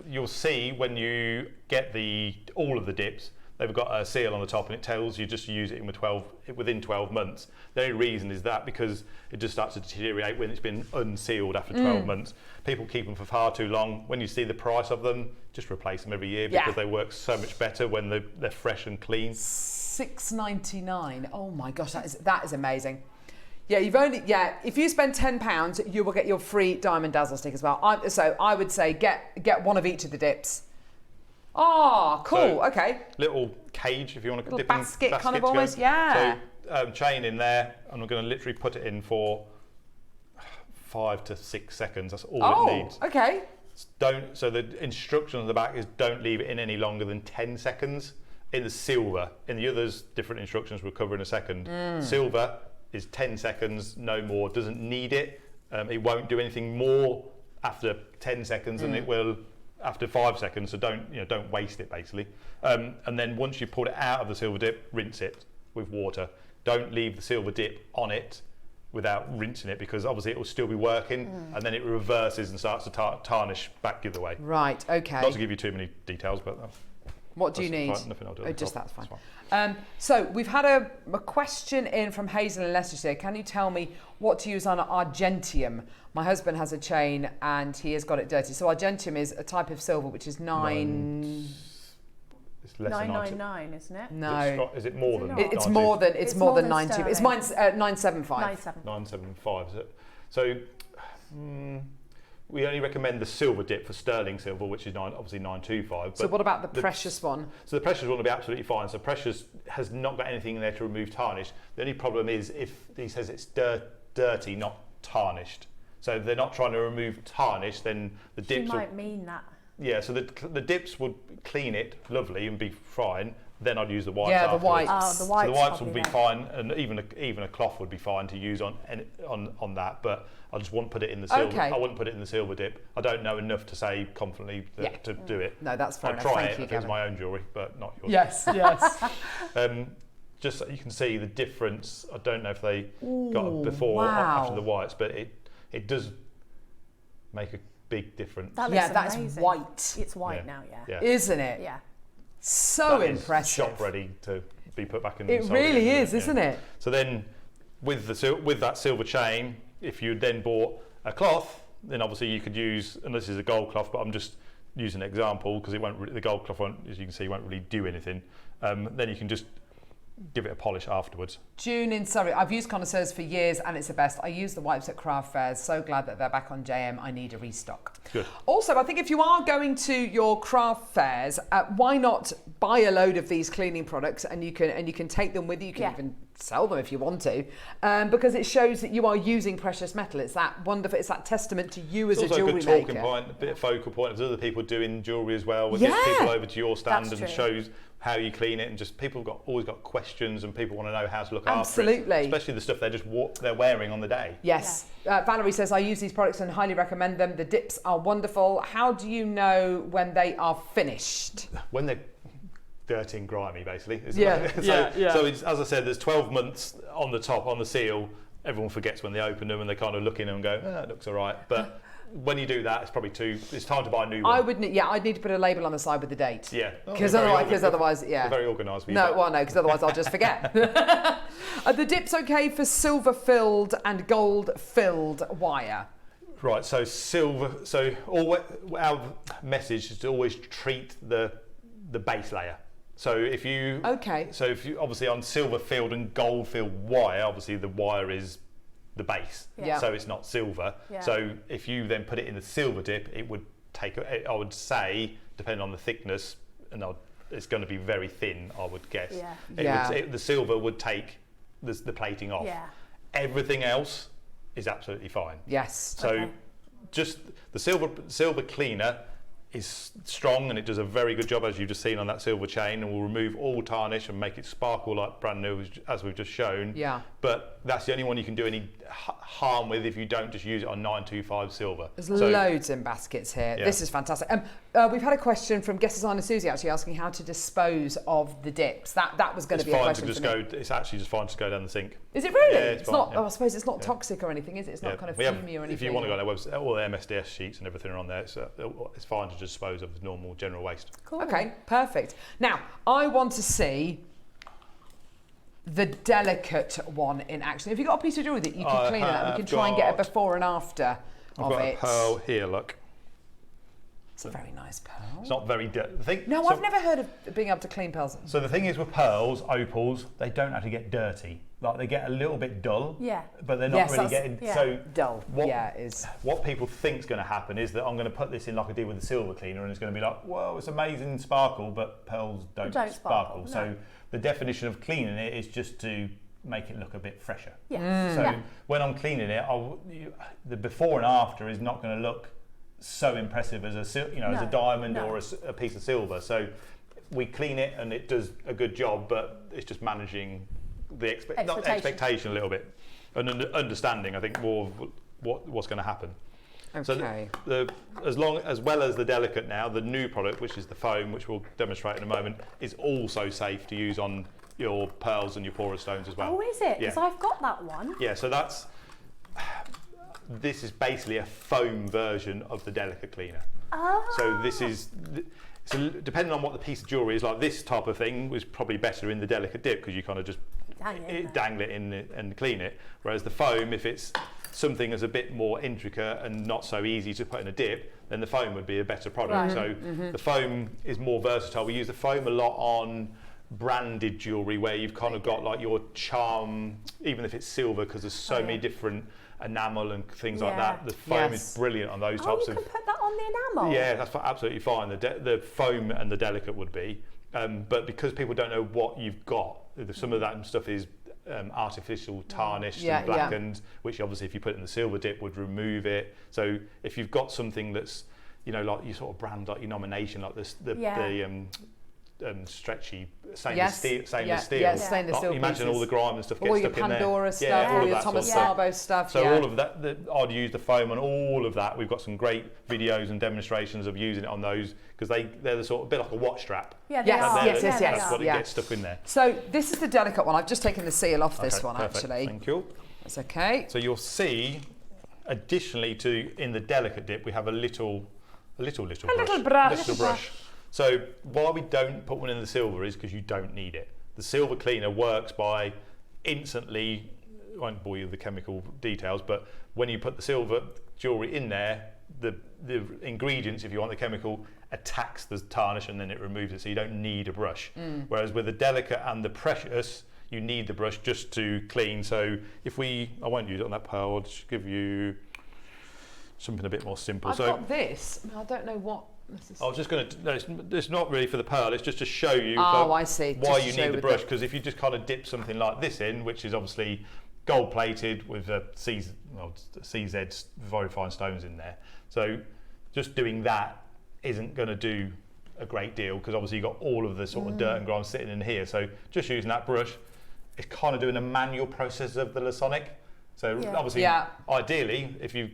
you'll see when you get all of the dips, they've got a seal on the top and it tells you just to use it within 12 months. The only reason is that because it just starts to deteriorate when it's been unsealed after 12 months. People keep them for far too long. When you see the price of them, just replace them every year because they work so much better when they're fresh and clean. $6.99. Oh my gosh, that is amazing. Yeah, if you spend £10, you will get your free Diamond Dazzle stick as well. So I would say get one of each of the dips. Oh, cool. So, okay. Little cage, if you want to dip basket kind of almost, yeah. So chain in there, and I'm going to literally put it in for 5 to 6 seconds. That's all it needs. Okay. So the instruction on the back is don't leave it in any longer than 10 seconds. In the silver, in the others, different instructions we'll cover in a second. Silver is 10 seconds, no more. Doesn't need it. It won't do anything more after 10 seconds than it will after 5 seconds. So don't waste it basically. And then once you pull it out of the silver dip, rinse it with water. Don't leave the silver dip on it without rinsing it because obviously it will still be working and then it reverses and starts to tarnish back the other way. Right. Okay. Not to give you too many details, but what do you need? Fine. Nothing I'll do. That's fine. So we've had a question in from Hazel in Leicestershire. Can you tell me what to use on argentium? My husband has a chain and he has got it dirty. So argentium is a type of silver which is It's less 999, isn't it? No. Is it more than? It's more than 92. It's mine's 975. 975 is it? So we only recommend the silver dip for sterling silver, which is obviously 925. So what about the precious one? So the precious one will be absolutely fine. So precious has not got anything in there to remove tarnish. The only problem is if he says it's dirty, not tarnished. So if they're not trying to remove tarnish, then the She dips might mean that. yeah, so the dips would clean it lovely and be fine. Then I'd use the wipes. Yeah, the afterwards. wipes. The So wipes, the wipes would probably be then. fine, and even a cloth would be fine to use on that. But I just wouldn't put it in the silver. Okay. I wouldn't put it in the silver dip. I don't know enough to say confidently to do it. No, that's fair I'd enough. try Thank it you, if it was Gavin. my own jewellery, but not yours. Yes, yes. Just so you can see the difference. I don't know if they got it before or wow. after the whites, but it does make a big difference. That Yeah, looks that's amazing. white. It's white Yeah. now, Yeah. Isn't it? Yeah. So That is impressive. shop ready to be put back in. It and sold really again, is, isn't it? So then, with that silver chain, if you then bought a cloth, then obviously you could use, and this is a gold cloth, but I'm just using an example because the gold cloth won't, as you can see, won't really do anything. Then you can just give it a polish afterwards. June in Surrey. I've used Connoiseurs for years and it's the best. I use the wipes at craft fairs. So glad that they're back on JM. I need a restock. Good. Also, I think if you are going to your craft fairs, why not buy a load of these cleaning products and you can take them with you. You can even sell them if you want to, because it shows that you are using precious metal. It's that wonderful. It's that testament to you as a jewellery maker. It's also a good talking point, a bit of focal point. There's other people doing jewellery as well. We'll get people over to your stand That's and true. shows how you clean it, and just people have always got questions and people want to know how to look after Absolutely. it, especially the stuff they're wearing on the day. Yes. Valerie says, I use these products and highly recommend them. The dips are wonderful. How do you know when they are finished? When they're dirty and grimy, basically. Yeah, So it's, as I said, there's 12 months on the top, on the seal. Everyone forgets when they open them and they kind of look in them and go, it looks all right. But when you do that, it's time to buy a new one. I'd need to put a label on the side with the date. Yeah. Because otherwise, They're very organised. Because otherwise I'll just forget. Are the dips okay for silver filled and gold filled wire? Right, so silver, our message is to always treat the base layer. So if you obviously on silver filled and gold filled wire, obviously the wire is the base, so it's not silver. So if you then put it in the silver dip, it would take, I would say, depending on the thickness, and it's going to be very thin, I would guess. The silver would take the plating off. Everything else is absolutely fine. Yes. So just the silver cleaner is strong and it does a very good job, as you've just seen on that silver chain, and will remove all tarnish and make it sparkle like brand new, as we've just shown. Yeah. But that's the only one you can do any harm with if you don't just use it on 925 silver. There's loads in baskets here. Yeah. This is fantastic. We've had a question from guest designer Susie actually asking how to dispose of the dips. That was going to be a question for me. It's actually just fine to go down the sink. Is it really? Yeah, it's fine, not. yeah. Oh, I suppose it's not toxic or anything, is it? It's not kind of fumey or anything. If you want to go on their website, all the MSDS sheets and everything are on there. So it's fine to dispose of normal general waste. Cool. Okay, perfect. Now, I want to see the delicate one in action. Have you got a piece of jewellery that you can clean it up? We can try and get a before and after of it. I've got a pearl here, look. It's a very nice pearl. It's not very dirty. No, I've never heard of being able to clean pearls. So the thing is with pearls, opals, they don't actually get dirty. Like they get a little bit dull, but they're not really getting so dull. What people think is going to happen is that I'm going to put this in like I did with the silver cleaner, and it's going to be like, whoa, it's amazing sparkle, but pearls don't sparkle. No. So the definition of cleaning it is just to make it look a bit fresher. Yes. So when I'm cleaning it, the before and after is not going to look so impressive as as a diamond or a piece of silver. So we clean it and it does a good job, but it's just managing the expectation a little bit, and understanding, I think, more of what's going to happen. Okay. So as well as the delicate now, the new product, which is the foam, which we'll demonstrate in a moment, is also safe to use on your pearls and your porous stones as well. Oh, is it? Because I've got that one. Yeah, so this is basically a foam version of the delicate cleaner. Oh. So this is, so depending on what the piece of jewellery is, like this type of thing was probably better in the delicate dip because you kind of just dangle it in and clean it. Whereas the foam, if it's something that's a bit more intricate and not so easy to put in a dip, then the foam would be a better product. So the foam is more versatile. We use the foam a lot on branded jewellery where you've kind of got like your charm, even if it's silver, because there's so many different enamel and things like that. The foam is brilliant on those types you can put that on the enamel? Yeah, that's absolutely fine. The foam and the delicate would be. But because people don't know what you've got, some of that stuff is artificial tarnished and blackened, which obviously if you put it in the silver dip would remove it. So if you've got something that's, you know, like you sort of brand like your nomination, like this, the stretchy stainless steel. Stainless steel. Imagine pieces. all the grime and stuff all gets your stuck in there. Pandora stuff, all your Thomas Sabo stuff. So all of that, I'd use the foam on all of that. We've got some great videos and demonstrations of using it on those, because they're the sort of bit like a watch strap. Yeah, they are. Yes. That's what it gets stuck in there. So this is the delicate one. I've just taken the seal off this one, perfect. actually. Thank you. That's okay. So you'll see, additionally to in the delicate dip, we have a little brush. So why we don't put one in the silver is because you don't need it. The silver cleaner works by instantly, I won't bore you with the chemical details, but when you put the silver jewellery in there, the ingredients, if you want the chemical, attacks the tarnish and then it removes it, so you don't need a brush. Whereas with the delicate and the precious, you need the brush just to clean. So if I won't use it on that pearl, I'll just give you something a bit more simple. I've got this, I don't know what this is. I was just going to, it's not really for the pearl, it's just to show you I see. why you need the brush, because if you just kind of dip something like this in, which is obviously gold plated with CZ very fine stones in there, so just doing that isn't going to do a great deal, because obviously you've got all of the sort of dirt and grime sitting in here. So just using that brush, it's kind of doing a manual process of the Lasonic. So obviously, ideally, if you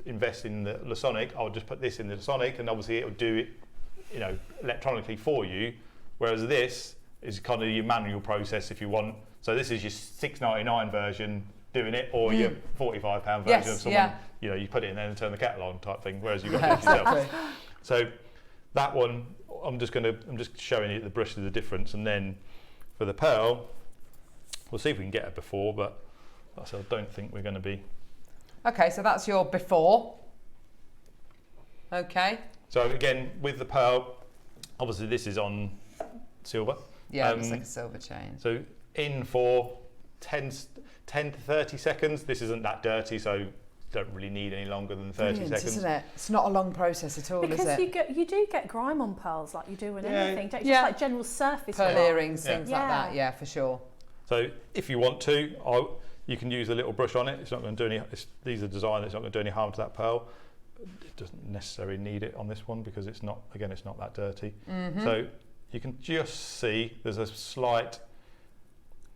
invest in the Lasonic, I would just put this in the Lasonic, and obviously it will do it, you know, electronically for you. Whereas this is kind of your manual process if you want. So this is your $6.99 version doing it, or your £45 version of someone. You know, you put it in there and turn the kettle on type thing. Whereas you've got to do it yourself. So that one, I'm just showing you the brush is the difference, and then for the pearl, we'll see if we can get it before, but I don't think we're going to be. Okay, so that's your before. Okay. So again, with the pearl, obviously this is on silver. Yeah, it's like a silver chain. So in for 10 to 30 seconds. This isn't that dirty, so don't really need any longer than 30 seconds. Isn't it? It's not a long process at all, because is it? you do get grime on pearls like you do in anything, don't you? Just like general surface pearl grime. earrings, things like that. Yeah, for sure. So if you want to, you can use a little brush on it. It's not going to do any. These are designed. It's not going to do any harm to that pearl. It doesn't necessarily need it on this one because it's not. Again, it's not that dirty. So you can just see there's a slight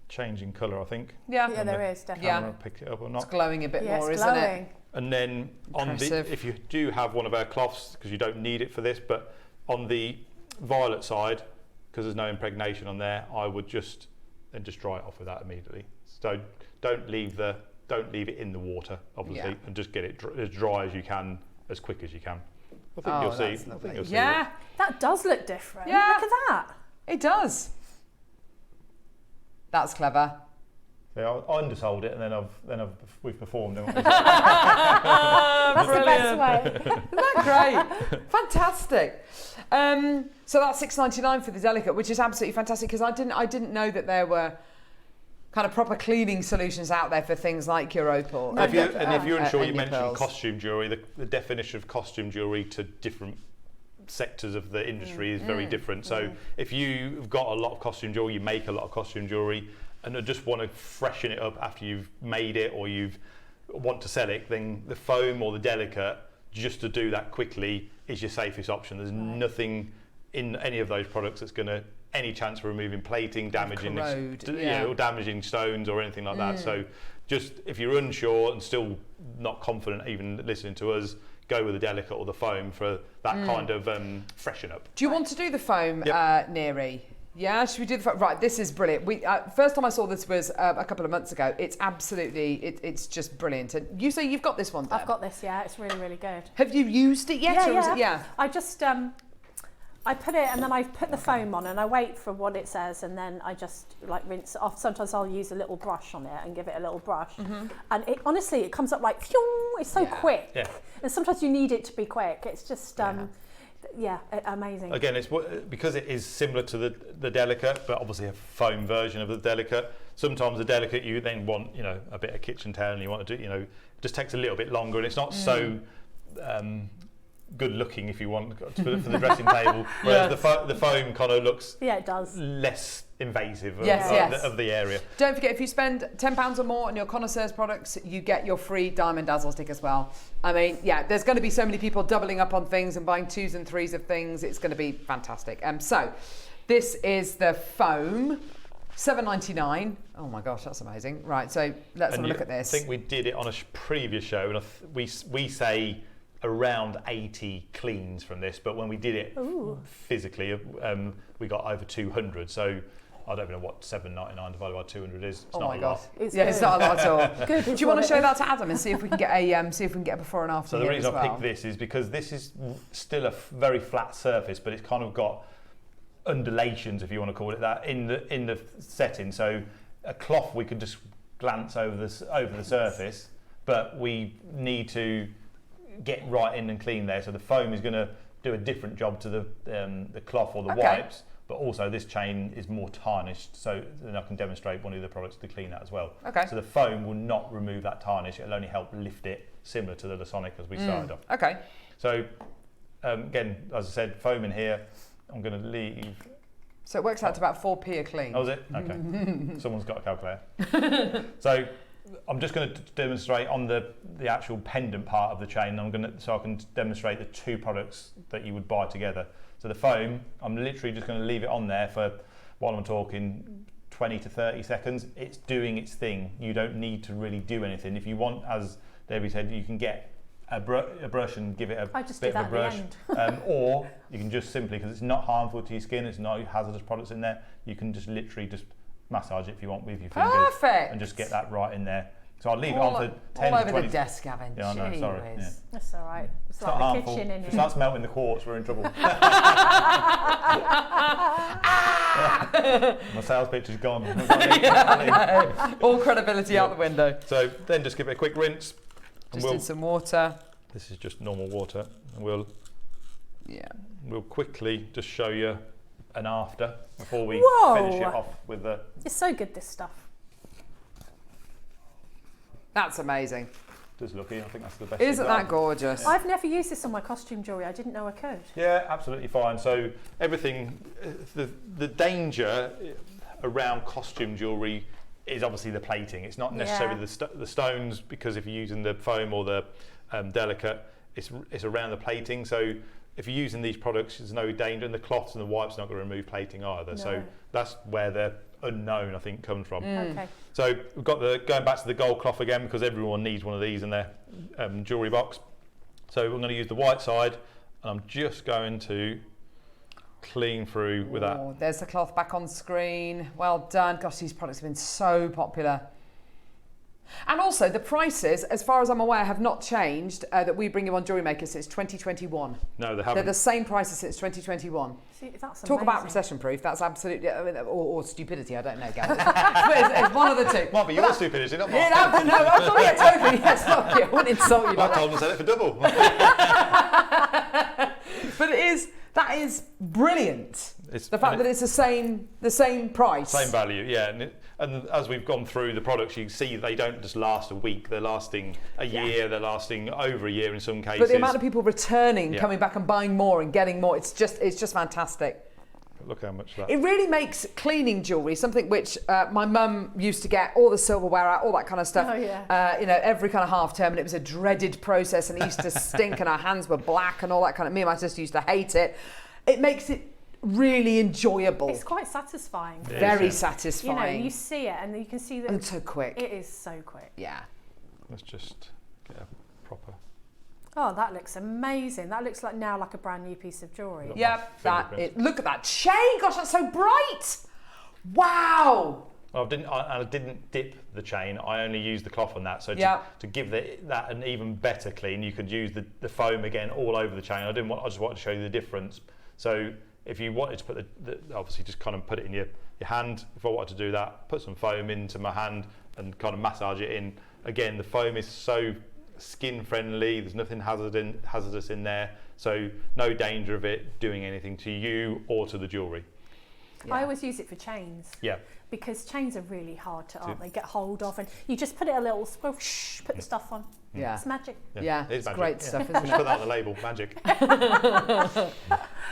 change in colour, I think. Yeah, there is definitely. Yeah, pick it up or not. It's glowing a bit more, it's isn't glowing. it? And then if you do have one of our cloths, because you don't need it for this, but on the violet side, because there's no impregnation on there, I would just dry it off with that immediately. So don't leave it in the water, obviously, and just get it as dry as you can, as quick as you can. I think you'll see. That does look different. Yeah. Look at that. It does. That's clever. Yeah, I undersold it, and then we've performed. That's the best way. Isn't that great? Fantastic. So that's $6.99 for the delicate, which is absolutely fantastic, because I didn't know that there were kind of proper cleaning solutions out there for things like your opal. If you're unsure, you mentioned pearls. costume jewellery. The definition of costume jewellery to different sectors of the industry is very different. So if you've got a lot of costume jewellery, you make a lot of costume jewellery, and just want to freshen it up after you've made it or want to sell it, then the foam or the delicate, just to do that quickly, is your safest option. There's nothing in any of those products that's going to any chance of removing plating, damaging or damaging stones or anything like that. So just if you're unsure and still not confident even listening to us, go with the delicate or the foam for that kind of freshen up. Do you want to do the foam, Neri? Yeah, should we do the foam? Right, this is brilliant. First time I saw this was a couple of months ago. It's absolutely, it's just brilliant. And you say you've got this one, Deb? I've got this, yeah. It's really, really good. Have you used it yet? Yeah. I just, I put it and then I put the foam on and I wait for what it says and then I just like rinse it off. Sometimes I'll use a little brush on it and give it a little brush. And it honestly, it comes up like, phew, it's so quick. Yeah. And sometimes you need it to be quick. It's just, amazing. Again, it's because it is similar to the delicate, but obviously a foam version of the delicate. Sometimes the delicate you then want, a bit of kitchen towel and you want to do, it just takes a little bit longer and it's not so good looking if you want for the dressing table, whereas the foam kind of looks it does less invasive of the area. Don't forget, if you spend £10 or more on your Connoiseurs products, you get your free Diamond Dazzle stick as well. I mean, yeah, there's going to be so many people doubling up on things and buying 2s and 3s of things. It's going to be fantastic. So this is the foam. $7.99. Oh my gosh, that's amazing. Right, so let's have a look at this. I think we did it on a previous show, and we say around 80 cleans from this, but when we did it physically, we got over 200. So I don't know what $7.99 divided by 200 is. It's not a lot. It's not a lot at all. Good. Do you want to show that to Adam and see if we can get a before and after? So the reason I picked this is because this is still a very flat surface, but it's kind of got undulations, if you want to call it that, in the setting. So a cloth we could just glance over the surface, but we need to get right in and clean there. So the foam is going to do a different job to the cloth or the wipes, but also this chain is more tarnished, so then I can demonstrate one of the products to clean that as well. Okay. So the foam will not remove that tarnish, it'll only help lift it, similar to the Lasonic as we started off. Okay. So again, as I said, foam in here. I'm going to leave. So it works out to about 4p a clean. Oh, is it? Okay. Someone's got a calculator. So I'm just going to demonstrate on the actual pendant part of the chain. So I can demonstrate the two products that you would buy together. So the foam, I'm literally just going to leave it on there for, while I'm talking, 20 to 30 seconds. It's doing its thing. You don't need to really do anything. If you want, as Debbie said, you can get a brush and give it a bit of a brush, or you can just simply, because it's not harmful to your skin, it's no hazardous products in there, you can just literally just massage it if you want with your fingers. Perfect. And just get that right in there. So I'll leave it on for 10 all to over 20. the desk, Gavin. Yeah, I know, sorry. Yeah. That's all right. It's like not the harmful. kitchen in If it here. starts melting the quartz, we're in trouble. My sales pitch is gone. All credibility out the window. So then just give it a quick rinse. Just in some water. This is just normal water. And we'll quickly just show you an after before we finish it off with the... It's so good, this stuff. That's amazing. Does look, I think that's the best. Isn't that gorgeous? I've never used this on my costume jewellery. I didn't know I could. Yeah, absolutely fine. So everything, the danger around costume jewellery is obviously the plating. It's not necessarily the stones, because if you're using the foam or the delicate, it's around the plating. So if you're using these products, there's no danger, and the cloths and the wipes are not going to remove plating either. No. So that's where the unknown, I think, comes from. Okay. So we've got going back to the gold cloth again, because everyone needs one of these in their jewellery box. So we're going to use the white side, and I'm just going to clean through with that. There's the cloth back on screen. Well done. Gosh, these products have been so popular. And also, the prices, as far as I'm aware, have not changed that we bring you on Jewellery Maker since 2021. No, they haven't. They're the same prices since 2021. See, that's Talk about recession-proof. That's absolutely, or stupidity. I don't know, Gavin. it's one of the two. Might be your stupidity, not mine. Yeah, no, totally. Yes, not you. I wouldn't insult you. I told them to sell it for double. But that is brilliant. It's the fact that it's the same price. Same value, yeah. And as we've gone through the products, you can see they don't just last a week. They're lasting a year. They're lasting over a year in some cases. But the amount of people returning, coming back and buying more and getting more, it's just fantastic. Look how much that... It really makes cleaning jewellery something which my mum used to get all the silverware out, all that kind of stuff. Oh, yeah. Every kind of half term, and it was a dreaded process, and it used to stink, and our hands were black, and all that kind of. Me and my sister used to hate it. It makes it really enjoyable. It's quite satisfying. Very satisfying. You see it, and you can see that. And so quick. It is so quick. Yeah. Let's just get a proper. Oh, that looks amazing. That looks like a brand new piece of jewellery. Yeah, look at that chain. Gosh, that's so bright. Wow. Well, I didn't dip the chain. I only used the cloth on that. So to give that an even better clean, you could use the foam again all over the chain. I just wanted to show you the difference. So if you wanted to put obviously just kind of put it in your hand. If I wanted to do that, put some foam into my hand and kind of massage it in. Again, the foam is so skin friendly, there's nothing hazardous in there, so no danger of it doing anything to you or to the jewellery. I always use it for chains. Yeah. Because chains are really hard to, aren't they, get hold of, and you just put it a little, put the stuff on. Yeah. It's magic. Yeah, It is it's magic. great stuff, isn't Just it? put that on the label, magic.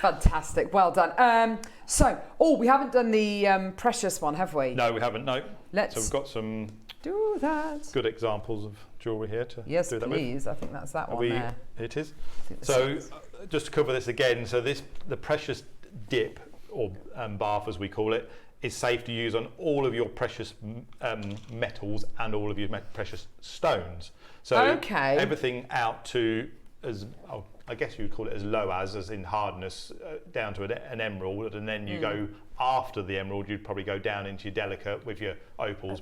Fantastic, well done. We haven't done the precious one, have we? No, we haven't, no. Let's so we've got some do that. good examples of jewellery here to Yes, do that please. I think that's that one there. It is. So just to cover this again, so the precious dip, or bath as we call it, is safe to use on all of your precious metals and all of your precious stones. So everything out to I guess you would call it as low as in hardness, down to an emerald, and then you go after the emerald, you'd probably go down into your delicate with your opals,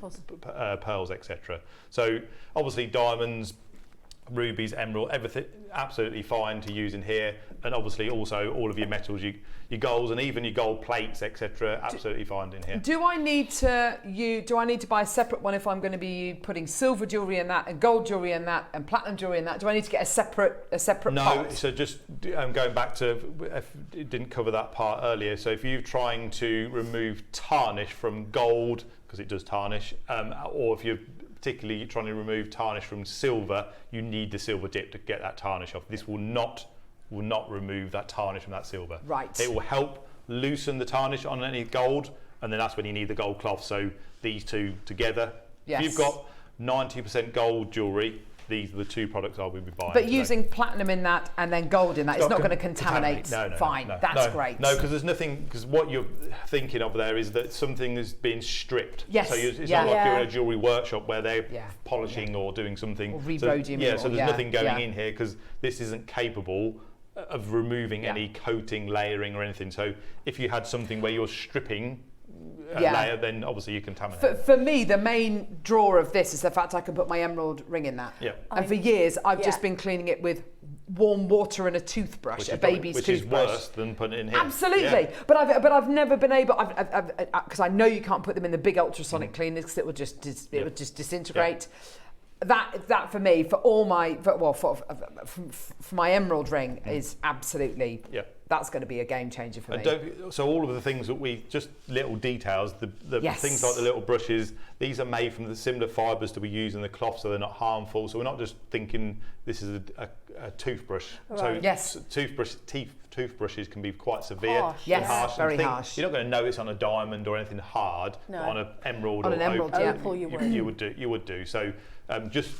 pearls, etc. So obviously diamonds, rubies, emerald, everything absolutely fine to use in here, and obviously also all of your metals, your golds and even your gold plates, etc. absolutely fine in here. Do I need to buy a separate one if I'm going to be putting silver jewellery in that and gold jewellery in that and platinum jewellery in that? Do I need to get a separate No, pot? so just going back to, if it didn't cover that part earlier, so if you're trying to remove tarnish from gold, because it does tarnish, or if you're particularly trying to remove tarnish from silver, you need the silver dip to get that tarnish off. This will not remove that tarnish from that silver. Right. It will help loosen the tarnish on any gold, and then that's when you need the gold cloth. So these two together. Yes. If you've got 90% gold jewellery, these are the two products I will be buying. But today. using platinum in that and then gold in that, it's not going to contaminate. No, Fine, that's great. No, because there's nothing. Because what you're thinking of there is that something is being stripped. Yes. So it's not like you're in a jewellery workshop where they're polishing or doing something. Or rhodium. So there's nothing going in here because this isn't capable of removing any coating, layering, or anything. So if you had something where you're stripping layer, then obviously you contaminate. For me, the main draw of this is the fact I can put my emerald ring in that. Yeah. And for years, I've just been cleaning it with warm water and a toothbrush, a baby's which toothbrush. Which is worse than putting it in here. Absolutely. Yeah. But I've never been able, because I know you can't put them in the big ultrasonic cleaners because it would just disintegrate. That for me, for all my for my emerald ring is absolutely that's going to be a game changer for me. So all of the things that we just little details, the things like the little brushes, these are made from the similar fibres that we use in the cloth, so they're not harmful. So we're not just thinking this is a toothbrush. Right. So toothbrushes can be quite severe, harsh. Very harsh. You're not going to notice on a diamond or anything hard. No. On an emerald on or an emerald, opal, you would do. So just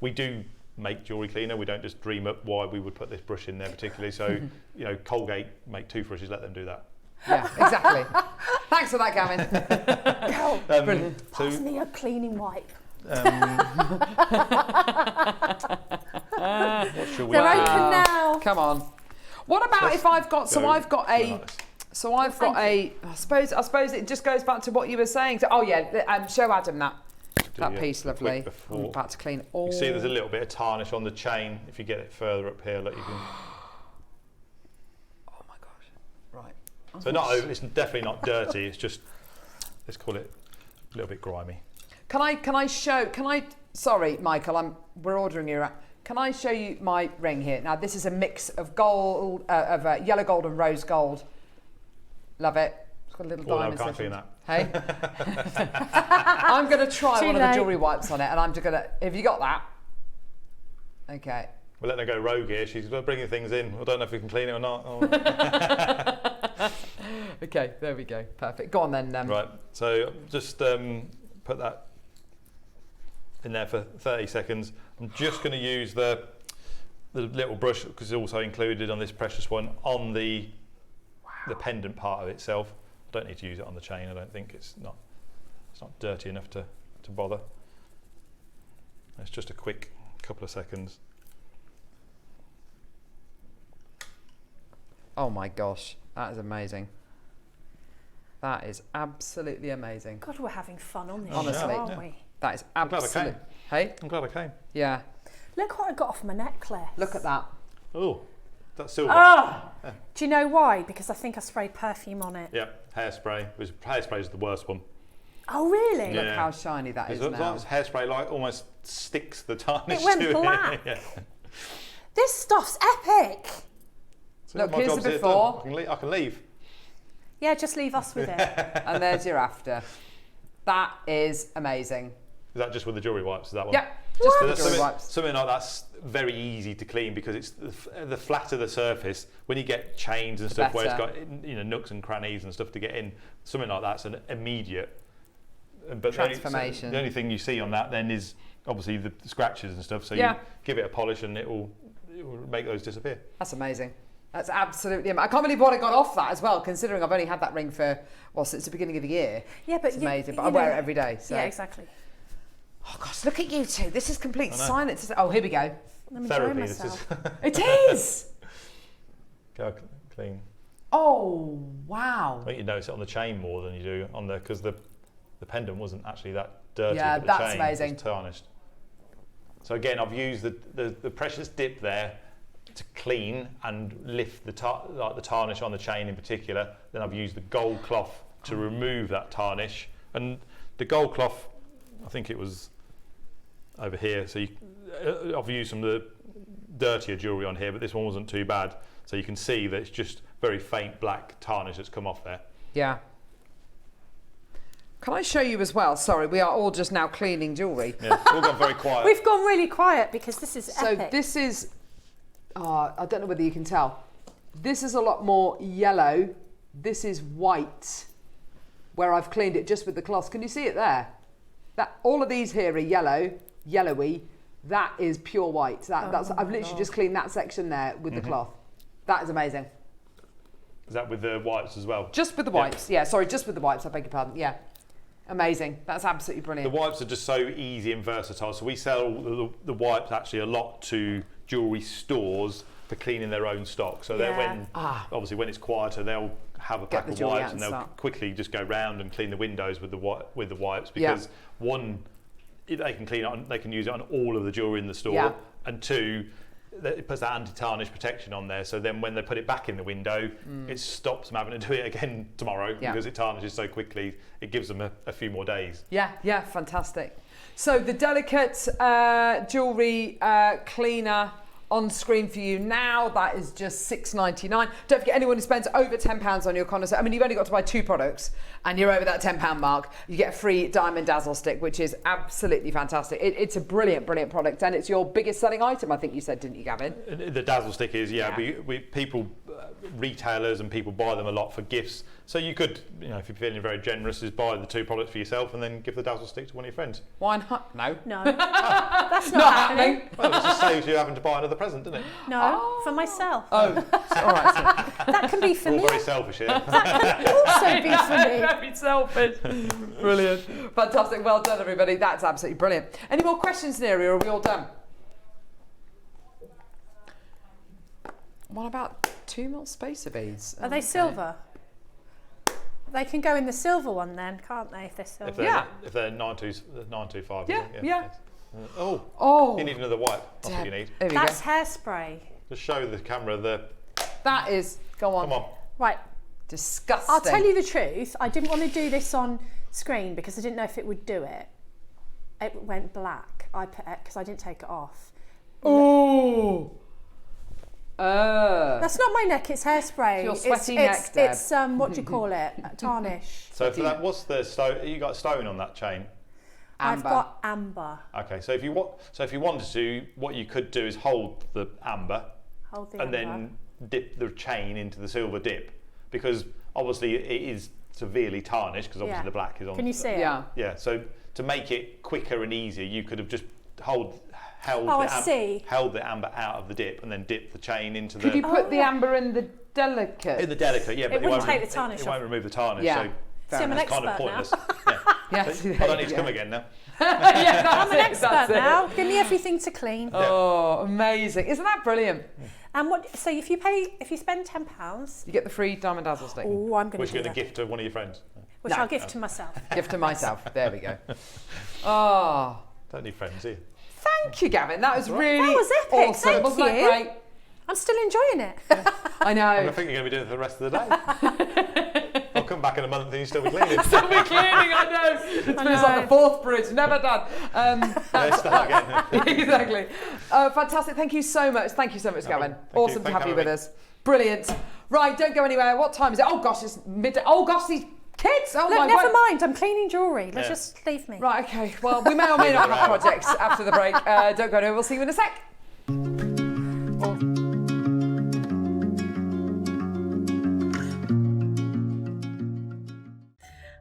we do make jewellery cleaner. We don't just dream up why we would put this brush in there particularly. So Colgate make toothbrushes, let them do that. Yeah, exactly. Thanks for that, Gavin. Pass me a cleaning wipe. What should we They're open now. Come on. What about if I've got? So I've got a. I suppose it just goes back to what you were saying. So, show Adam that piece, lovely. I'm about to clean it all. You see there's a little bit of tarnish on the chain. If you get it further up here, look, you can. Oh my gosh! Right. So it's definitely not dirty. It's just, let's call it a little bit grimy. Sorry, Michael, we're ordering you. Can I show you my ring here? Now this is a mix of gold, yellow gold and rose gold. Love it. It's got a little diamond. No, I can't clean that. Hey, I'm going to try one of the jewellery wipes on it, and I'm just going to. Have you got that? Okay. We're letting her go rogue here. She's bringing things in. I don't know if we can clean it or not. Oh. Okay, there we go. Perfect. Go on then. Right. So just put that in there for 30 seconds. I'm just going to use the little brush, because it's also included on this precious one, on the pendant part of itself. I don't need to use it on the chain. I don't think it's not dirty enough to bother. It's just a quick couple of seconds. Oh my gosh, that is amazing. That is absolutely amazing. God, we're having fun on this Honestly, show, aren't we? That is absolutely. Hey? I'm glad I came. Yeah. Look what I got off my necklace. Look at that. Oh, that's silver. Oh! Yeah. Do you know why? Because I think I sprayed perfume on it. Yeah, hairspray. Hairspray is the worst one. Oh, really? Look how shiny that is now. Hairspray almost sticks the tarnish it went to black. it. Yeah. This stuff's epic. So look, here's the before. I can leave. Yeah, just leave us with it. And there's your after. That is amazing. Is that just with the jewellery wipes? Is that one? Yeah, just So with the jewellery wipes. something like that's very easy to clean because it's the flatter the surface. When you get chains and stuff where it's got nooks and crannies and stuff to get in, something like that's an immediate. But transformation. The only thing you see on that then is obviously the scratches and stuff. So you give it a polish and it will make those disappear. That's amazing. That's absolutely amazing. I can't believe what I got off that as well, considering I've only had that ring for, since the beginning of the year. Yeah, but it's amazing. But I wear it every day. So. Yeah, exactly. Oh gosh, look at you two. This is complete silence. Oh, here we go. Let me Therapy. enjoy This myself. It is. Go clean. Oh wow. I think you notice it on the chain more than you do on because the pendant wasn't actually that dirty. Yeah, but the that's chain amazing. was tarnished. So again, I've used the precious dip there to clean and lift the tarnish on the chain in particular. Then I've used the gold cloth to remove that tarnish. And the gold cloth, I think it was over here. So I've used some of the dirtier jewellery on here, but this one wasn't too bad. So you can see that it's just very faint black tarnish that's come off there. Yeah. Can I show you as well? Sorry, we are all just now cleaning jewellery. Yeah, all gone very quiet. We've gone really quiet because this is so epic. This is, I don't know whether you can tell. This is a lot more yellow. This is white, where I've cleaned it just with the cloth. Can you see it there? That all of these here are yellowy. That is pure white. I've literally just cleaned that section there with the cloth. That is amazing. Is that with the wipes as well? Just with the wipes. Yeah, sorry, just with the wipes. I beg your pardon. Yeah. Amazing. That's absolutely brilliant. The wipes are just so easy and versatile. So we sell the wipes actually a lot to jewellery stores for cleaning their own stock. So that obviously when it's quieter, they'll have a pack of wipes and they'll quickly just go round and clean the windows with the wipes because one, they can clean it on, they can use it on all of the jewellery in the store, and two, it puts that anti-tarnish protection on there, so then when they put it back in the window, it stops them having to do it again tomorrow because it tarnishes so quickly. It gives them a few more days. Yeah, fantastic. So the delicate jewellery cleaner on screen for you now. That is just $6.99. Don't forget, anyone who spends over £10 on your Connoisseur, I mean, you've only got to buy 2 products and you're over that £10 mark, you get a free diamond dazzle stick, which is absolutely fantastic. It's a brilliant product, and it's your biggest selling item, I think you said, didn't you, Gavin? The dazzle stick is, people, retailers and people buy them a lot for gifts. So you could, if you're feeling very generous, is buy the 2 products for yourself and then give the dazzle stick to one of your friends. Why not? No. That's not happening. Well, it just saves you having to buy another present, doesn't it? No, for myself. Oh, all right. So. That can be for We're me. all very selfish here. That can also be for me. Very selfish. Brilliant. Fantastic. Well done, everybody. That's absolutely brilliant. Any more questions, Neri, or are we all done? What about 2 more spacer beads? Are they silver? They can go in the silver one then, can't they, if they're silver? If they're 925. Yeah. Oh. You need another wipe. That's what you need. There we That's go. hairspray. Just show the camera the... That is, go on. Come on. Right. Disgusting. I'll tell you the truth. I didn't want to do this on screen because I didn't know if it would do it. It went black. I put it because I didn't take it off. Oh. That's not my neck, it's hairspray. Your sweaty neck, Deb. It's what do you call it? Tarnish. So for that, what's the stone? You got a stone on that chain? I've got amber. Okay, so if you wanted to, what you could do is hold the amber, then dip the chain into the silver dip, because obviously it is severely tarnished because obviously the black is on. Can you see it? Yeah. So to make it quicker and easier, you could have just held the amber out of the dip and then dip the chain into the... Could you put the amber in the delicate? In the delicate, yeah, but it wouldn't take the tarnish off. It won't remove the tarnish, Yeah. so I'm an it's kind of expert pointless. now. Yes, I don't need to come again now. I'm an expert now. Give me everything to clean. Oh, amazing. Isn't that brilliant? And so if you spend £10... You get the free diamond dazzle stick. Oh, I'm going to Which do you're going that. to gift to one of your friends. Which I'll gift to myself. Gift to myself. There we go. Oh. Don't need friends, do you? Thank you, Gavin. That was really That was epic. awesome. Thank Wasn't you. that great? I'm still enjoying it. I know. I think you're going to be doing it for the rest of the day. I'll come back in a month and you'll still be cleaning. Still be cleaning, I know. It's been like the 4th bridge, never done. Let's start again. Exactly. Fantastic. Thank you so much. Thank you so much, Gavin. Awesome to have you with us. Brilliant. Right, don't go anywhere. What time is it? Oh gosh, it's midday. Oh gosh, these kids. Oh Look, my never word. mind, I'm cleaning jewellery. Let's just leave me. Right, okay. Well, we may or may not have projects after the break. Don't go anywhere. We'll see you in a sec.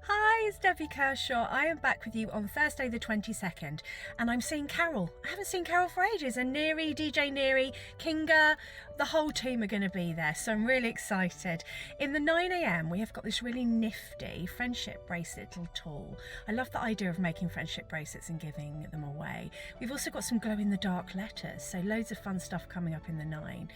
Hi, it's Debbie Kershaw. I am back with you on Thursday the 22nd and I'm seeing Carol. I haven't seen Carol for ages, and Neary, DJ Neary, Kinga, the whole team are going to be there, so I'm really excited. In the 9 a.m. we have got this really nifty friendship bracelet little tool. I love the idea of making friendship bracelets and giving them away. We've also got some glow-in-the-dark letters, so loads of fun stuff coming up in the 9.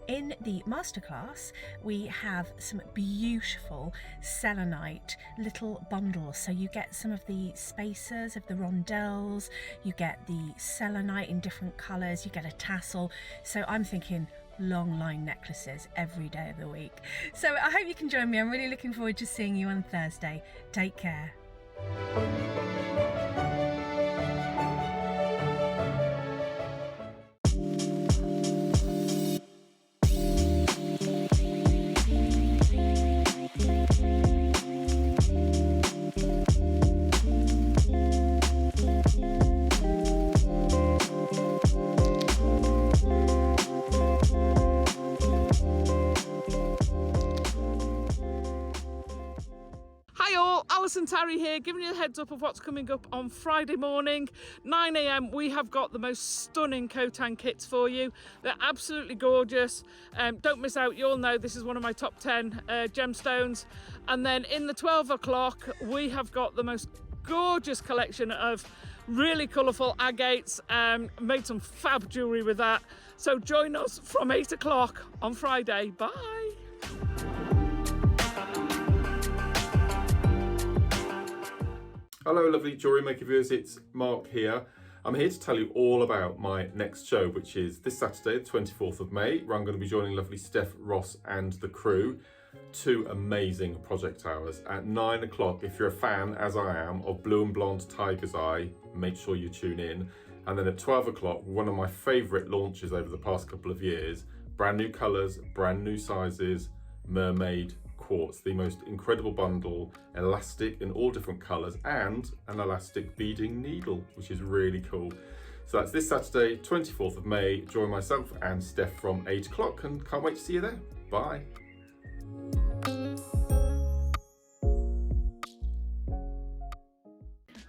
In the Masterclass we have some beautiful selenite little bundles, so you get some of the spacers of the rondelles, you get the selenite in different colours, you get a tassel, so I'm thinking long line necklaces every day of the week. So I hope you can join me. I'm really looking forward to seeing you on Thursday. Take care. Alison Terry here, giving you a heads up of what's coming up on Friday morning, 9 a.m. We have got the most stunning Khotan kits for you. They're absolutely gorgeous. Don't miss out. You all know this is one of my top 10 gemstones. And then in the 12 o'clock, we have got the most gorgeous collection of really colourful agates. Made some fab jewellery with that. So join us from 8 o'clock on Friday. Bye. Hello lovely Jewellery Maker viewers, it's Mark here. I'm here to tell you all about my next show, which is this Saturday, the 24th of May, where I'm going to be joining lovely Steph, Ross and the crew. 2 amazing project hours. At 9 o'clock, if you're a fan, as I am, of Blue and Blonde Tiger's Eye, make sure you tune in. And then at 12 o'clock, one of my favourite launches over the past couple of years, brand new colours, brand new sizes, mermaid quartz, the most incredible bundle, elastic in all different colours, and an elastic beading needle, which is really cool. So that's this Saturday, 24th of May. Join myself and Steph from 8 o'clock, and can't wait to see you there. Bye.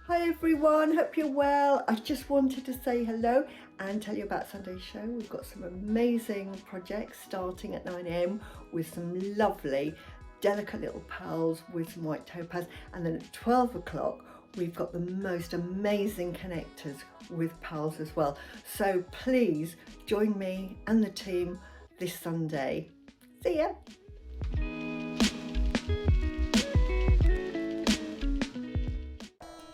Hi everyone, hope you're well. I just wanted to say hello and tell you about Sunday's show. We've got some amazing projects starting at 9 a.m. with some lovely delicate little pearls with some white topaz, and then at 12 o'clock we've got the most amazing connectors with pearls as well. So please join me and the team this Sunday. See ya.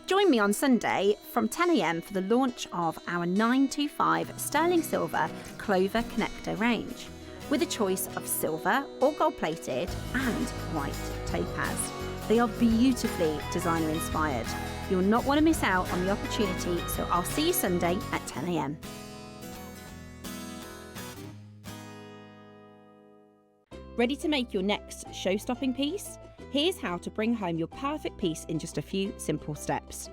Join me on Sunday from 10 a.m. for the launch of our 925 sterling silver Clover Connector range, with a choice of silver or gold plated and white topaz. They are beautifully designer inspired. You'll not want to miss out on the opportunity, so I'll see you Sunday at 10 a.m. Ready to make your next show-stopping piece? Here's how to bring home your perfect piece in just a few simple steps.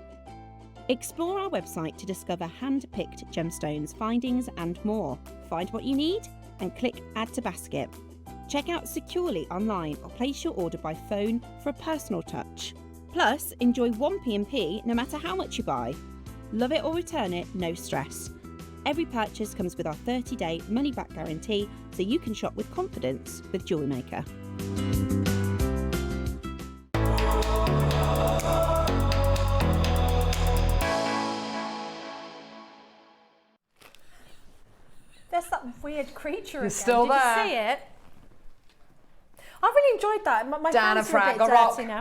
Explore our website to discover hand-picked gemstones, findings and more. Find what you need and click Add to Basket. Check out securely online or place your order by phone for a personal touch. Plus, enjoy one P&P no matter how much you buy. Love it or return it, no stress. Every purchase comes with our 30-day money-back guarantee, so you can shop with confidence with Jewellery Maker. There's that weird creature again. It's still Did there. you see it? I really enjoyed that. My Down hands a are a bit Fraggle Rock. dirty now.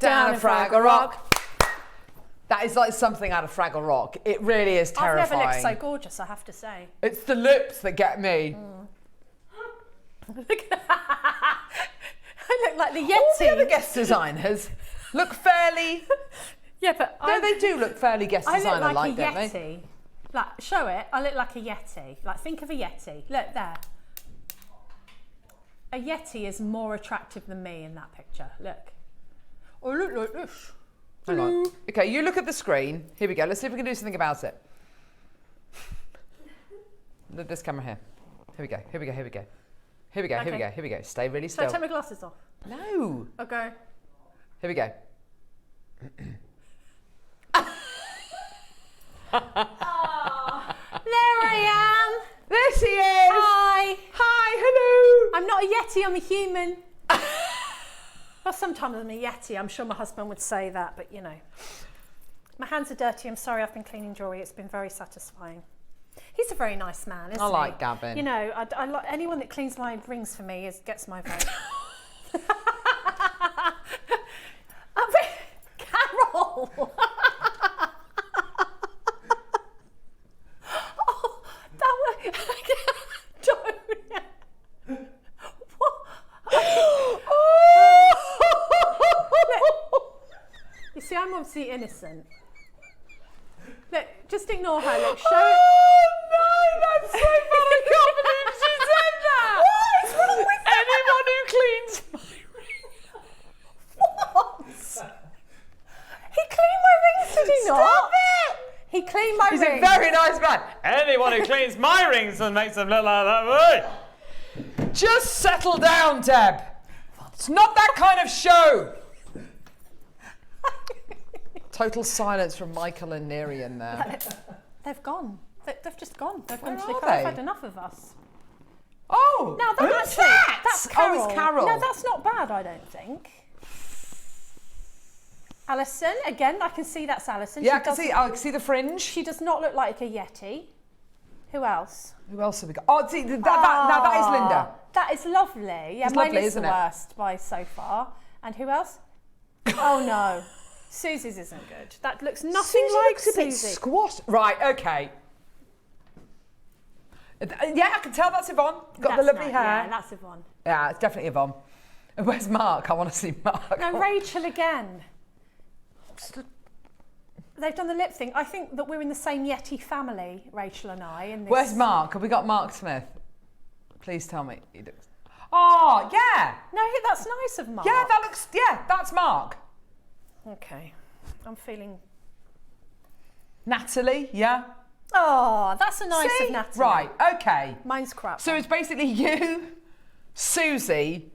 Down a Fraggle Rock. That is like something out of Fraggle Rock. It really is terrifying. I've never looked so gorgeous, I have to say. It's the lips that get me. Look at that. I look like the Yeti. All the other guest designers look fairly... Yeah, but No, they do look fairly guest I look designer like a don't Yeti. they? Like, show it. I look like a Yeti. Like, think of a Yeti. Look there. A Yeti is more attractive than me in that picture. Look. Oh, look like this. Hang on. Okay, you look at the screen. Here we go. Let's see if we can do something about it. Look at this camera here. Here we go. Here we go. Here we go. Here we go. Here we go. Here we go. Stay really Shall I still. take my glasses off? No. Okay. Here we go. There I am. There she is. Hi. Hi. Hello. I'm not a Yeti, I'm a human. Well, sometimes I'm a Yeti. I'm sure my husband would say that, but you know. My hands are dirty. I'm sorry, I've been cleaning jewellery. It's been very satisfying. He's a very nice man, isn't he? I like Gavin. You know, I like anyone that cleans my rings for me gets my vote. Carol! Oh, that was... Don't... What? You see, I'm obviously innocent. Look, just ignore her. Look, show it. Oh no, that's so funny. I can't believe she said that. What is wrong with that? Anyone who cleans my ring. What? He cleaned my rings, did he not? Stop it! He cleaned my He's rings. a very nice man. Anyone who cleans my rings and makes them look like that. Just settle down, Deb. It's not that kind of show. Total silence from Michael and Nerian there. They've gone. They've just gone. They've gone Where to the are car. They've they? had enough of us. Oh, Now who's that's that? That's Carol. Oh, it's Carol. No, that's not bad, I don't think. Alison, again, I can see that's Alison. Yeah, I can see the fringe. She does not look like a Yeti. Who else? Who else have we got? Oh, see, now that is Linda. That is lovely. Yeah, It's mine lovely, is isn't the it? worst by so far. And who else? Oh no, Susie's isn't good. That looks nothing Susie like looks a bit Susie. squashed. Right, okay. Yeah, I can tell that's Yvonne. Got the lovely hair. Yeah, that's Yvonne. Yeah, it's definitely Yvonne. And where's Mark? I want to see Mark. No, Rachel again. They've done the lip thing. I think that we're in the same Yeti family, Rachel and I. In this. Where's Mark? Have we got Mark Smith? Please tell me. He looks... Oh, yeah. No, that's nice of Mark. Yeah, that's Mark. Okay, I'm feeling... Natalie, yeah. Oh, that's a nice See? of Natalie. Right, okay. Mine's crap. So it's basically you, Susie,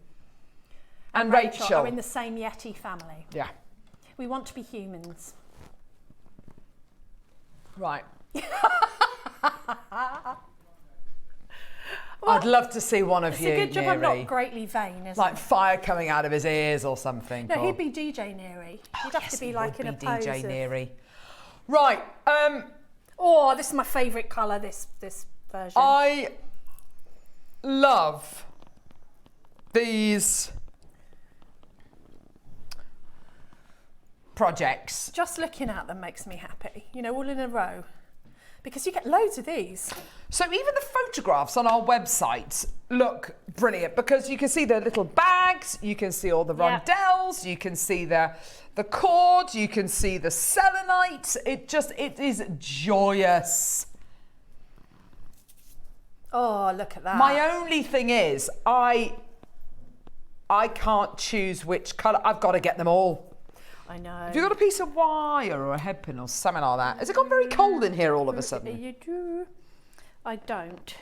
and Rachel. are in the same Yeti family. Yeah. We want to be humans. Right. I'd love to see one of It's you, a good job I'm Neri. not greatly vain, isn't Like it? fire coming out of his ears or something. No, or... he'd be DJ Neri. He'd have to be like in a pose DJ of... Neri. Right. Oh, this is my favourite colour, this version. I love these projects. Just looking at them makes me happy. You know, all in a row. Because you get loads of these. So even the photographs on our website look brilliant because you can see the little bags, you can see all the rondelles, you can see the cord, you can see the selenite. It is joyous. Oh, look at that. My only thing is, I can't choose which colour. I've got to get them all. I know. Have you got a piece of wire or a headpin or something like that? Has it gone very cold in here all of a sudden? You do. I don't.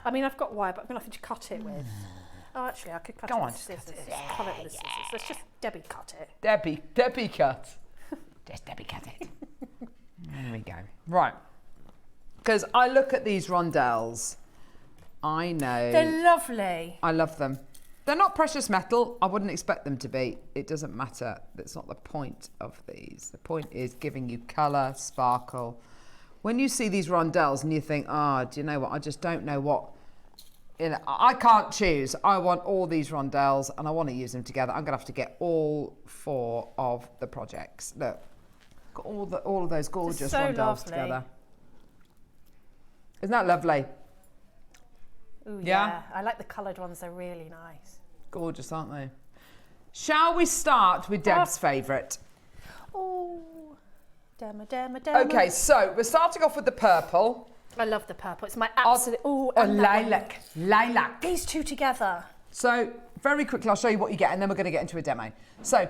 I mean, I've got wire, but I've got nothing to cut it with. Oh, actually, I could cut it with scissors. Cut it with the scissors. Let's just Debbie cut it. Debbie cut. Just Debbie cut it. There we go. Right. Because I look at these rondelles. I know. They're lovely. I love them. They're not precious metal. I wouldn't expect them to be. It doesn't matter. That's not the point of these. The point is giving you colour, sparkle. When you see these rondelles and you think, do you know what? I just don't know what. I can't choose. I want all these rondelles and I want to use them together. I'm going to have to get all 4 of the projects. Look, got all of those gorgeous rondelles together. Isn't that lovely? Ooh, yeah. I like the coloured ones. They're really nice. Gorgeous, aren't they? Shall we start with Deb's favourite? Oh, Dema. Okay, so we're starting off with the purple. I love the purple. It's my absolute... lilac. Lilac. These two together. So very quickly, I'll show you what you get, and then we're going to get into a demo. So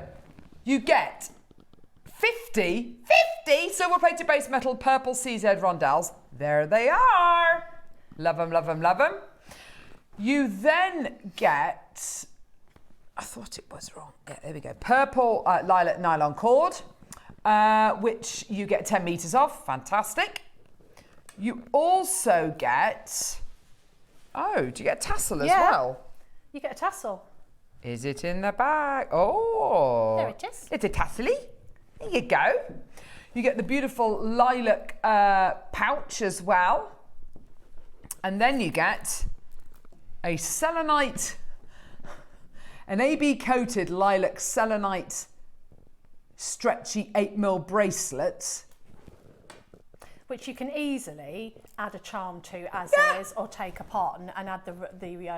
you get 50 silver-plated base metal purple CZ rondelles. There they are. Love them, love them, love them. You then get, I thought it was wrong. Yeah, there we go. Purple lilac nylon cord, which you get 10 meters of. Fantastic. You also get, do you get tassel as well? You get a tassel. Is it in the bag? Oh. There it is. It's a tassel-y. There you go. You get the beautiful lilac pouch as well. And then you get a selenite, an AB coated lilac selenite stretchy 8mm bracelet. Which you can easily add a charm to as is, or take apart and add the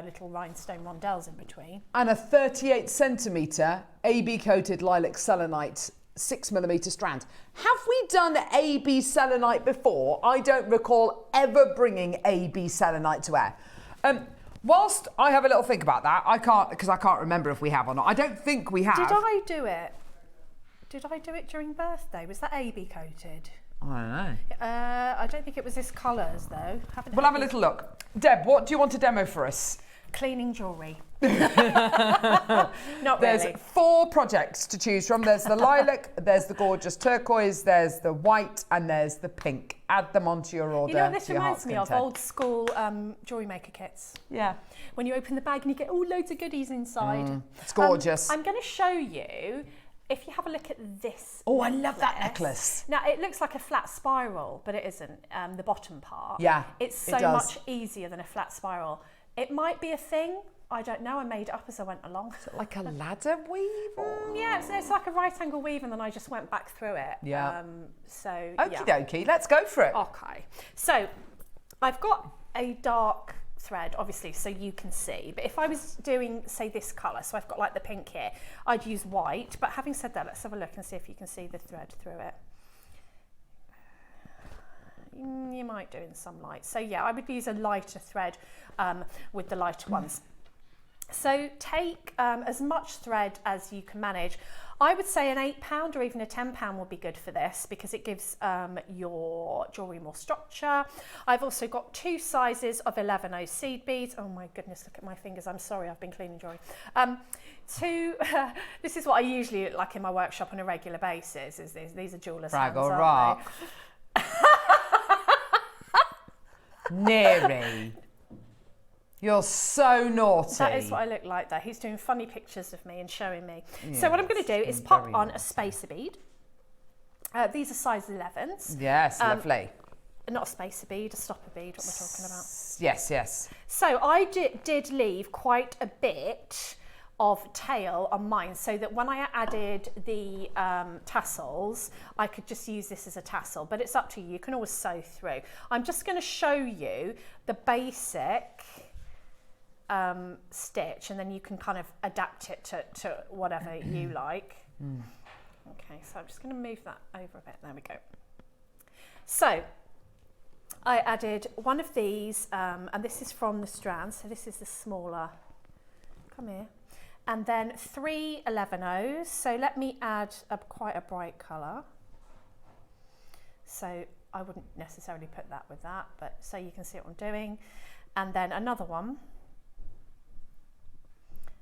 little rhinestone rondelles in between. And a 38 centimetre AB coated lilac selenite 6mm strand. Have we done AB selenite before? I don't recall ever bringing AB selenite to air. Whilst I have a little think about that, I can't remember if we have or not. I don't think we have. Did I do it? Did I do it during birthday? Was that AB coated? I don't know. I don't think it was this colours though. We'll have a little look. Deb, what do you want to demo for us? Cleaning jewellery. Not There's really. 4 projects to choose from. There's the lilac, there's the gorgeous turquoise, there's the white, and there's the pink. Add them onto your order. You know what this reminds me of? Old school Jewellery Maker kits. Yeah. When you open the bag and you get all loads of goodies inside. It's gorgeous. I'm going to show you. If you have a look at this. Oh, I love that necklace. Now, it looks like a flat spiral, but it isn't, the bottom part. Yeah, it's so much easier than a flat spiral. It might be a thing. I don't know. I made it up as I went along. Is it like a ladder weave? Yeah, it's like a right angle weave, and then I just went back through it. Yeah. So, okie dokie, let's go for it. Okay. So, I've got a dark thread, obviously, so you can see, but if I was doing, say, this colour, so I've got like the pink here, I'd use white. But having said that, let's have a look and see if you can see the thread through it. You might do in some light. So yeah, I would use a lighter thread with the lighter ones. So take as much thread as you can manage. I would say an £8 or even a £10 would be good for this, because it gives your jewellery more structure. I've also got 2 sizes of 11/0 seed beads. Oh my goodness, look at my fingers. I'm sorry, I've been cleaning jewellery. This is what I usually look like in my workshop on a regular basis. These are jewellers' hands, Fraggle aren't rock. Neri. You're so naughty. That is what I look like there. He's doing funny pictures of me and showing me. Yes, so what I'm going to do is pop on a spacer bead. These are size 11s. Yes, lovely. Not a spacer bead, a stopper bead, what we're talking about. Yes, yes. So I did leave quite a bit of tail on mine, so that when I added the tassels, I could just use this as a tassel, but it's up to you. You can always sew through. I'm just going to show you the basic stitch, and then you can kind of adapt it to whatever you like. Okay, so I'm just going to move that over a bit. There we go. So I added one of these, and this is from the strand, so this is the smaller. Come here. And then 3 11/0s. So let me add quite a bright colour. So I wouldn't necessarily put that with that, but so you can see what I'm doing. And then another one.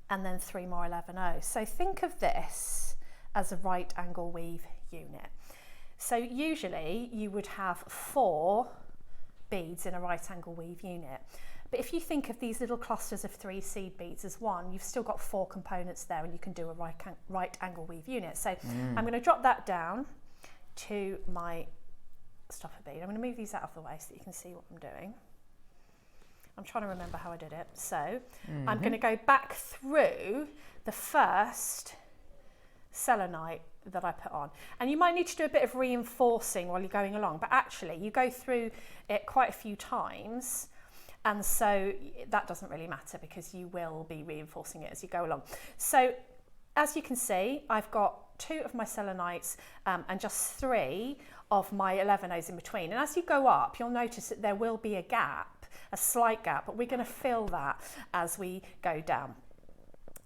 And then 3 more 11/0s. So think of this as a right angle weave unit. So usually you would have 4 beads in a right angle weave unit. But if you think of these little clusters of 3 seed beads as one, you've still got 4 components there, and you can do a right angle weave unit. So I'm going to drop that down to my stopper bead. I'm going to move these out of the way so that you can see what I'm doing. I'm trying to remember how I did it. So I'm going to go back through the first selenite that I put on. And you might need to do a bit of reinforcing while you're going along, but actually you go through it quite a few times. And so that doesn't really matter, because you will be reinforcing it as you go along. So as you can see, I've got 2 of my selenites and just 3 of my 11/0s in between. And as you go up, you'll notice that there will be a gap, a slight gap, but we're going to fill that as we go down.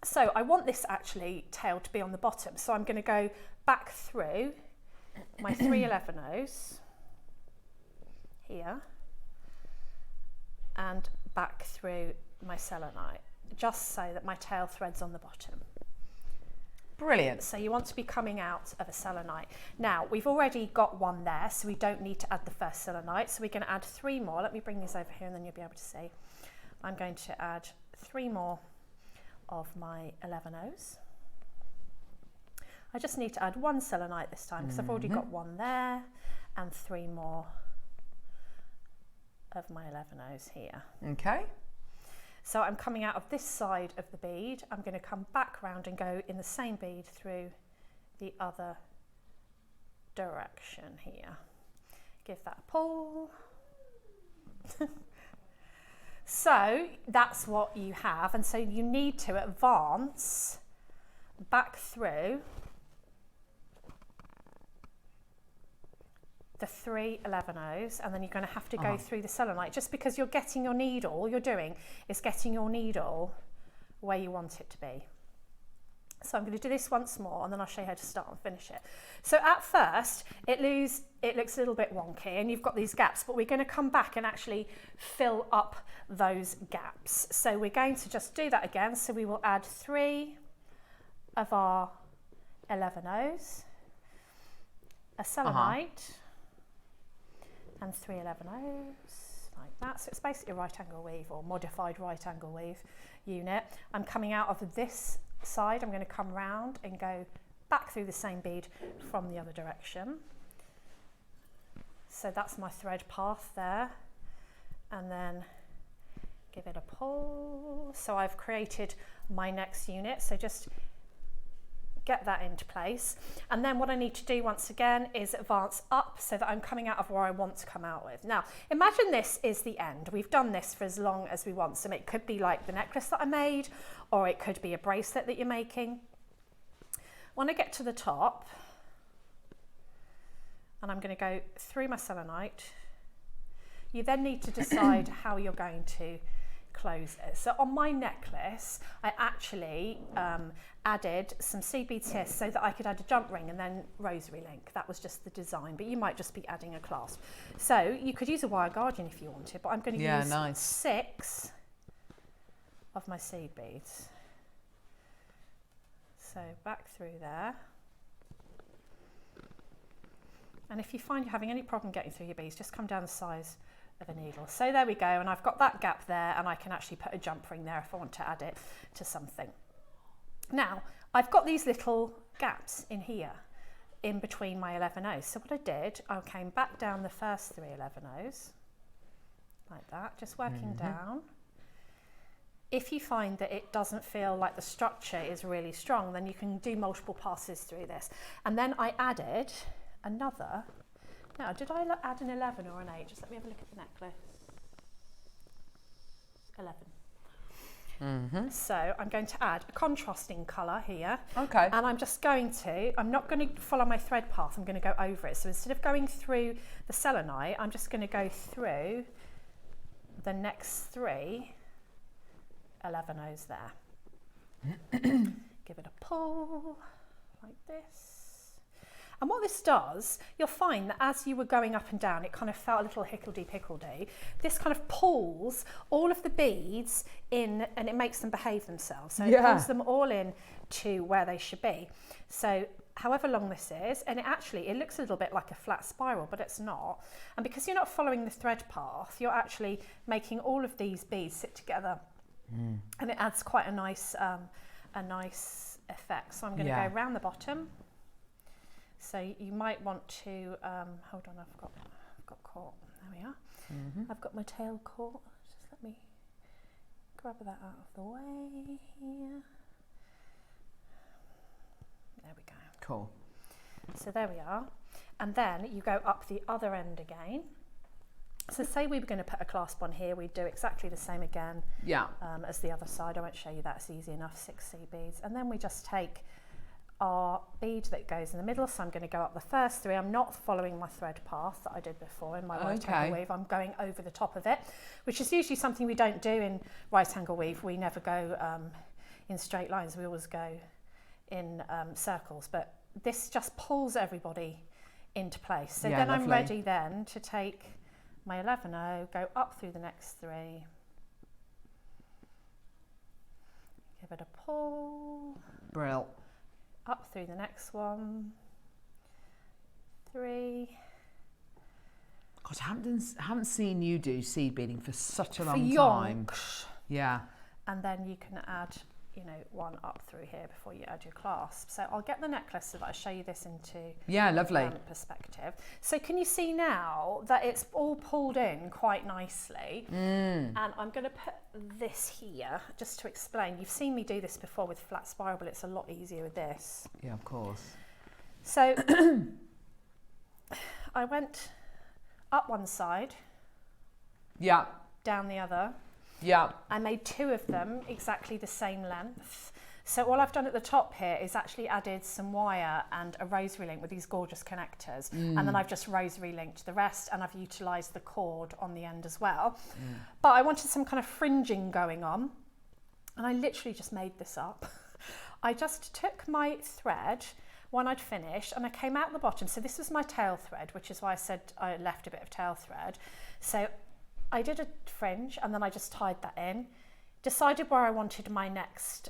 So I want this actually tail to be on the bottom. So I'm going to go back through my 311s here and back through my selenite, just so that my tail thread's on the bottom. Brilliant. So you want to be coming out of a selenite. Now, we've already got one there, so we don't need to add the first selenite. So we're going to add 3 more. Let me bring these over here and then you'll be able to see. I'm going to add 3 more of my 11Os. I just need to add 1 selenite this time because I've already got 1 there, and 3 more of my 11Os here. Okay. So I'm coming out of this side of the bead. I'm going to come back round and go in the same bead through the other direction here. Give that a pull. So that's what you have, and so you need to advance back through the 3 11Os, and then you're going to have to go through the selenite, just because you're getting your needle. All you're doing is getting your needle where you want it to be. So I'm going to do this once more, and then I'll show you how to start and finish it. So at first it looks a little bit wonky and you've got these gaps, but we're going to come back and actually fill up those gaps. So we're going to just do that again. So we will add 3 of our 11Os, a selenite, and 3 11Os, like that. So it's basically a right angle weave or modified right angle weave unit. I'm coming out of this side. I'm going to come round and go back through the same bead from the other direction. So that's my thread path there, and then give it a pull. So I've created my next unit, so just get that into place. And then what I need to do once again is advance up so that I'm coming out of where I want to come out with. Now, imagine this is the end. We've done this for as long as we want. So it could be like the necklace that I made, or it could be a bracelet that you're making. When I get to the top, and I'm going to go through my selenite, you then need to decide how you're going to close it. So on my necklace, I actually added some seed beads here so that I could add a jump ring and then rosary link. That was just the design, but you might just be adding a clasp. So you could use a wire guardian if you wanted, but I'm going to use 6 of my seed beads. So back through there. And if you find you're having any problem getting through your beads, just come down the size of a needle. So there we go, and I've got that gap there, and I can actually put a jump ring there if I want to add it to something. Now, I've got these little gaps in here, in between my 11Os. So what I did, I came back down the first 3 11Os, like that, just working down. If you find that it doesn't feel like the structure is really strong, then you can do multiple passes through this. And then I added another. Now, did I add an 11 or an 8? Just let me have a look at the necklace. 11. So I'm going to add a contrasting colour here. Okay. And I'm just going to, I'm not going to follow my thread path, I'm going to go over it. So instead of going through the selenite, I'm just going to go through the next 3 11Os there. Give it a pull, like this. And what this does, you'll find that as you were going up and down, it kind of felt a little hickledy-pickledy. This kind of pulls all of the beads in, and it makes them behave themselves. So it pulls them all in to where they should be. So however long this is, and it looks a little bit like a flat spiral, but it's not. And because you're not following the thread path, you're actually making all of these beads sit together. And it adds quite a nice effect. So I'm going to go around the bottom. So you might want to, hold on, I've got caught, there we are. I've got my tail caught, just let me grab that out of the way here. There we go. Cool. So there we are. And then you go up the other end again. So say we were going to put a clasp on here, we'd do exactly the same again as the other side. I won't show you that, it's easy enough, 6 seed beads. And then we just take our bead that goes in the middle, so I'm going to go up the first 3. I'm not following my thread path that I did before in my right angle weave. I'm going over the top of it, which is usually something we don't do in right angle weave. We never go in straight lines. We always go in circles, but this just pulls everybody into place. So then I'm ready then to take my 11-0, go up through the next 3, give it a pull, Brill. up through the next one, 3. God, I haven't seen you do seed beading for such a For long time. yonks. Yeah. And then you can add, you know, 1 up through here before you add your clasp. So I'll get the necklace so that I show you this into lovely perspective. So can you see now that it's all pulled in quite nicely? And I'm going to put this here just to explain. You've seen me do this before with flat spiral, but it's a lot easier with this. Yeah, of course. So I went up one side, Yeah. down the other. Yeah. I made 2 of them exactly the same length. So all I've done at the top here is actually added some wire and a rosary link with these gorgeous connectors. And then I've just rosary linked the rest, and I've utilised the cord on the end as well. But I wanted some kind of fringing going on, and I literally just made this up. I just took my thread when I'd finished, and I came out the bottom. So this was my tail thread, which is why I said I left a bit of tail thread. So I did a fringe, and then I just tied that in, decided where I wanted my next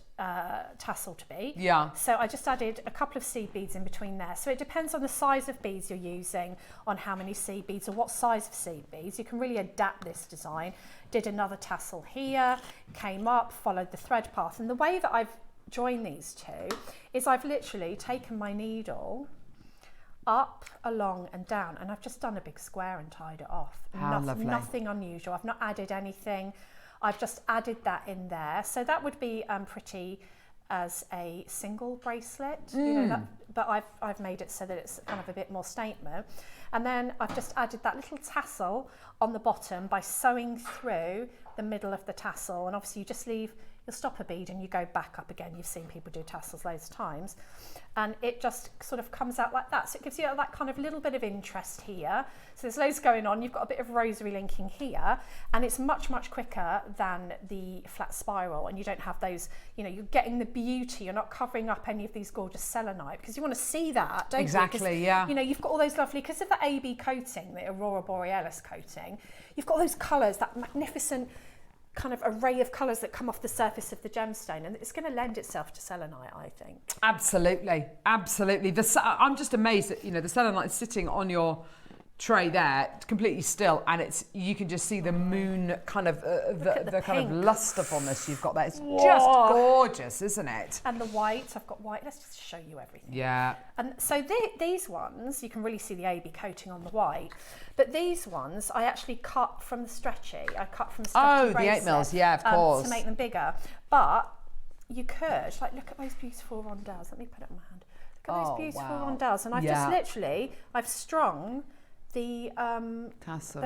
tassel to be. Yeah. So I just added a couple of seed beads in between there. So it depends on the size of beads you're using, on how many seed beads or what size of seed beads. You can really adapt this design. Did another tassel here, came up, followed the thread path. And the way that I've joined these 2 is I've literally taken my needle up, along and down, and I've just done a big square and tied it off. How lovely. Nothing unusual. I've not added anything. I've just added that in there. So that would be pretty as a single bracelet, you know, but I've made it so that it's kind of a bit more statement. And then I've just added that little tassel on the bottom by sewing through the middle of the tassel. And obviously you just leave, you'll stop a bead and you go back up again. You've seen people do tassels loads of times. And it just sort of comes out like that. So it gives you that kind of little bit of interest here. So there's loads going on. You've got a bit of rosary linking here, and it's much, much quicker than the flat spiral. And you don't have those, you know, you're getting the beauty. You're not covering up any of these gorgeous selenite, because you want to see that, don't you? Exactly, yeah. You know, you've got all those lovely, because of the AB coating, the Aurora Borealis coating, you've got all those colours, that magnificent kind of array of colours that come off the surface of the gemstone, and it's going to lend itself to selenite, I think. Absolutely, absolutely. I'm just amazed that, you know, the selenite is sitting on your tray there, completely still, and it's, you can just see the moon kind of the kind of lusterfulness you've got there. It's just gorgeous, isn't it? And the white, I've got white. Let's just show you everything. Yeah. And so these ones, you can really see the AB coating on the white, but these ones I actually cut from the stretchy. I cut from the stretchy the 8 mils, yeah, of course, to make them bigger. But you could, like, look at those beautiful rondelles. Let me put it in my hand. Look at those beautiful rondelles, and I've just literally, I've strung the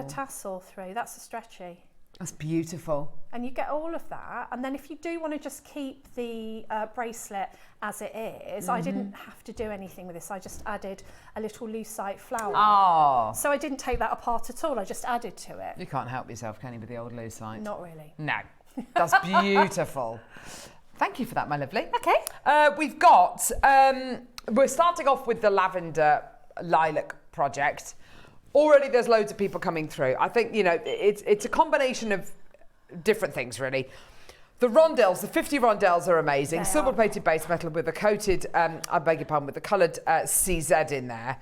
tassel through. That's a stretchy. That's beautiful. And you get all of that. And then if you do want to just keep the bracelet as it is, I didn't have to do anything with this. I just added a little lucite flower. Oh. So I didn't take that apart at all. I just added to it. You can't help yourself, can you, with the old lucite? Not really. No. That's beautiful. Thank you for that, my lovely. Okay. We've got, we're starting off with the lavender lilac project. Already there's loads of people coming through. I think, you know, it's a combination of different things, really. The rondelles, the 50 rondelles are amazing. Silver-plated base metal with a coated, I beg your pardon, with the coloured CZ in there.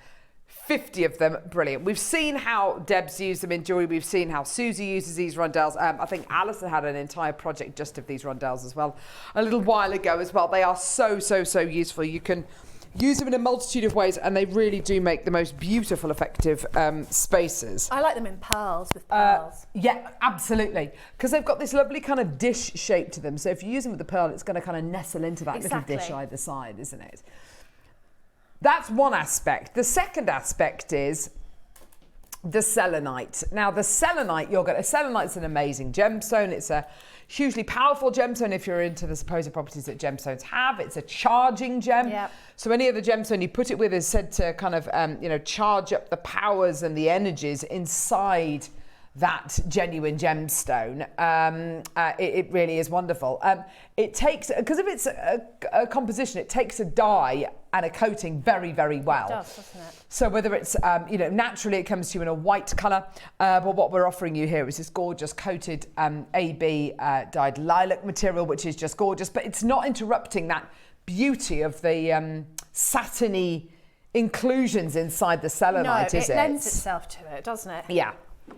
50 of them, brilliant. We've seen how Deb's used them in jewellery. We've seen how Susie uses these rondelles. I think Alison had an entire project just of these rondelles as well a little while ago as well. They are so, so, so useful. You can use them in a multitude of ways, and they really do make the most beautiful, effective spaces. I like them in pearls, with pearls. Yeah, absolutely. Because they've got this lovely kind of dish shape to them. So if you use them with the pearl, it's going to kind of nestle into that little dish either side, isn't it? That's one aspect. The second aspect is the selenite. Now, the selenite, selenite's an amazing gemstone. It's a hugely powerful gemstone if you're into the supposed properties that gemstones have. It's a charging gem. Yep. So any other gemstone you put it with is said to kind of, you know, charge up the powers and the energies inside that genuine gemstone. It really is wonderful. It takes, because if it's a composition, it takes a dye and a coating very, very well. It does, doesn't it? So whether it's, naturally it comes to you in a white colour, but what we're offering you here is this gorgeous coated AB dyed lilac material, which is just gorgeous, but it's not interrupting that beauty of the satiny inclusions inside the selenite, is it? No, it lends itself to it, doesn't it? Yeah.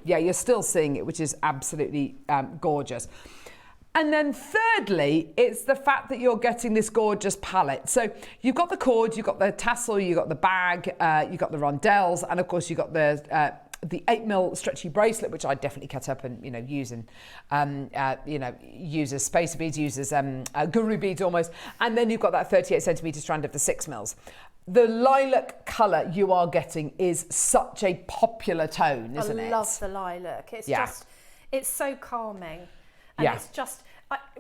Yeah, you're still seeing it, which is absolutely gorgeous. And then thirdly, it's the fact that you're getting this gorgeous palette. So you've got the cord, you've got the tassel, you've got the bag, you've got the rondelles, and of course you've got the 8mm stretchy bracelet, which I definitely cut up and use as spacer beads, use as guru beads almost. And then you've got that 38cm strand of the 6mm. The lilac colour you are getting is such a popular tone, isn't it? I love the lilac. It's just, it's so calming. And it's just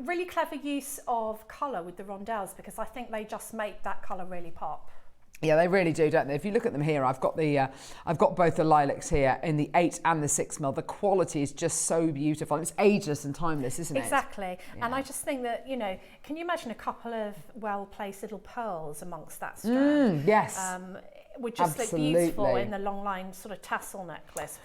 really clever use of colour with the rondelles, because I think they just make that colour really pop. Yeah, they really do, don't they? If you look at them here, I've got both the lilacs here in the 8 and the 6mm. The quality is just so beautiful. It's ageless and timeless, isn't it? Exactly. Yeah. And I just think that, can you imagine a couple of well-placed little pearls amongst that strand? Yes. Would just look beautiful in the long line sort of tassel necklace.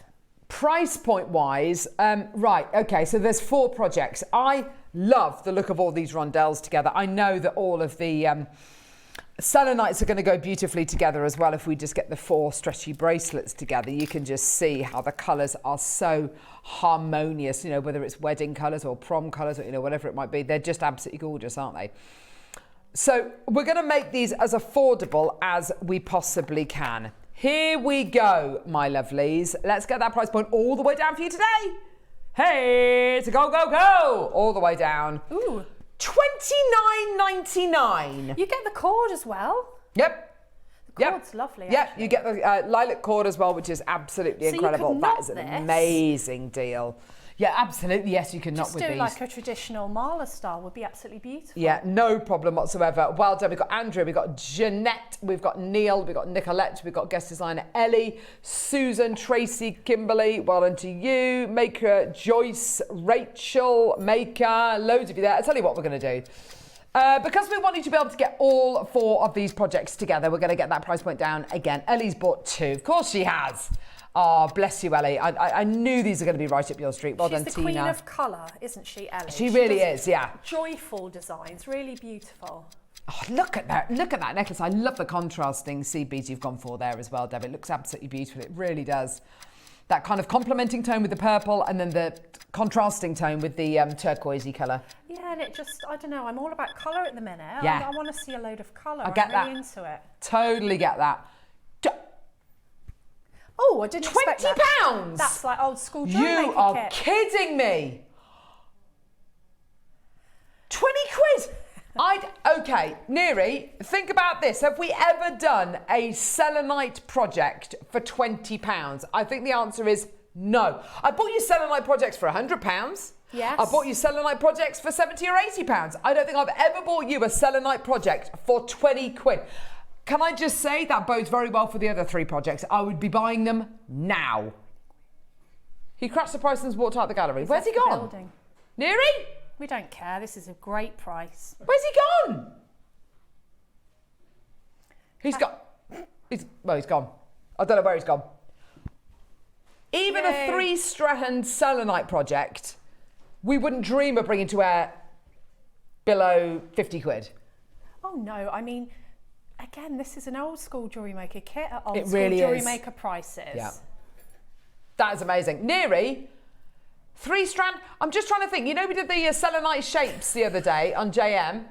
Price point wise, right, okay, so there's 4 projects. I love the look of all these rondelles together. I know that all of the selenites are going to go beautifully together as well. If we just get the 4 stretchy bracelets together, you can just see how the colours are so harmonious, whether it's wedding colours or prom colours or, whatever it might be. They're just absolutely gorgeous, aren't they? So we're going to make these as affordable as we possibly can. Here we go, my lovelies. Let's get that price point all the way down for you today. Hey, it's a go, go, go. All the way down. Ooh. $29.99. You get the cord as well. Yep. The cord's lovely. Yep, you get the lilac cord as well, which is absolutely incredible. That is an amazing deal. Yeah, absolutely. Yes, you can knot with these. Just do like a traditional mala style would be absolutely beautiful. Yeah, no problem whatsoever. Well done. We've got Andrea, we've got Jeanette, we've got Neil, we've got Nicolette, we've got guest designer Ellie, Susan, Tracy, Kimberly. Well done to you. Maker, Joyce, Rachel, Maker, loads of you there. I'll tell you what we're going to do. Because we want you to be able to get all 4 of these projects together, we're going to get that price point down again. Ellie's bought 2. Of course she has. Oh, bless you, Ellie. I knew these are going to be right up your street. Well done, Tina. She's the queen of colour, isn't she, Ellie? She really is, yeah. Joyful designs, really beautiful. Oh, look at that. Look at that necklace. I love the contrasting seed beads you've gone for there as well, Deb. It looks absolutely beautiful. It really does. That kind of complementing tone with the purple and then the contrasting tone with the turquoisey colour. Yeah, and it just, I don't know, I'm all about colour at the minute. Yeah. I want to see a load of colour. I get that. I'm really into it. Totally get that. Oh, I didn't expect that. £20? That's like old school jewellery maker You are kit. kidding me. 20 quid. Okay, Neri, think about this. Have we ever done a selenite project for £20? I think the answer is no. I bought you selenite projects for £100. Yes. I bought you selenite projects for £70 or £80. I don't think I've ever bought you a selenite project for 20 quid. Can I just say that bodes very well for the other 3 projects. I would be buying them now. He crashed the price and has walked out the gallery. Where's he gone? Building. Neri? We don't care. This is a great price. Where's he gone? He's gone. He's gone. I don't know where he's gone. Even a 3-strand selenite project, we wouldn't dream of bringing to air below 50 quid. Oh no, I mean, again, this is an old school jewellery maker kit at old school really jewellery is. maker prices. Yeah. That is amazing. Neri, 3-strand. I'm just trying to think. We did the selenite shapes the other day on JM.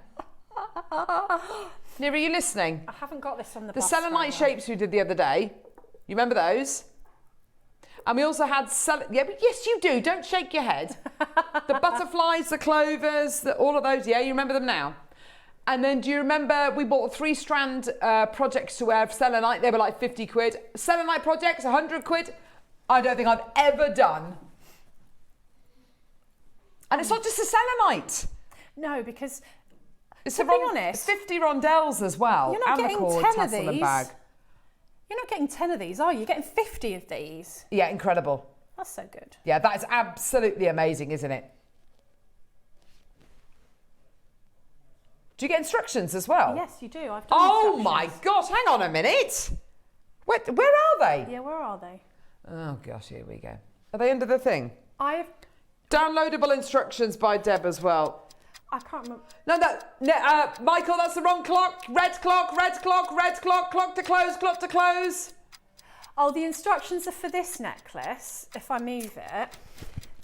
Neri, are you listening? I haven't got this on the The bus selenite shapes we did the other day. You remember those? And we also had yeah, but yes, you do. Don't shake your head. The butterflies, the clovers, all of those. Yeah, you remember them now. And then do you remember we bought 3-strand projects to wear for selenite? They were like 50 quid. Selenite projects, 100 quid. I don't think I've ever done. And it's not just a selenite. No, because it's to be honest, 50 rondelles as well. You're not and getting the cord, 10 of tassel these. and bag. You're not getting 10 of these, are you? You're getting 50 of these. Yeah, incredible. That's so good. Yeah, that is absolutely amazing, isn't it? Do you get instructions as well? Yes, you do. I've done Oh instructions. my gosh, hang on a minute. Where are they? Yeah, where are they? Oh gosh, here we go. Are they under the thing? I've... Downloadable instructions by Deb as well. I can't remember. No, Michael, that's the wrong clock. Red clock, red clock, red clock, clock to close, clock to close. Oh, the instructions are for this necklace, if I move it.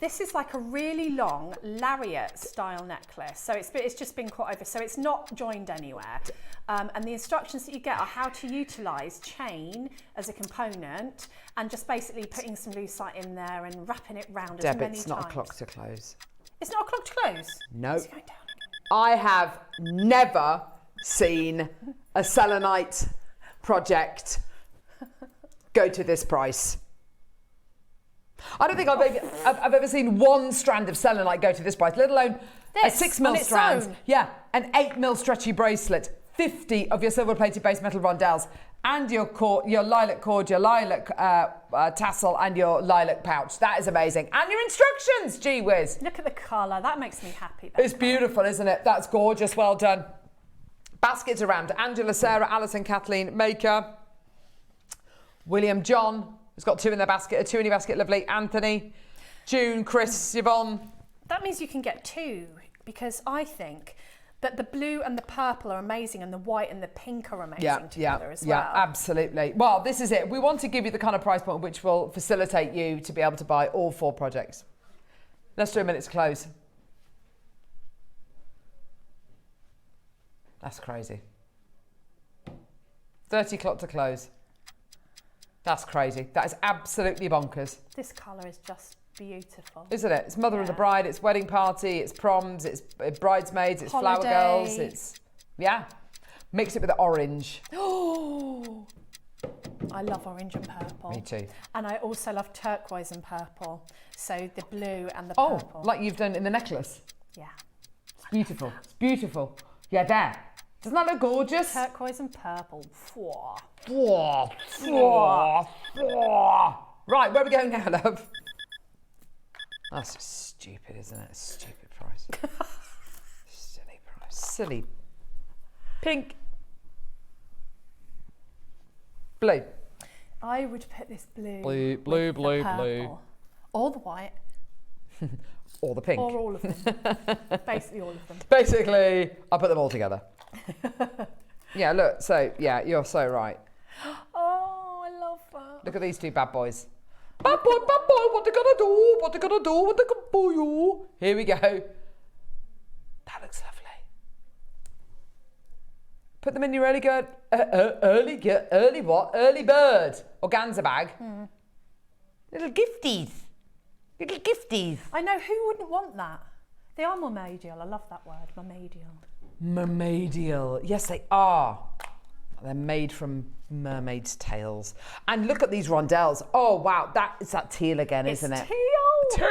This is like a really long lariat style necklace. So it's just been cut over, so it's not joined anywhere. And the instructions that you get are how to utilise chain as a component and just basically putting some lucite in there and wrapping it round as many times. Deb, it's not a clock to close. It's not a clock to close? No. It's going down again. I have never seen a selenite project go to this price. I don't think I've ever seen one strand of selenite go to this price, let alone a 6 mil strand. Yeah, an 8 mil stretchy bracelet, 50 of your silver plated base metal rondelles, and your lilac cord, your lilac tassel, and your lilac pouch. That is amazing. And your instructions, gee whiz. Look at the colour, that makes me happy. It's beautiful, isn't it? That's gorgeous, well done. Baskets around Angela, Sarah, Alison, Kathleen, Maker, William, John. It's got 2 in their basket, 2 in your basket, lovely. Anthony, June, Chris, Yvonne. That means you can get 2, because I think that the blue and the purple are amazing and the white and the pink are amazing together as well. Yeah, absolutely. Well, this is it. We want to give you the kind of price point which will facilitate you to be able to buy all 4 projects. Let's do a minute to close. That's crazy. 30 clock to close. That's crazy. That is absolutely bonkers. This colour is just beautiful. Isn't it? It's mother of the bride, it's wedding party, it's proms, it's bridesmaids, it's holiday. Flower girls, it's... Yeah. Mix it with the orange. Oh, I love orange and purple. Me too. And I also love turquoise and purple. So the blue and the purple. Oh, like you've done in the necklace. Yeah. It's beautiful. It's beautiful. Yeah, there. Doesn't that look gorgeous? Turquoise and purple. Fwah. Fwah, fwah, fwah. Right, where are we going now, love? That's stupid, isn't it? Stupid price. Silly price. Silly. Pink. Blue. I would put this blue. Blue, with blue, the blue. purple. Or the white. Or the pink. Or all of them. Basically all of them. Basically, I'll put them all together. Yeah, look, so, yeah, you're so right. Oh, I love that. Look at these 2 bad boys. Bad boy, what they gonna do? What they gonna do? What they gonna do you? Here we go. That looks lovely. Put them in your early bird organza bag. Little gifties. Little gifties. I know, who wouldn't want that? They are mermaidial. I love that word, mermaidial. Mermaidial. Yes, they are. They're made from mermaids' tails. And look at these rondelles. Oh, wow. It's that teal again, isn't it? Teal. Teal.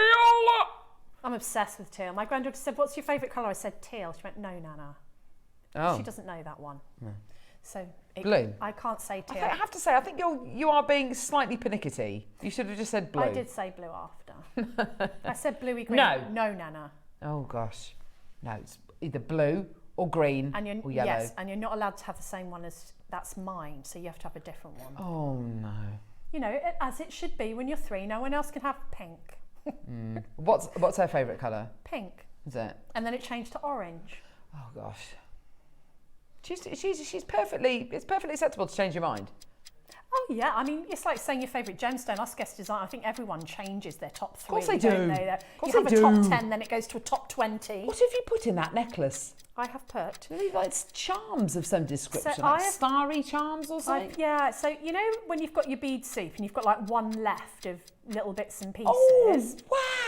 I'm obsessed with teal. My granddaughter said, what's your favourite colour? I said teal. She went, no, Nana. Oh. She doesn't know that one. No. So blue. I can't say teal. I have to say, I think you are being slightly pernickety. You should have just said blue. I did say blue after. I said bluey green. No. No, Nana. Oh, gosh. No, it's either blue or green or yellow. Yes, and you're not allowed to have the same one as that's mine, so you have to have a different one. Oh, no. You know, as it should be when you're 3, no one else can have pink. What's her favourite colour? Pink. Is it? And then it changed to orange. Oh, gosh. She's perfectly... It's perfectly acceptable to change your mind. Oh, yeah. I mean, it's like saying your favourite gemstone. Us guest design, I think everyone changes their top 3. Of course they do. Don't they? You have a top 10, then it goes to a top 20. What have you put in that necklace? I have put. It's charms of some description, So like starry charms or something? Yeah, so you know when you've got your bead soup and you've got like one left of little bits and pieces? Oh,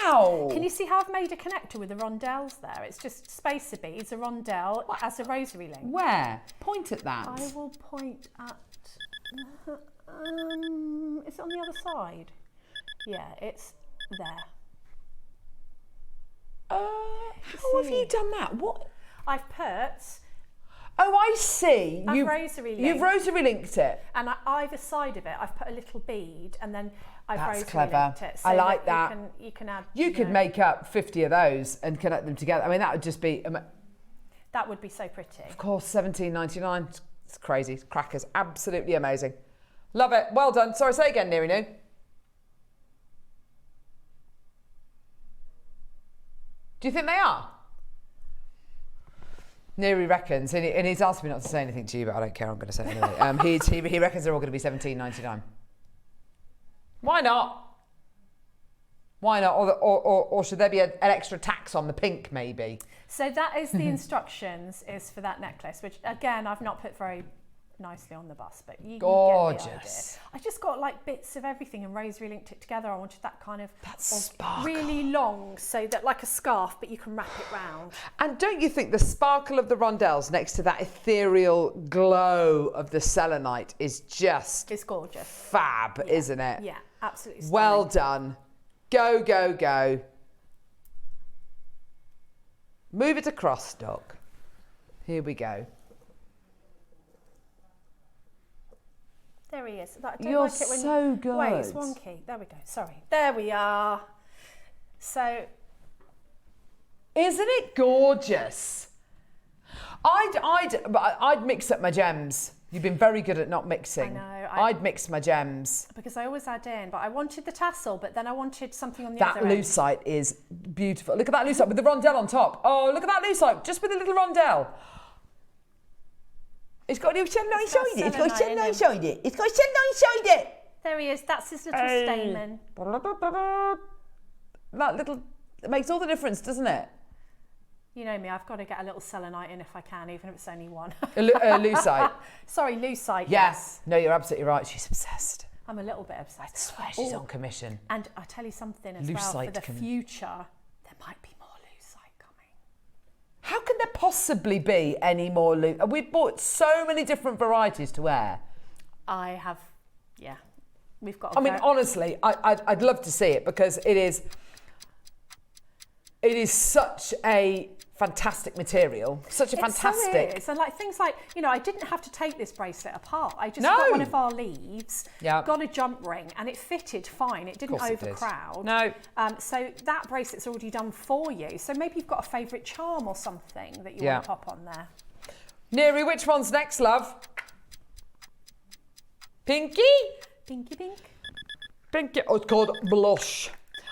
wow! Can you see how I've made a connector with the rondelles there? It's just spacer beads, a rondelle as a rosary link. Where? Point at that. I will point at... is it on the other side? Yeah, it's there. How have you done that? What? I've put... Oh, I see. You've rosary linked. You've rosary linked it. And either side of it, I've put a little bead, and then I've That's rose clever. relinked it, so I like that. You can add. You could know, make up 50 of those and connect them together. I mean, that would just be, that would be so pretty. of course, $17.99. It's crazy. It's crackers. Absolutely amazing. Love it. Well done. Sorry, say again, Neri. Do you think they are? Neri reckons, and he's asked me not to say anything to you, but I don't care. I'm going to say it anyway. He reckons they're all going to be $17.99. Why not? Why not? Or should there be an extra tax on the pink, maybe? So that is the instructions is for that necklace, which again I've not put very nicely on the bust, but you get the idea. Gorgeous. I just got like bits of everything and rose relinked it together. I wanted that kind of sparkle. really long, so that like a scarf, but you can wrap it round. And don't you think the sparkle of the rondelles next to that ethereal glow of the selenite is just It's gorgeous. fab, isn't it? Yeah, absolutely stunning. Well done. Go, go, go. Move it across, Doc. Here we go. There he is. I don't You're like it when so good. Wait, it's wonky. There we go. Sorry. There we are. So, Isn't it gorgeous? I'd mix up my gems. You've been very good at not mixing. I know. I'd mix my gems. because I always add in, but I wanted the tassel, but then I wanted something on the That other end. lucite is beautiful. Look at that lucite with the rondelle on top. Oh, look at that lucite, just with a little rondelle. It's got a selenite side it. It's got a selenite side it. It's got a selenite side it. There he is. That's his little stamen. That little, it makes all the difference, doesn't it? You know me, I've got to get a little selenite in if I can, even if it's only one. A lucite. Sorry, lucite. Yes. No, you're absolutely right. She's obsessed. I'm a little bit obsessed. I swear she's on commission. And I tell you something as well, for the future, there might be more lucite coming. How can there possibly be any more lucite? We've bought so many different varieties to wear. I have, yeah. We've got. I mean, honestly, I'd love to see it because it is such a fantastic material, such a fantastic. So is. And like things like, you know, I didn't have to take this bracelet apart. I just got one of our leaves, got a jump ring, and it fitted fine. It didn't overcrowd. No. So that bracelet's already done for you. So maybe you've got a favourite charm or something that you want to pop on there. Neri, which one's next, love? Pinky? Pinky pink. Pinky. Oh, it's called blush.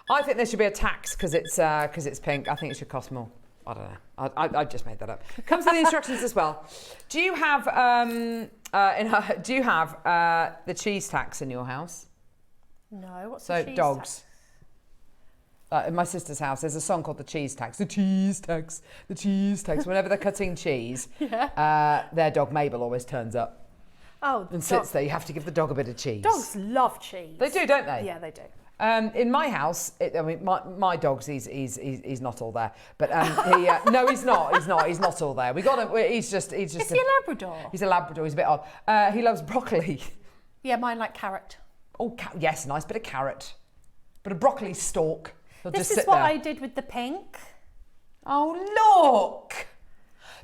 I think there should be a tax because it's pink. I think it should cost more. I don't know. I just made that up. Comes with the instructions as well. Do you have the cheese tax in your house? No. What's the cheese dogs. tax? In my sister's house, there's a song called The Cheese Tax. The cheese tax. The cheese tax. Whenever they're cutting cheese, their dog Mabel always turns up. Oh, and sits there. You have to give the dog a bit of cheese. Dogs love cheese. They do, don't they? Yeah, they do. In my house, I mean, my dog's he's not all there, but no, he's not. He's not all there. We got him. He's just. Is he a Labrador? He's a Labrador. He's a bit odd. He loves broccoli. Yeah, mine like carrot. Oh, yes, nice bit of carrot, but a broccoli stalk. This is what I did with the pink. Oh, look!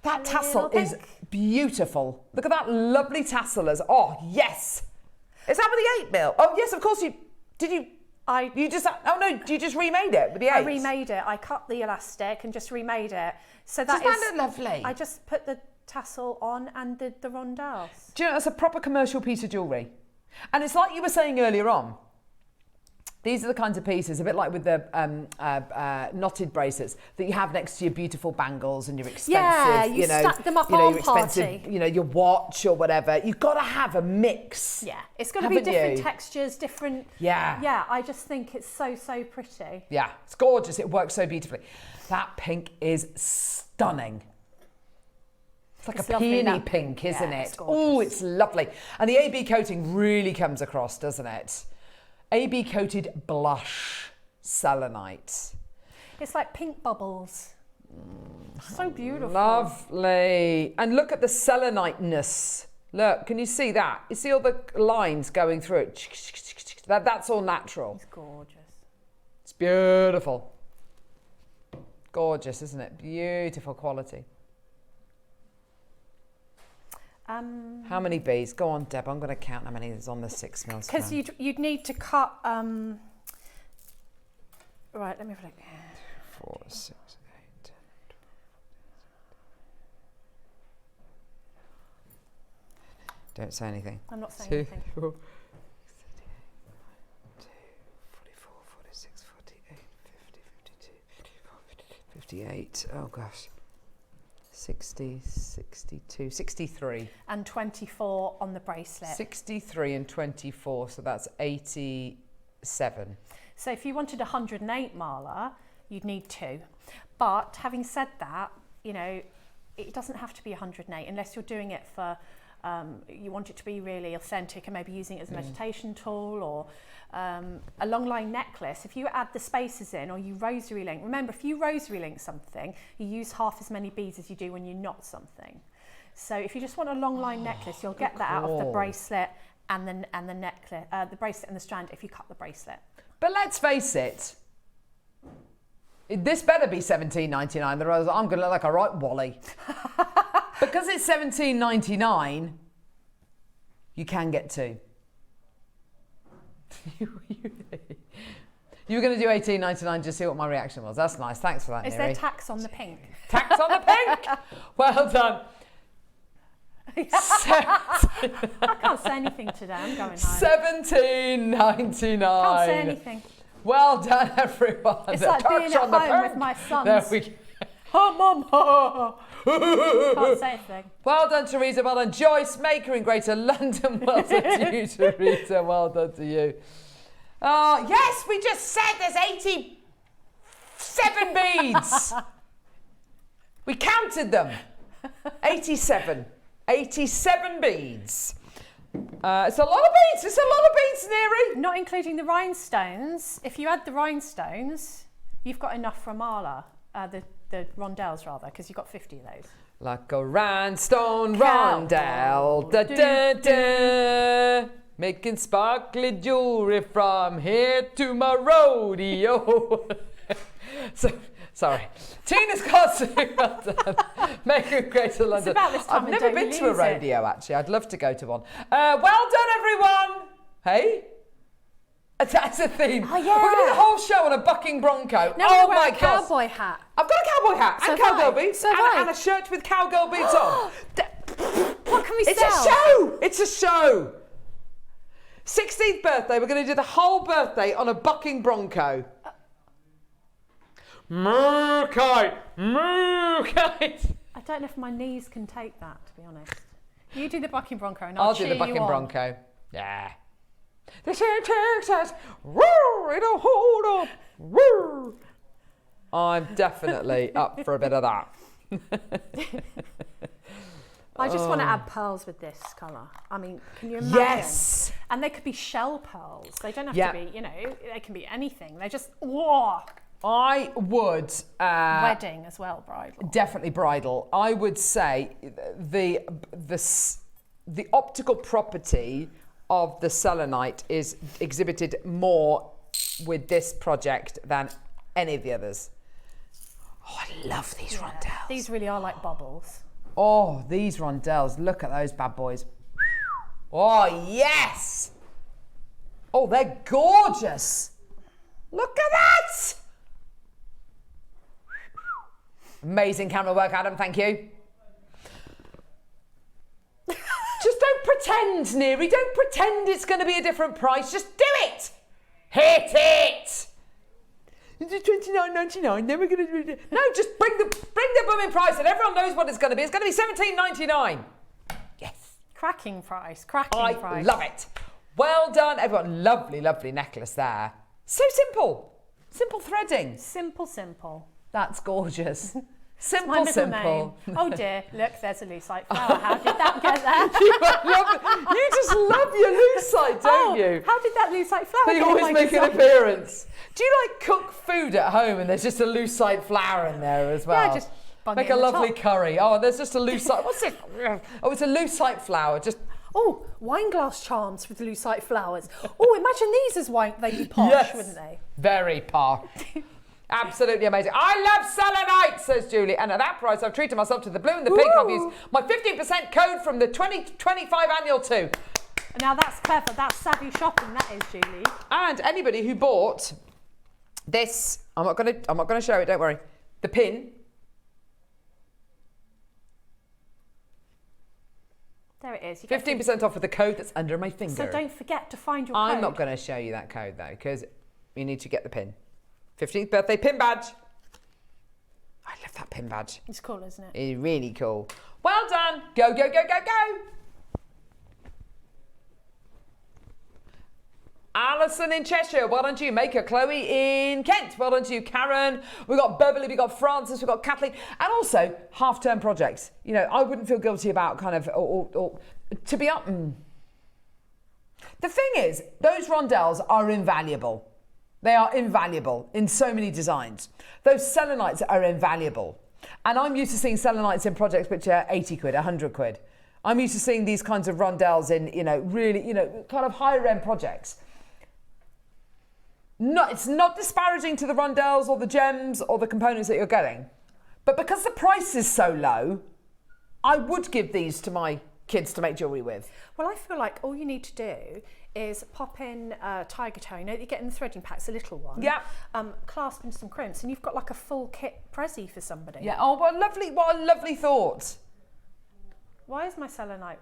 That tassel is beautiful. Look at that lovely tassel. Oh, yes. Is that with the 8mm? Oh, yes, of course you... Did you... You just... Oh, no, you just remade it with the 8? I remade it. I cut the elastic and just remade it. So that Doesn't that look lovely? I just put the tassel on and the rondelles. Do you know, that's a proper commercial piece of jewellery. And it's like you were saying earlier on. These are the kinds of pieces, a bit like with the knotted bracelets that you have next to your beautiful bangles and your expensive, yeah, you stack them up your on expensive, party. your watch or whatever. You've got to have a mix. Yeah, it's got to be different textures, different. Yeah. Yeah, I just think it's so pretty. Yeah, it's gorgeous. It works so beautifully. That pink is stunning. It's like a peony pink, isn't it? Oh, it's lovely. And the AB coating really comes across, doesn't it? AB coated blush selenite. It's like pink bubbles. So beautiful. Lovely. And look at the seleniteness. Look, can you see that? You see all the lines going through it? That's all natural. It's gorgeous. It's beautiful. Gorgeous, isn't it? Beautiful quality. How many beads? Go on, Deb. I'm going to count how many is on the 6 mil. Because you'd need to cut. Right, let me have a look. 4, 6, 8, 10, 12. Don't say anything. I'm not saying 2, anything. 4, 44, 46, 48, 50, 52, 58. Oh gosh. 60, 62, 63. And 24 on the bracelet. 63 and 24, so that's 87. So if you wanted 108 mala, you'd need 2. But having said that, you know, it doesn't have to be 108 unless you're doing it for, you want it to be really authentic and maybe using it as a meditation tool or a long line necklace. If you add the spaces in or you rosary link, remember if you rosary link something, you use half as many beads as you do when you knot something. So if you just want a long line necklace, you'll get that out of the bracelet and the necklace, the bracelet and the strand if you cut the bracelet. But let's face it, this better be $17.99, otherwise I'm going to look like a right wally. Because it's $17.99, you can get 2. You were going to do $18.99 just to see what my reaction was. That's nice. Thanks for that, Is Neri. there tax on the pink? Tax on the pink? Well done. I can't say anything today. I'm going home. $17.99. Can't say anything. Well done, everyone. It's The like tax being at on the home pink. with my sons. There we go. Oh, Mum. Can't say anything. Well done, Teresa. Well done, Joyce Maker in Greater London. Well done to you, Teresa. Well done to you. Oh, yes, we just said there's 87 beads. We counted them. 87. 87 beads. It's a lot of beads. It's a lot of beads, Neri. Not including the rhinestones. If you add the rhinestones, you've got enough for a mala. The rondelles rather, because you've got 50 of those. Like a rhinestone rondelle, da da da, making sparkly jewelry from here to my rodeo. So, sorry. Tina's got to well done. Making Greater London. It's about this time I've of never day been we to a lose it. rodeo actually. I'd love to go to one. Well done, everyone. Hey. That's a theme. Oh, yeah. We're going to do the whole show on a bucking bronco. No, oh wear my a God. cowboy hat. I've got a cowboy hat So and have cowgirl I. boots So have I. and a shirt with cowgirl boots on. What can we It's sell? a show. It's a show. 16th birthday. We're going to do the whole birthday on a bucking bronco. Moo kite. Moo kite. I don't know if my knees can take that, to be honest. You do the bucking bronco and I'll I'll do cheer the you bucking on. bronco. Yeah. This here Texas. Woo! It'll hold up. Woo! I'm definitely up for a bit of that. I just want to add pearls with this colour. I mean, can you imagine? Yes. And they could be shell pearls. They don't have Yeah. to be, you know, they can be anything. They're just, whoa. I would Wedding as well, bridal. definitely bridal. I would say the optical property of the selenite is exhibited more with this project than any of the others. Oh, I love these rondelles. These really are like bubbles. Oh, these rondelles. Look at those bad boys. Oh, yes. Oh, they're gorgeous. Look at that. Amazing camera work, Adam. Thank you. Just don't pretend, Neri. Don't pretend it's going to be a different price. Just do it. Hit it. It's $29.99. Then we're going to do it. No, just bring the blooming price, and everyone knows what it's going to be. It's going to be $17.99. Yes. Cracking price. Cracking I price. love it. Well done, everyone. Lovely, lovely necklace there. So simple. Simple threading. Simple, simple. That's gorgeous. My Simple, middle simple. name. Oh dear, look, there's a lucite flower. How did that get there? You just love your lucite, don't you? How did that lucite flower They get in always my make an design? appearance. Do you like cook food at home and there's just a lucite flower in there as well? Yeah, just bung make it a in the lovely top. curry. Oh, there's just a lucite. What's it? Oh, it's a lucite flower. Just Oh, wine glass charms with lucite flowers. Oh, imagine these as wine. They'd be posh, Yes. wouldn't they? very posh. Absolutely amazing. I love selenite, says Julie. And at that price, I've treated myself to the blue and the pink. I've used my 15% code from the 2025 annual too. Now that's clever. That's savvy shopping, that is, Julie. And anybody who bought this, I'm not gonna show it, don't worry. The pin. There it is. 15% off with the code that's under my finger. So don't forget to find your code. I'm not going to show you that code though, because you need to get the pin. 15th birthday pin badge. I love that pin badge. It's cool, isn't it? It's really cool. Well done. Go, go, go, go, go. Alison in Cheshire, well done to you. Maker, Chloe in Kent, well done to you. Karen, we've got Beverly, we've got Francis, we've got Kathleen, and also half-term projects. You know, I wouldn't feel guilty about kind of, or to be up. The thing is, those rondelles are invaluable. They are invaluable in so many designs. Those selenites are invaluable. And I'm used to seeing selenites in projects which are 80 quid, 100 quid. I'm used to seeing these kinds of rondelles in, you know, really, you know, kind of higher end projects. It's not disparaging to the rondelles or the gems or the components that you're getting. But because the price is so low, I would give these to my kids to make jewellery with. Well, I feel like all you need to do is pop in tiger toe. You know, you get in the threading packs, a little one. Yeah. Clasp in some crimps, and you've got like a full kit prezi for somebody. Yeah. Oh, what a lovely thought. Why is my selenite,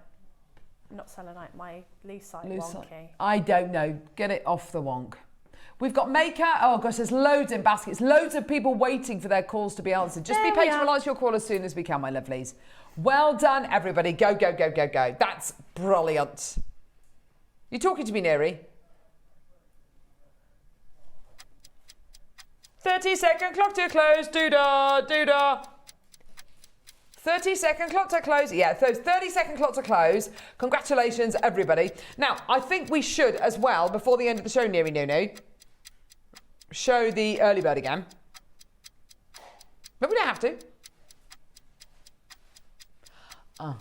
not selenite, my lucite wonky? I don't know. Get it off the wonk. We've got Maker. Oh gosh, there's loads in baskets. Loads of people waiting for their calls to be answered. Just be patient. We'll answer your call as soon as we can, my lovelies. Well done, everybody. Go, go, go, go, go. That's brilliant. You talking to me, Neri? 30-second clock to close. Doo-dah, doo-dah. 30-second clock to close. Yeah, so 30-second clock to close. Congratulations, everybody. Now, I think we should as well, before the end of the show, Neri Nunu, show the early bird again. But we don't have to. Oh.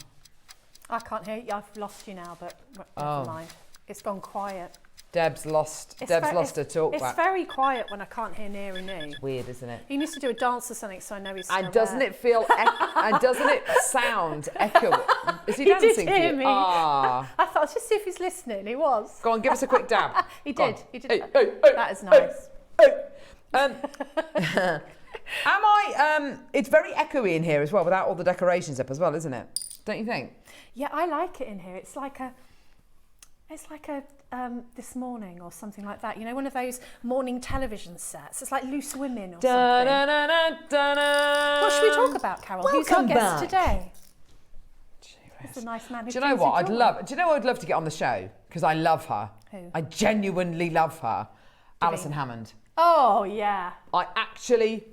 I can't hear you. I've lost you now, but never mind. It's gone quiet. Deb's lost her talk back. It's very quiet when I can't hear Neri Nu. Weird, isn't it? He needs to do a dance or something so I know he's still And doesn't it feel, and doesn't it sound echo? Is he dancing did hear for you? me. Ah. I thought, let's just see if he's listening. He was. Go on, give us a quick dab. He did. He did. Hey, that is nice. It's very echoey in here as well, without all the decorations up as well, isn't it? Don't you think? Yeah, I like it in here. It's like a This Morning or something like that. You know, one of those morning television sets. It's like Loose Women or something. What should we talk about, Carol? Who's our guest today? It's a nice man. Do you know what I'd love to get on the show? Because I love her. Who? I genuinely love her. Alison Hammond. Oh, yeah. I actually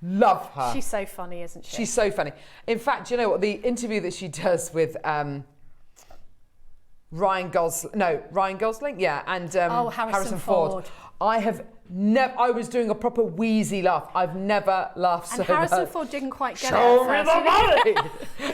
love her. She's so funny, isn't she? She's so funny. In fact, do you know what? The interview that she does with Ryan Gosling, yeah, and Harrison Ford. I was doing a proper wheezy laugh. I've never laughed so much. And Harrison Ford didn't quite get Show it. me the money!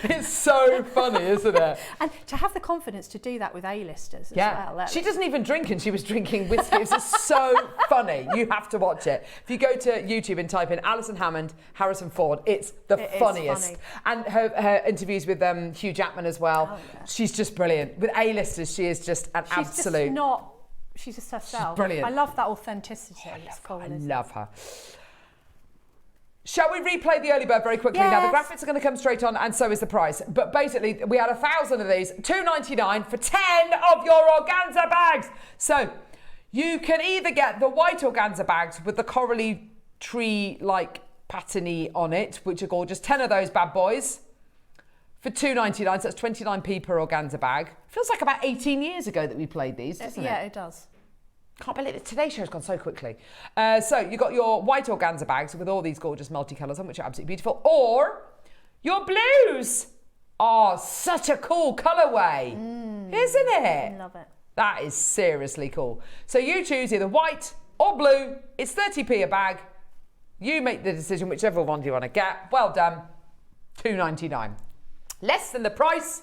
It's so funny, isn't it? And to have the confidence to do that with A-listers as well. She doesn't even drink, and she was drinking whiskey. It's so funny. You have to watch it. If you go to YouTube and type in Alison Hammond, Harrison Ford, it's the funniest. Funny. And her interviews with Hugh Jackman as well. Oh, yeah. She's just brilliant. With A-listers, she is just an absolute... She's just herself. She's brilliant. I love that authenticity. I love her. Shall we replay the early bird very quickly? Yes. Now, the graphics are going to come straight on, and so is the price. But basically, we had 1,000 of these, $2.99 for 10 of your organza bags. So you can either get the white organza bags with the corally tree-like patterny on it, which are gorgeous, 10 of those bad boys, for $2.99, so that's 29p per organza bag. Feels like about 18 years ago that we played these, doesn't it? Yeah, it does. Can't believe it. Today's show's gone so quickly. So you got your white organza bags with all these gorgeous multicolours on, which are absolutely beautiful. Or your blues. Oh, such a cool colourway. Isn't it? Love it. That is seriously cool. So you choose either white or blue. It's 30p a bag. You make the decision, whichever one you want to get. Well done. $2.99. Less than the price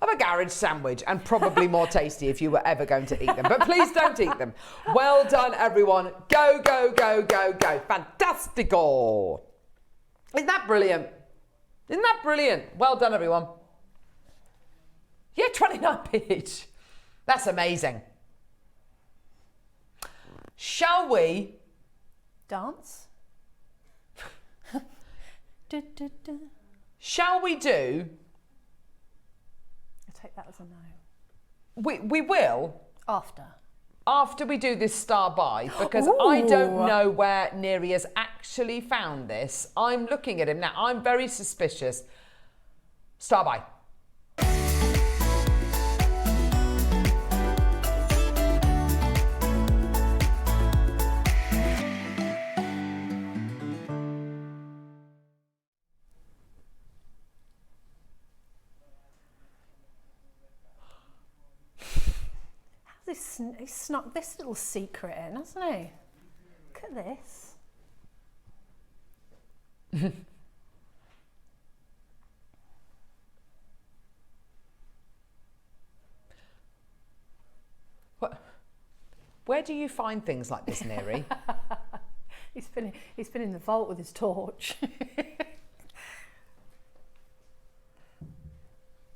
of a garage sandwich, and probably more tasty if you were ever going to eat them. But please don't eat them. Well done, everyone. Go, go, go, go, go. Fantastico. Isn't that brilliant? Isn't that brilliant? Well done, everyone. Yeah, 29p each. That's amazing. Shall we dance? Shall we do? I take that as a no. We will after we do this star buy, because I don't know where Neri has actually found this. I'm looking at him now. I'm very suspicious. Star buy. He snuck this little secret in, hasn't he? Look at this. What? Where do you find things like this, Neri? He's been in the vault with his torch.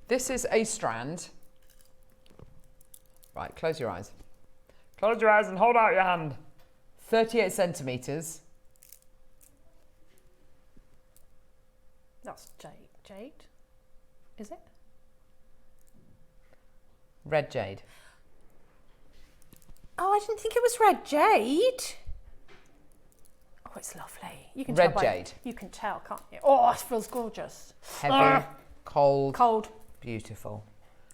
This is a strand. Right, close your eyes. Close your eyes and hold out your hand. 38 centimetres. That's jade. Jade? Is it? Red jade. Oh, I didn't think it was red jade. Oh, it's lovely. You can red tell jade. You can tell, can't you? Oh, it feels gorgeous. Heavy, cold. Cold. Beautiful.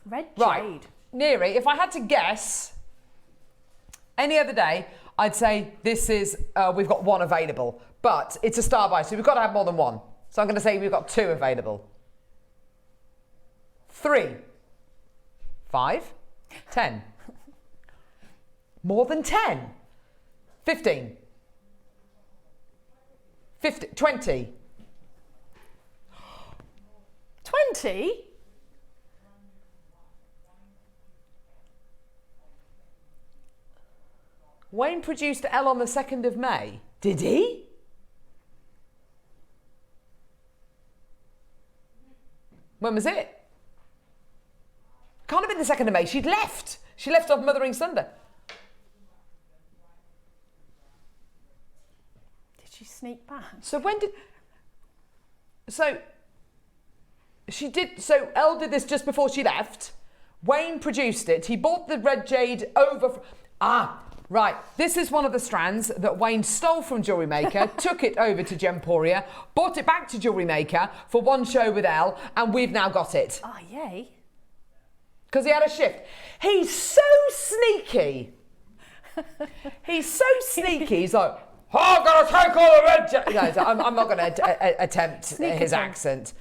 Red jade. Right. Neri, if I had to guess, any other day, I'd say this is, we've got one available, but it's a star buy, so we've got to have more than one. So I'm going to say we've got 2 available. 3, 5, 10. More than 10. 15. 20. 20? Wayne produced Elle on the 2nd of May. Did he? When was it? Can't have been the 2nd of May. She'd left. She left off Mothering Sunday. Did she sneak back? So when did... So... She did... So Elle did this just before she left. Wayne produced it. He bought the red jade over... Right, this is one of the strands that Wayne stole from Jewellery Maker, took it over to Gemporia, bought it back to Jewellery Maker for one show with Elle, and we've now got it. Oh, yay. Because he had a shift. He's so sneaky. He's so sneaky. He's like, oh, I've got to take all the red jade. No, so I'm not going to attempt his accent.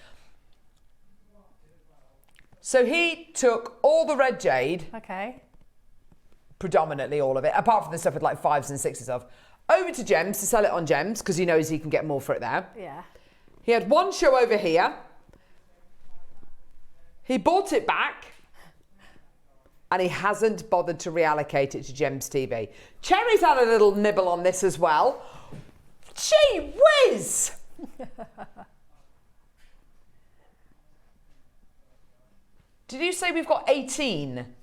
So he took all the red jade. Okay. Predominantly all of it, apart from the stuff with like 5s and 6s of, over to Gems to sell it on Gems because he knows he can get more for it there. Yeah. He had one show over here. He bought it back and he hasn't bothered to reallocate it to Gems TV. Cherry's had a little nibble on this as well. Gee whiz! Did you say we've got 18?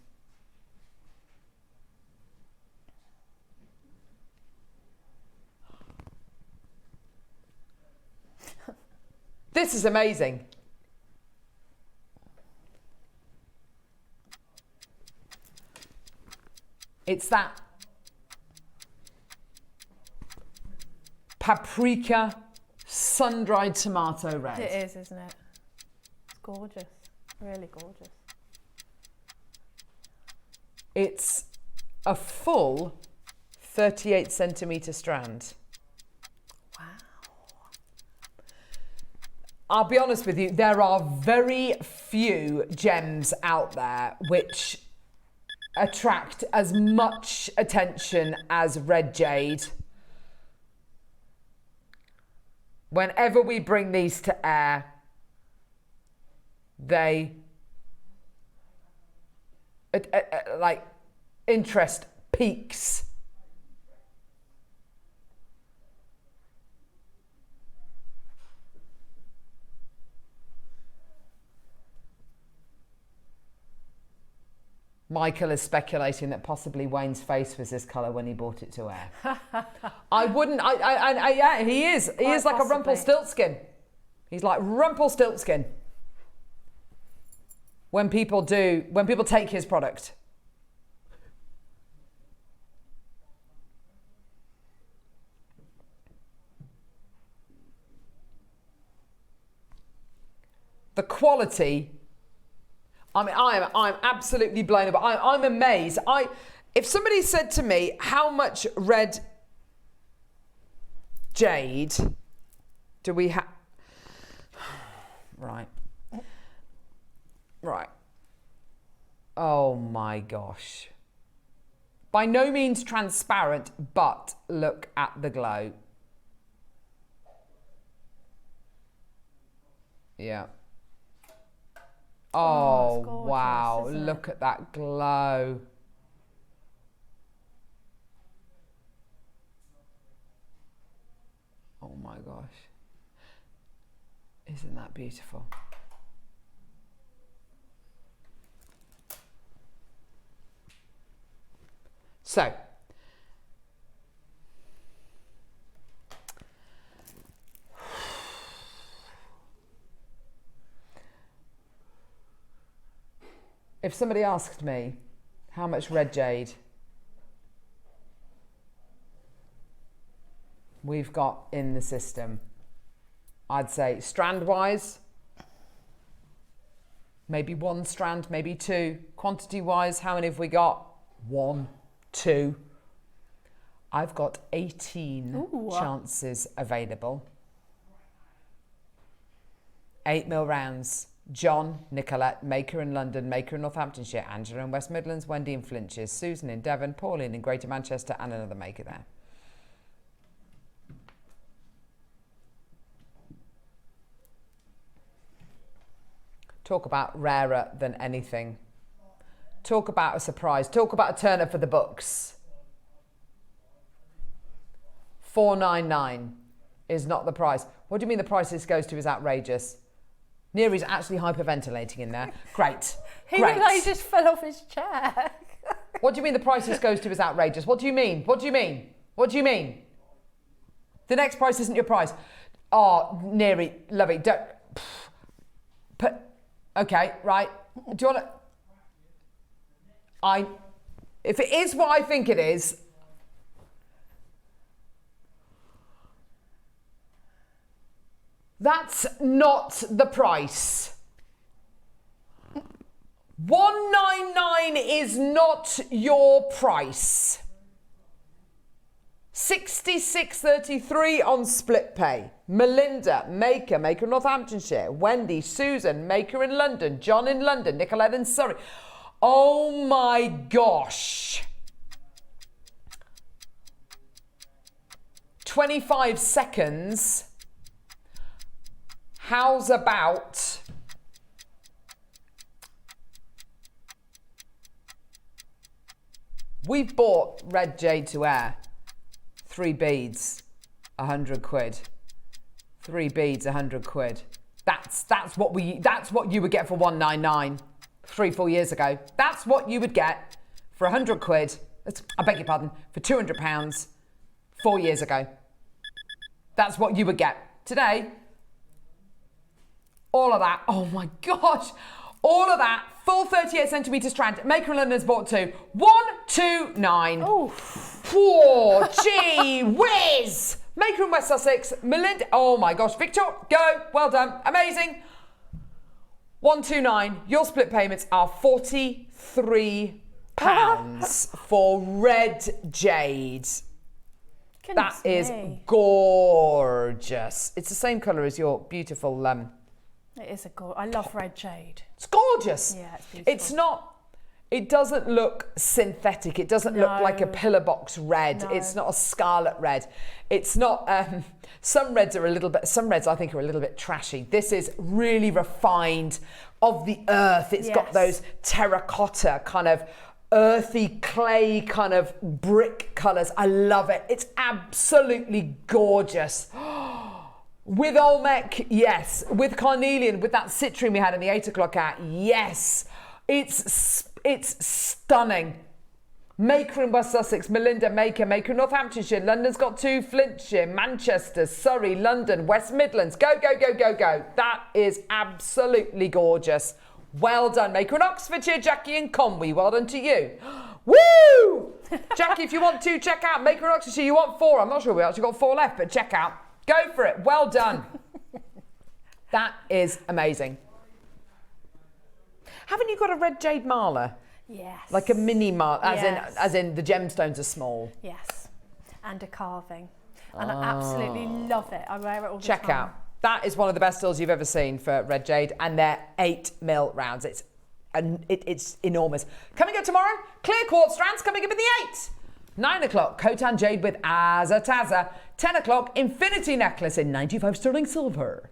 This is amazing. It's that paprika sun-dried tomato red. It is, isn't it? It's gorgeous. Really gorgeous. It's a full 38 centimetre strand. I'll be honest with you, there are very few gems out there which attract as much attention as red jade. Whenever we bring these to air, they like interest peaks. Michael is speculating that possibly Wayne's face was this colour when he brought it to air. I wouldn't. Yeah, he is. He is like a Rumpelstiltskin. He's like Rumpelstiltskin. When people take his product. The quality. I mean, I'm absolutely blown away. I'm amazed. If somebody said to me, how much red jade do we have? Right. Oh my gosh. By no means transparent, but look at the glow. Yeah. Oh, gorgeous, wow, look at that glow. Oh my gosh. Isn't that beautiful? So, if somebody asked me how much red jade we've got in the system, I'd say strand-wise, maybe 1 strand, maybe 2. Quantity-wise, how many have we got? 1, 2. I've got 18 chances available. 8mm rounds. John, Nicolette, Maker in London, Maker in Northamptonshire, Angela in West Midlands, Wendy in Flintshire, Susan in Devon, Pauline in Greater Manchester, and another Maker there. Talk about rarer than anything. Talk about a surprise. Talk about a turner for the books. $499 is not the price. What do you mean the price this goes to is outrageous? Neri's actually hyperventilating in there. Great. He looked like he just fell off his chair. What do you mean the price this goes to is outrageous? What do you mean? What do you mean? What do you mean? The next price isn't your price. Oh, Neri, lovey, don't. Okay, right. Do you want to? If it is what I think it is, that's not the price. $199 is not your price. $66.33 on split pay. Melinda, Maker in Northamptonshire. Wendy, Susan, Maker in London. John in London. Nicolette in Surrey. Oh my gosh. 25 seconds. How's about we've bought red jade to air. 3 beads, 100 quid. 3 beads, 100 quid. That's what you would get for $199 3-4 years ago. That's what you would get for 100 quid. I beg your pardon, for £200 4 years ago. That's what you would get today. All of that. Oh my gosh. All of that. Full 38 centimetre strand. Maker in London has bought 2. 129. Oh. Whoa, gee whiz. Maker in West Sussex. Melinda. Oh my gosh. Victor, go. Well done. Amazing. 129. Your split payments are £43 for red jade. That is gorgeous. It's the same colour as your beautiful It is I love red jade. It's gorgeous. Yeah, it's beautiful. it doesn't look synthetic. It doesn't look like a pillar box red. No. It's not a scarlet red. It's not, some reds I think are a little bit trashy. This is really refined, of the earth. It's got those terracotta kind of earthy clay kind of brick colours. I love it. It's absolutely gorgeous. With Olmec, yes. With carnelian, with that citrine we had in the 8 o'clock hour, yes. It's stunning. Maker in West Sussex, Melinda Maker in Northamptonshire, London's got 2, Flintshire, Manchester, Surrey, London, West Midlands. Go, go, go, go, go. That is absolutely gorgeous. Well done, Maker in Oxfordshire, Jackie in Conwy. Well done to you. Woo! Jackie, if you want to, check out Maker in Oxfordshire. You want 4. I'm not sure we actually got 4 left, but check out. Go for it. Well done. That is amazing. Haven't you got a red jade marler? Yes. Like a mini marler, Yes. as in the gemstones are small. Yes. And a carving. And I absolutely love it. I wear it all the time. Check out. That is one of the best stills you've ever seen for red jade, and they're 8mm rounds. It's enormous. Coming up tomorrow, clear quartz strands coming up in the 8. 9 o'clock, Khotan jade with Azataza. 10 o'clock, infinity necklace in 95 sterling silver.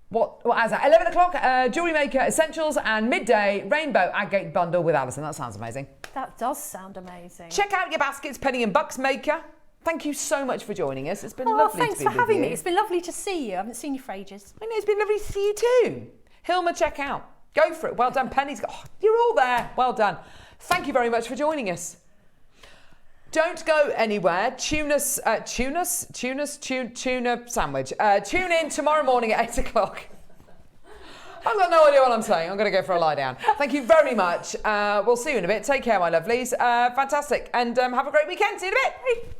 What is that? 11 o'clock, Jewellery Maker Essentials, and midday, Rainbow Agate Bundle with Alison. That sounds amazing. That does sound amazing. Check out your baskets, Penny and Bucks Maker. Thank you so much for joining us. It's been lovely to be with you. Thanks for having me. It's been lovely to see you. I haven't seen you for ages. I know, it's been lovely to see you too. Hilma, check out. Go for it. Well done. Penny's got, you're all there. Well done. Thank you very much for joining us. Don't go anywhere. Tuna sandwich. Tune in tomorrow morning at 8 o'clock. I've got no idea what I'm saying. I'm going to go for a lie down. Thank you very much. We'll see you in a bit. Take care, my lovelies. Fantastic. And have a great weekend. See you in a bit. Bye.